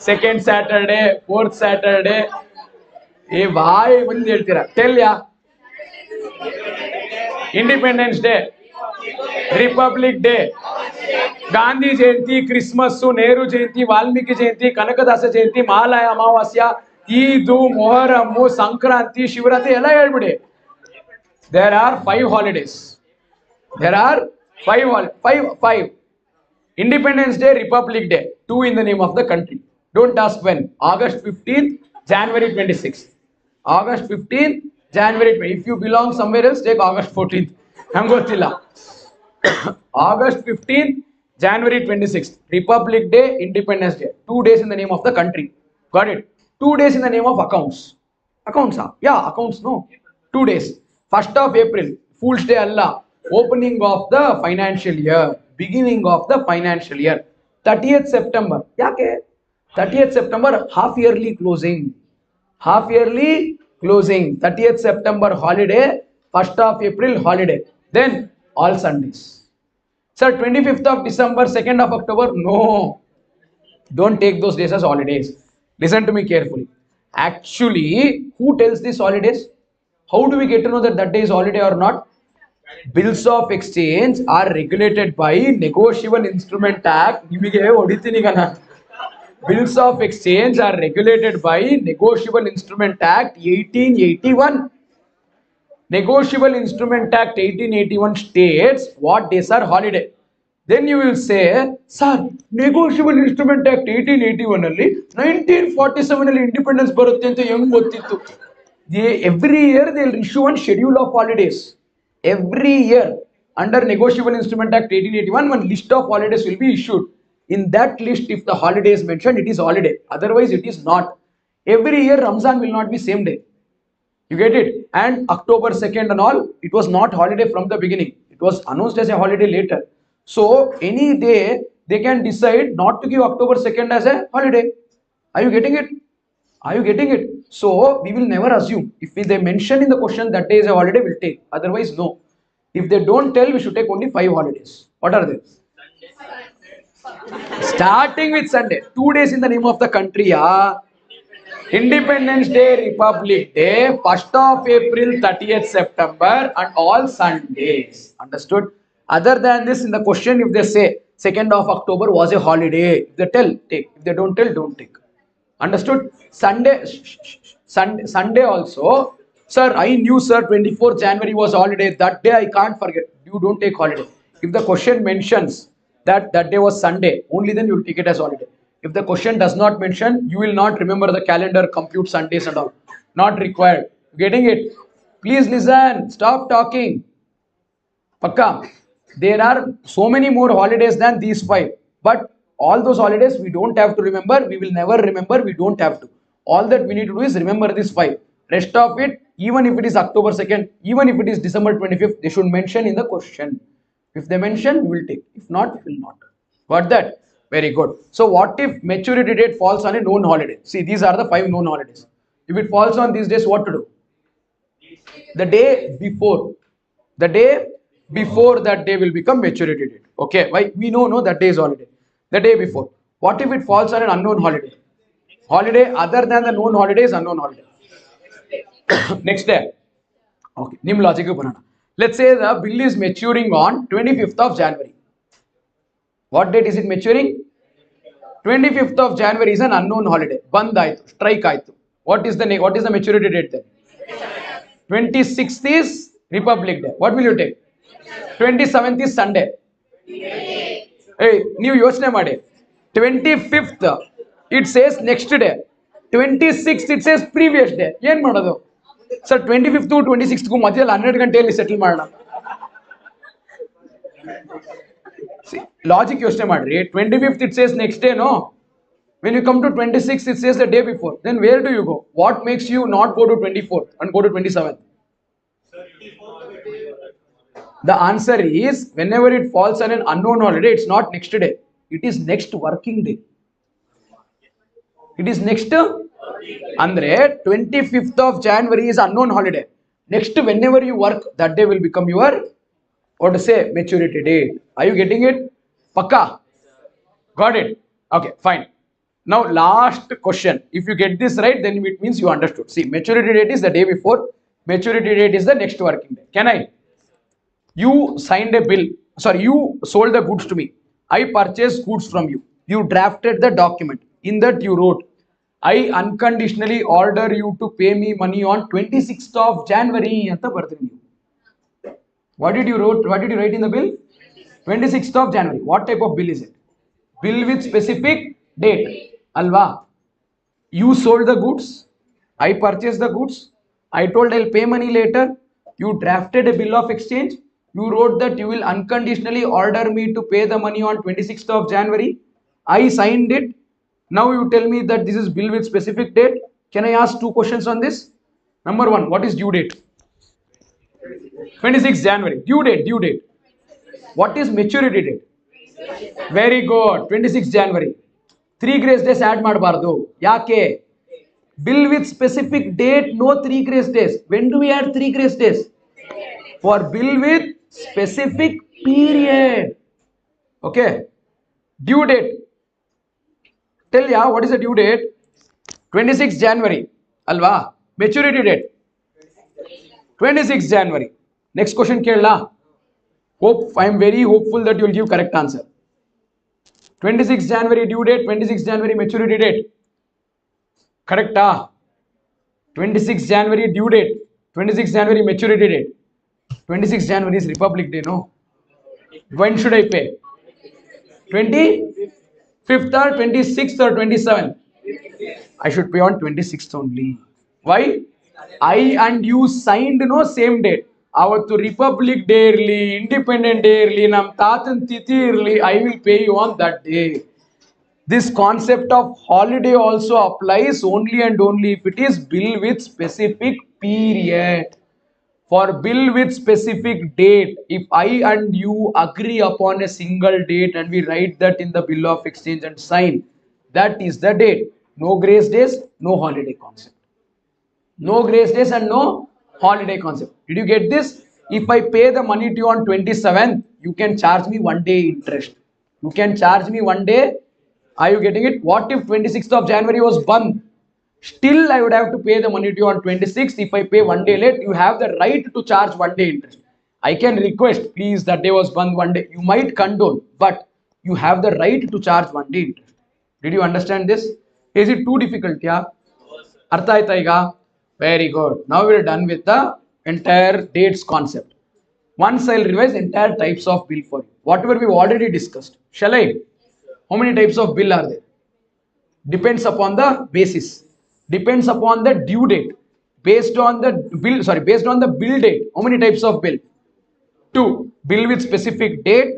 second Saturday, fourth Saturday. Hey, why? Tell ya. Independence Day, Republic Day, Gandhi Jayanti, Christmas, Nehru Jayanti, Valmiki Jayanti, Kanakadasa Jayanti, Mahalaya Amavasya, Eidu, Moharram, Sankranti, Shivratri, ella helbide. There are 5 holidays. There are 5. Independence Day, Republic Day, 2 in the name of the country. Don't ask when. August 15th, January 26th. August 15th, January 20th. If you belong somewhere else, take August 14th. Hangotilla. August 15th, January 26th. Republic Day, Independence Day. 2 days in the name of the country. Got it? 2 days in the name of accounts. Accounts, yeah, accounts, no. 2 days. 1st of April, Fool's Day Allah. Opening of the financial year. Beginning of the financial year. 30th September. Yake? 30th September, half yearly closing. Half yearly closing. 30th September holiday. 1st of April holiday. Then all Sundays. Sir, 25th of December, 2nd of October. No. Don't take those days as holidays. Listen to me carefully. Actually, who tells these holidays? How do we get to know that that day is holiday or not? Bills of exchange are regulated by Negotiable Instrument Act. Bills of exchange are regulated by Negotiable Instrument Act 1881. Negotiable Instrument Act 1881 states what days are holiday. Then you will say, sir, Negotiable Instrument Act 1881 alli 1947 alli independence barutte anta ಹೆಂಗ್ ಗೊತ್ತಿತ್ತು? Every year they will issue one schedule of holidays. Every year under Negotiable Instrument Act 1881 one list of holidays will be issued. In that list, if the holiday is mentioned, it is holiday. Otherwise, it is not. Every year Ramzan will not be same day. You get it? And October 2nd and all, it was not holiday from the beginning. It was announced as a holiday later. So any day they can decide not to give October 2nd as a holiday. Are you getting it? Are you getting it? So we will never assume. If they mention in the question that day is a holiday, we'll take. Otherwise, no. If they don't tell, we should take only 5 holidays. What are they? Starting with Sunday. 2 days in the name of the country. Yeah. Independence Day, Republic Day, 1st of April, 30th September, and all Sundays. Understood? Other than this, in the question, if they say 2nd of October was a holiday, if they tell, take. If they don't tell, don't take. Understood? Sunday also. Sir, I knew, sir, 24th January was holiday. That day I can't forget. You don't take holiday. If the question mentions that that day was Sunday, only then you will take it as holiday. If the question does not mention, you will not remember the calendar, compute Sundays and all. Not required. Getting it? Please listen. Stop talking. Pakka. There are so many more holidays than these 5. But all those holidays we don't have to remember. We will never remember. We don't have to. All that we need to do is remember these 5. Rest of it, even if it is October 2nd, even if it is December 25th, they should mention in the question. If they mention, we will take. If not, we will not. Got that? Very good. So what if maturity date falls on a known holiday? See, these are the 5 known holidays. If it falls on these days, what to do? The day before. The day before that day will become maturity date. Okay, why? We know that day is holiday. The day before. What if it falls on an unknown holiday? Holiday other than the known holiday is unknown holiday. Next day. Okay, nim logic banana. Let's say the bill is maturing on 25th of January. What date is it maturing? 25th of January is an unknown holiday. Band aitu, strike aitu. What is the maturity date then? 26th is Republic Day. What will you take? 27th is Sunday. Hey, new ಯೋಚನೆ ಮಾಡಿ. 25th it says next day. 26th it says previous day. ಏನು ಮಾಡೋದು? Sir 25th to 26th ಗೂ ಮಧ್ಯದಲ್ಲಿ 12 ಗಂಟೆಯಲ್ಲಿ settle ಮಾಡೋಣ. Logic ಯೋಚನೆ ಮಾಡ್ರಿ. 25th it says next day, no? When you come to 26th it says the day before. Then where do you go? What makes you not go to 24th and go to 27th? The answer is, whenever it falls on an unknown holiday, it's not next day. It is next working day. It is next. Andre 25th of January is unknown holiday. Next, whenever you work, that day will become your, what to say, maturity date. Are you getting it? Pakka? Got it? Okay, fine. Now, last question. If you get this right, then it means you understood. See, maturity date is the day before. Maturity date is the next working day. Can I? You signed a bill. Sorry, you sold the goods to me. I purchased goods from you. You drafted the document. In that you wrote, I unconditionally order you to pay me money on 26th of January. What did you write in the bill? 26th of January. What type of bill is it? Bill with specific date. Alva. You sold the goods. I purchased the goods. I told I'll pay money later. You drafted a bill of exchange. You wrote that you will unconditionally order me to pay the money on 26th of January. I signed it. Now you tell me that this is bill with specific date. Can I ask 2 questions on this? Number 1, what is due date? 26th January. Due date. What is maturity date? Very good. 26th January. 3 grace days add ಮಾಡಬಾರದು. ಯಾಕೆ? Bill with specific date, no 3 grace days. When do we add 3 grace days? For bill with specific period. Okay. Due date. Tell ya, what is the due date? 26th January. Alva. Maturity date. 26th January. Next question Kerala. I am very hopeful that you will give correct answer. 26th January due date, 26th January maturity date. Correct? 26th January due date, 26th January maturity date. 26th January is Republic Day, no? When should I pay? 25th or 26th or 27th? I should pay on 26th only. Why? I and you signed no same date. Avattu Republic Day irli, Independent Day irli, nam taatan tithi irli, I will pay you on that day. This concept of holiday also applies only and only if it is bill with specific period. For bill with specific date, if I and you agree upon a single date and we write that in the bill of exchange and sign, that is the date. No grace days, no holiday concept. No grace days and no holiday concept. Did you get this? If I pay the money to you on 27th, you can charge me 1 day interest. You can charge me 1 day. Are you getting it? What if 26th of January was Bandh? Still, I would have to pay the money to you on 26th. If I pay 1 day late, you have the right to charge 1 day interest. I can request, please, that day was Bandh 1 day. You might condone, but you have the right to charge 1 day interest. Did you understand this? Is it too difficult? Yeah. ಅರ್ಥ ಆಯ್ತಾ ಈಗ very good ನಾವು will done with the entire dates concept once I'll revise entire types of bill for you whatever we've already discussed shall I how many types of bill are there depends upon the basis depends upon the due date based on the based on the bill date how many types of bill two bill with specific date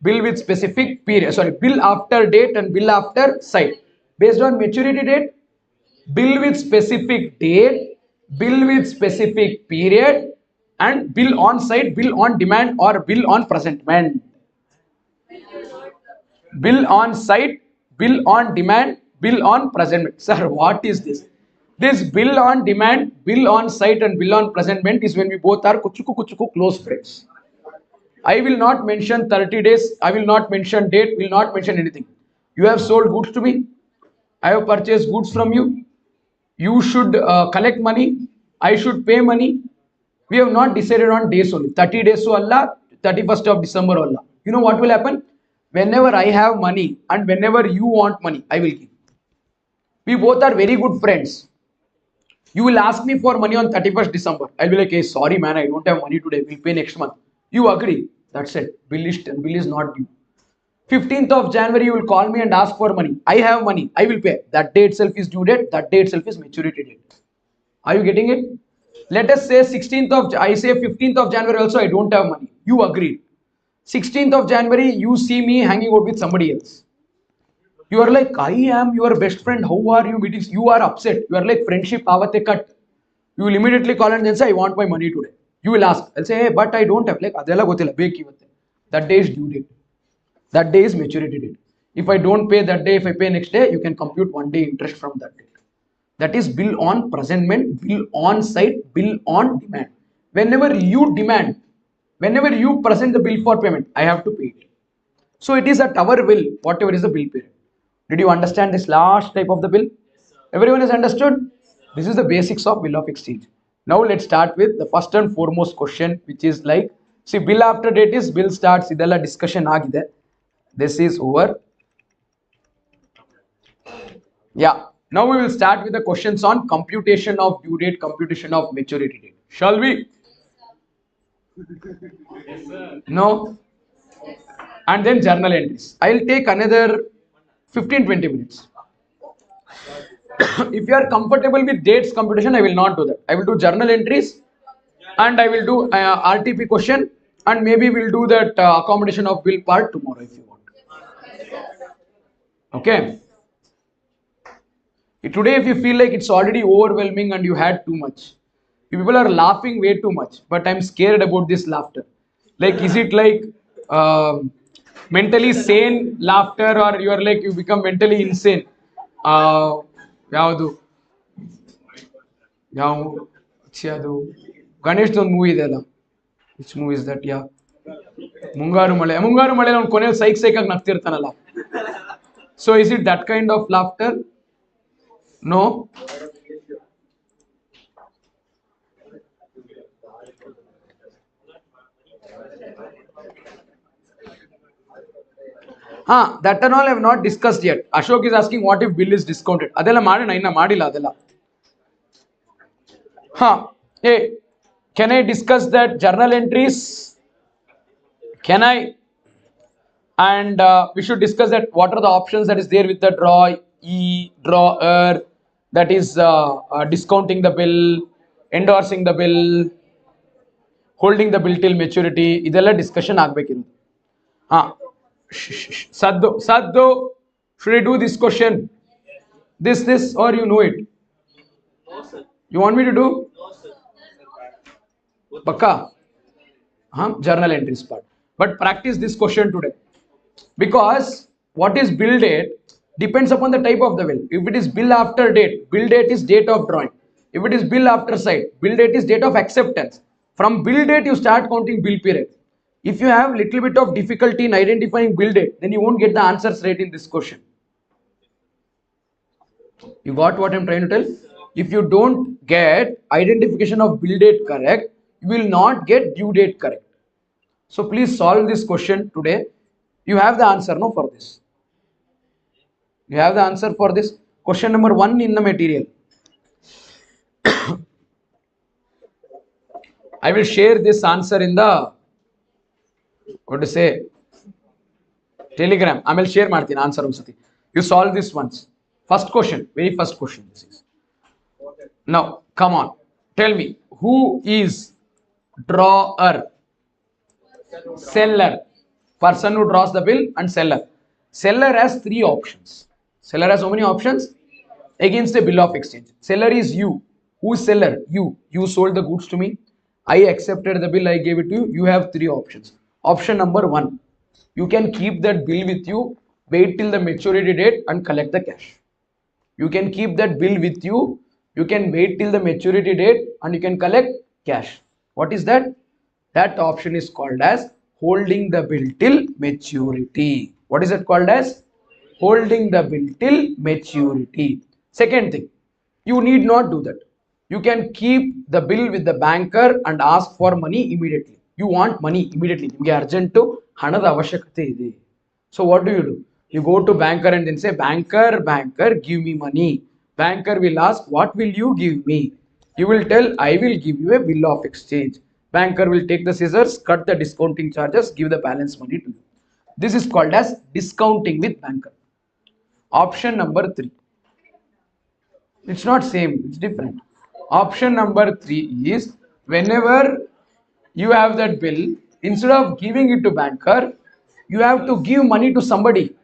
bill with specific period bill after date and bill after site based on maturity date bill with specific date, bill with specific period, and bill on site, bill on demand, or bill on presentment. Bill on site, bill on demand, bill on presentment. Sir, what is this? This bill on demand, bill on site, and bill on presentment is when we both are kuchuku close friends. I will not mention 30 days, I will not mention date, will not mention anything. You have sold goods to me, I have purchased goods from you. You should collect money, I should pay money. We have not decided on days only. 30 days so Allah, 31st of December Allah. You know what will happen? Whenever I have money and whenever you want money, I will give. We both are very good friends. You will ask me for money on 31st December. I'll be like, hey, sorry man, I don't have money today. We'll pay next month. You agree. That's it. Bill is not due. 15th of January, you will call me and ask for money. I have money. I will pay. That day itself is due date. That day itself is maturity date. Are you getting it? Let us say 16th of, I say 15th of January also, I don't have money. You agreed. 16th of January, you see me hanging out with somebody else. You are like, I am your best friend. How are you meeting? You are upset. You are like, friendship avate cut. You will immediately call and then say, I want my money today. You will ask. I'll say, hey, but I don't have. Like, adela gotilla, beki vatte. That day is due date. That day is maturity date. If I don't pay that day, if I pay next day, you can compute 1 day interest from that date. That is bill on presentment, bill on site, bill on demand. Whenever you demand, whenever you present the bill for payment, I have to pay it. So it is at our will, whatever is the bill period. Did you understand this last type of the bill? Everyone has understood? This is the basics of bill of exchange. Now let's start with the first and foremost question, which is like, see, bill after date is bill starts, idella discussion agide. This is over. Yeah. Now we will start with the questions on computation of due date, computation of maturity date. Shall we? Yes, sir. No? And then journal entries. I'll take another 15-20 minutes. If you are comfortable with dates computation, I will not do that. I will do journal entries and I will do RTP question and maybe we'll do that accommodation of bill part tomorrow if you want. Okay. Today, if you feel like it's already overwhelming and you had too much, you people are laughing way too much, but I'm scared about this laughter. Like, is it like mentally sane laughter or you are like, you become mentally insane? ಯಾವುದು ಯಾವ ಅದು ಗಣೇಶ್ ಒಂದು movie ಇದೆ ಅಲ್ಲ which movie is that yeah Mungaru Male ಅವ್ನು ಕೊನೆಯಲ್ಲಿ ಸೈಕಾಗಿ ನಗ್ತಿರ್ತಾನಲ್ಲ so is it that kind of laughter no that and all I have not discussed yet. Ashok is asking what if bill is discounted. Adela madina inna madilla adela. Hey, can I discuss that journal entries? Can I? And we should discuss that what are the options that is there with the drawer, that is discounting the bill, endorsing the bill, holding the bill till maturity. Idella discussion agbekiru. Saddo, should I do this question? This, or you know it? No, sir. You want me to do? No, sir. Pakka? Journal entries part. But practice this question today. Because what is bill date depends upon the type of the bill. If it is bill after date, bill date is date of drawing. If it is bill after site, bill date is date of acceptance. From bill date, you start counting bill period. If you have little bit of difficulty in identifying bill date, then you won't get the answers right in this question. You got what I'm trying to tell? If you don't get identification of bill date correct, you will not get due date correct. So please solve this question today. You have the answer no for this. You have the answer for this. Question number 1 in the material. I will share this answer in the what to say Telegram. I will share Martin answer. You solve this once. First question, very first question. This is. Now, come on. Tell me, who is drawer? Seller. Person who draws the bill and seller. Seller has 3 options. Seller has how many options? Against a bill of exchange. Seller is you. Who is seller? You. You sold the goods to me. I accepted the bill. I gave it to you. You have 3 options. Option number 1. You can keep that bill with you. Wait till the maturity date and collect the cash. You can keep that bill with you. You can wait till the maturity date and you can collect cash. What is that? That option is called as holding the bill till maturity. What is it called as? Holding the bill till maturity. Second thing, you need not do that. You can keep the bill with the banker and ask for money immediately. You want money immediately. You get urgent to hanada avashyakate ide. So what do? You go to banker and then say, banker, give me money. Banker will ask, what will you give me? You will tell, I will give you a bill of exchange. Banker will take the scissors, cut the discounting charges, give the balance money to you. This is called as discounting with banker. Option number 3. It's not same, it's different. Option number 3 is whenever you have that bill, instead of giving it to banker, you have to give money to somebody.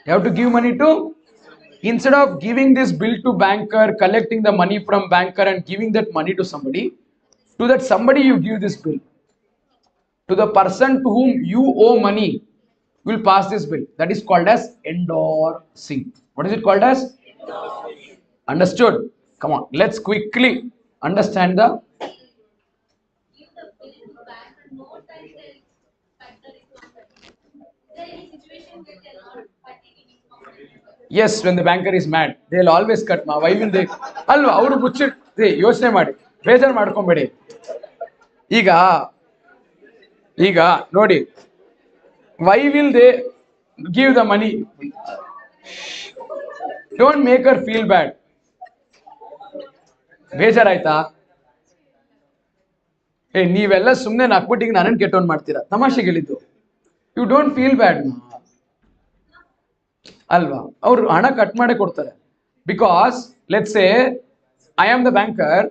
You have to give money to, instead of giving this bill to banker, collecting the money from banker and giving that money to somebody, to that somebody you give this bill. To the person to whom you owe money, you will pass this bill. That is called as endorsing. What is it called as? Understood? Come on, let's quickly understand the. Yes, when the banker is mad, they'll always cut. Why will they? Alva, ಅವರು ಮುಚ್ಚಿಟ್ಟು ಯೋಚನೆ ಮಾಡಿ ಬೇಜಾರು ಮಾಡ್ಕೊಂಬೇಡಿ. ಈಗ ನೋಡಿ, why will they give the money? Don't make her feel bad. ಬೇಜಾರಾಯ್ತಾ? ನೀವೆಲ್ಲ ಸುಮ್ಮನೆ ನಾಕ್ಬಿಟ್ಟಿಗೆ ನನ್ನನ್ನು ಕೆಟ್ಟವನ್ ಮಾಡ್ತೀರಾ, ತಮಾಷೆಗೆ ಹೇಳಿದ್ದು. ಯು ಡೋಂಟ್ ಫೀಲ್ ಬ್ಯಾಡ್ ಅಲ್ವಾ? ಅವ್ರು ಹಣ ಕಟ್ ಮಾಡೇ ಕೊಡ್ತಾರೆ. Because let's say I am the banker,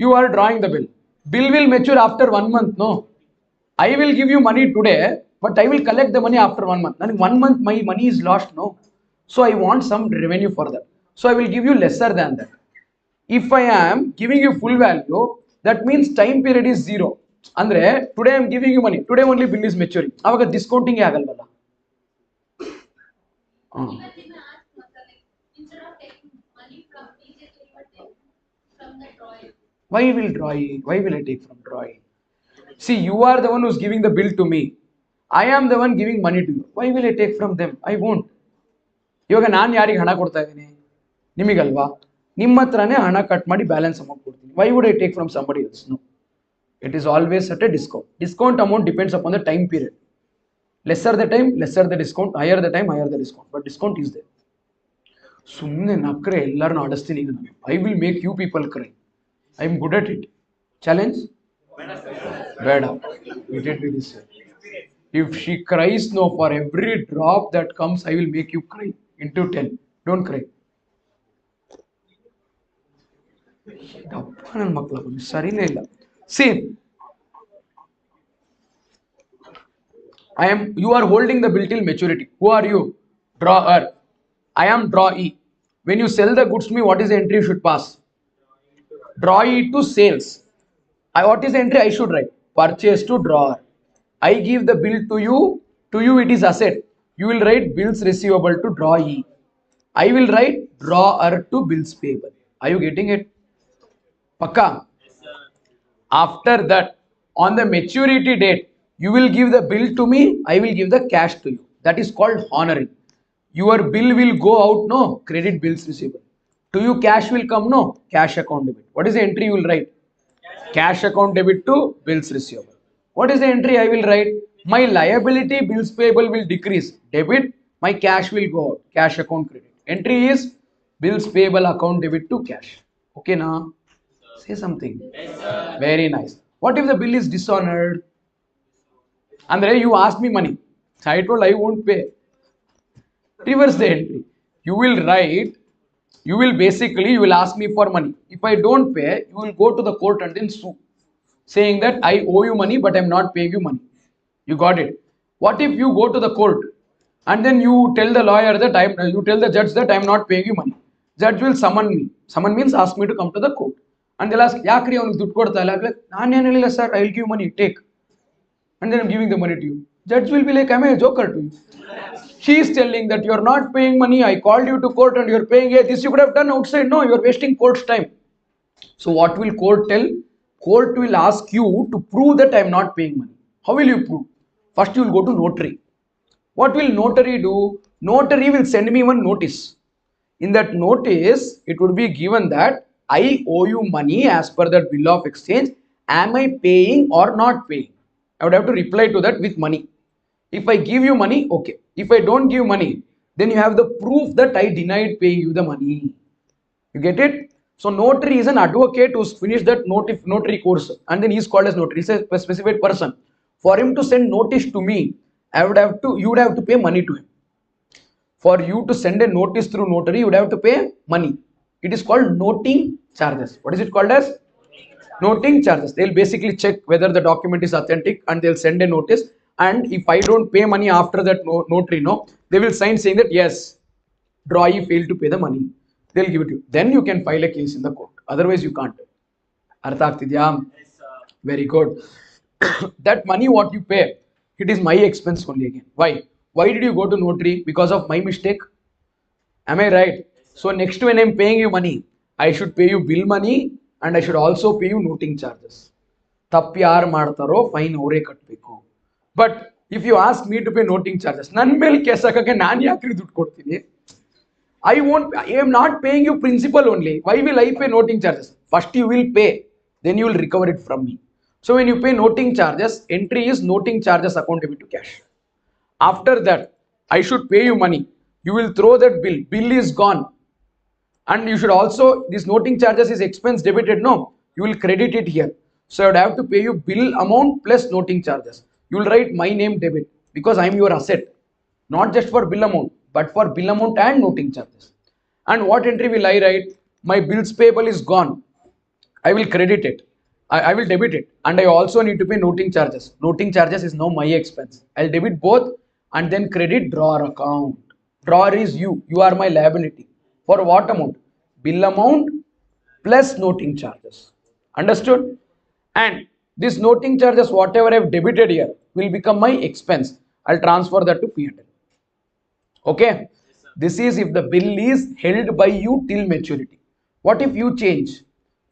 you are drawing the bill. Bill will mature after 1 month. No, I will give you money today, but I will collect the money after 1 month. Then 1 month my money is lost. No, so I want some revenue for that. So I will give you lesser than that. If I am giving you full value, that means time period is 0. Andre today I am giving you money. Today only bill is maturing. Avaga discounting agalvalla. Why will drawing? Why will I take from drawing? See, you are the one who's giving the bill to me. I am the one giving money to you. Why will I take from them? I won't. ಇವಾಗ ನಾನು ಯಾರಿಗೆ ಹಣ ಕೊಡ್ತಾ ಇದ್ದೀನಿ? ನಿಮಗಲ್ವಾ? ನಿಮ್ಮ ಹತ್ರನೇ ಹಣ cut ಮಾಡಿ ಬ್ಯಾಲೆನ್ಸ್ ಅಮೌಂಟ್ ಕೊಡ್ತೀನಿ. Why would I take from somebody else? No. It is always at a discount. Discount amount depends upon the time period. Lesser the time, lesser the discount. Higher the time, higher the discount. But discount is there. ಸುಮ್ಮನೆ ನಕ್ರೆ ಎಲ್ಲರನ್ನು ಆಡಿಸ್ತೀನಿ ಈಗ ನಾನು. I will make you people cry. I am good at it. Challenge? Beda. We did this. If she cries no, for every drop that comes, I will make you cry into 10. Don't cry. See, you are holding the bill till maturity. Who are you? Drawer. I am drawee. When you sell the goods to me, what is the entry you should pass? Drawee to sales. What is the entry I should write? Purchase to drawer. I give the bill to you. To you it is asset. You will write bills receivable to drawee. I will write drawer to bills payable. Are you getting it? Pakka. After that, on the maturity date, you will give the bill to me. I will give the cash to you. That is called honoring. Your bill will go out, no, credit bills receivable. To you, cash will come, no, cash account debit. What is the entry you will write? Cash account debit to bills receivable. What is the entry I will write? My liability bills payable will decrease. Debit, my cash will go out. Cash account credit. Entry is bills payable account debit to cash. Okay, now say something. Very nice. What if the bill is dishonored? And then you ask me money. I told I won't pay. Reverse the entry. You will write, you will ask me for money. If I don't pay, you will go to the court and then sue, saying that I owe you money, but I'm not paying you money. You got it? What if you go to the court and then you tell the lawyer that you tell the judge that I'm not paying you money? Judge will summon me. Summon means ask me to come to the court. And they'll ask, Yakri on ದುಡ್ಡು ಕೊಡ್ತಾ ಇಲ್ಲ? ನಾನು sir, I'll give you money, take. And then I'm giving the money to you. Judge will be like, am I a joker to you? She is telling that you're not paying money. I called you to court and you're paying. Hey, this you could have done outside. No, you're wasting court's time. So what will court tell? Court will ask you to prove that I'm not paying money. How will you prove? First you will go to notary. What will notary do? Notary will send me one notice. In that notice, it would be given that I owe you money as per that bill of exchange. Am I paying or not paying? I would have to reply to that with money. If I give you money, okay. If I don't give money, then you have the proof that I denied paying you the money. You get it? So notary is an advocate who's finished that notary course, and then he's called as notary. He's a specified person. For him to send notice to me, you would have to pay money to him. For you to send a notice through notary, you would have to pay money. It is called noting charges. What is it called as? Noting charges. They'll basically check whether the document is authentic and they'll send a notice. And if I don't pay money after that notary, no, they will sign saying that yes, drawee failed to pay the money. They'll give it to you. Then you can file a case in the court. Otherwise, you can't. Artha agtidya? Very good. That money what you pay, it is my expense only again. Why? Why did you go to notary? Because of my mistake? Am I right? So next when I'm paying you money, I should pay you bill money and I should also pay you noting charges. Tappu yaru ಮಾಡ್ತಾರೋ fine ಅವರೇ ಕಟ್ಟಬೇಕು. But if you ask me to pay noting charges, ನನ್ನ ಮೇಲೆ case ಹಾಕಕ್ಕೆ ನಾನು ಯಾಕ್ರಿ ದುಡ್ಡು ಕೊಡ್ತೀನಿ? I am not paying you principal only. Why will I pay noting charges? First you will pay, then you will recover it from me. So when you pay noting charges, entry is noting charges account debit to cash. After that, I should pay you money. You will throw that bill. Bill is gone. And you should also, this noting charges is expense debited. No, you will credit it here. So I would have to pay you bill amount plus noting charges. You will write my name debit because I am your asset. Not just for bill amount, but for bill amount and noting charges. And what entry will I write? My bills payable is gone. I will credit it. I will debit it. And I also need to pay noting charges. Noting charges is now my expense. I'll debit both and then credit drawer account. Drawer is you. You are my liability. For what amount? Bill amount plus noting charges. Understood? And this noting charges, whatever I've debited here, will become my expense. I'll transfer that to P&L. Okay? This is if the bill is held by you till maturity. What if you change?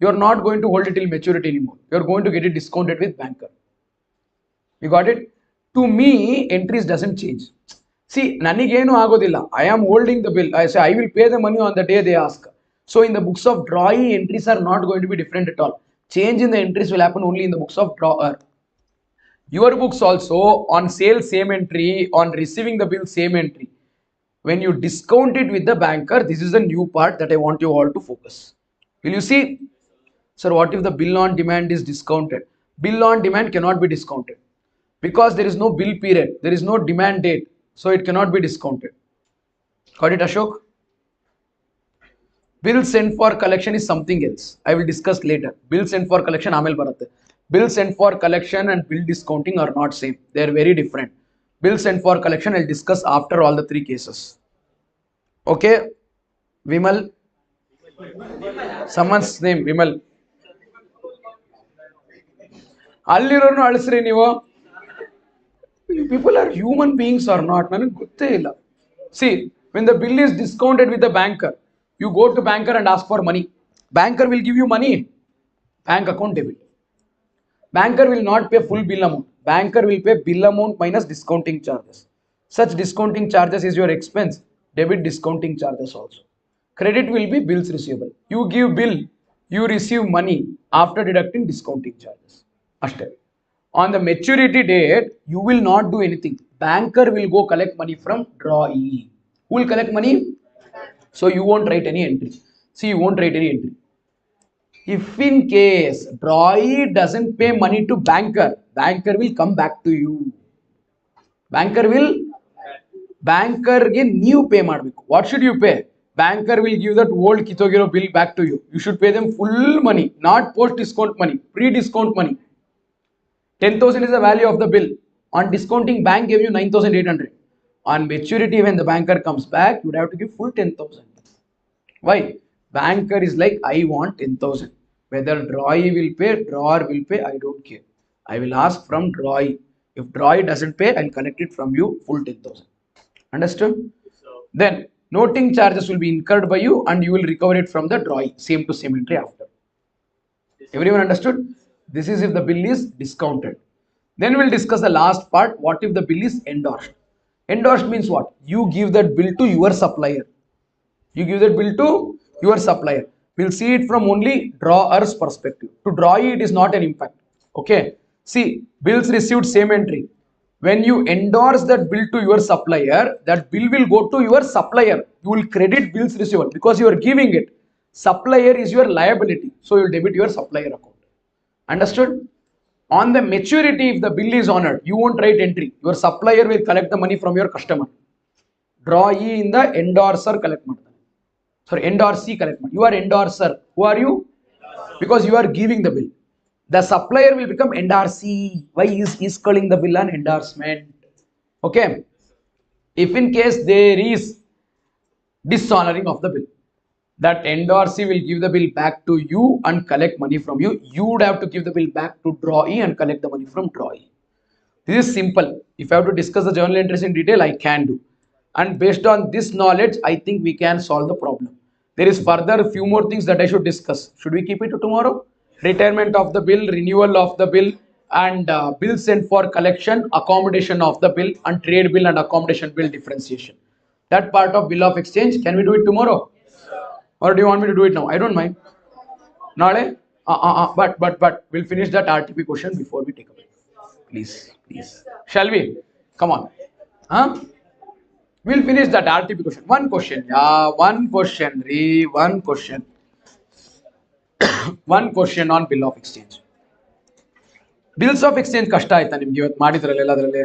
You are not going to hold it till maturity anymore. You are going to get it discounted with banker. You got it? To me, entries doesn't change. See, nanigenu agodilla. I am holding the bill. I say I will pay the money on the day they ask. So in the books of drawee, entries are not going to be different at all. Change in the entries will happen only in the books of drawer. Your books also, on sale same entry, on receiving the bill same entry. When you discount it with the banker, this is the new part that I want you all to focus. Will you see? Sir, what if the bill on demand is discounted? Bill on demand cannot be discounted because there is no bill period. There is no demand date. So it cannot be discounted. Got it, Ashok? Bill sent for collection is something else. I will discuss later. Bill sent for collection, amel baratte. Bill sent for collection and bill discounting are not same. They are very different. Bill sent for collection, I'll discuss after all the three cases. Okay? Vimal? Someone's name, Vimal. ಅಲ್ಲಿರೋನು ಅಳಿಸ್ರಿ ನೀವು. People are human beings or not, ನನಗೆ ಗೊತ್ತೇ ಇಲ್ಲ. See, when the bill is discounted with the banker, you go to banker and ask for money. Banker will give you money, bank account debit. Banker will not pay full bill amount. Banker will pay bill amount minus discounting charges. Such discounting charges is your expense. Debit discounting charges also. Credit will be bills receivable. You give bill, you receive money after deducting discounting charges. Ashte. On the maturity date, you will not do anything. Banker will go collect money from drawee. Who will collect money? So you won't write any entry. See, you won't write any entry. If in case drawee doesn't pay money to banker, banker will come back to you. Banker will ಬ್ಯಾಂಕರ್ಗೆ ನೀವು pay ಮಾಡಬೇಕು. What should you pay? Banker will give that old ಕಿತ್ತೋಗಿರೋ bill back to you. You should pay them full money, not post discount money, pre discount money. 10,000 is the value of the bill. On discounting, bank gave you 9,800. On maturity, when the banker comes back, you would have to give full 10,000. Why? Banker is like, I want 10,000. Whether drawee will pay, drawer will pay, I don't care. I will ask from drawee. If drawee doesn't pay, I'll collect it from you full 10,000. Understood? Then noting charges will be incurred by you and you will recover it from the drawee. Same to same entry after. Everyone understood? This is if the bill is discounted. Then we'll discuss the last part. What if the bill is endorsed? Endorsed means what? You give that bill to your supplier. You give that bill to your supplier. We'll see it from only drawer's perspective. To drawee, it is not an impact. Okay. See, bills received same entry. When you endorse that bill to your supplier, that bill will go to your supplier. You will credit bills receivable because you are giving it. Supplier is your liability. So you will debit your supplier account. Understood? On the maturity, if the bill is honored, you won't write entry. Your supplier will collect the money from your customer. Drawee in the endorser collect money. Sorry, endorsee collect money. You are endorser. Who are you? Because you are giving the bill. The supplier will become endorsee. Why is calling the bill an endorsement? Okay. If in case there is dishonoring of the bill, that endorsee will give the bill back to you and collect money from you. You would have to give the bill back to drawee and collect the money from drawee. This is simple. If I have to discuss the journal entries in detail, I can do. And based on this knowledge, I think we can solve the problem. There is further a few more things that I should discuss. Should we keep it to tomorrow? Retirement of the bill, renewal of the bill, and bill sent for collection, accommodation of the bill, and trade bill and accommodation bill differentiation. That part of bill of exchange, can we do it tomorrow? Or do you want me to do it now? I don't mind. Nale? But we'll finish that RTP question before we take a break. Please. Shall we? Come on. Huh? We'll finish that RTP question. One question. Yeah, one question. One question on bill of exchange. Bills of exchange ಕಷ್ಟ ಆಯ್ತಾ ನಿಮ್ಗೆ ಇವತ್ತು ಮಾಡಿದ್ರಲ್ಲ ಎಲ್ಲದರಲ್ಲಿ?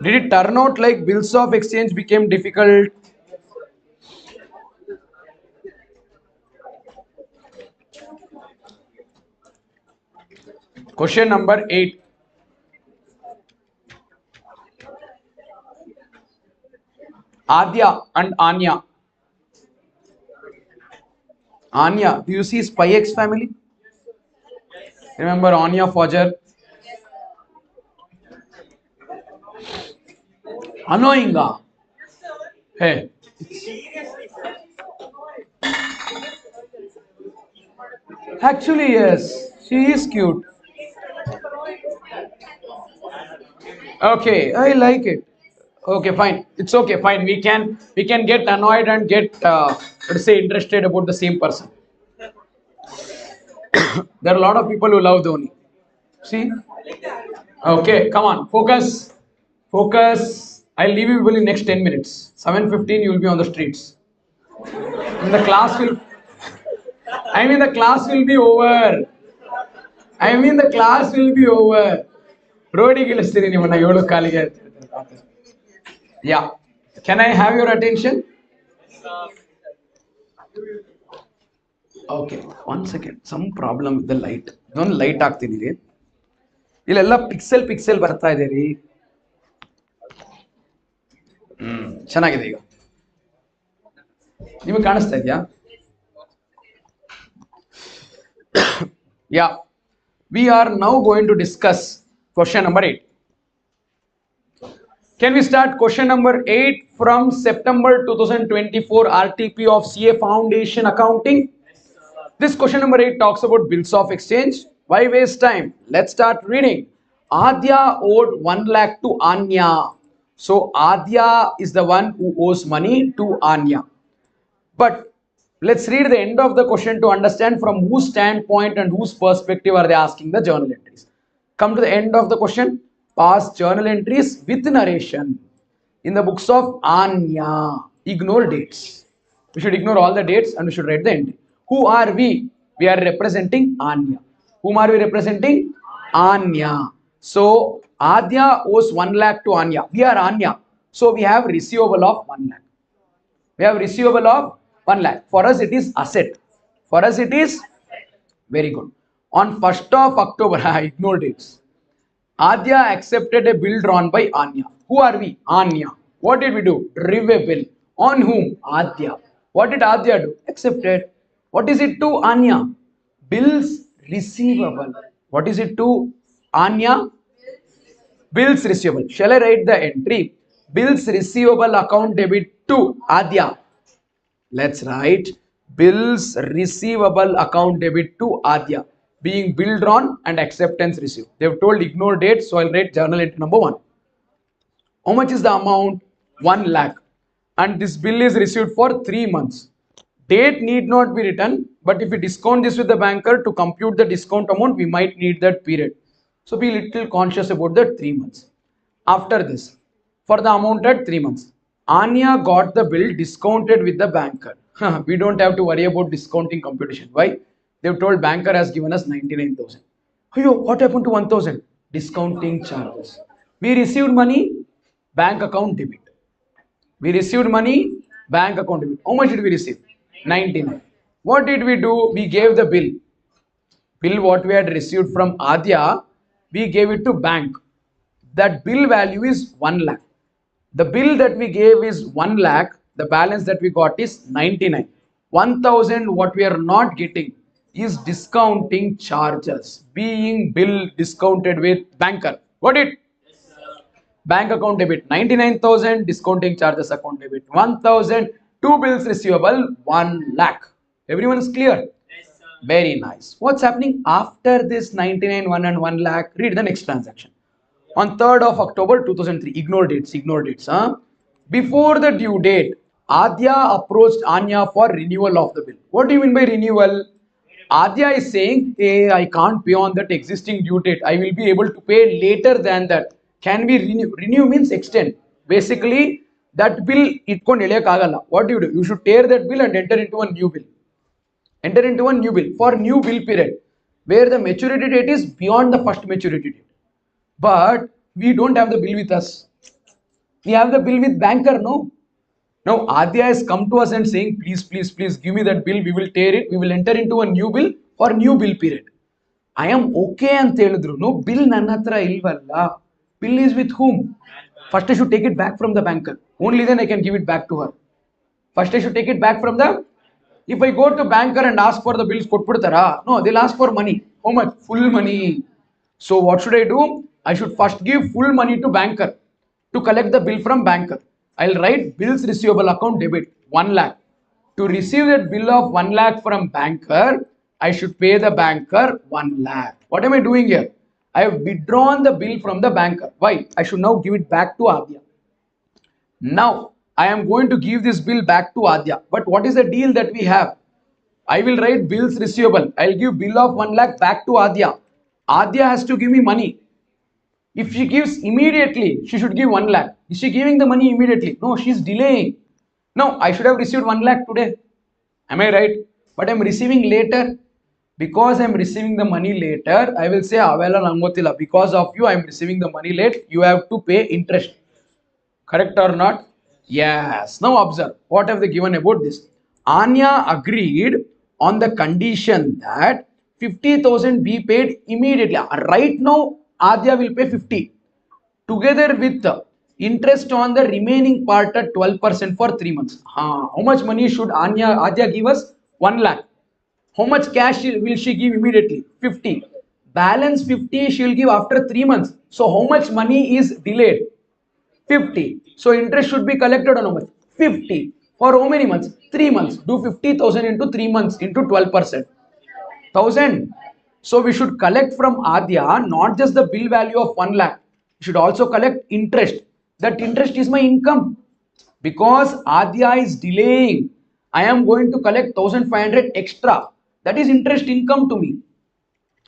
Did it turn out like bills of exchange became difficult? Question number 8. Adya and Anya. Anya, do you see Spy X Family? Remember Anya Fodger? Annoying. Hey. Actually, yes. She is cute. Okay, I like it. Okay, fine. It's okay, fine. We can get annoyed and get let's say interested about the same person. There are a lot of people who love Dhoni. See? Okay, come on. Focus. I'll leave you in next 10 minutes. 7:15 you will be on the streets. And the class will the class will be over. The class will be over. ರೋಡಿಗೆ ಇಳಿಸ್ತೀನಿ ನಿಮ್ಮನ್ನ 7 ಕಾಲಿಗೆ. Yeah. Can I have your attention? Okay. 1 second. Some problem with the light. ಇದೊಂದು light ಹಾಕ್ತೀನಿ ಇಲ್ಲಿ. ಇಲ್ಲೆಲ್ಲ pixel ಬರ್ತಾ ಇದೆ ರೀ. ಚೆನ್ನಾಗಿದೆ ಈಗ. ನಿಮಗೆ ಕಾಣಿಸ್ತಾ ಇದೆಯಾ? Yeah, we are now going to discuss question number 8. Can we start question number 8 from September 2024 RTP of CA Foundation Accounting? This question number 8 talks about bills of exchange. Why waste time? Let's start reading. Adya owed 1 lakh to Anya. So Adya is the one who owes money to Anya. But let's read the end of the question to understand from whose standpoint and whose perspective are they asking the journal entries. Come to the end of the question. Past journal entries with narration. In the books of Anya, ignore dates. We should ignore all the dates and we should write the entry. Who are we? We are representing Anya. Whom are we representing? Anya. So Adya owes 1 lakh to Anya. We are Anya. So we have receivable of 1 lakh. We have receivable of 1 lakh. For us it is asset. For us it is very good. On 1st of October, I ignored it. Adya accepted a bill drawn by Anya. Who are we? Anya. What did we do? Drive a bill. On whom? Adya. What did Adya do? Accepted. What is it to Anya? Bills receivable. What is it to Anya? Bills receivable. Shall I write the entry? Bills receivable account debit to Adya. Let's write bills receivable account debit to Adya, being billed on and acceptance received. They've told ignore date, so I'll write journal entry number 1. How much is the amount? 1 lakh. And this bill is received for 3 months. Date need not be written, but if we discount this with the banker to compute the discount amount, we might need that period. So be little conscious about the 3 months. After this, for the amount at 3 months, Anya got the bill discounted with the banker. We don't have to worry about discounting computation. Why? They've told banker has given us 99,000. What happened to 1,000? Discounting charges. We received money, bank account debit. We received money, bank account debit. How much did we receive? 99. What did we do? We gave the bill. Bill what we had received from Adya, we gave it to bank. That bill value is 1 lakh. The bill that we gave is 1 lakh. The balance that we got is 99. 1,000 what we are not getting is discounting charges. Being bill discounted with banker. Got it? Bank account debit 99,000, discounting charges account debit 1,000, two bills receivable 1 lakh. Everyone is clear? Very nice. What's happening after this 99, 1 and 1 lakh? Read the next transaction. On 3rd of October 2003, ignore dates, ignore dates. Before the due date, Adya approached Anya for renewal of the bill. What do you mean by renewal? Adya is saying, hey, I can't pay on that existing due date. I will be able to pay later than that. Can we renew? Renew means extend. Basically, that bill, what do? You should tear that bill and enter into a new bill. Enter into a new bill for new bill period, where the maturity date is beyond the first maturity date. But we don't have the bill with us. We have the bill with banker, no? Now Adya has come to us and saying, please, please, please give me that bill. We will tear it. We will enter into a new bill for new bill period. I am okay and teludru. No bill nanatra ilvalla. Bill is with whom? First I should take it back from the banker. Only then I can give it back to her. First I should take it back from the. If I go to banker and ask for the bills, no, they'll ask for money. How much? Full money. So what should I do? I should first give full money to banker to collect the bill from banker. I'll write bills receivable account debit 1 lakh. To receive that bill of 1 lakh from banker, I should pay the banker 1 lakh. What am I doing here? I have withdrawn the bill from the banker. Why? I should now give it back to Adya. Now, I am going to give this bill back to Adya. But what is the deal that we have? I will write bills receivable. I'll give bill of 1 lakh back to Adya. Adya has to give me money. If she gives immediately, she should give 1 lakh. Is she giving the money immediately? No, she's delaying. No, I should have received 1 lakh today. Am I right? But I'm receiving later. Because I'm receiving the money later, I will say, Avela Nangotila, because of you, I'm receiving the money late. You have to pay interest. Correct or not? Yes. Now observe. What have they given about this? Anya agreed on the condition that 50,000 be paid immediately. Right now, Adya will pay 50. Together with interest on the remaining part at 12% for 3 months. How much money should Adya give us? 1 lakh. How much cash will she give immediately? 50. Balance 50 she will give after 3 months. So how much money is delayed? 50. So interest should be collected on how much? 50. For how many months? 3 months. Do 50,000 into 3 months into 12%. 1000. So we should collect from Adya not just the bill value of 1 lakh. We should also collect interest. That interest is my income. Because Adya is delaying, I am going to collect 1500 extra. That is interest income to me.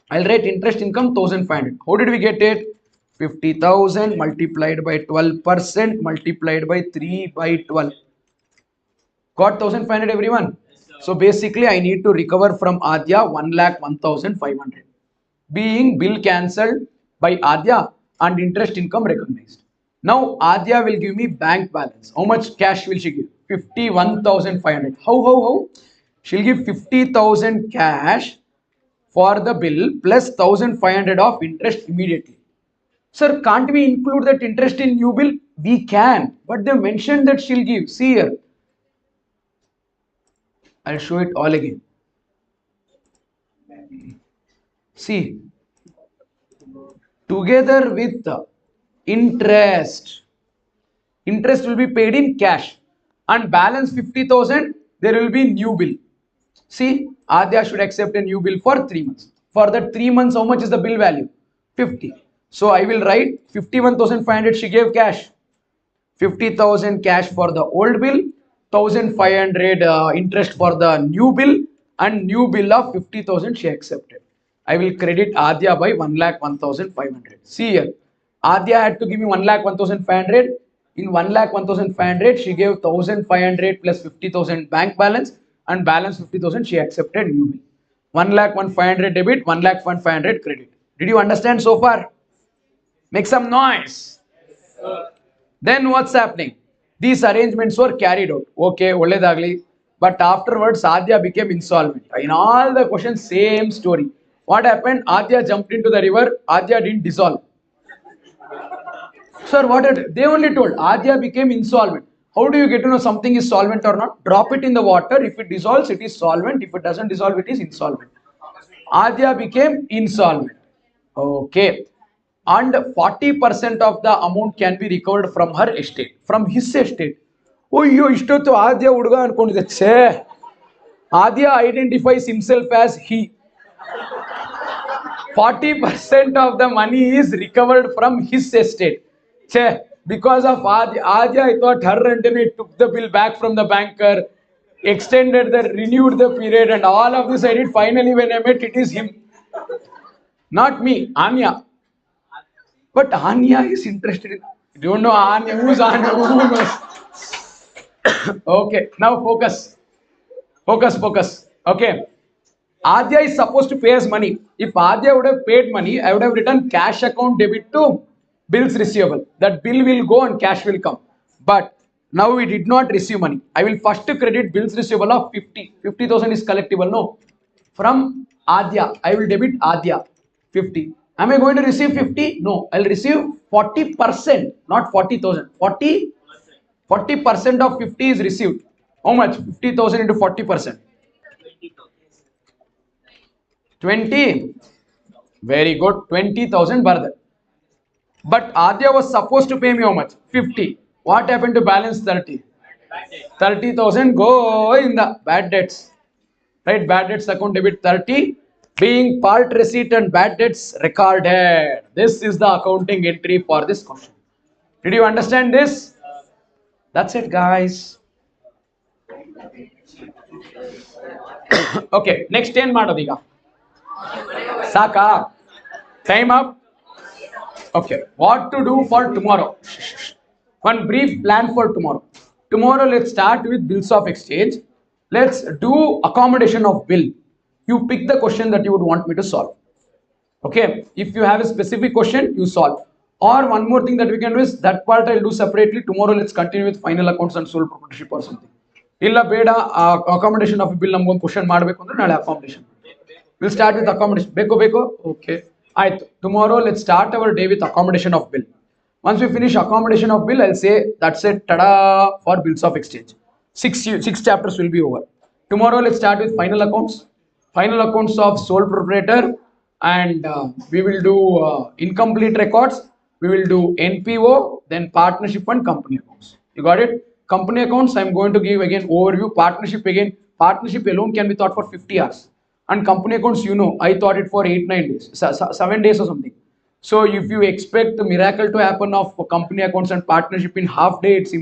I'll write interest income 1500. How did we get it? 50,000 multiplied by 12% multiplied by 3 by 12. Got 1500 everyone? So basically I need to recover from Adya 1,01,500. Being bill cancelled by Adya and interest income recognized. Now Adya will give me bank balance. How much cash will she give? 51,500. How? She'll give 50,000 cash for the bill plus 1,500 of interest immediately. Sir, can't we include that interest in new bill? We can, but they mentioned that she'll give. See here, I'll show it all again. See, together with the interest, interest will be paid in cash and balance 50,000, there will be new bill. See, Adya should accept a new bill for 3 months. For that 3 months, how much is the bill value? 50. So I will write 51,500 she gave cash. 50,000 cash for the old bill, 1,500 interest for the new bill, and new bill of 50,000 she accepted. I will credit Adya by 1,01,500. See here, Adya had to give me 1,01,500. In 1,01,500, she gave 1,500 plus 50,000 bank balance, and balance 50,000 she accepted new bill. 1,01,500 debit, 1,01,500 credit. Did you understand so far? Make some noise. Then what's happening? These arrangements were carried out. Okay, Oledagli. But afterwards, Adya became insolvent. In all the questions, same story. What happened? Adya jumped into the river. Adya didn't dissolve. Sir, what did they only told? Adya became insolvent. How do you get to know something is solvent or not? Drop it in the water. If it dissolves, it is solvent. If it doesn't dissolve, it is insolvent. Adya became insolvent. Okay. And 40% of the amount can be recovered from her estate, from his estate. ಅಯ್ಯೋ ಇಷ್ಟೊತ್ತು ಆದ್ಯ ಹುಡುಗ ಅನ್ಕೊಂಡಿದ್ದೆ ಛೇ Adya identifies himself as he. 40% of the money is recovered from his estate. Che, because of Adya, I thought her and then it took the bill back from the banker, extended the, renewed the period, and all of this I did. Finally, when I met, it is him, not me, Anya. But Anya is interested in. You don't know Anya. Who's Anya? Who knows? Okay, now focus. Focus. Okay. Adya is supposed to pay us money. If Adya would have paid money, I would have written cash account debit to bills receivable. That bill will go and cash will come. But now we did not receive money. I will first credit bills receivable of 50. 50,000 is collectible. No. From Adya, I will debit Adya 50. Am I going to receive 50? No. I'll receive 40%, not 40,000. 40% of 50 is received. How much? 50,000 into 40%. 20. Very good. 20,000 Bharat. But Adya was supposed to pay me how much? 50. What happened to balance 30? 30,000 go in the bad debts. Right? Bad debts account debit 30. Being part receipt and bad debts recorded. This is the accounting entry for this question. Did you understand this? That's it, guys. Okay. Next 10 ಮಾಡೋದೀಗ ಸಾಕಾ time up. Okay, what to do for tomorrow? One brief plan for tomorrow. Tomorrow let's start with bills of exchange. Let's do accommodation of bill. You pick the question that you would want me to solve. Okay, if you have a specific question, you solve. Or one more thing that we can do is that part I'll do separately. Tomorrow let's continue with final accounts and sole proprietorship or something. Illa beda accommodation of bill namge ಒಂದು question ಮಾಡಬೇಕು ಅಂದ್ರೆ ನಾಳೆ accommodation. We'll start with accommodation. Beko. Okay. Tomorrow let's start our day with accommodation of bill. Once we finish accommodation of bill, I'll say that's it. Tada for bills of exchange. Six chapters will be over. Tomorrow let's start with final accounts. final accounts of sole proprietor, and we will do incomplete records. We will do NPO, then partnership and company accounts. You got it? Company accounts, I'm going to give again overview. Partnership again. Partnership alone can be taught for 50 hours. And company accounts, I thought it for 8-9 days, 7 days or something. So if you expect the miracle to happen of company accounts and partnership in half day, it's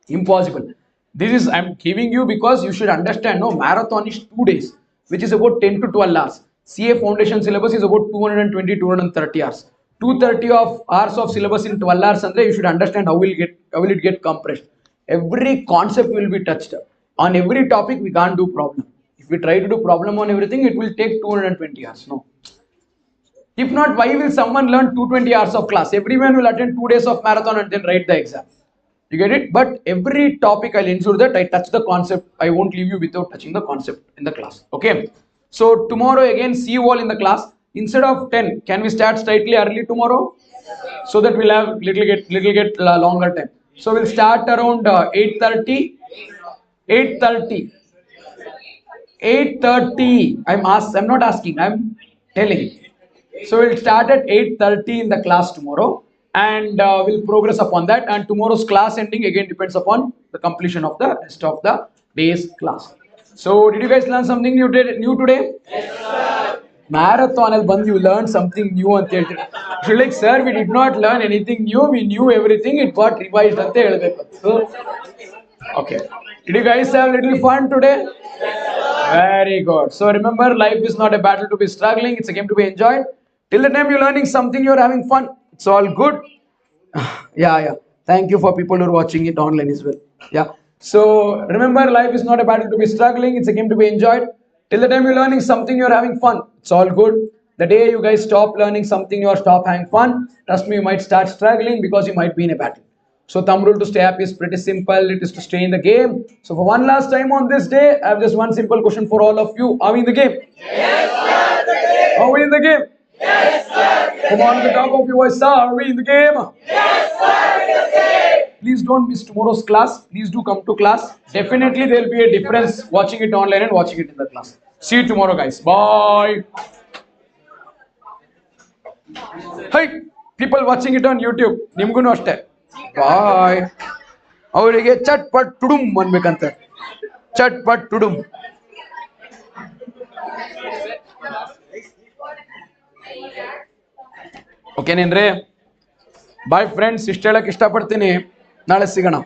impossible. This is I'm giving you because you should understand. No, marathon is 2 days, which is about 10 to 12 hours. CA foundation syllabus is about 220 230 hours. 230 of hours of syllabus in 12 hours, and you should understand how will it get compressed. Every concept will be touched. On every topic, we can't do problem. If we try to do problem on everything, it will take 220 hours. No. If not, why will someone learn 220 hours of class? Everyone will attend 2 days of marathon and then write the exam. You get it? But every topic I'll ensure that I touch the concept. I won't leave you without touching the concept in the class. Okay. So tomorrow again, see you all in the class. Instead of 10, can we start slightly early tomorrow? So that we'll have little get longer time. So we'll start around 8:30. 8:30. 8:30. I'm not asking. I'm telling. So we'll start at 8:30 in the class tomorrow, and we'll progress upon that. And tomorrow's class ending again depends upon the completion of the rest of the day's class. So did you guys learn something new today? Marathon al band, you learned something new on theatre. You're like, sir, we did not learn anything new. We knew everything. It got revised. So, okay. Did you guys have a little fun today? Very good. So remember, life is not a battle to be struggling. It's a game to be enjoyed. Till the time you're learning something, you're having fun. It's all good. Yeah. Thank you for people who are watching it online as well. Yeah. So remember, life is not a battle to be struggling. It's a game to be enjoyed. Till the time you're learning something, you're having fun. It's all good. The day you guys stop learning something or stop having fun, trust me, you might start struggling because you might be in a battle. So thumb rule to stay happy is pretty simple. It is to stay in the game. So for one last time on this day, I have just one simple question for all of you. Are we in the game? Yes, sir. Are we in the game? Yes, sir. Come on, the top of your voice, sir. Are we in the game? Yes, sir. In the game. Please don't miss tomorrow's class. Please do come to class. Definitely there will be a difference watching it online and watching it in the class. See you tomorrow, guys. Bye. Hey, people watching it on YouTube. Nimgunu ashte. ಬಾಯ್ ಅವರಿಗೆ ಚಟ್ ಪಟ್ ಟುಡುಮ್ ಅನ್ಬೇಕಂತೆ ಚಟ್ ಪಟ್ ಟುಡುಮ್ ಓಕೆನೇನ್ರಿ bye friends ಇಷ್ಟ ಹೇಳಕ್ ಇಷ್ಟಪಡ್ತೀನಿ ನಾಳೆ ಸಿಗೋಣ